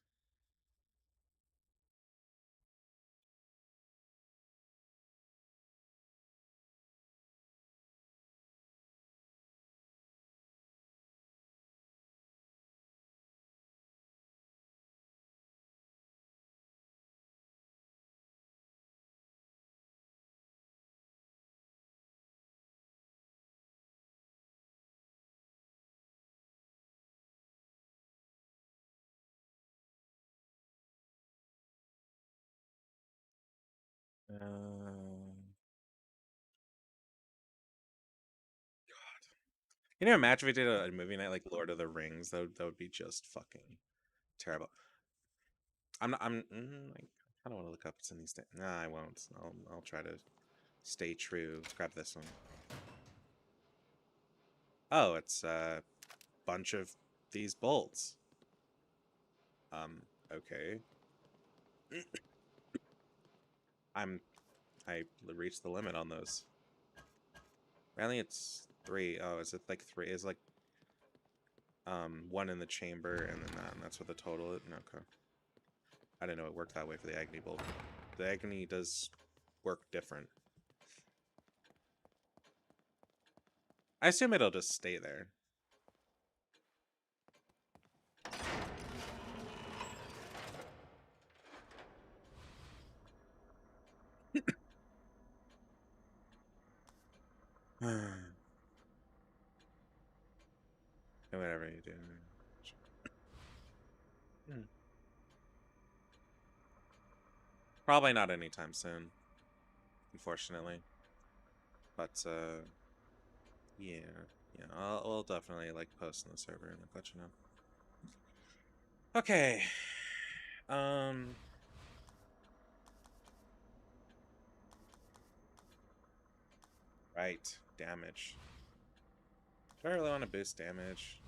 S1: You know, imagine if we did a movie night like Lord of the Rings. That would be just fucking terrible. I'm not. I kind of want to look up what's in these. Nah, I won't. I'll try to stay true. Let's grab this one. Oh, it's a bunch of these bolts. Okay. I reached the limit on those. Apparently it's 3. Oh, is it like 3? Is like one in the chamber and then that, and that's what the total is. Okay. I didn't know it worked that way for the Agni bolt. The Agni does work different. I assume it'll just stay there. Whatever you do. Probably not anytime soon, unfortunately. But yeah, we'll definitely like post on the server and like let you know. Okay. Right. Damage. Do I really want to boost damage?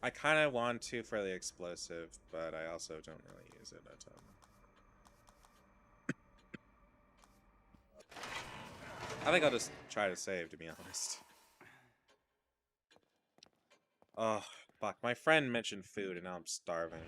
S1: I kind of want to for the explosive, but I also don't really use it a ton. I think I'll just try to save, to be honest. Oh, fuck. My friend mentioned food, and now I'm starving.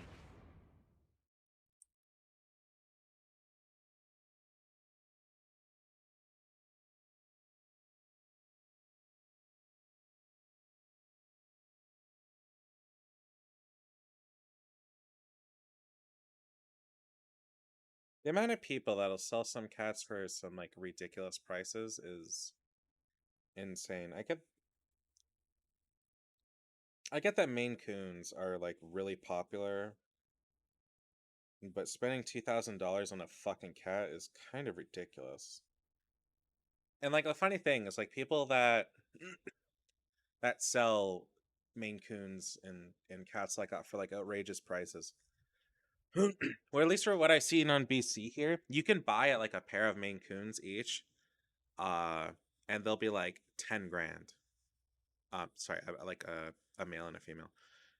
S1: The amount of people that'll sell some cats for some like ridiculous prices is insane. I get that Maine Coons are like really popular, but spending $2,000 on a fucking cat is kind of ridiculous. And like the funny thing is like people that that sell Maine Coons and cats like that for like outrageous prices. Or at least for what I've seen on BC here, you can buy like a pair of Maine Coons each, uh, and they'll be like 10 grand. Sorry, like a male and a female,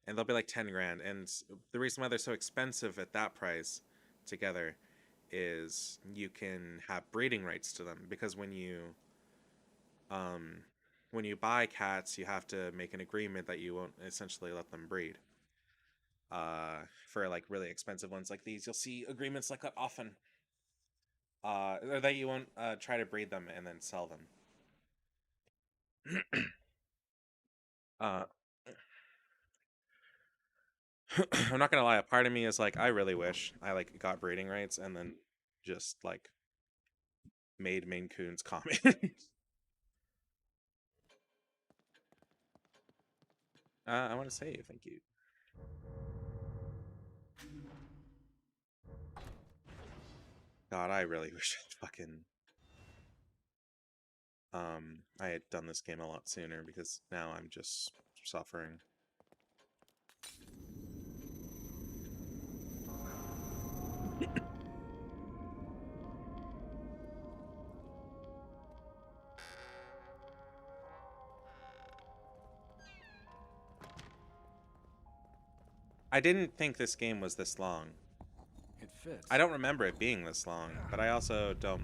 S1: and they'll be like 10 grand. And the reason why they're so expensive at that price together is you can have breeding rights to them, because when you buy cats, you have to make an agreement that you won't essentially let them breed. For like really expensive ones like these, you'll see agreements like that often. Or that you won't try to breed them and then sell them. uh, I'm not gonna lie, a part of me is like, I really wish I like got breeding rights and then just like made Maine Coons common. I want to say thank you. God, I really wish I'd fucking I had done this game a lot sooner, because now I'm just suffering. I didn't think this game was this long.
S2: It fits.
S1: I don't remember it being this long, but I also don't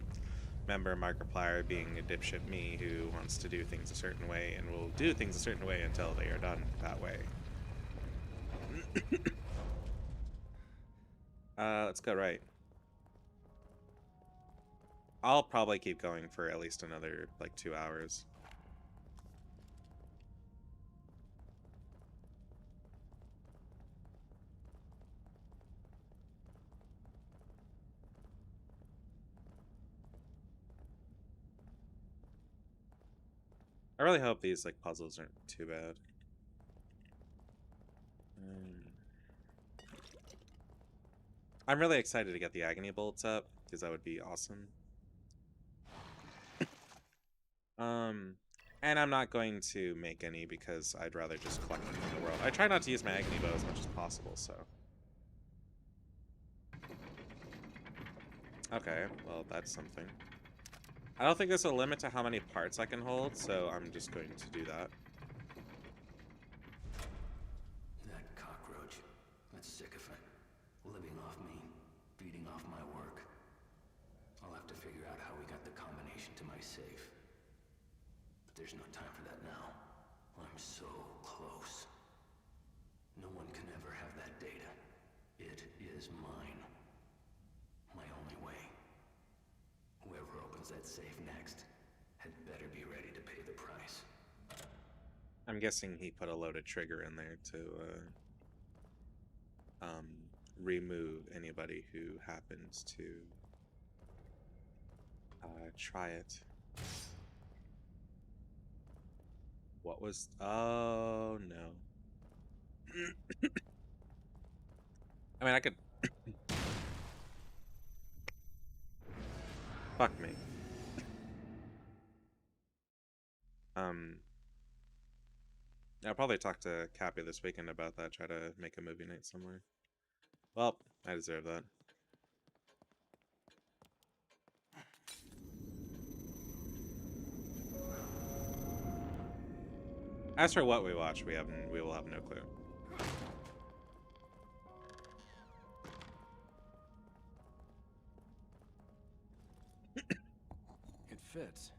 S1: remember Markiplier being a dipshit me who wants to do things a certain way and will do things a certain way until they are done that way. Let's go right. I'll probably keep going for at least another, like, 2 hours. I really hope these, like, puzzles aren't too bad. I'm really excited to get the Agony Bolts up, because that would be awesome. And I'm not going to make any because I'd rather just collect them in the world. I try not to use my Agony Bow as much as possible, so. Okay, well, that's something. I don't think there's a limit to how many parts I can hold, so I'm just going to do that.
S5: That cockroach, that sycophant, living off me, feeding off my work. I'll have to figure out how we got the combination to my safe. But there's no time for that now. I'm so close. No one can ever have that data. It is mine. My only way. Whoever opens that safe next had better be ready to pay the price.
S1: I'm guessing he put a loaded trigger in there to remove anybody who happens to try it. What was... Oh, no. I mean, I could... Fuck me. I'll probably talk to Cappy this weekend about that, try to make a movie night somewhere. Well, I deserve that. As for what we watch, we will have no clue.
S2: It fits.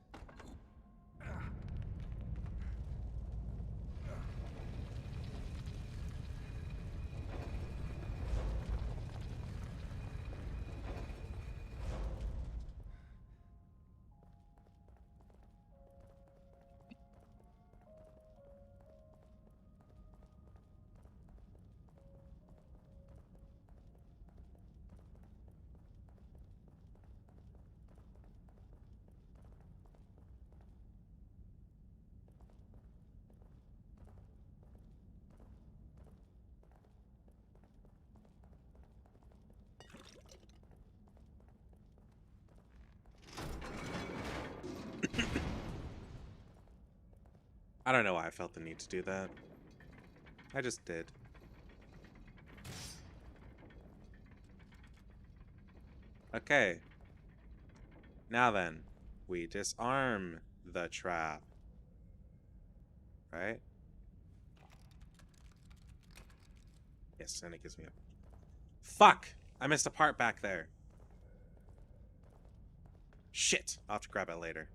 S1: I don't know why I felt the need to do that. I just did. Okay. Now then, we disarm the trap. Right? Yes, and it gives me a... Fuck! I missed a part back there. Shit! I'll have to grab it later.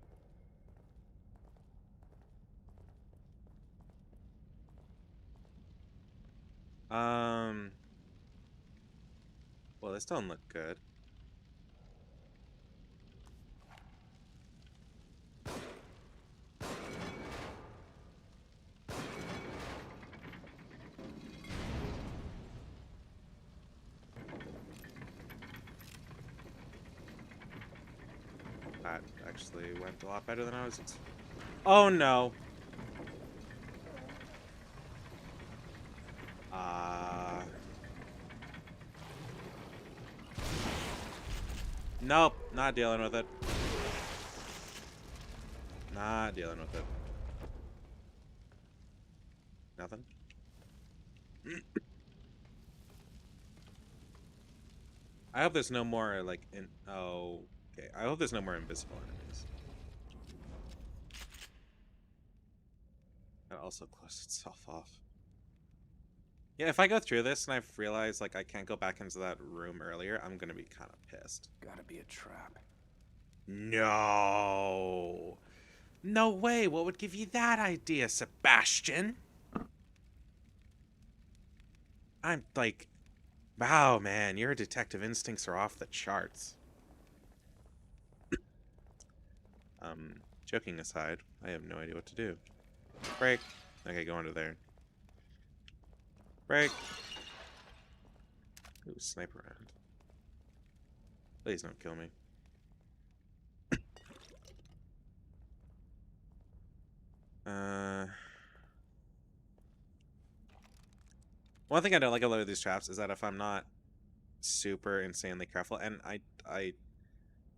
S1: Well, this don't look good. That actually went a lot better than I was Oh no! Nope, not dealing with it. Not dealing with it. Nothing? I hope there's no more, like, oh, okay. I hope there's no more invisible enemies. That also closed itself off. Yeah, if I go through this and I've realized, like, I can't go back into that room earlier, I'm gonna be kind of pissed.
S6: Gotta be a trap.
S1: No! No way! What would give you that idea, Sebastian? I'm, like... Wow, man, your detective instincts are off the charts. Joking aside, I have no idea what to do. Break. Okay, go under there. Break. Ooh, sniper round. Please don't kill me. One thing I don't like about these traps is that if I'm not super insanely careful, and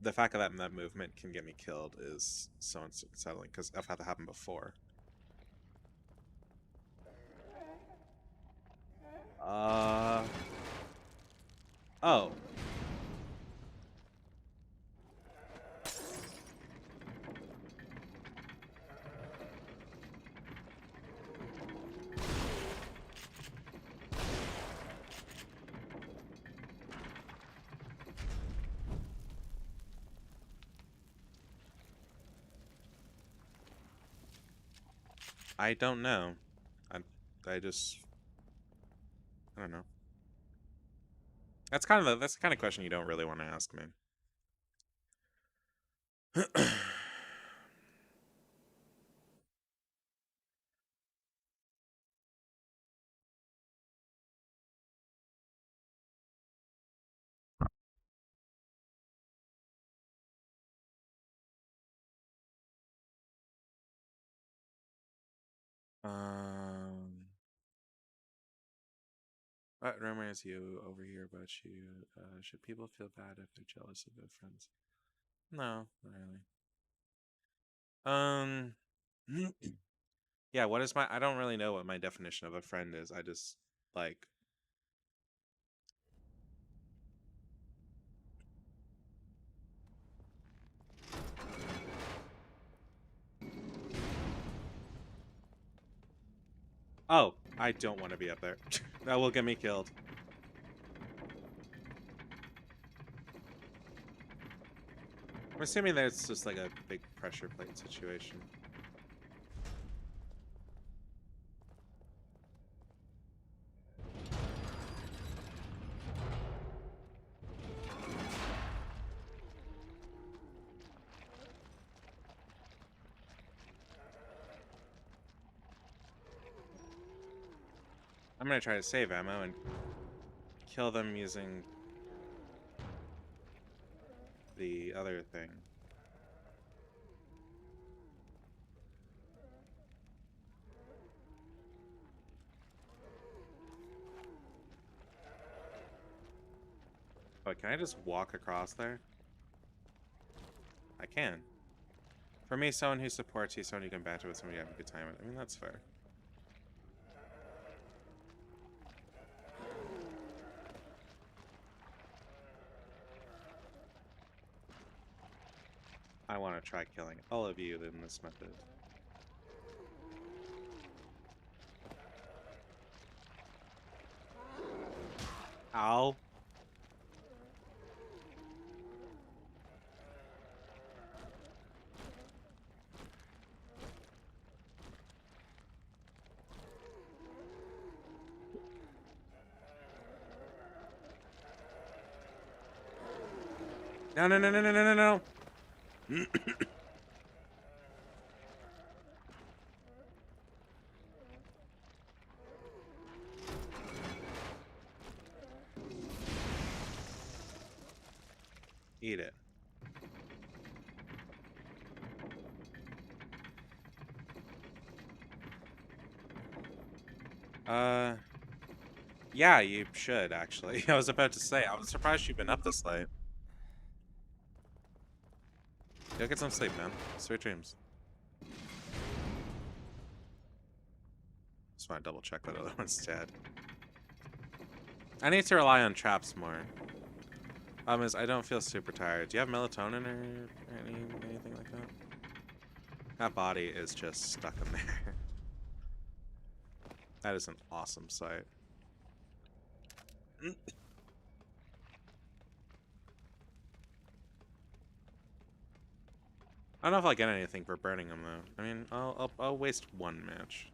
S1: the fact that that movement can get me killed is so unsettling because I've had that happen before. Oh. I don't know. I just... I don't know. That's the kind of question you don't really want to ask me. What reminds you over here about you? Should people feel bad if they're jealous of their friends? No, not really. Yeah, what is I don't really know what my definition of a friend is. I just, like... Oh, I don't want to be up there. That will get me killed. I'm assuming that it's just like a big pressure plate situation. I'm gonna try to save ammo and kill them using the other thing. Oh, can I just walk across there? I can. For me, someone who supports you, someone you can banter with, someone you have a good time with. I mean, that's fair. I want to try killing all of you in this method. Ow. No, no, no, no, no, no, no, no. Eat it. Yeah, you should, actually. I was about to say, I was surprised you've been up this late. Go get some sleep, man. Sweet dreams. Just want to double check that other one's dead. I need to rely on traps more. Is I don't feel super tired. Do you have melatonin or anything like that? That body is just stuck in there. That is an awesome sight. I don't know if I'll get anything for burning them though. I mean, I'll waste one match.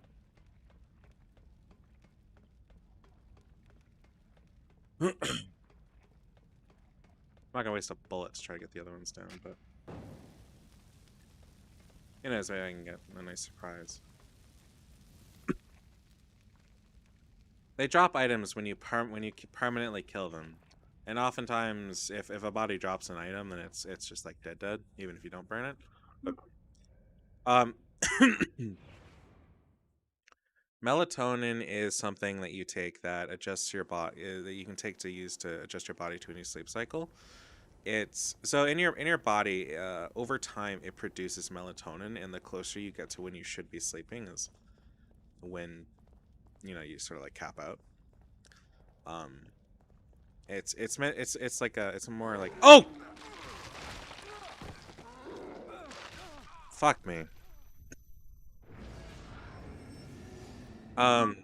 S1: I'm not gonna waste a bullet to try to get the other ones down, but you know, maybe I can get a nice surprise. They drop items when you permanently kill them, and oftentimes, if a body drops an item, then it's just like dead, even if you don't burn it. Melatonin is something that you take that adjusts your body, that you can take to use to adjust your body to a new sleep cycle. It's so in your body, over time it produces melatonin, and the closer you get to when you should be sleeping is when, you know, you sort of like cap out. It's like it's more like, oh, fuck me. Long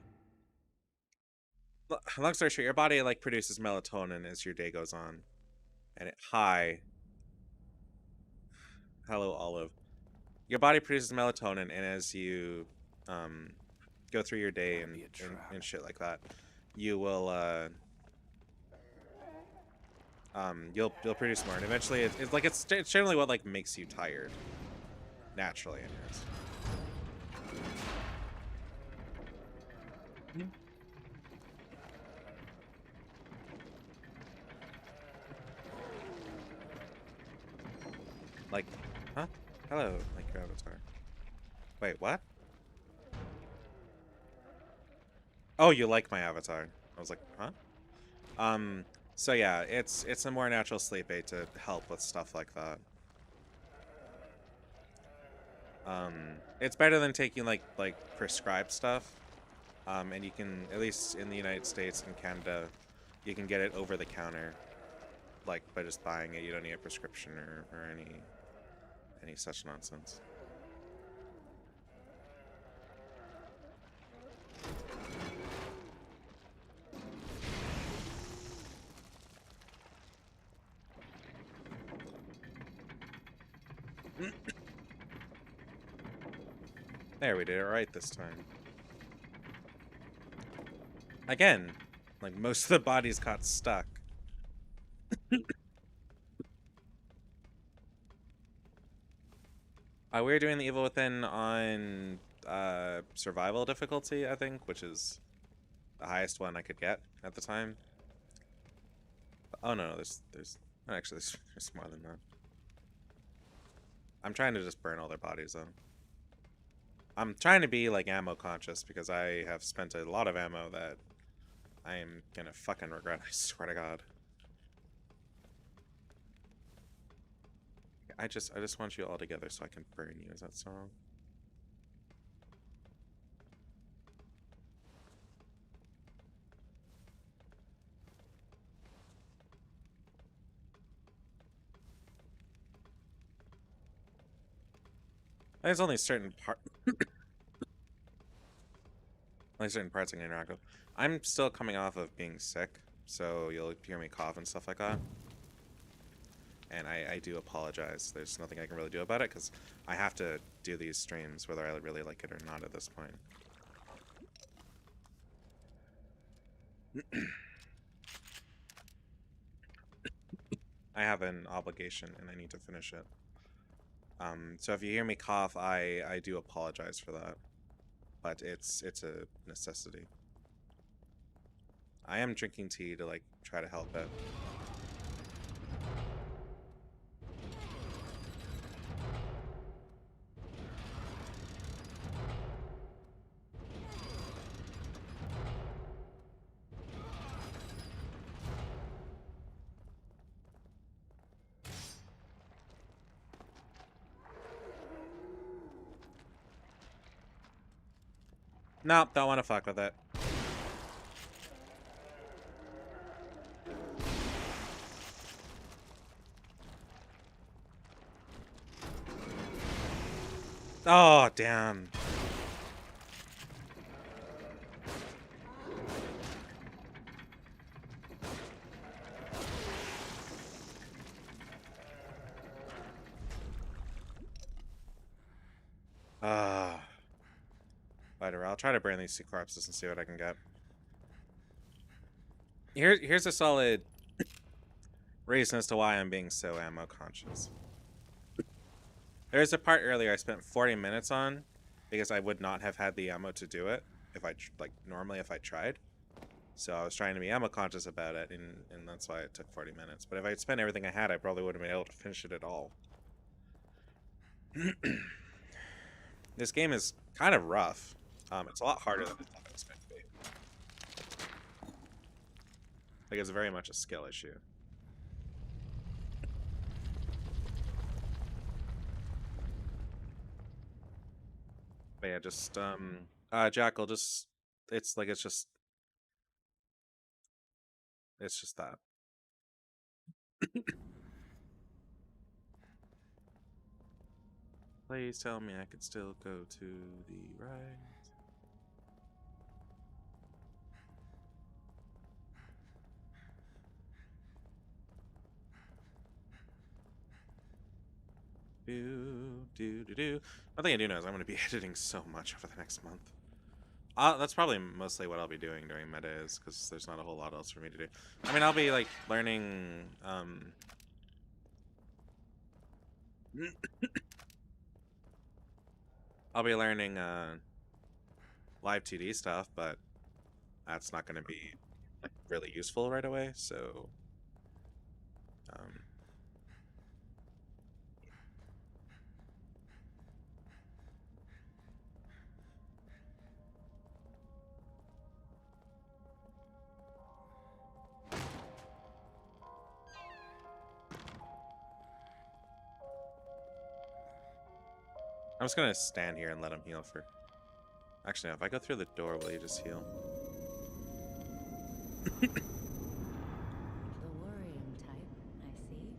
S1: story short, your body like produces melatonin as your day goes on, and hello Olive. Your body produces melatonin, and as you go through your day and shit like that, you will you'll produce more, and eventually it's generally what like makes you tired naturally, anyways. Like, huh? Hello, like your avatar. Wait, what? Oh, you like my avatar? I was like, huh? So yeah, it's a more natural sleep aid to help with stuff like that. It's better than taking like prescribed stuff. And you can, at least in the United States and Canada, you can get it over the counter, like by just buying it. You don't need a prescription or any such nonsense. There, we did it right this time. Again, like most of the bodies got stuck. We were doing the Evil Within on survival difficulty, I think, which is the highest one I could get at the time. Oh no, there's actually there's more than that. I'm trying to just burn all their bodies though. I'm trying to be like ammo conscious because I have spent a lot of ammo that I am gonna fucking regret, I swear to God. I just want you all together so I can burn you. Is that so wrong? There's only certain parts I can interact with. I'm still coming off of being sick, so you'll hear me cough and stuff like that. And I do apologize. There's nothing I can really do about it because I have to do these streams whether I really like it or not at this point. I have an obligation and I need to finish it. So if you hear me cough, I do apologize for that. But it's a necessity. I am drinking tea to like try to help it. Nope, don't want to fuck with it. Oh, damn. Whatever, I'll try to burn these two corpses and see what I can get. Here's a solid reason as to why I'm being so ammo conscious. There's a part earlier I spent 40 minutes on because I would not have had the ammo to do it if I normally if I tried. So I was trying to be ammo conscious about it, and that's why it took 40 minutes. But if I had spent everything I had, I probably wouldn't have been able to finish it at all. This game is kind of rough. It's a lot harder than I thought it was going to be. Like, it's very much a skill issue. But yeah, just Jackal, just it's just that. Please tell me I could still go to the right. One thing I do know is I'm going to be editing so much over the next month. That's probably mostly what I'll be doing during meta is because there's not a whole lot else for me to do. I mean, I'll be like learning. I'll be learning live 2D stuff, but that's not going to be like really useful right away. So. I'm just gonna stand here and let him heal for... Actually, no, if I go through the door, will he just heal?
S4: The worrying type, I see.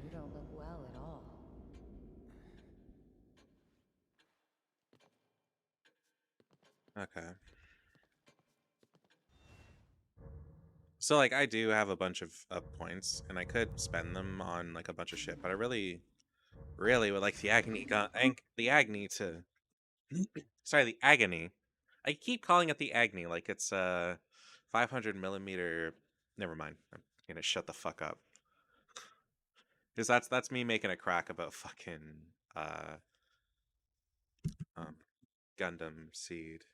S4: You don't look well at all.
S1: Okay. So, like, I do have a bunch of points, and I could spend them on, like, a bunch of shit, but I really would like the agony gun... the agony to... Sorry, the agony. I keep calling it the agony, like it's a 500 millimeter... Never mind. I'm gonna shut the fuck up. Because that's me making a crack about fucking Gundam Seed.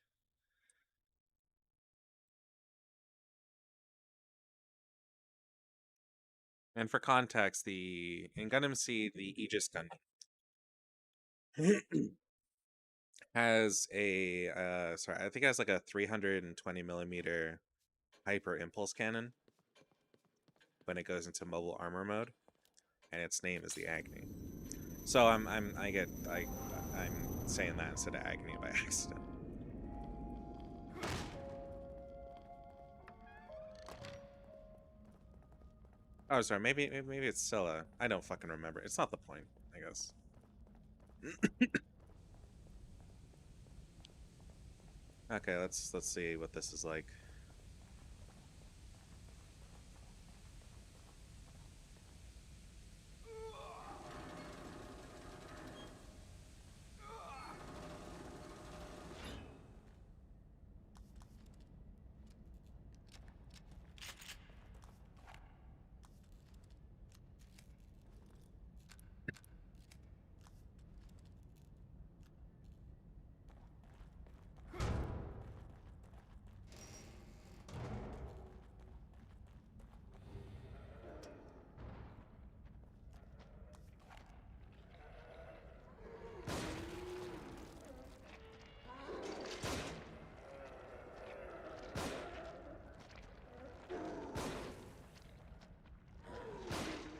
S1: And for context, in Gundam Seed, the Aegis Gundam has a I think it has like a 320 millimeter hyper impulse cannon when it goes into mobile armor mode. and its name is the Agni. So I'm saying that instead of Agni by accident. Oh, sorry. Maybe it's Scylla. I don't fucking remember. It's not the point, I guess. Okay, let's see what this is like.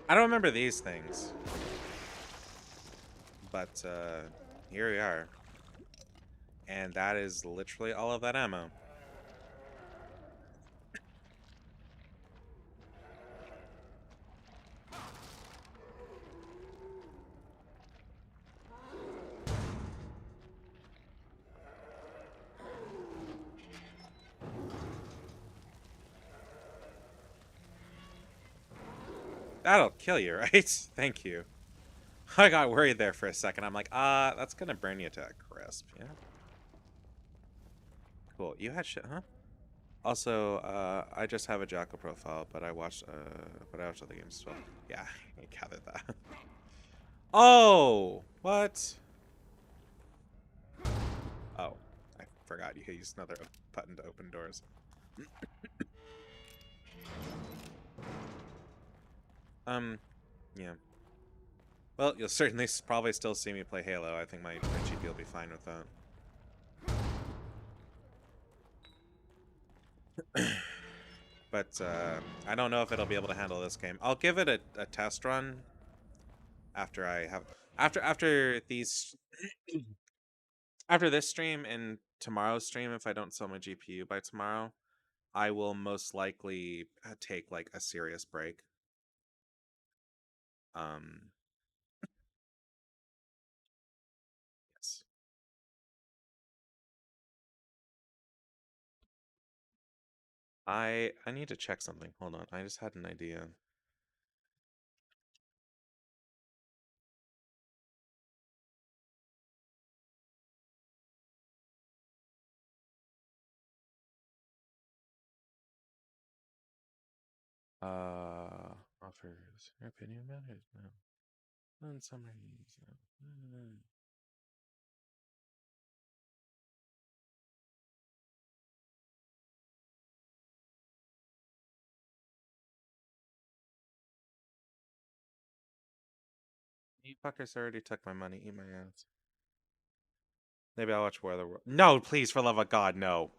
S1: I don't remember these things. But here we are. And that is literally all of that ammo. That'll kill you, right? Thank you. I got worried there for a second. I'm like, that's gonna burn you to a crisp, yeah? Cool. You had shit, huh? Also, I just have a Jackal profile, but I watched other games as well. Yeah, I gathered that. Oh! What? Oh, I forgot you used another button to open doors. Yeah. Well, you'll certainly probably still see me play Halo. I think my GP will be fine with that. But I don't know if it'll be able to handle this game. I'll give it a test run after I have after these after this stream and tomorrow's stream. If I don't sell my GPU by tomorrow, I will most likely take like a serious break. Yes. I need to check something. Hold on. I just had an idea. Offers your opinion matters now. In summaries. You fuckers already took my money. Eat my ass. Maybe I'll watch War of the World. No, please, for love of God, no.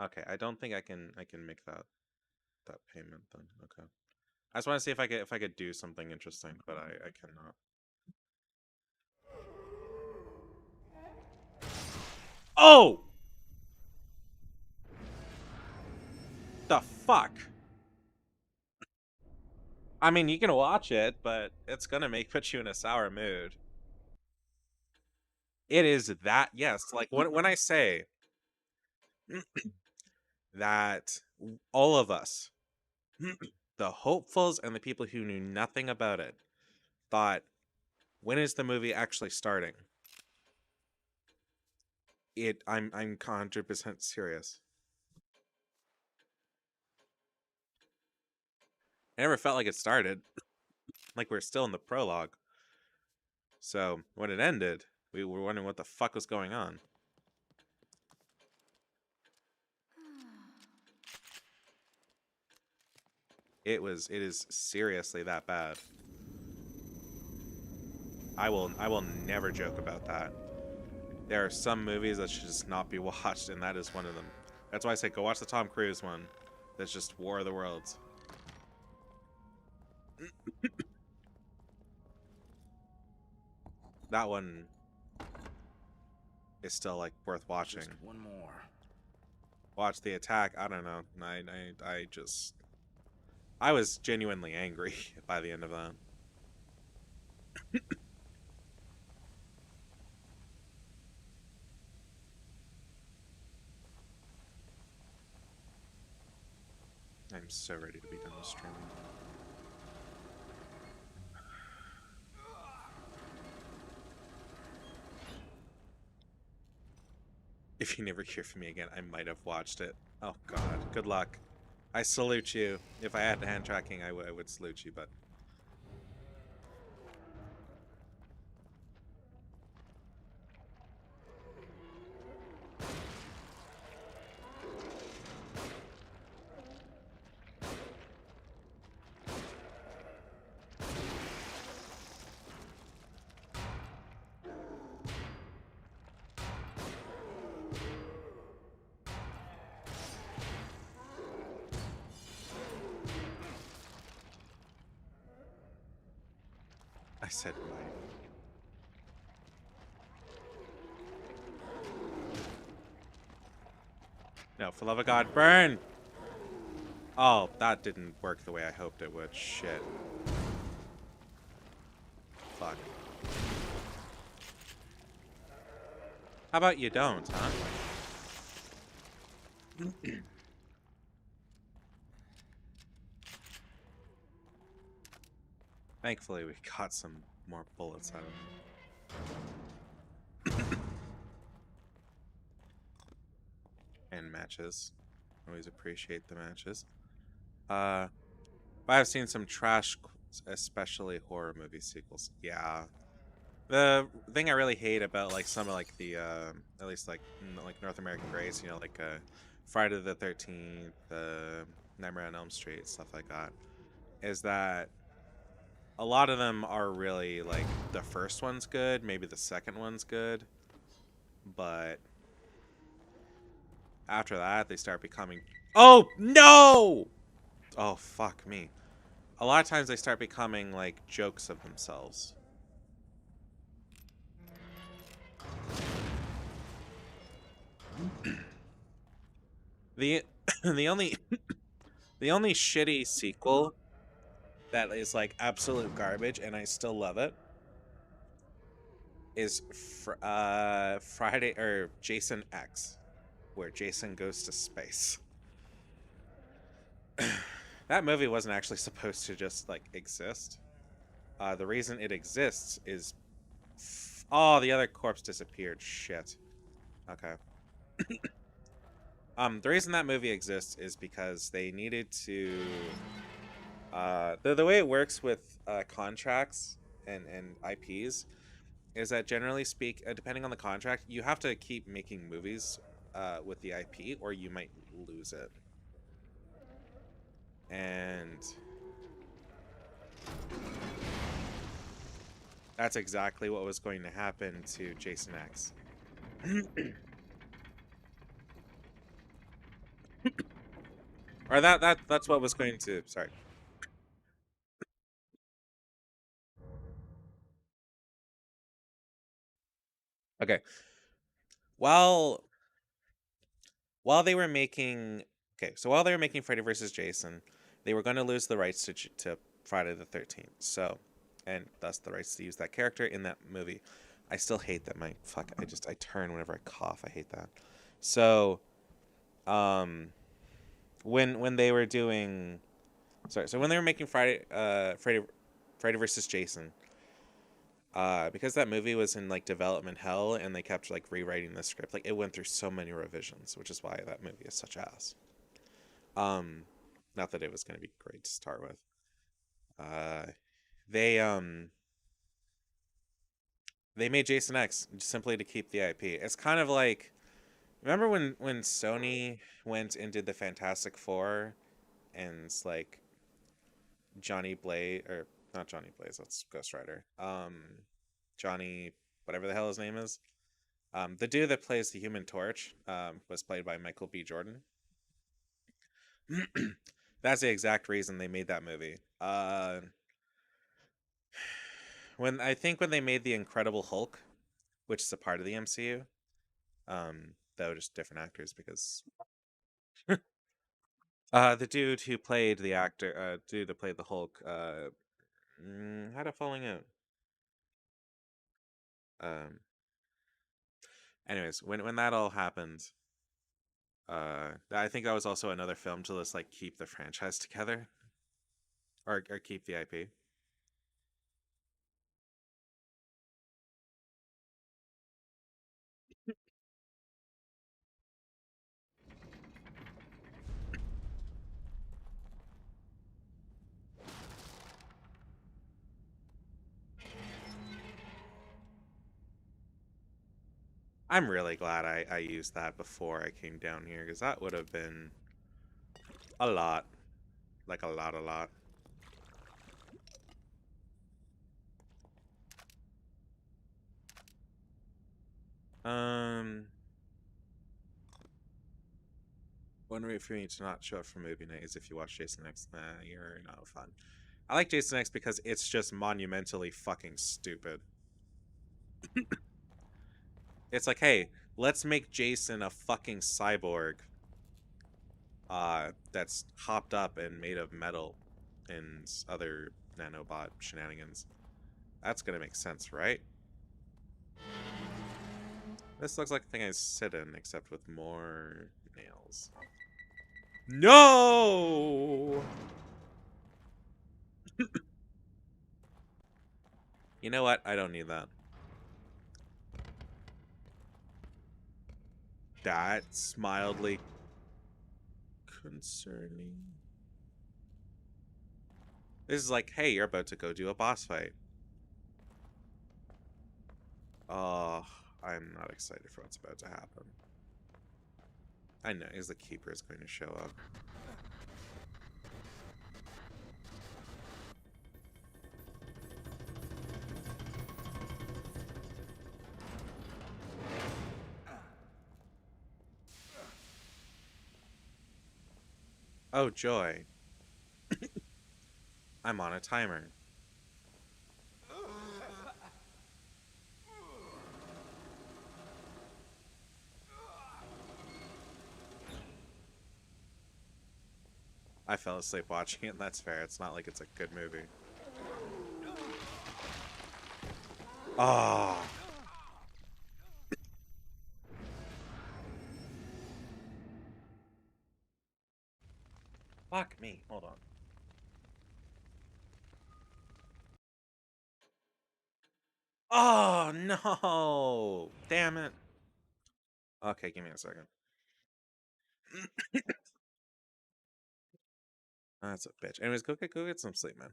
S1: Okay, I don't think I can make that payment then. Okay. I just want to see if I could do something interesting, but I cannot. Oh! The fuck? I mean, you can watch it, but it's gonna put you in a sour mood. It is that, yes. Like when I say that all of us, the hopefuls and the people who knew nothing about it, thought, when is the movie actually starting? I'm 100% serious. I never felt like it started. Like we're still in the prologue. So when it ended, we were wondering what the fuck was going on. It is seriously that bad. I will never joke about that. there are some movies that should just not be watched, and that is one of them. That's why I say go watch the Tom Cruise one. That's just War of the Worlds. That one is still like worth watching.
S6: Just one more.
S1: Watch The Attack. I don't know. I was genuinely angry by the end of that. I'm so ready to be done with streaming. If you never hear from me again, I might have watched it. Oh god, good luck. I salute you. If I had hand tracking, I would salute you, but... I said right. No, for love of God, burn! Oh, that didn't work the way I hoped it would. Shit. Fuck. How about you don't, huh? Thankfully, we got some more bullets out of him. And matches. Always appreciate the matches. But I've seen some trash, especially horror movie sequels. Yeah. The thing I really hate about like some of like the at least like North American greats, you know, like Friday the 13th, Nightmare on Elm Street, stuff like that, is that a lot of them are really like the first one's good, maybe the second one's good, but after that they start becoming... Oh no! Oh fuck me. A lot of times they start becoming like jokes of themselves. The the only the only shitty sequel that is like absolute garbage and I still love it is Friday or Jason X, where Jason goes to space. That movie wasn't actually supposed to just like exist. The reason it exists is oh, the other corpse disappeared. Shit. Okay. The reason that movie exists is because they needed to the way it works with contracts and IPs is that generally depending on the contract, you have to keep making movies with the IP or you might lose it. And that's exactly what was going to happen to Jason X. Or that's what was going to... Sorry. Okay. While they were making... Okay, so while they were making Freddy vs. Jason, they were going to lose the rights to Friday the 13th. So, and thus the rights to use that character in that movie. I still hate that I turn whenever I cough. I hate that. So, when they were doing... Sorry, so when they were making Freddy vs. Jason, because that movie was in like development hell and they kept like rewriting the script, like it went through so many revisions, which is why that movie is such ass. Not that it was going to be great to start with. They made Jason X simply to keep the IP. It's kind of like, remember when Sony went and did the Fantastic Four and it's like Johnny Blaze, or not Johnny Blaze, that's Ghost Rider. Johnny, whatever the hell his name is. The dude that plays the Human Torch was played by Michael B. Jordan. That's the exact reason they made that movie. When they made the Incredible Hulk, which is a part of the MCU, they were just different actors because the dude who played the dude that played the Hulk, had a falling out. Um, anyways, when that all happened, I think that was also another film to just like keep the franchise together, or keep the IP. I'm really glad I used that before I came down here, because that would have been a lot. Like a lot. Um, One way for me to not show up for movie night is if you watch Jason X. Nah, you're not fun. I like Jason X because it's just monumentally fucking stupid. It's like, hey, let's make Jason a fucking cyborg. That's hopped up and made of metal and other nanobot shenanigans. That's gonna make sense, right? This looks like a thing I sit in, except with more nails. No! You know what? I don't need that. That's mildly concerning. This is like, hey, you're about to go do a boss fight. Oh, I'm not excited for what's about to happen. I know, because the Keeper is going to show up. Oh, joy. I'm on a timer. I fell asleep watching it, and that's fair. It's not like it's a good movie. Oh. Fuck me. Hold on. Oh, no. Damn it. Okay, give me a second. That's a bitch. Anyways, go get some sleep, man.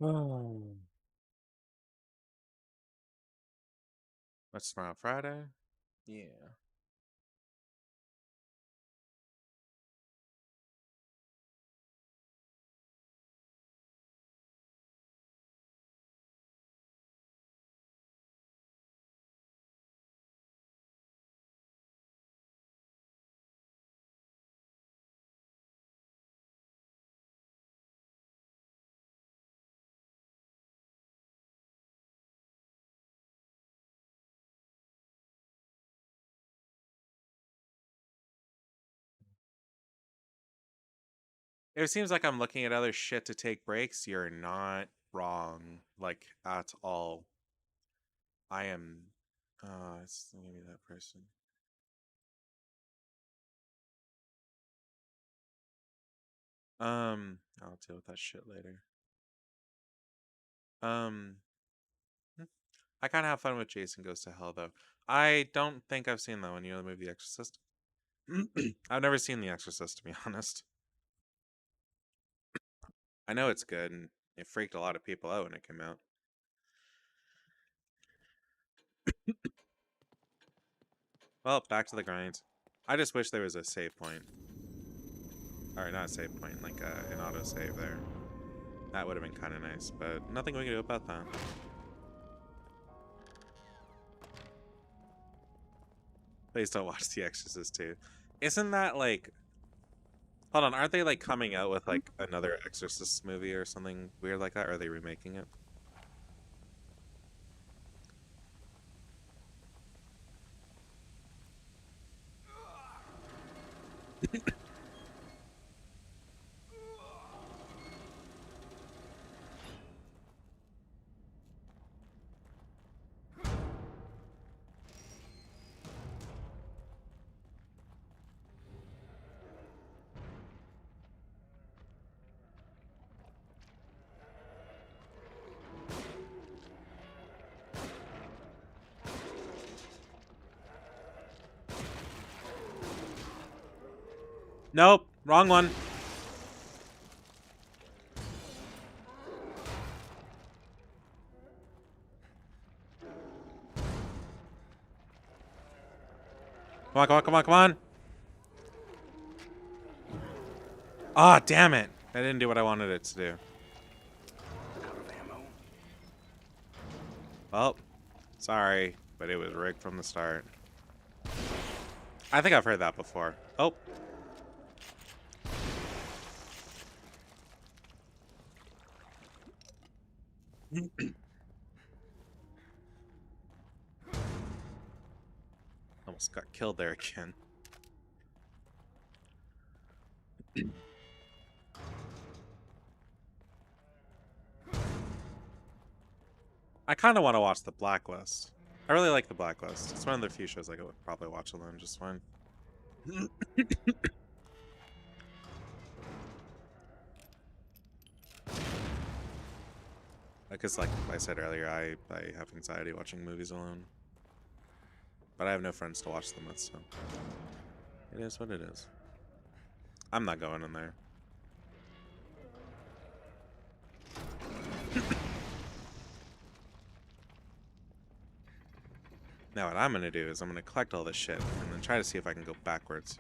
S1: Oh. What's tomorrow? Friday? Yeah. It seems like I'm looking at other shit to take breaks. You're not wrong, like, at all. I am. It's maybe that person. I'll deal with that shit later. Um, I kind of have fun with Jason Goes to Hell though. I don't think I've seen that one. You know the movie The Exorcist? I've never seen The Exorcist, to be honest. I know it's good, and it freaked a lot of people out when it came out. Well, back to the grind. I just wish there was a save point. Or not a save point, like an auto-save there. That would have been kind of nice, but nothing we can do about that. Please don't watch The Exorcist 2. Isn't that like... Hold on, aren't they like coming out with like another Exorcist movie or something weird like that? Or are they remaking it? Nope, wrong one. Come on, come on, come on, come on. Ah, oh, damn it. I didn't do what I wanted it to do.
S5: Out of ammo.
S1: Well, sorry, but it was rigged from the start. I think I've heard that before. Oh. Almost got killed there again. I kind of want to watch The Blacklist. I really like The Blacklist. It's one of the few shows I could probably watch alone just fine. Because, like I said earlier, I have anxiety watching movies alone. But I have no friends to watch them with, so... It is what it is. I'm not going in there. Now what I'm going to do is I'm going to collect all this shit and then try to see if I can go backwards.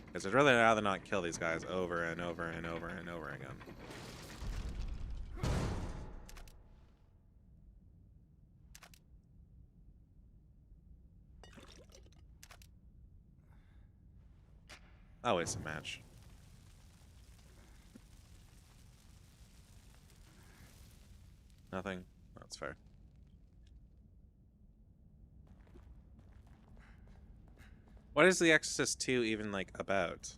S1: Because I'd really rather not kill these guys over and over and over and over again. I'll waste a match. Nothing? That's fair. What is The Exorcist 2 even, like, about?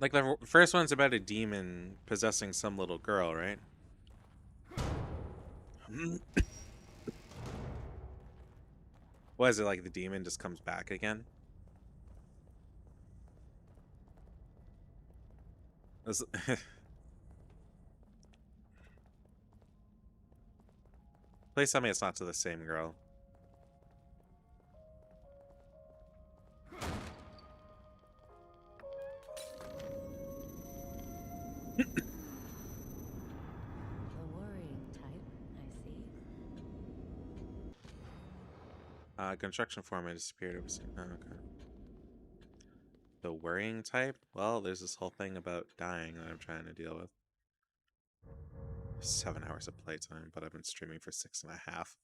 S1: Like, the first one's about a demon possessing some little girl, right? What is it, like the demon just comes back again? Please tell me it's not to the same girl.
S4: The worrying type, I see.
S1: Construction foreman disappeared overseas. Oh, okay. The worrying type? Well, there's this whole thing about dying that I'm trying to deal with. 7 hours of playtime, but I've been streaming for 6.5.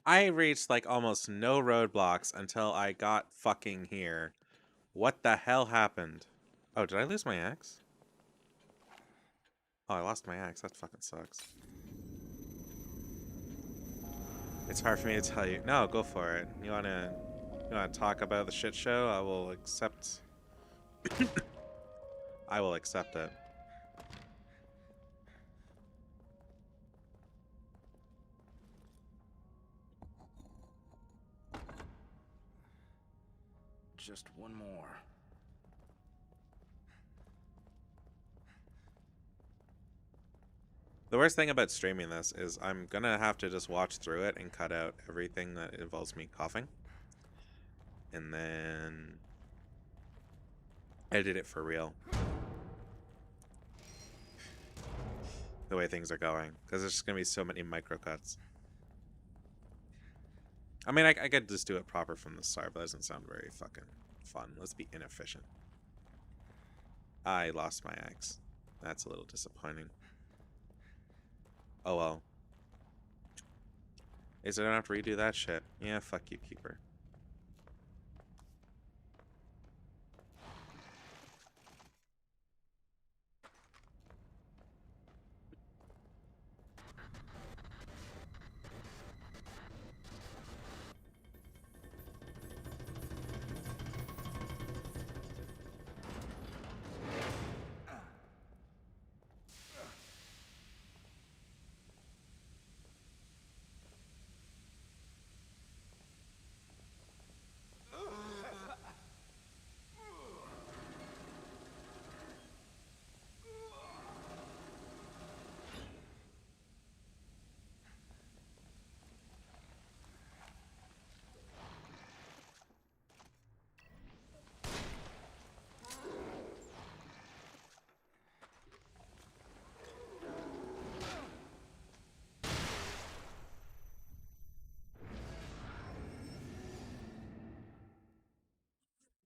S1: I reached like almost no roadblocks until I got fucking here. What the hell happened? Oh, did I lose my axe? Oh, I lost my axe. That fucking sucks. It's hard for me to tell you. No, go for it. You wanna talk about the shit show? I will accept I will accept it.
S6: Just one more.
S1: The worst thing about streaming this is I'm gonna have to just watch through it and cut out everything that involves me coughing. And then edit it for real. The way things are going. Because there's just gonna be so many micro cuts. I mean, I could just do it proper from the start, but that doesn't sound very fucking fun. Let's be inefficient. I lost my axe. That's a little disappointing. Oh well. Is I don't have to redo that shit. Yeah, fuck you, Keeper.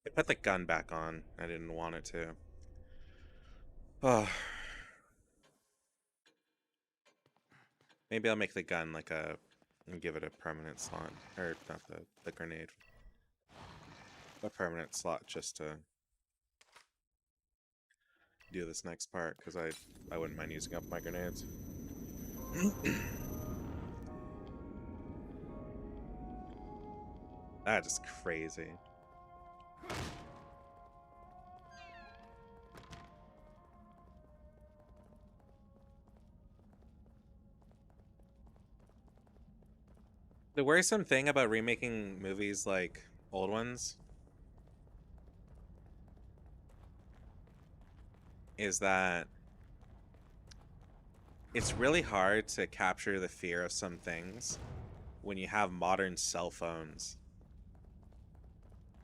S1: I put the gun back on. I didn't want it to. Oh. Maybe I'll make the gun like a... and give it a permanent slot. Or, not the grenade. A permanent slot just to... do this next part, because I wouldn't mind using up my grenades. That is crazy. The worrisome thing about remaking movies like old ones is that it's really hard to capture the fear of some things when you have modern cell phones.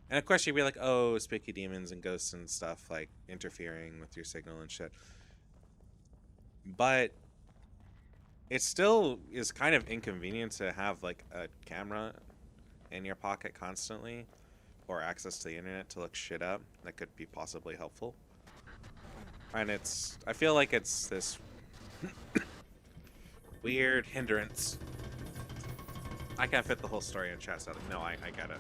S1: And of course you'd be like, oh, spooky demons and ghosts and stuff like interfering with your signal and shit. But it still is kind of inconvenient to have like a camera in your pocket constantly or access to the internet to look shit up that could be possibly helpful. And I feel like it's this weird hindrance. I can't fit the whole story in chat, so no, I get it.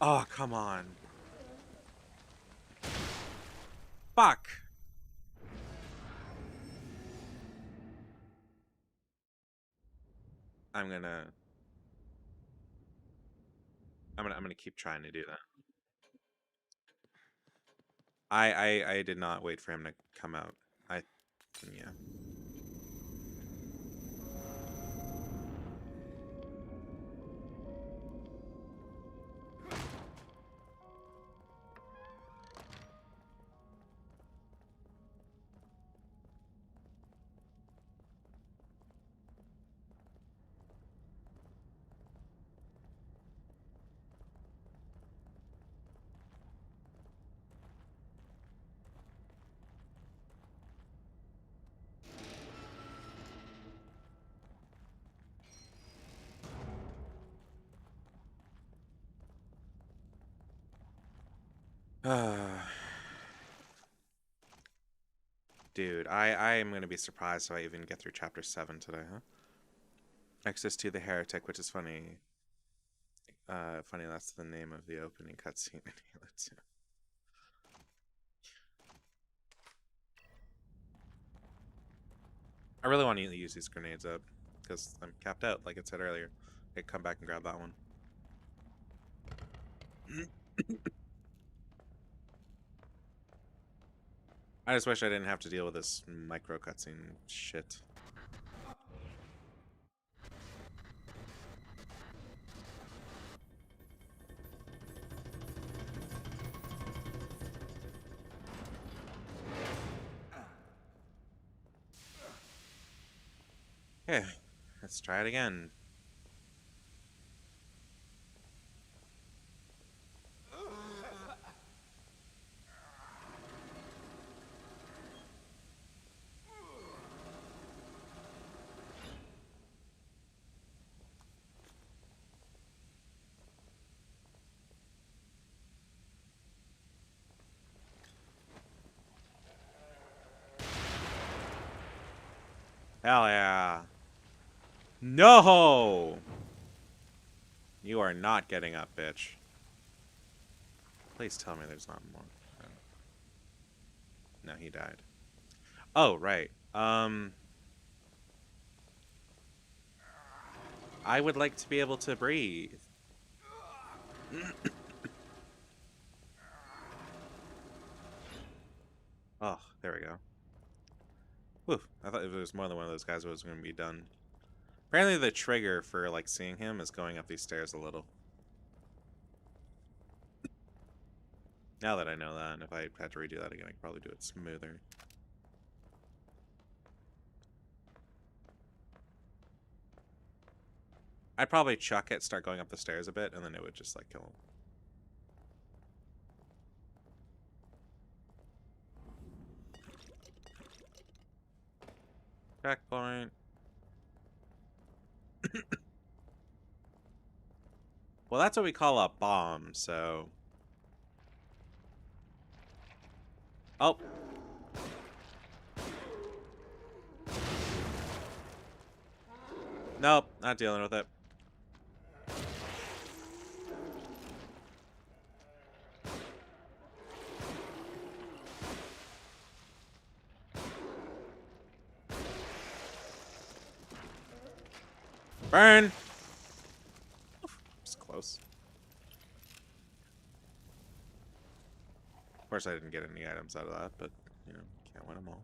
S1: Oh, come on. Fuck. I'm gonna keep trying to do that. I did not wait for him to come out. Yeah. Dude, I am gonna be surprised if I even get through chapter 7 today, huh? Access to the Heretic, which is funny. Funny that's the name of the opening cutscene in Halo 2. I really want to use these grenades up, because I'm capped out, like it said earlier. I could come back and grab that one. I just wish I didn't have to deal with this micro cutscene shit. Okay, let's try it again. Hell yeah. No! You are not getting up, bitch. Please tell me there's not more. No, he died. Oh, right. I would like to be able to breathe. Oh, there we go. Whew, I thought if there was more than one of those guys, it was going to be done. Apparently the trigger for, like, seeing him is going up these stairs a little. Now that I know that, and if I had to redo that again, I could probably do it smoother. I'd probably chuck it, start going up the stairs a bit, and then it would just, like, kill him. Checkpoint. Well, that's what we call a bomb, so... Oh. Nope, not dealing with it. Burn! It's close. Of course I didn't get any items out of that, but, you know, can't win them all.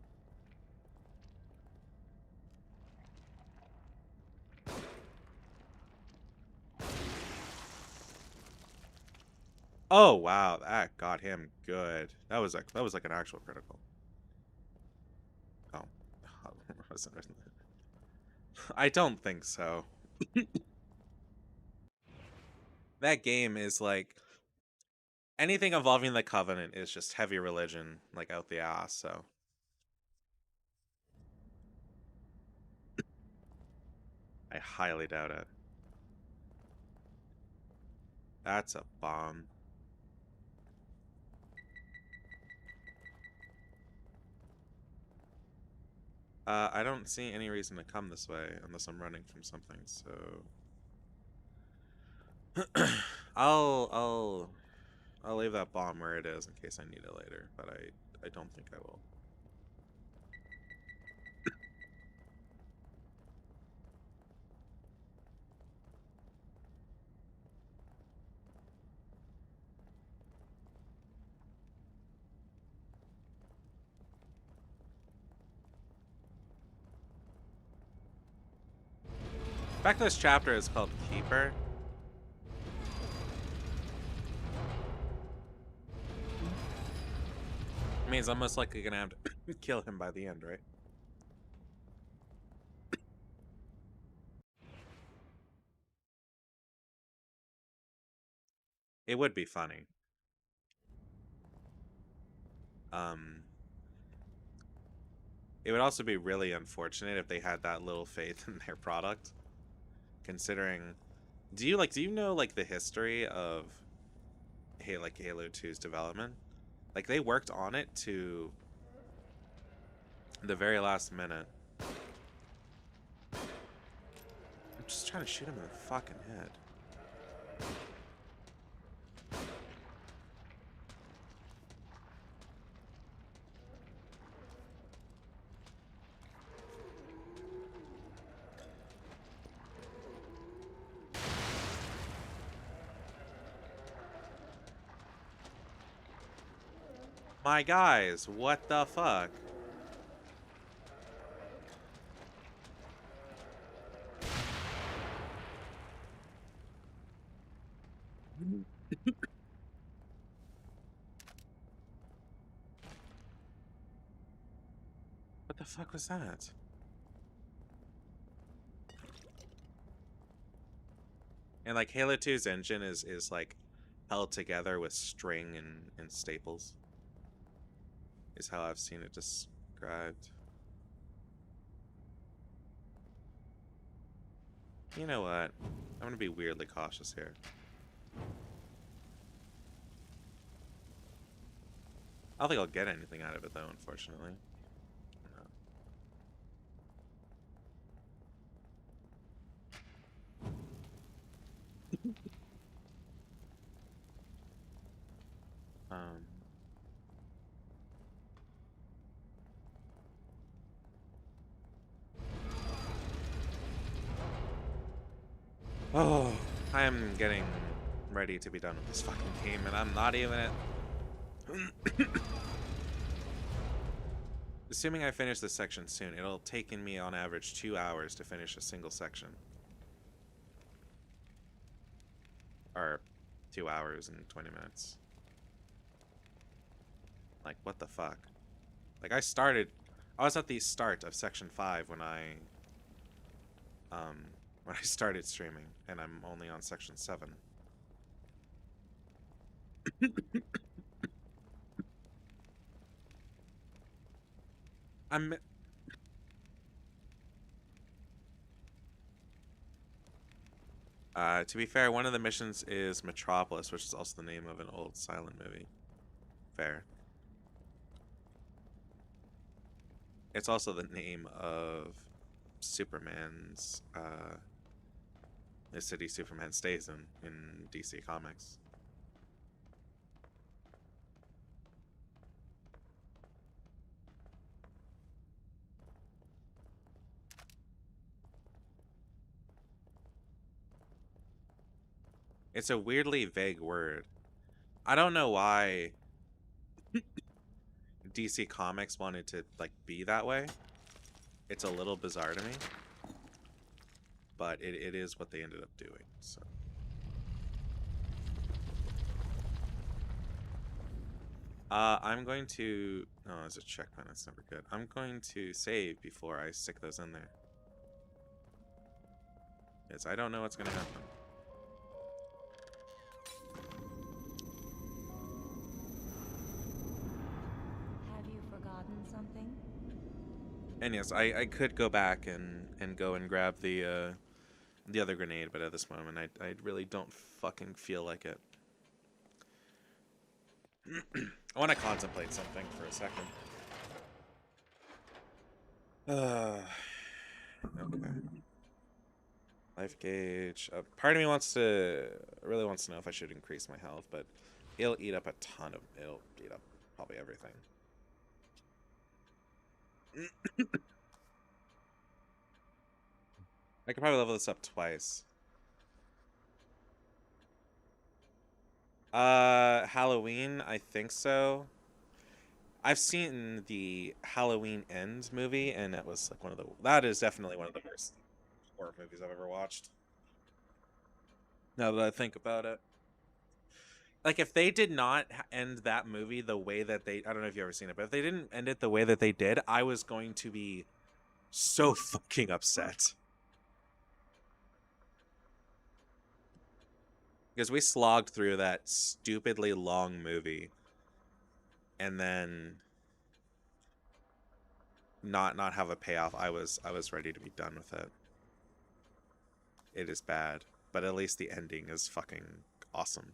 S1: Oh wow, that got him good. That was like an actual critical. Oh, I don't think so. That game is like anything involving the Covenant is just heavy religion, like out the ass. So I highly doubt it. That's a bomb. I don't see any reason to come this way unless I'm running from something, so... I'll leave that bomb where it is in case I need it later, but I don't think I will. In fact, this chapter is called Keeper. Means I'm most likely gonna have to kill him by the end, right? It would be funny. It would also be really unfortunate if they had that little faith in their product. Considering, do you know like the history of Halo 2's development? Like they worked on it to The very last minute. I'm just trying to shoot him in the fucking head. My guys, what the fuck? What the fuck was that? And like Halo 2's engine is like held together with string and staples. Is how I've seen it described. You know what? I'm gonna be weirdly cautious here. I don't think I'll get anything out of it though, unfortunately. No. Oh, I am getting ready to be done with this fucking game, and I'm not even at... Assuming I finish this section soon, it'll take me on average 2 hours to finish a single section. Or 2 hours and 20 minutes. Like, what the fuck? Like, I was at the start of section 5 when I started streaming, and I'm only on section 7. To be fair, one of the missions is Metropolis, which is also the name of an old silent movie. Fair. It's also the name of Superman's, the city Superman stays in DC Comics. It's a weirdly vague word. I don't know why DC Comics wanted to like be that way. It's a little bizarre to me. But it is what they ended up doing, so. I'm going to... Oh, there's a checkpoint. That's never good. I'm going to save before I stick those in there. Because I don't know what's going to happen.
S4: Have you forgotten something?
S1: And yes, I could go back and go and grab the other grenade, but at this moment, I really don't fucking feel like it. I want to contemplate something for a second. Okay. Life gauge. Part of me really wants to know if I should increase my health, but it'll eat up a ton of... It'll eat up probably everything. I could probably level this up twice. Halloween, I think so. I've seen the Halloween Ends movie, and that was like that is definitely one of the worst horror movies I've ever watched. Now that I think about it. Like, if they did not end that movie the way that I don't know if you've ever seen it, but if they didn't end it the way that they did, I was going to be so fucking upset. Because we slogged through that stupidly long movie and then not have a payoff. I was ready to be done with it. It is bad, but at least the ending is fucking awesome.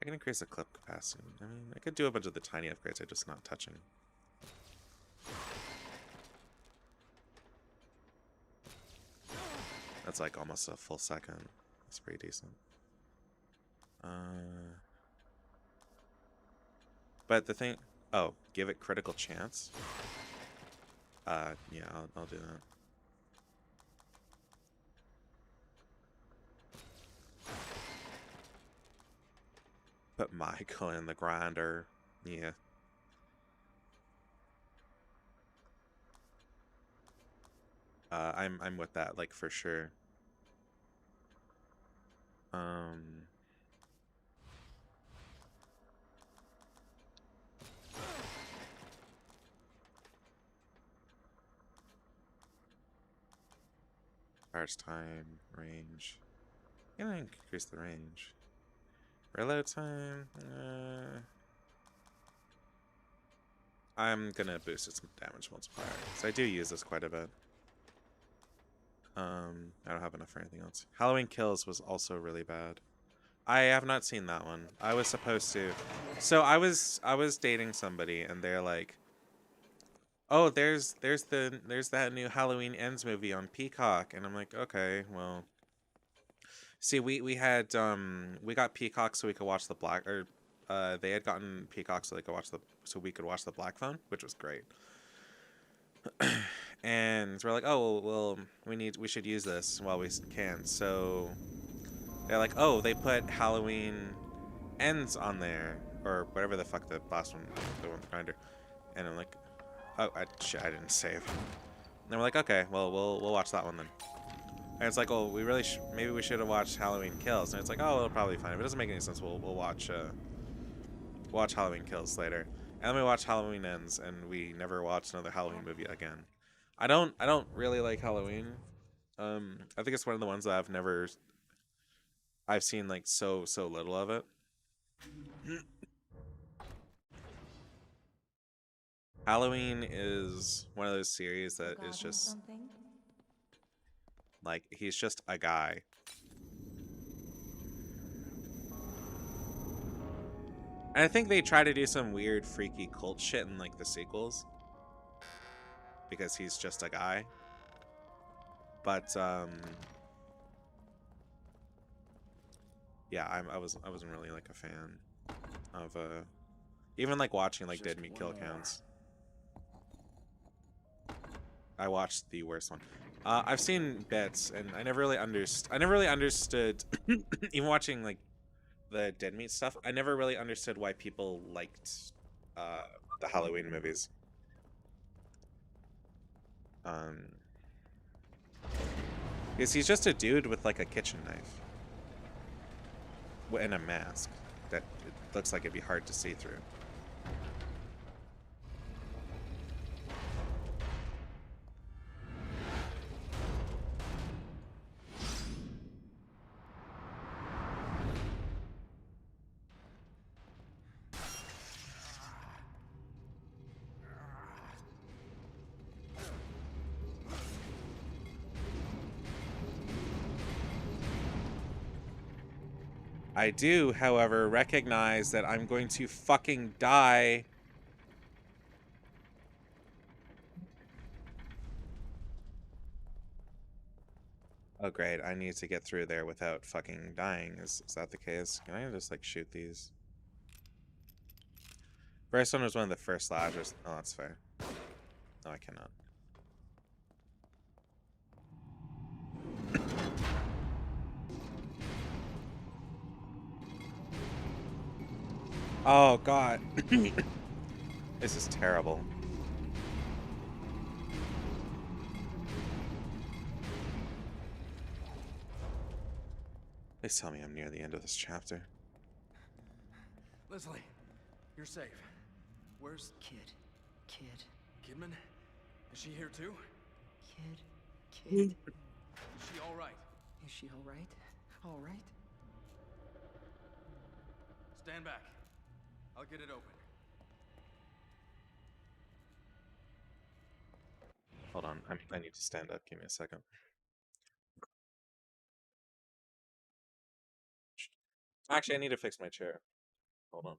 S1: I can increase the clip capacity. I mean, I could do a bunch of the tiny upgrades I'm just not touching. That's like almost a full second. That's pretty decent. But the thing... Oh, give it critical chance? Yeah, I'll do that. Put Michael in the grinder. Yeah. I'm with that, like, for sure. Charge time, range. I'm gonna increase the range. Reload time. I'm gonna boost its damage multiplier. So I do use this quite a bit. I don't have enough for anything else. Halloween Kills was also really bad. I have not seen that one. I was supposed to. So I was dating somebody and they're like, "Oh, there's that new Halloween Ends movie on Peacock." And I'm like, "Okay, well." See, we had we got Peacock so we could watch the Black, or they had gotten Peacock so they could watch so we could watch the Black Phone, which was great. And we're like, "Oh, well, we should use this while we can." So they're like, "Oh, they put Halloween Ends on there, or whatever the fuck the last one, the one with the grinder." And I'm like, "Oh, shit, I didn't save." And we're like, "Okay, well, we'll watch that one then." And it's like, "Oh, we really maybe we should have watched Halloween Kills." And it's like, "Oh, it'll probably be fine. If it doesn't make any sense, we'll watch Halloween Kills later." And then we watch Halloween Ends, and we never watched another Halloween movie again. I don't really like Halloween. I think it's one of the ones that I've seen like so little of it. Halloween is one of those series that is just
S4: Something?
S1: like, he's just a guy. And I think they try to do some weird freaky cult shit in like the sequels, because he's just a guy. But yeah, I wasn't really like a fan of even like watching like Dead Meat Kill Counts. I watched the worst one. I've seen bits, and I never really understood. Even watching like the Dead Meat stuff, I never really understood why people liked the Halloween movies. Because he's just a dude with like a kitchen knife and a mask that it looks like it'd be hard to see through. I do, however, recognize that I'm going to fucking die. Oh great, I need to get through there without fucking dying. Is that the case? Can I just like shoot these? First one was one of the first slashers. Oh, that's fair. No, I cannot. Oh god. This is terrible. Please tell me I'm near the end of this chapter.
S2: Leslie, you're safe. Where's
S7: Kid.
S2: Kidman? Is she here too?
S7: Kid.
S2: Is she all right?
S7: Is she alright? Alright?
S2: Stand back. I'll get it open.
S1: Hold on, I need to stand up. Give me a second. Actually, I need to fix my chair. Hold on.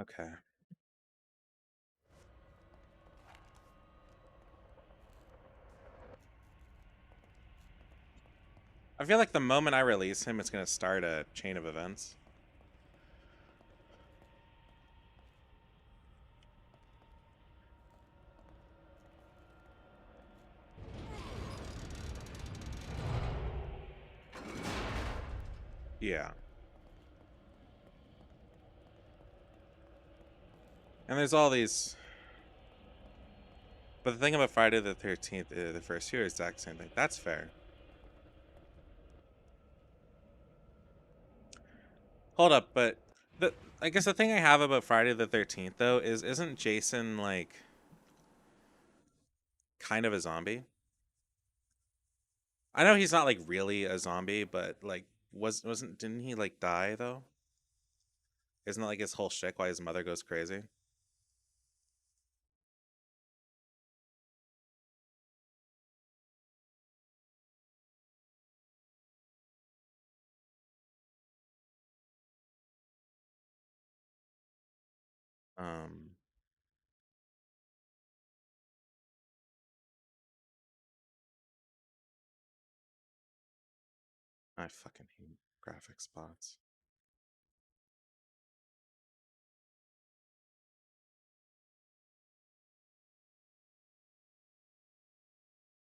S1: Okay. I feel like the moment I release him, it's gonna start a chain of events. Yeah. And there's all these. But the thing about Friday the 13th, the first year, is the exact same thing. That's fair. Hold up, but I guess the thing I have about Friday the 13th though is isn't Jason like kind of a zombie? I know he's not like really a zombie, but like didn't he like die though? Isn't that like his whole shtick why his mother goes crazy? Um I fucking hate graphic spots.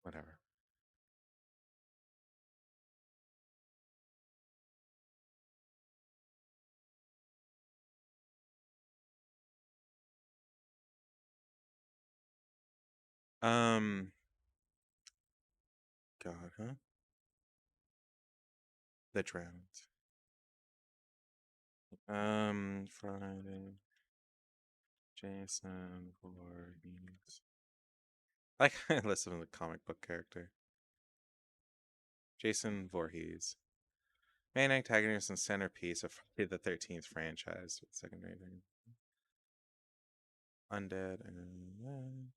S1: Whatever. Um God, huh? The Drowned. Friday. Jason Voorhees. I kind of listen to the comic book character. Jason Voorhees. Main antagonist and centerpiece of Friday the 13th franchise with secondary thing. Undead and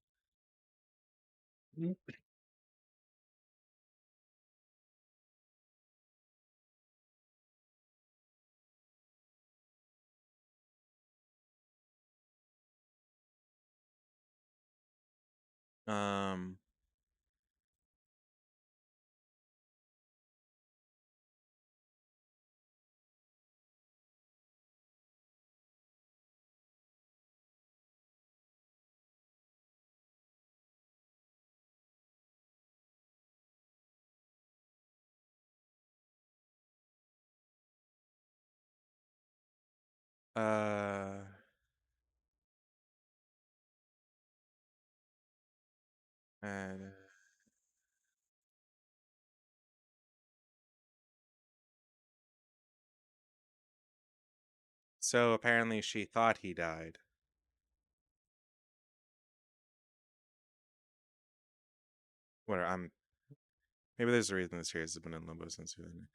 S1: um uh and so apparently she thought he died. What I'm maybe there's a reason the series has been in limbo since then.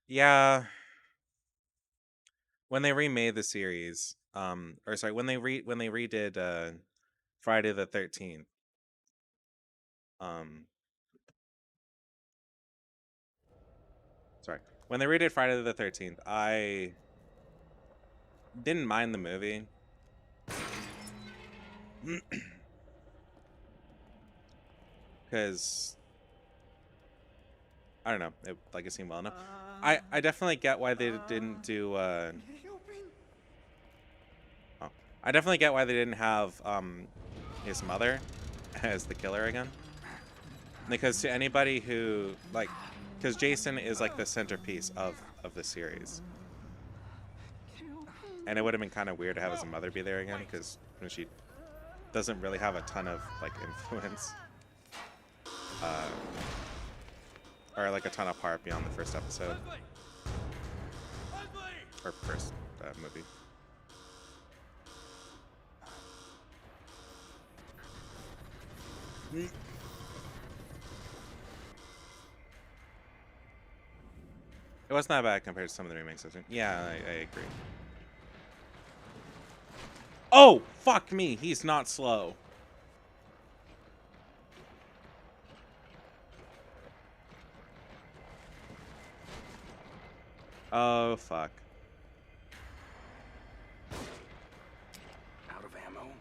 S1: Yeah, when they remade the series, or sorry, when they redid Friday the 13th, um, sorry, when they redid Friday the 13th, I didn't mind the movie. Because I don't know, it seemed well enough. I definitely get why they didn't do. Oh, I definitely get why they didn't have his mother as the killer again. Because to anybody who like, because Jason is like the centerpiece of the series, and it would have been kind of weird to have his mother be there again because she doesn't really have a ton of like influence. or like a ton apart beyond the first episode or first movie. It wasn't that bad compared to some of the remakes I've seen. Yeah, I agree. Oh, fuck me. He's not slow. Oh, fuck.
S5: Out of ammo?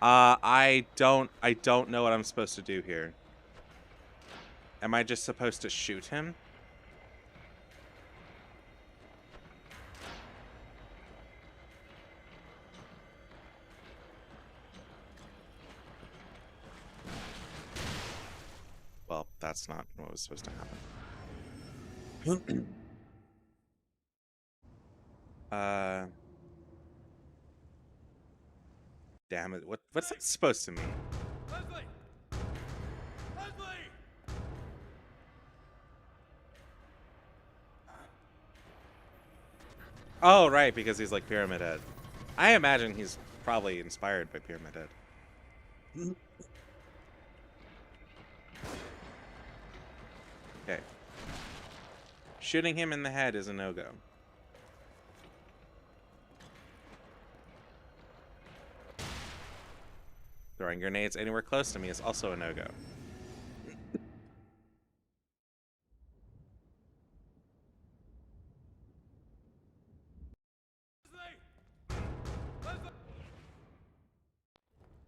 S1: I don't know what I'm supposed to do here. Am I just supposed to shoot him? Well, that's not what was supposed to happen. Damn it. What's that supposed to mean?
S2: Leslie! Leslie!
S1: Oh, right, because he's like Pyramid Head. I imagine he's probably inspired by Pyramid Head. Okay. Shooting him in the head is a no-go. Throwing grenades anywhere close to me is also a no-go.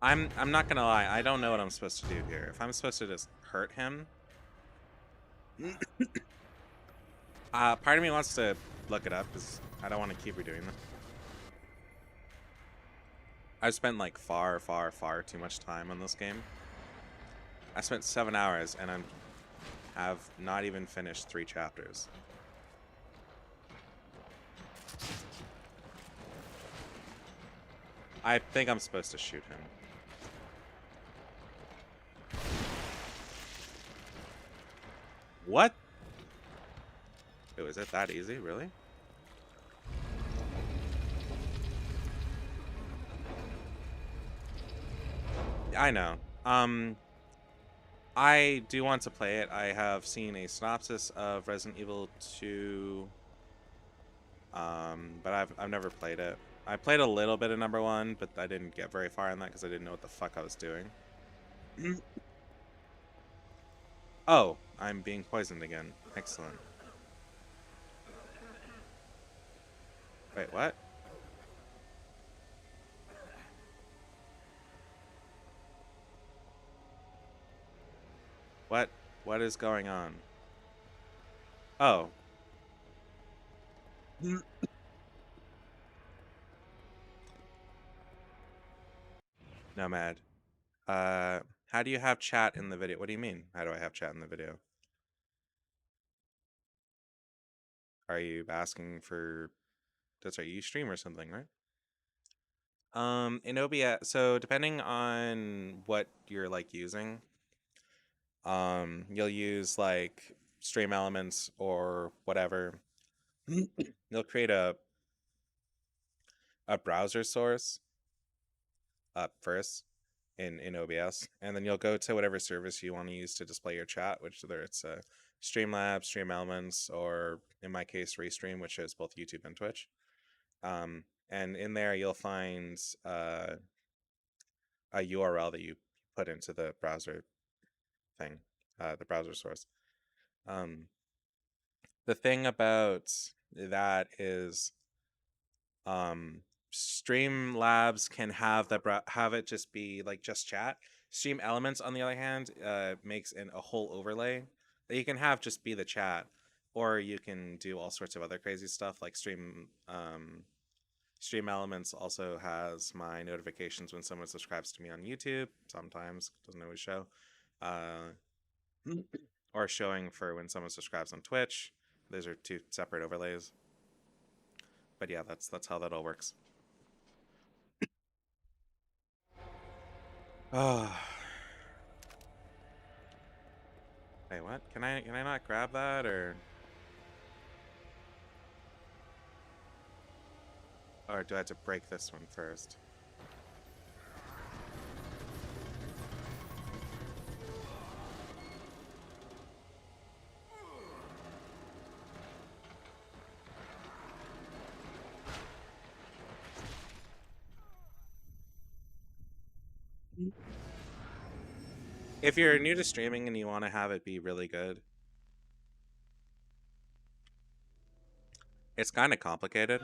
S1: I'm not gonna lie, I don't know what I'm supposed to do here. If I'm supposed to just hurt him, part of me wants to look it up because I don't want to keep redoing this. I've spent like far too much time on this game. I spent 7 hours and have not even finished 3 chapters. I think I'm supposed to shoot him. What? Wait, was it that easy? Really? I know. I do want to play it. I have seen a synopsis of Resident Evil 2, but I've never played it. I played a little bit of number 1, but I didn't get very far in that because I didn't know what the fuck I was doing. Oh, I'm being poisoned again. Excellent. Wait, what? What is going on? Oh. Nomad. How do you have chat in the video? What do you mean? How do I have chat in the video? Are you asking for... That's right, you stream or something, right? In OBS, so depending on what you're like using, you'll use like Stream Elements or whatever. You'll create a browser source up first in OBS, and then you'll go to whatever service you want to use to display your chat, which whether it's Streamlabs, Stream Elements, or in my case Restream, which is both YouTube and Twitch. And in there you'll find a URL that you put into the browser thing, the browser source. The thing about that is Streamlabs can have it just be like just chat. Stream Elements, on the other hand, makes a whole overlay that you can have just be the chat, or you can do all sorts of other crazy stuff like Stream Elements also has my notifications when someone subscribes to me on YouTube. Sometimes, doesn't always show, or showing for when someone subscribes on Twitch. Those are 2 separate overlays. But yeah, that's how that all works. Wait, what? Can I not grab that or do I have to break this one first? If you're new to streaming and you want to have it be really good, it's kind of complicated.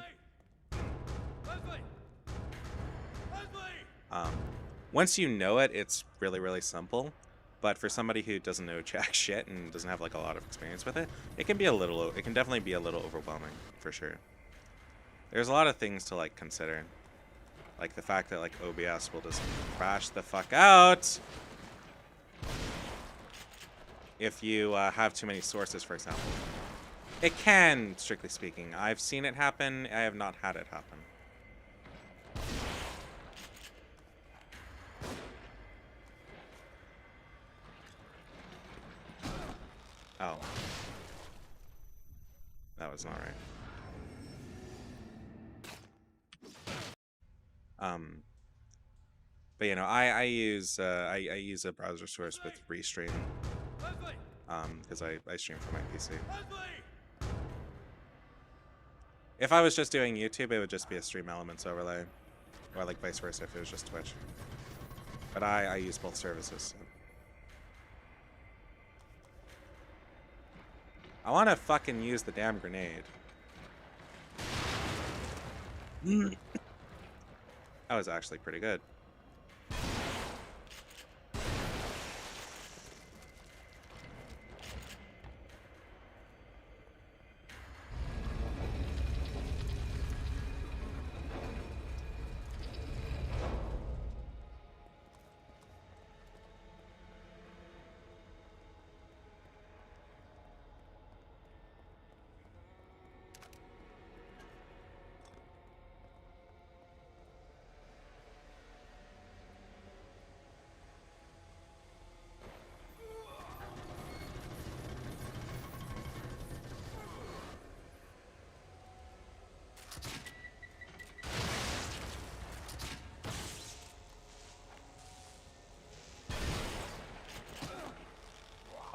S1: Once you know it, it's really, really simple. But for somebody who doesn't know jack shit and doesn't have like a lot of experience with it, it can definitely be a little overwhelming, for sure. There's a lot of things to like consider. Like the fact that like OBS will just crash the fuck out if you have too many sources, for example. It can, strictly speaking. I've seen it happen. I have not had it happen. Oh. That was not right. But you know, I use a browser source with Restream. Because I stream from my PC. If I was just doing YouTube, it would just be a Stream Elements overlay. Or like vice versa if it was just Twitch. But I use both services. So. I want to fucking use the damn grenade. That was actually pretty good.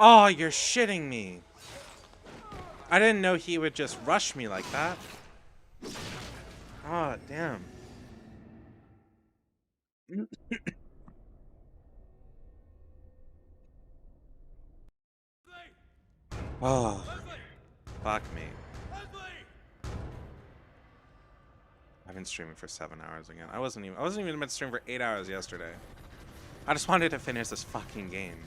S1: Oh, you're shitting me. I didn't know he would just rush me like that. Oh, damn. Oh, fuck me. I've been streaming for 7 hours again. I wasn't even meant to stream for 8 hours yesterday. I just wanted to finish this fucking game.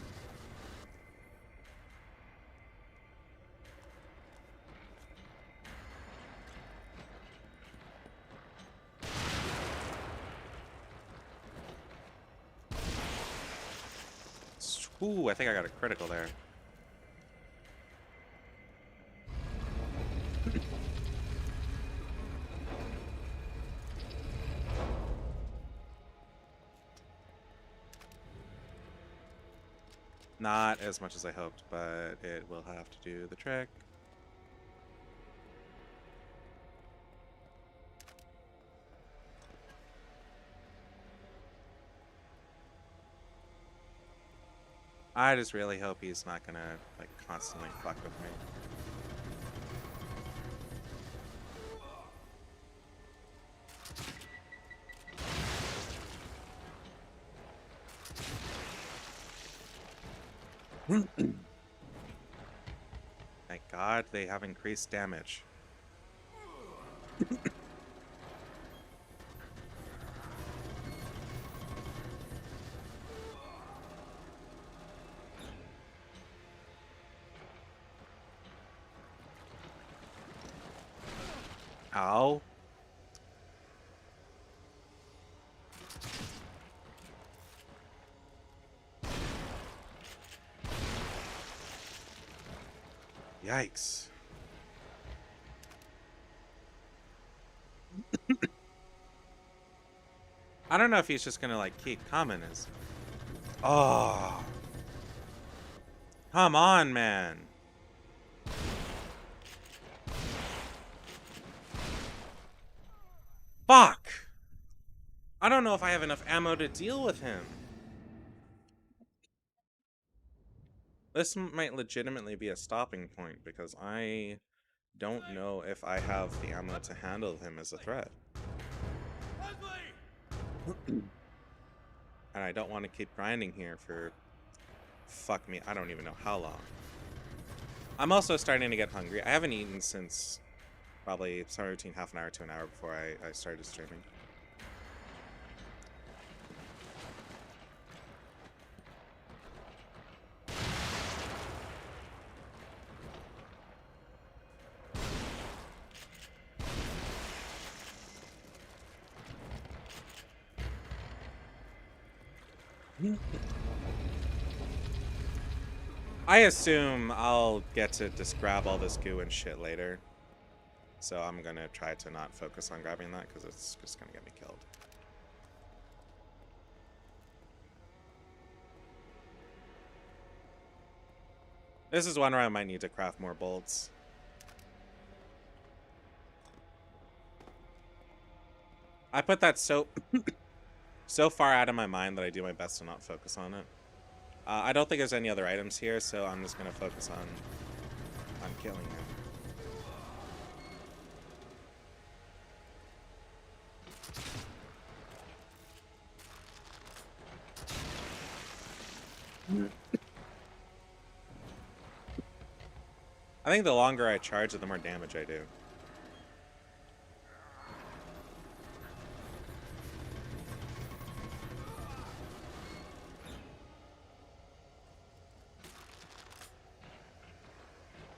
S1: Ooh, I think I got a critical there. Not as much as I hoped, but it will have to do the trick. I just really hope he's not gonna like constantly fuck with me. Thank God they have increased damage. Ow. Yikes. I don't know if he's just gonna like keep coming as. Oh. Come on, man. Fuck! I don't know if I have enough ammo to deal with him. This might legitimately be a stopping point because I don't know if I have the ammo to handle him as a threat. And I don't want to keep grinding here for, fuck me, I don't even know how long. I'm also starting to get hungry. I haven't eaten since probably somewhere between half an hour to an hour before I started streaming. I assume I'll get to just grab all this goo and shit later. So I'm gonna try to not focus on grabbing that because it's just gonna get me killed. This is one where I might need to craft more bolts. I put that so far out of my mind that I do my best to not focus on it. I don't think there's any other items here, so I'm just gonna focus on killing him. I think the longer I charge it, the more damage I do.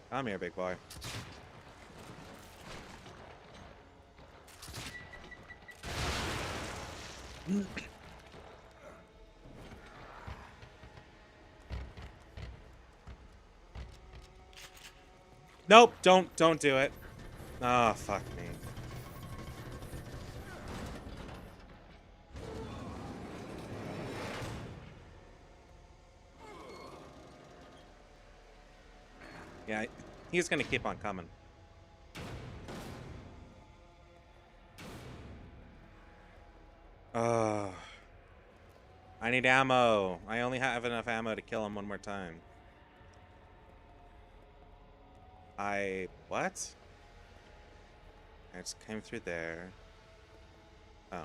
S1: Come here, big boy. Nope, don't do it. Oh, fuck me. Yeah, he's gonna keep on coming. Oh. I need ammo. I only have enough ammo to kill him one more time. What? I just came through there. Oh.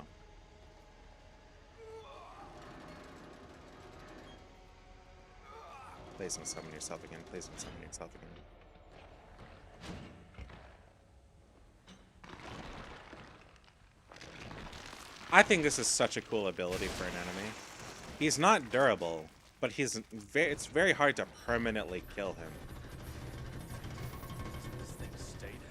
S1: Please don't summon yourself again. Please don't summon yourself again. I think this is such a cool ability for an enemy. He's not durable, but it's very hard to permanently kill him.
S6: This thing stay dead.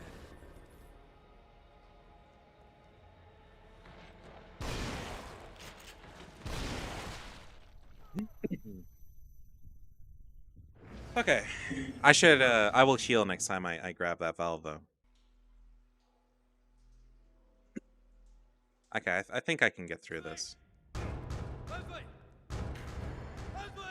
S1: Okay. I will heal next time I grab that valve, though. Okay, I think I can get through this.
S2: Leslie! Leslie!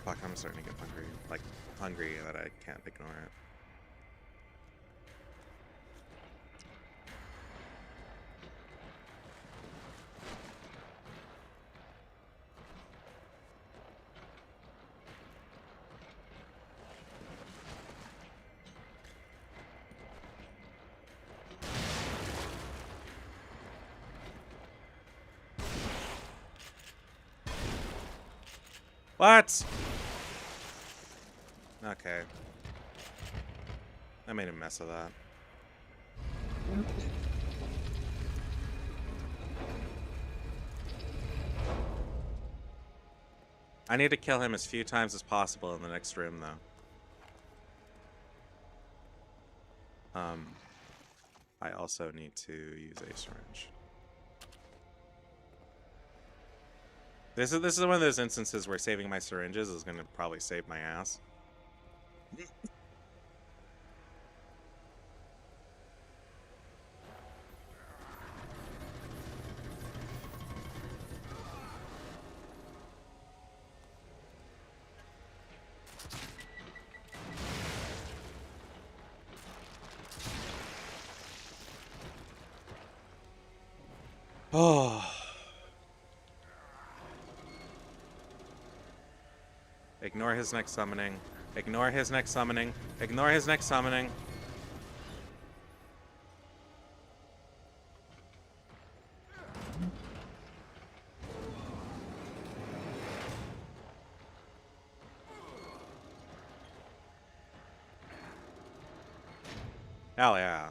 S1: Fuck, I'm starting to get hungry. Like, hungry that I can't ignore it. What? Okay. I made a mess of that. I need to kill him as few times as possible in the next room, though. I also need to use a syringe. This is one of those instances where saving my syringes is going to probably save my ass. Oh. Ignore his next summoning. Ignore his next summoning. Ignore his next summoning. Hell yeah.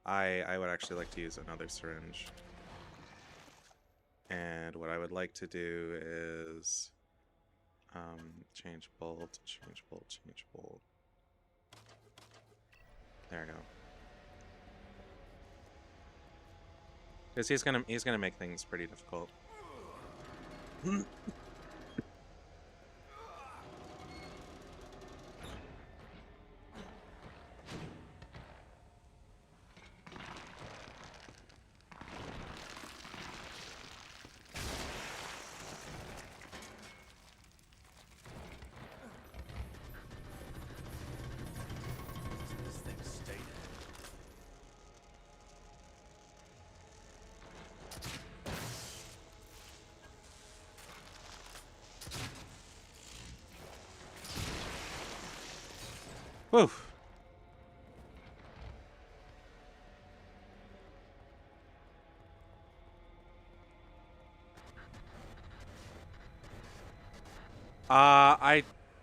S1: I would actually like to use another syringe. And what I would like to do is change bolt, change bolt, change bolt. There we go. Because he's gonna make things pretty difficult.
S2: This thing stayed.
S1: Woo.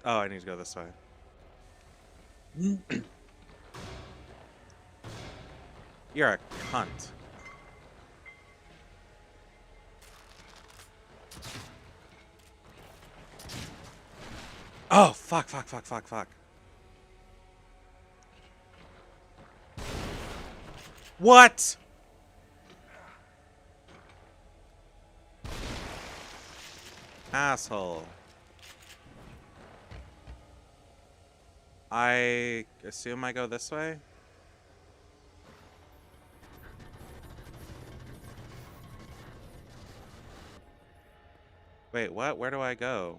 S1: I need to go this way. You're a cunt. Oh, fuck. What? Asshole. I assume I go this way? Wait, what? Where do I go?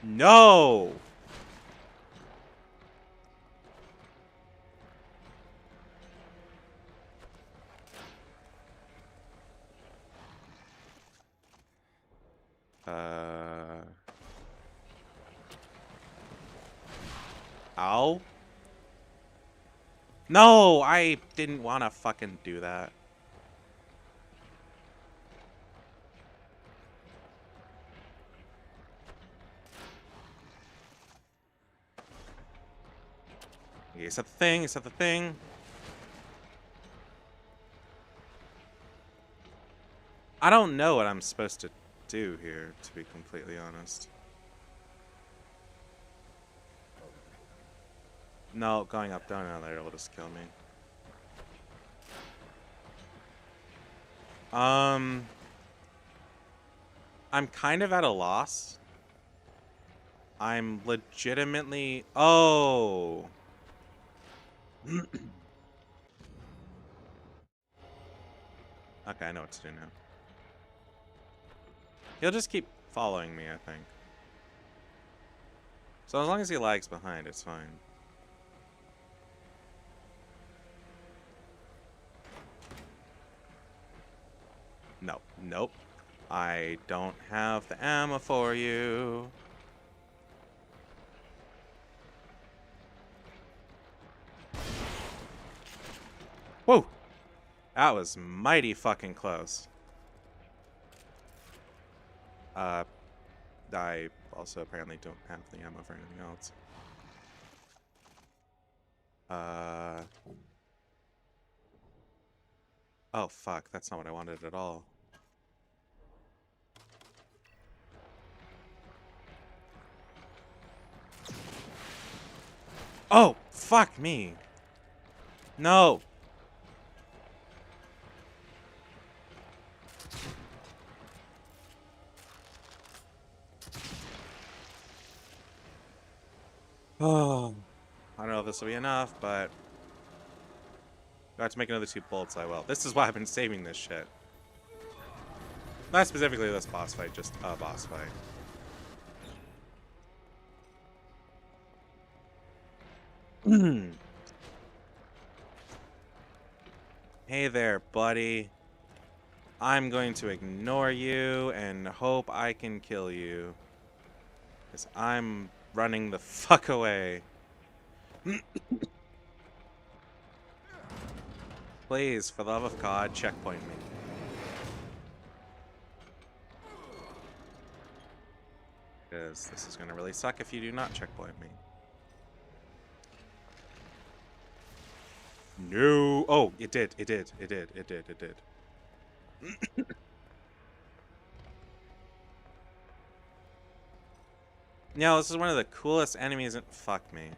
S1: No! Ow. No, I didn't want to fucking do that. Is that the thing? Is that the thing? I don't know what I'm supposed to do here, to be completely honest. No, going up, down, down there will just kill me. I'm kind of at a loss. I'm legitimately... Oh! Okay, I know what to do now. He'll just keep following me, I think. So as long as he lags behind, it's fine. No, nope. I don't have the ammo for you. Whoa! That was mighty fucking close. I also apparently don't have the ammo for anything else. Oh fuck, that's not what I wanted at all. Oh, fuck me. No. Oh. I don't know if this will be enough, but if I have to make another 2 bolts, I will. This is why I've been saving this shit. Not specifically this boss fight, just a boss fight. Hey there, buddy. I'm going to ignore you and hope I can kill you. Because I'm running the fuck away. Please, for the love of God, checkpoint me. Because this is going to really suck if you do not checkpoint me. No. Oh, it did. It did. It did. It did. It did. No, this is one of the coolest enemies in... Fuck me.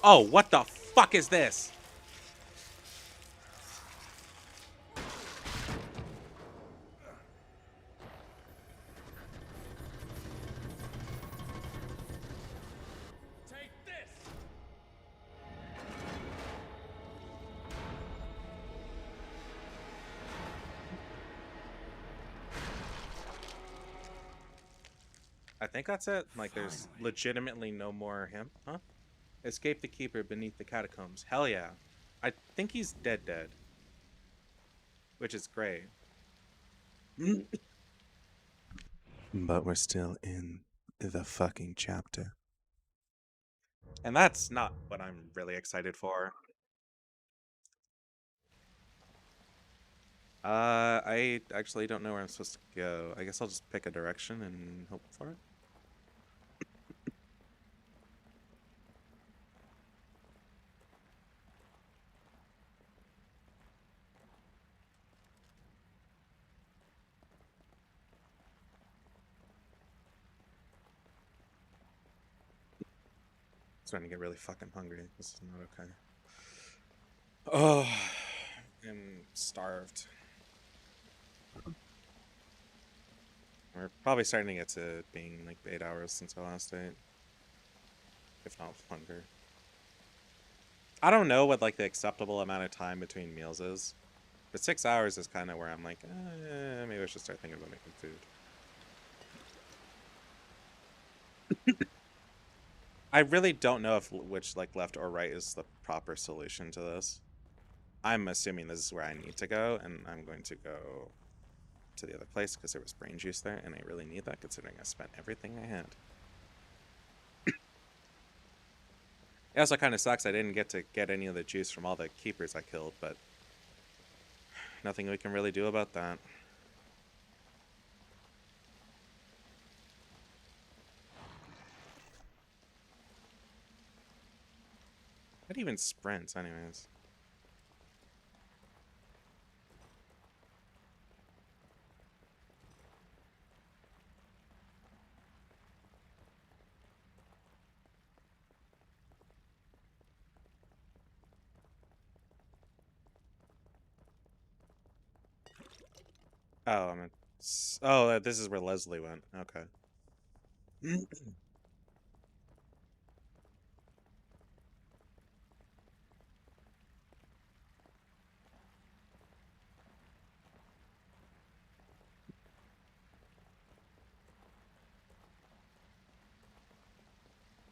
S1: Oh, what the fuck is this?
S2: Take this!
S1: I think that's it. Like, there's legitimately no more him. Huh? Escape the Keeper beneath the catacombs. Hell yeah. I think he's dead. Which is great. But we're still in the fucking chapter. And that's not what I'm really excited for. I actually don't know where I'm supposed to go. I guess I'll just pick a direction and hope for it. Starting to get really fucking hungry. This is not okay. Oh, I'm starved. We're probably starting to get to being like 8 hours since our last date. If not longer. I don't know what like the acceptable amount of time between meals is. But 6 hours is kind of where I'm like, maybe I should start thinking about making food. I really don't know if which like left or right is the proper solution to this. I'm assuming this is where I need to go, and I'm going to go to the other place because there was brain juice there, and I really need that considering I spent everything I had. It also kind of sucks I didn't get to get any of the juice from all the keepers I killed, but nothing we can really do about that. What even sprints, anyways? Oh, oh, this is where Leslie went. Okay.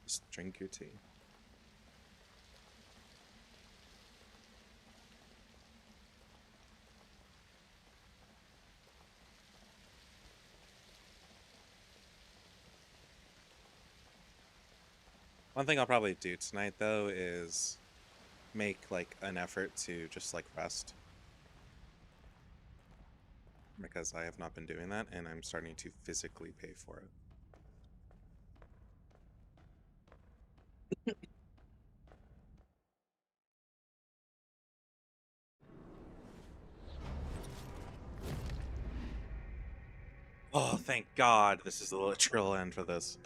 S1: Just drink your tea. One thing I'll probably do tonight, though, is make, like, an effort to just, like, rest. Because I have not been doing that, and I'm starting to physically pay for it. Oh, thank God this is the literal end for this.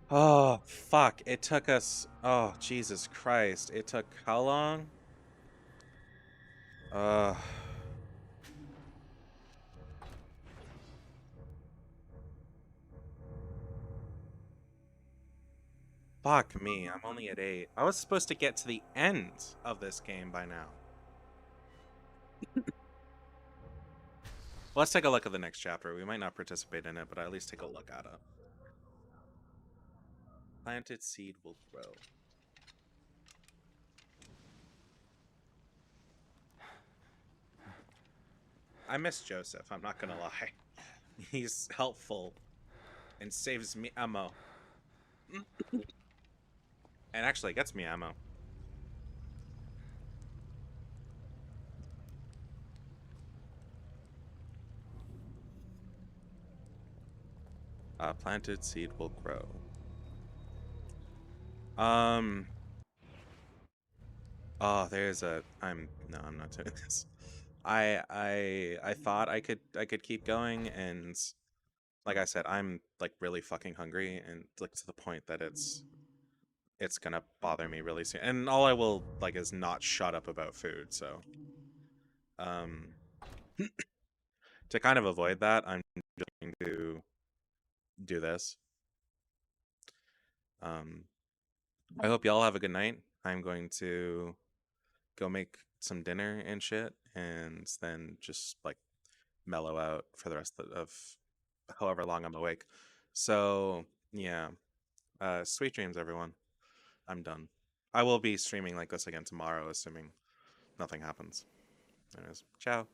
S1: Oh, fuck. It took us... Oh, Jesus Christ. It took how long? Fuck me. I'm only at 8. I was supposed to get to the end of this game by now. Let's take a look at the next chapter. We might not participate in it, but at least take a look at it. planted seed will grow. I miss Joseph, I'm not gonna lie. He's helpful and saves me ammo. And actually gets me ammo. Planted seed will grow. Oh, there's a. No, I'm not doing this. I thought I could keep going, and like I said, I'm like really fucking hungry, and like to the point that it's gonna bother me really soon. And all I will like is not shut up about food. So, to kind of avoid that, I'm going to do this. I hope y'all have a good night. I'm going to go make some dinner and shit, and then just like mellow out for the rest of however long I'm awake. So yeah, sweet dreams, everyone. I'm done. I will be streaming like this again tomorrow, assuming nothing happens. Anyways, ciao.